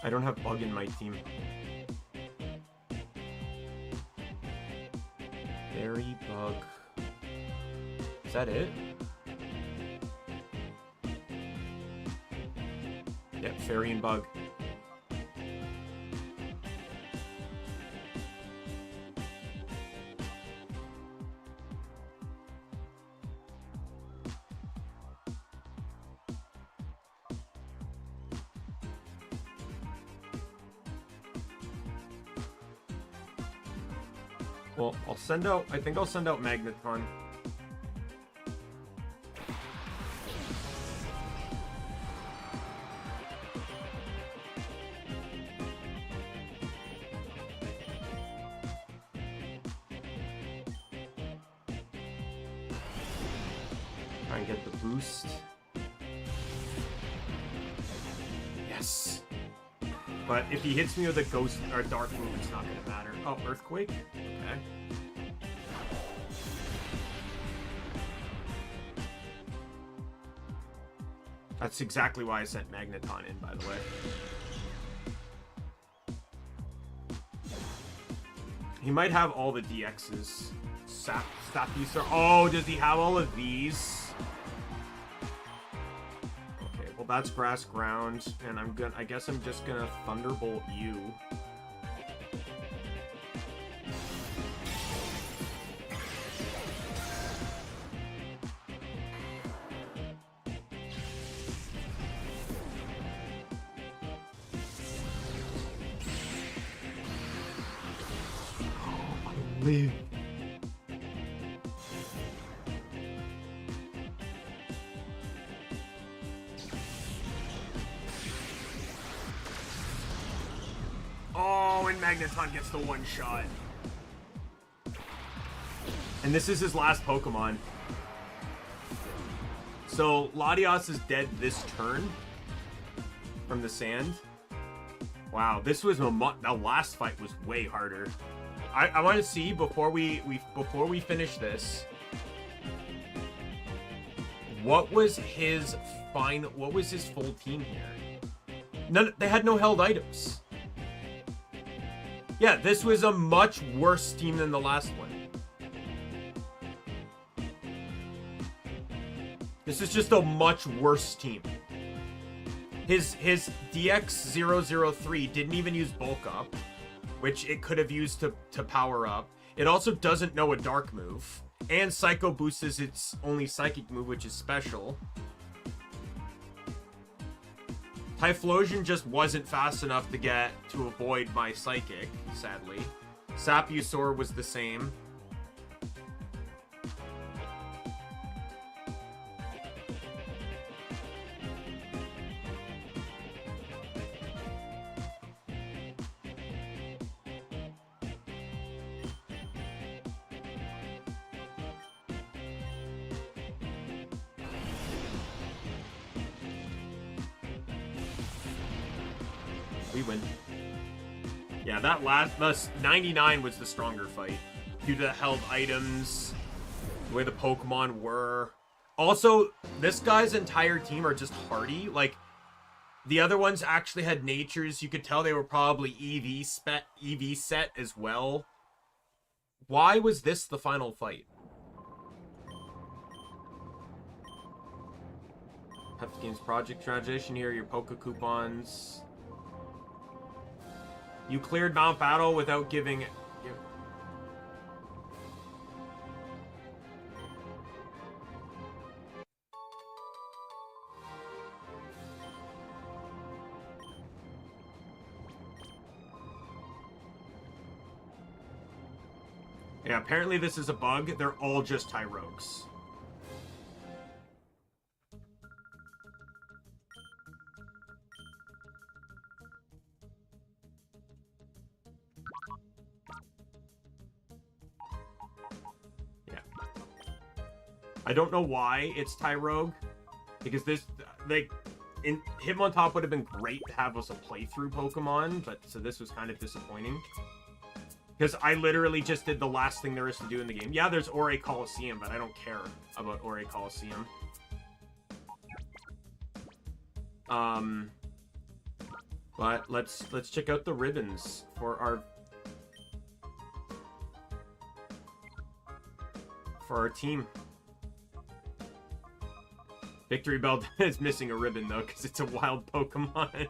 I don't have Bug in my team. Fairy, Bug. Is that it? Yep, Fairy and Bug. Well, I'll send out... I think I'll send out Magneton. Try and get the boost. Yes. But if he hits me with a ghost or dark move, it's not going to matter. Oh, Earthquake? Okay. That's exactly why I sent Magneton in, by the way. He might have all the DXs. Stapuser. Oh, does he have all of these? Okay, well that's grass ground, and I guess I'm just gonna Thunderbolt you. Live. Oh, and Magneton gets the one shot. And this is his last Pokemon. So Latios is dead this turn from the sand. Wow, this was the last fight was way harder. I want to see before we finish this. What was his full team here? They had no held items. Yeah, this was a much worse team than the last one. This is just a much worse team. His DX003 didn't even use bulk up, which it could have used to power up. It also doesn't know a dark move. And Psycho Boost is its only psychic move, which is special. Typhlosion just wasn't fast enough to avoid my psychic, sadly. Sapusaur was the same. We win. Yeah, the 99 was the stronger fight. Due to the held items, the way the Pokemon were. Also, this guy's entire team are just hardy. Like, the other ones actually had natures. You could tell they were probably EV set as well. Why was this the final fight? Pep Games Project transition here, your Poke Coupons. You cleared Mount Battle without giving... Yeah, apparently this is a bug. They're all just Tyrogues. I don't know why it's Tyrogue, because this, like, Hitmontop would have been great to have as a playthrough Pokemon, but so this was kind of disappointing. Because I literally just did the last thing there is to do in the game. Yeah, there's Ore Coliseum, but I don't care about Ore Coliseum. But let's check out the ribbons for our team. Victory Bell is missing a ribbon, though, because it's a wild Pokemon.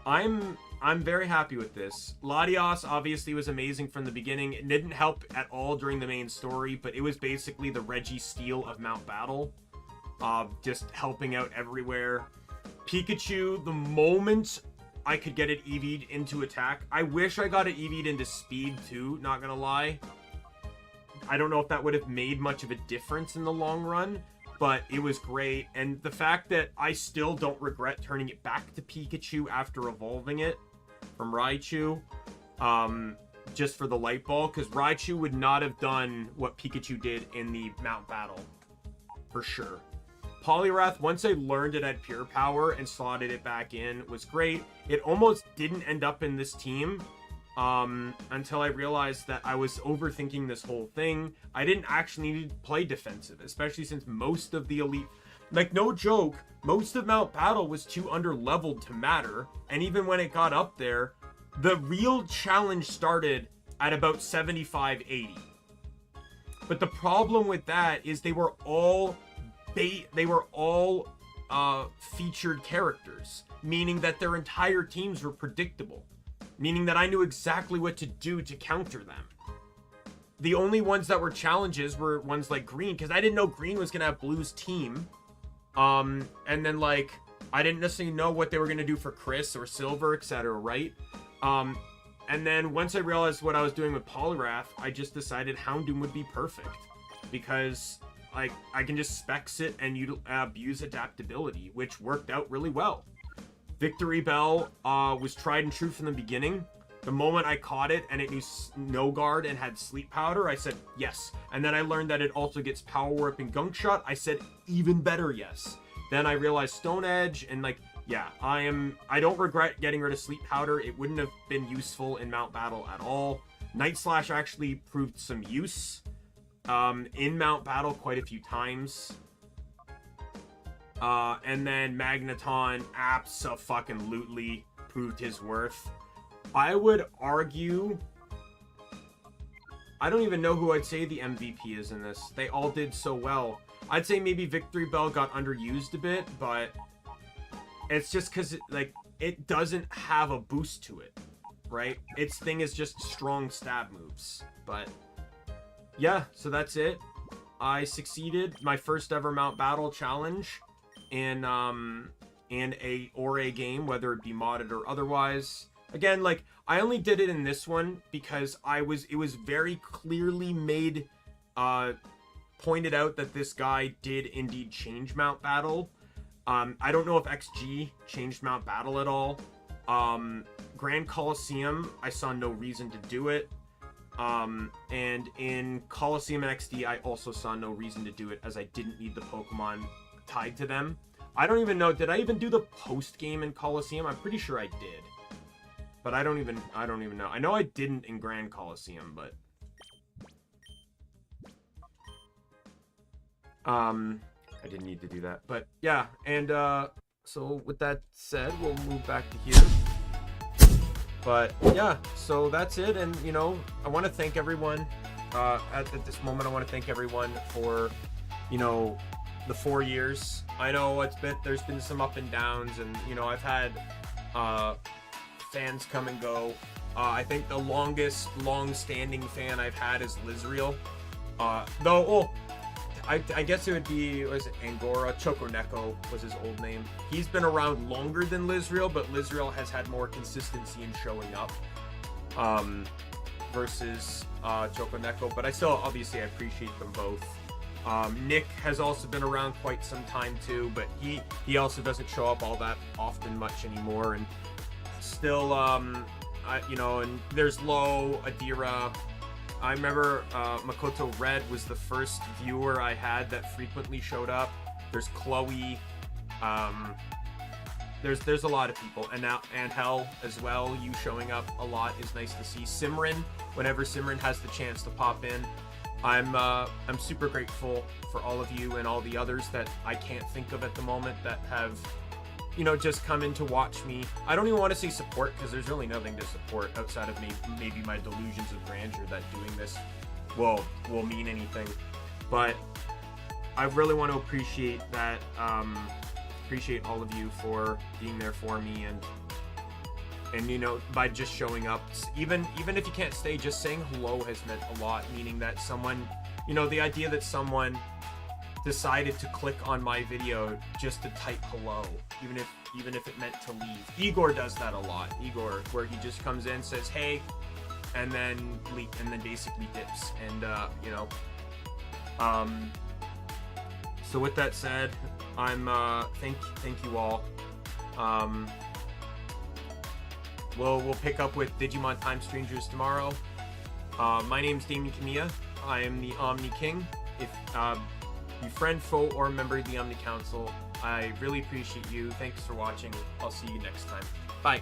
I'm very happy with this. Latios obviously was amazing from the beginning. It didn't help at all during the main story, but it was basically the Reggie Steele of Mount Battle. Just helping out everywhere. Pikachu, the moment I could get it EV'd into attack. I wish I got it EV'd into speed too, not gonna lie. I don't know if that would have made much of a difference in the long run, but it was great. And the fact that I still don't regret turning it back to Pikachu after evolving it from Raichu, just for the light ball, because Raichu would not have done what Pikachu did in the Mount Battle, for sure. Poliwrath, once I learned it had pure power and slotted it back in, was great. It almost didn't end up in this team until I realized that I was overthinking this whole thing. I didn't actually need to play defensive, especially since most of the elite, like, no joke, most of Mount Battle was too under-leveled to matter, and even when it got up there, the real challenge started at about 75, 80. But the problem with that is they were all featured characters, meaning that their entire teams were predictable, meaning that I knew exactly what to do to counter them. The only ones that were challenges were ones like Green, because I didn't know Green was gonna have Blue's team, and then, like, I didn't necessarily know what they were gonna do for Chris or Silver, etc., right? And then once I realized what I was doing with Poliwrath, I just decided Houndoom would be perfect, because like I can just specs it and abuse adaptability, which worked out really well. Victory Bell was tried and true from the beginning. The moment I caught it and it knew No Guard and had Sleep Powder, I said yes. And then I learned that it also gets Power Whip and Gunk Shot. I said even better yes. Then I realized Stone Edge, and like, yeah, I don't regret getting rid of Sleep Powder. It wouldn't have been useful in Mount Battle at all. Night Slash actually proved some use in Mount Battle quite a few times. And then Magneton abso-fucking-lutely proved his worth. I would argue, I don't even know who I'd say the MVP is in this. They all did so well. I'd say maybe Victory Bell got underused a bit, but it's just because it doesn't have a boost to it, right? Its thing is just strong stab moves. But yeah, so that's it. I succeeded my first ever Mount Battle challenge in a game, whether it be modded or otherwise. Again, like, I only did it in this one because it was very clearly made, pointed out that this guy did indeed change Mount Battle. I don't know if XG changed Mount Battle at all. Grand Coliseum, I saw no reason to do it. And in Coliseum and XD, I also saw no reason to do it, as I didn't need the Pokemon tied to them. I don't even know, did I even do the post game in Coliseum? I'm pretty sure I did. But I don't even know. I know I didn't in Grand Coliseum, but I didn't need to do that. But yeah, and so with that said, we'll move back to here. But yeah, so that's it. And you know, I want to thank everyone at this moment. I want to thank everyone for, you know, the 4 years. I know there's been some up and downs, and you know, I've had fans come and go. I think the longest long-standing fan I've had is Lizreal. I guess it would be, was it Angora? Chokoneko was his old name. He's been around longer than Lizreal, but Lizreal has had more consistency in showing up versus Chokoneko. But I still, obviously, I appreciate them both. Nick has also been around quite some time too, but he also doesn't show up all that often much anymore. And still, you know, and there's Lo, Adira. I remember Makoto Red was the first viewer I had that frequently showed up. There's Chloe. There's a lot of people, and now Angel as well. You showing up a lot is nice to see. Simran, whenever Simran has the chance to pop in, I'm super grateful for all of you and all the others that I can't think of at the moment that have, you know, just come in to watch me. I don't even want to say support, because there's really nothing to support outside of maybe my delusions of grandeur that doing this will mean anything. But I really want to appreciate that, appreciate all of you for being there for me, and you know, by just showing up, even if you can't stay, just saying hello has meant a lot, meaning that someone, you know, the idea that someone decided to click on my video just to type hello, even if it meant to leave. Igor does that a lot. Igor, where he just comes in, says hey, and then basically dips. And you know, so with that said, I'm thank you all. We'll pick up with Digimon Time Strangers tomorrow. My name's Daimien Kamiya. I am the Omni King. If you friend, foe, or member of the Omni Council, I really appreciate you. Thanks for watching. I'll see you next time. Bye.